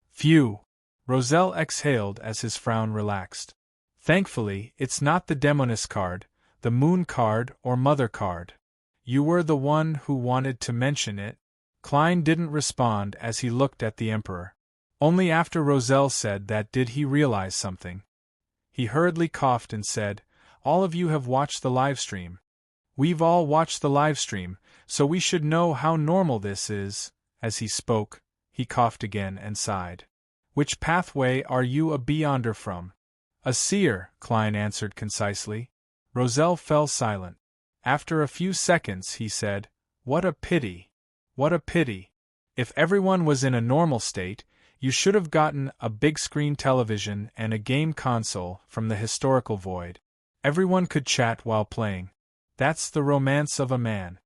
"Phew." Roselle exhaled as his frown relaxed. "Thankfully, it's not the Demonis card, the Moon card or Mother card. You were the one who wanted to mention it." Klein didn't respond as he looked at the Emperor. Only after Roselle said that did he realize something. He hurriedly coughed and said, "All of you have watched the livestream. We've all watched the livestream, so we should know how normal this is." As he spoke, he coughed again and sighed. "Which pathway are you a beyonder from?" "A seer," Klein answered concisely. Roselle fell silent. After a few seconds he said, "What a pity. What a pity. If everyone was in a normal state, you should have gotten a big-screen television and a game console from the historical void. Everyone could chat while playing. That's the romance of a man.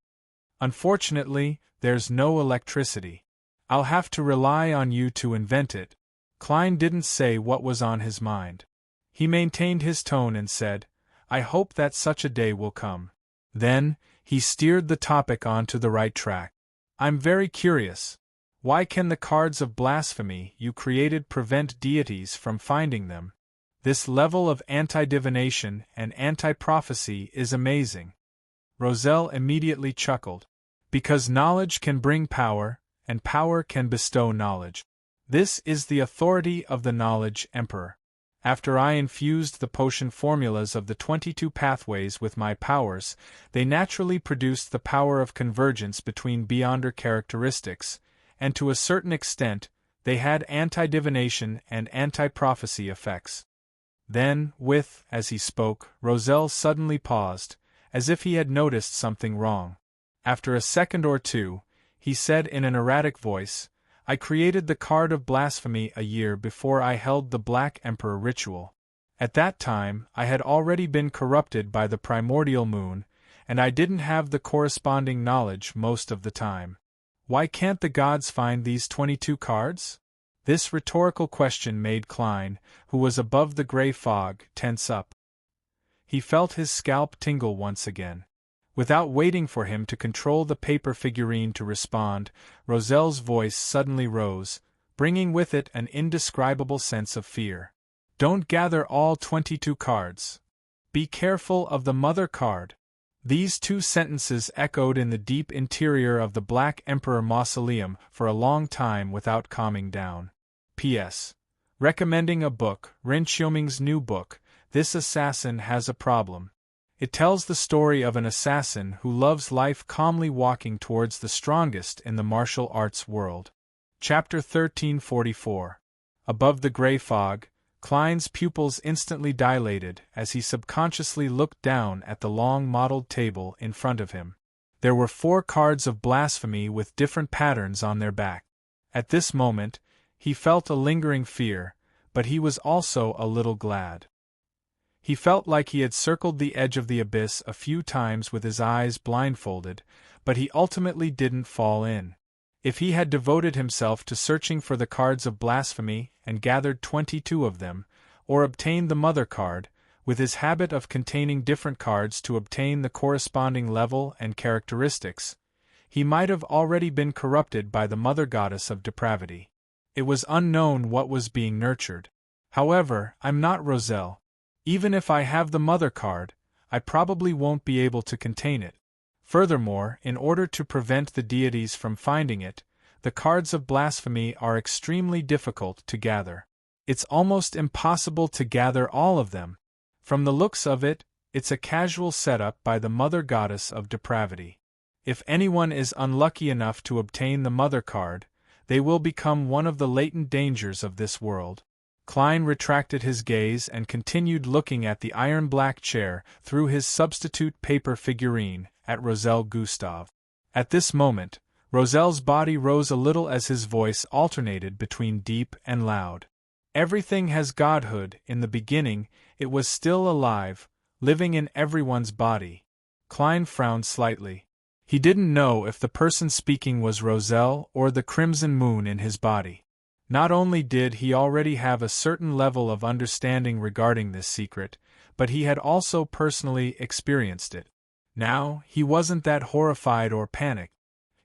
Unfortunately, there's no electricity. I'll have to rely on you to invent it." Klein didn't say what was on his mind. He maintained his tone and said, "I hope that such a day will come." Then, he steered the topic onto the right track. "I'm very curious. Why can the cards of blasphemy you created prevent deities from finding them? This level of anti-divination and anti-prophecy is amazing. Roselle immediately chuckled. Because knowledge can bring power, and power can bestow knowledge. This is the authority of the Knowledge Emperor. After I infused the potion formulas of the 22 pathways with my powers, they naturally produced the power of convergence between beyonder characteristics, and to a certain extent, they had anti-divination and anti-prophecy effects. Then, as he spoke, Roselle suddenly paused, as if he had noticed something wrong. After a second or two, he said in an erratic voice, I created the card of blasphemy a year before I held the Black Emperor ritual. At that time, I had already been corrupted by the primordial moon, and I didn't have the corresponding knowledge most of the time. Why can't the gods find these 22 cards? This rhetorical question made Klein, who was above the gray fog, tense up. He felt his scalp tingle once again. Without waiting for him to control the paper figurine to respond, Roselle's voice suddenly rose, bringing with it an indescribable sense of fear. Don't gather all 22 cards. Be careful of the mother card. These two sentences echoed in the deep interior of the Black Emperor Mausoleum for a long time without calming down. P.S. Recommending a book, Ren Xiaoming's new book, This Assassin Has a Problem. It tells the story of an assassin who loves life calmly walking towards the strongest in the martial arts world. Chapter 1344. Above the gray fog, Klein's pupils instantly dilated as he subconsciously looked down at the long mottled table in front of him. There were 4 cards of blasphemy with different patterns on their back. At this moment, he felt a lingering fear, but he was also a little glad. He felt like he had circled the edge of the abyss a few times with his eyes blindfolded, but he ultimately didn't fall in. If he had devoted himself to searching for the cards of blasphemy and gathered 22 of them, or obtained the mother card, with his habit of containing different cards to obtain the corresponding level and characteristics, he might have already been corrupted by the mother goddess of depravity. It was unknown what was being nurtured. However, I'm not Roselle. Even if I have the mother card, I probably won't be able to contain it. Furthermore, in order to prevent the deities from finding it, the cards of blasphemy are extremely difficult to gather. It's almost impossible to gather all of them. From the looks of it, it's a casual setup by the mother goddess of depravity. If anyone is unlucky enough to obtain the mother card, they will become one of the latent dangers of this world. Klein retracted his gaze and continued looking at the iron-black chair through his substitute paper figurine, at Roselle Gustave. At this moment, Roselle's body rose a little as his voice alternated between deep and loud. Everything has godhood. In the beginning, it was still alive, living in everyone's body. Klein frowned slightly. He didn't know if the person speaking was Roselle or the crimson moon in his body. Not only did he already have a certain level of understanding regarding this secret, but he had also personally experienced it. Now, he wasn't that horrified or panicked.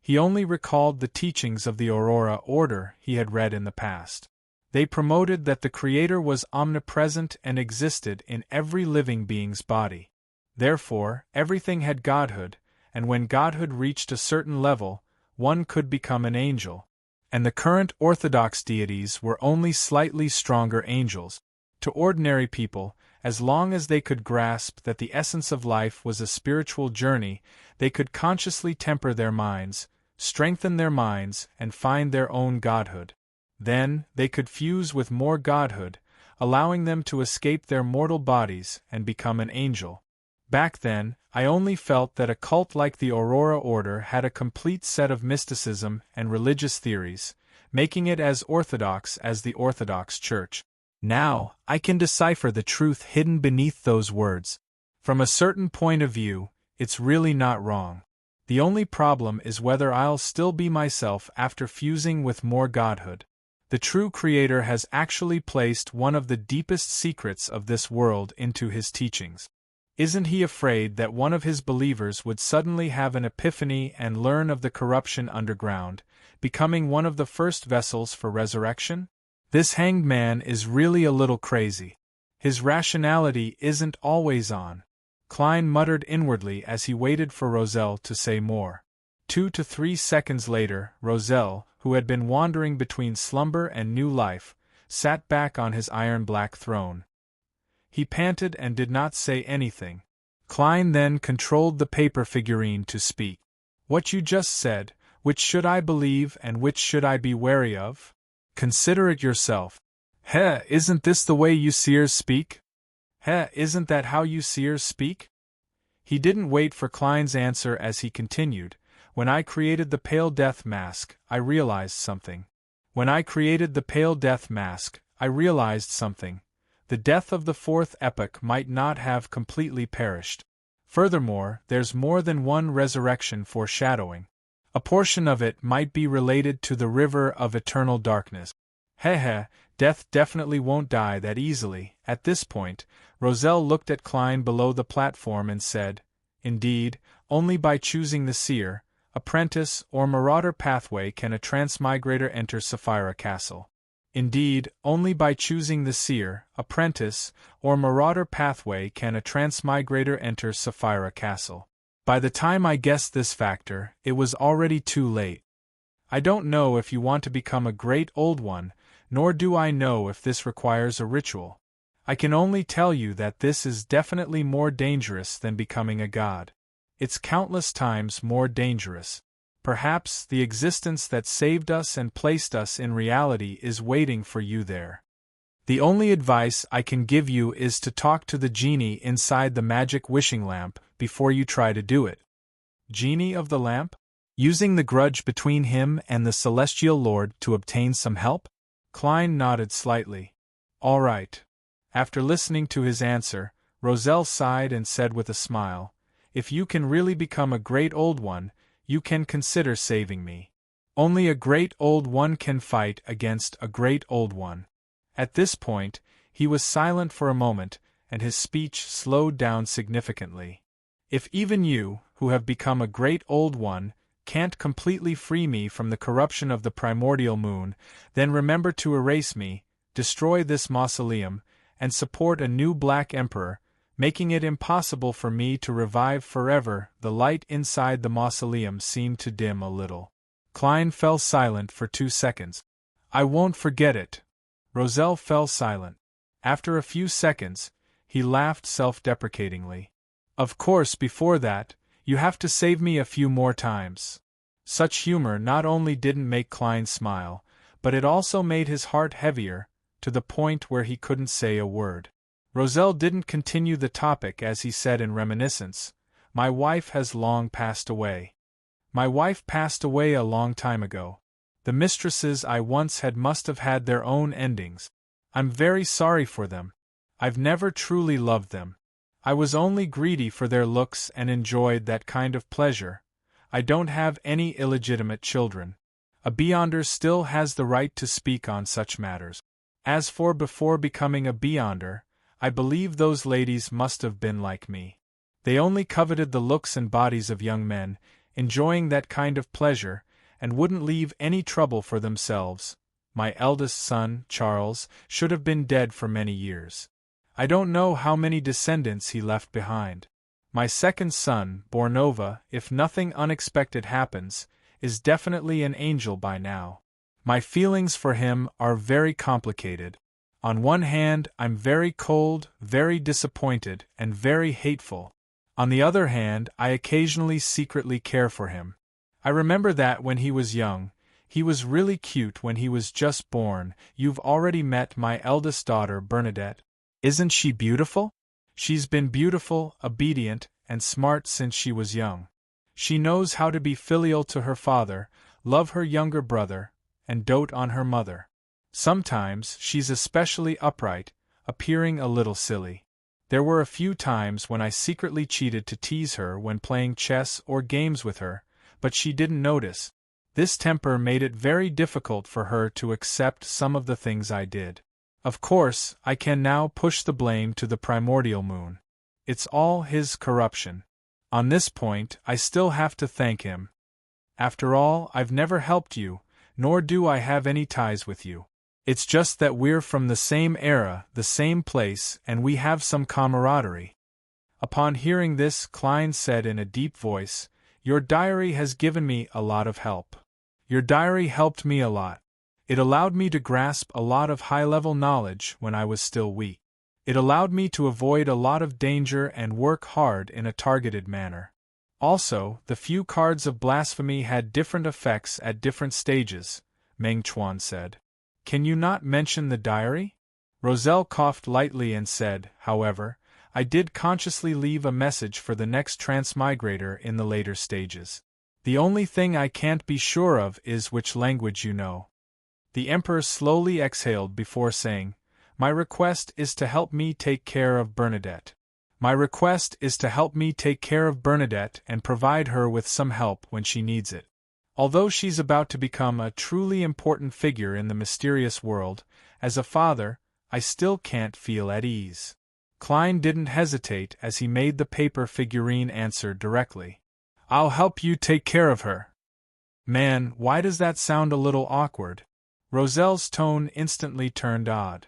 He only recalled the teachings of the Aurora Order he had read in the past. They promoted that the Creator was omnipresent and existed in every living being's body. Therefore, everything had godhood, and when godhood reached a certain level, one could become an angel. And the current orthodox deities were only slightly stronger angels. To ordinary people, as long as they could grasp that the essence of life was a spiritual journey, they could consciously temper their minds, strengthen their minds, and find their own godhood. Then, they could fuse with more godhood, allowing them to escape their mortal bodies and become an angel. Back then, I only felt that a cult like the Aurora Order had a complete set of mysticism and religious theories, making it as orthodox as the Orthodox Church. Now, I can decipher the truth hidden beneath those words. From a certain point of view, it's really not wrong. The only problem is whether I'll still be myself after fusing with more godhood. The true Creator has actually placed one of the deepest secrets of this world into his teachings. Isn't he afraid that one of his believers would suddenly have an epiphany and learn of the corruption underground, becoming one of the first vessels for resurrection? This hanged man is really a little crazy. His rationality isn't always on. Klein muttered inwardly as he waited for Roselle to say more. 2 to 3 seconds later, Roselle, who had been wandering between slumber and new life, sat back on his iron-black throne. He panted and did not say anything. Klein then controlled the paper figurine to speak. "What you just said, which should I believe and which should I be wary of? Consider it yourself. Heh, isn't this the way you seers speak? Heh, isn't that how you seers speak?" He didn't wait for Klein's answer as he continued. "When I created the Pale Death Mask, I realized something. When I created the Pale Death Mask, I realized something. The death of the fourth epoch might not have completely perished. Furthermore, there's more than one resurrection foreshadowing. A portion of it might be related to the river of eternal darkness. Heh, death definitely won't die that easily." At this point, Roselle looked at Klein below the platform and said, "Indeed, only by choosing the seer, apprentice, or marauder pathway can a transmigrator enter Sapphira Castle. Indeed, only by choosing the seer, apprentice, or marauder pathway can a transmigrator enter Sapphira Castle. By the time I guessed this factor, it was already too late. I don't know if you want to become a great old one, nor do I know if this requires a ritual. I can only tell you that this is definitely more dangerous than becoming a god. It's countless times more dangerous. Perhaps the existence that saved us and placed us in reality is waiting for you there. The only advice I can give you is to talk to the genie inside the magic wishing lamp before you try to do it." Genie of the lamp? Using the grudge between him and the celestial lord to obtain some help? Klein nodded slightly. "All right." After listening to his answer, Roselle sighed and said with a smile, "If you can really become a great old one, you can consider saving me. Only a great old one can fight against a great old one." At this point, he was silent for a moment, and his speech slowed down significantly. "If even you, who have become a great old one, can't completely free me from the corruption of the primordial moon, then remember to erase me, destroy this mausoleum, and support a new Black Emperor, making it impossible for me to revive forever." The light inside the mausoleum seemed to dim a little. Klein fell silent for 2 seconds. "I won't forget it." Roselle fell silent. After a few seconds, he laughed self-deprecatingly. "Of course, before that, you have to save me a few more times." Such humor not only didn't make Klein smile, but it also made his heart heavier, to the point where he couldn't say a word. Roselle didn't continue the topic as he said in reminiscence, "My wife has long passed away. My wife passed away a long time ago. The mistresses I once had must have had their own endings. I'm very sorry for them. I've never truly loved them. I was only greedy for their looks and enjoyed that kind of pleasure. I don't have any illegitimate children. A Beyonder still has the right to speak on such matters. As for before becoming a Beyonder, I believe those ladies must have been like me. They only coveted the looks and bodies of young men, enjoying that kind of pleasure, and wouldn't leave any trouble for themselves. My eldest son, Charles, should have been dead for many years. I don't know how many descendants he left behind. My second son, Bornova, if nothing unexpected happens, is definitely an angel by now. My feelings for him are very complicated. On one hand, I'm very cold, very disappointed, and very hateful. On the other hand, I occasionally secretly care for him. I remember that when he was young, he was really cute when he was just born. You've already met my eldest daughter, Bernadette. Isn't she beautiful? She's been beautiful, obedient, and smart since she was young. She knows how to be filial to her father, love her younger brother, and dote on her mother. Sometimes she's especially upright, appearing a little silly. There were a few times when I secretly cheated to tease her when playing chess or games with her, but she didn't notice. This temper made it very difficult for her to accept some of the things I did. Of course, I can now push the blame to the primordial moon. It's all his corruption. On this point, I still have to thank him. After all, I've never helped you, nor do I have any ties with you. It's just that we're from the same era, the same place, and we have some camaraderie." Upon hearing this, Klein said in a deep voice, "Your diary has given me a lot of help. Your diary helped me a lot. It allowed me to grasp a lot of high-level knowledge when I was still weak. It allowed me to avoid a lot of danger and work hard in a targeted manner. Also, the few cards of blasphemy had different effects at different stages," Meng Chuan said. "Can you not mention the diary?" Roselle coughed lightly and said, "However, I did consciously leave a message for the next transmigrator in the later stages. The only thing I can't be sure of is which language you know." The Emperor slowly exhaled before saying, "My request is to help me take care of Bernadette. My request is to help me take care of Bernadette and provide her with some help when she needs it. Although she's about to become a truly important figure in the mysterious world, as a father, I still can't feel at ease." Klein didn't hesitate as he made the paper figurine answer directly. "I'll help you take care of her." "Man, why does that sound a little awkward?" Roselle's tone instantly turned odd.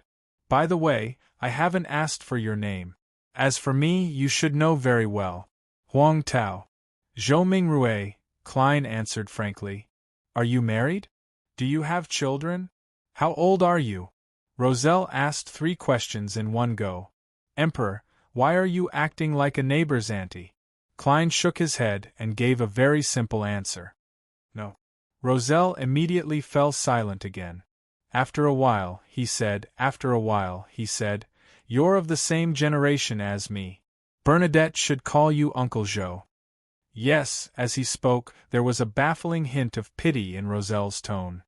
"By the way, I haven't asked for your name. As for me, you should know very well. Huang Tao." "Zhou Mingrue," Klein answered frankly. "Are you married? Do you have children? How old are you?" Roselle asked 3 questions in one go. "Emperor, why are you acting like a neighbor's auntie?" Klein shook his head and gave a very simple answer. "No." Roselle immediately fell silent again. After a while, he said, "You're of the same generation as me. Bernadette should call you Uncle Zhou." Yes, as he spoke, there was a baffling hint of pity in Roselle's tone.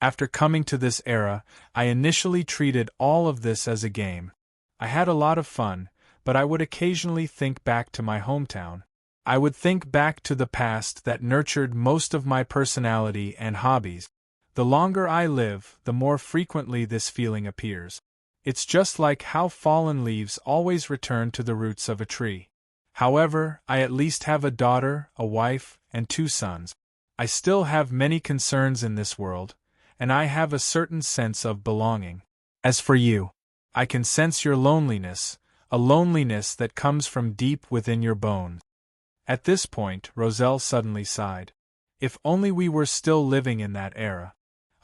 "After coming to this era, I initially treated all of this as a game. I had a lot of fun, but I would occasionally think back to my hometown. I would think back to the past that nurtured most of my personality and hobbies. The longer I live, the more frequently this feeling appears. It's just like how fallen leaves always return to the roots of a tree. However, I at least have a daughter, a wife, and 2 sons. I still have many concerns in this world, and I have a certain sense of belonging. As for you, I can sense your loneliness, a loneliness that comes from deep within your bones." At this point, Roselle suddenly sighed. "If only we were still living in that era.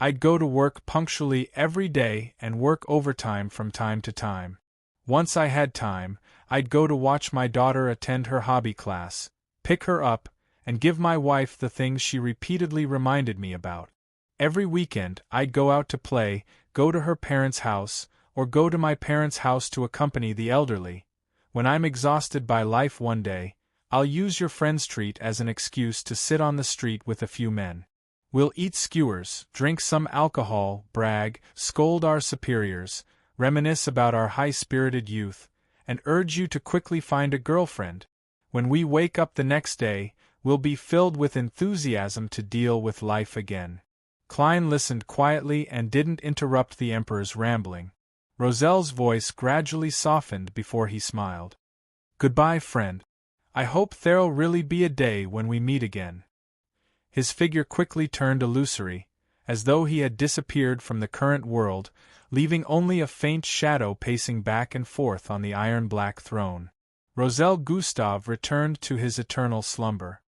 I'd go to work punctually every day and work overtime from time to time. Once I had time, I'd go to watch my daughter attend her hobby class, pick her up, and give my wife the things she repeatedly reminded me about. Every weekend, I'd go out to play, go to her parents' house, or go to my parents' house to accompany the elderly. When I'm exhausted by life one day, I'll use your friend's treat as an excuse to sit on the street with a few men. We'll eat skewers, drink some alcohol, brag, scold our superiors, reminisce about our high-spirited youth, and urge you to quickly find a girlfriend. When we wake up the next day, we'll be filled with enthusiasm to deal with life again." Klein listened quietly and didn't interrupt the Emperor's rambling. Roselle's voice gradually softened before he smiled. "Goodbye, friend. I hope there'll really be a day when we meet again." His figure quickly turned illusory, as though he had disappeared from the current world, leaving only a faint shadow pacing back and forth on the iron-black throne. Roselle Gustave returned to his eternal slumber.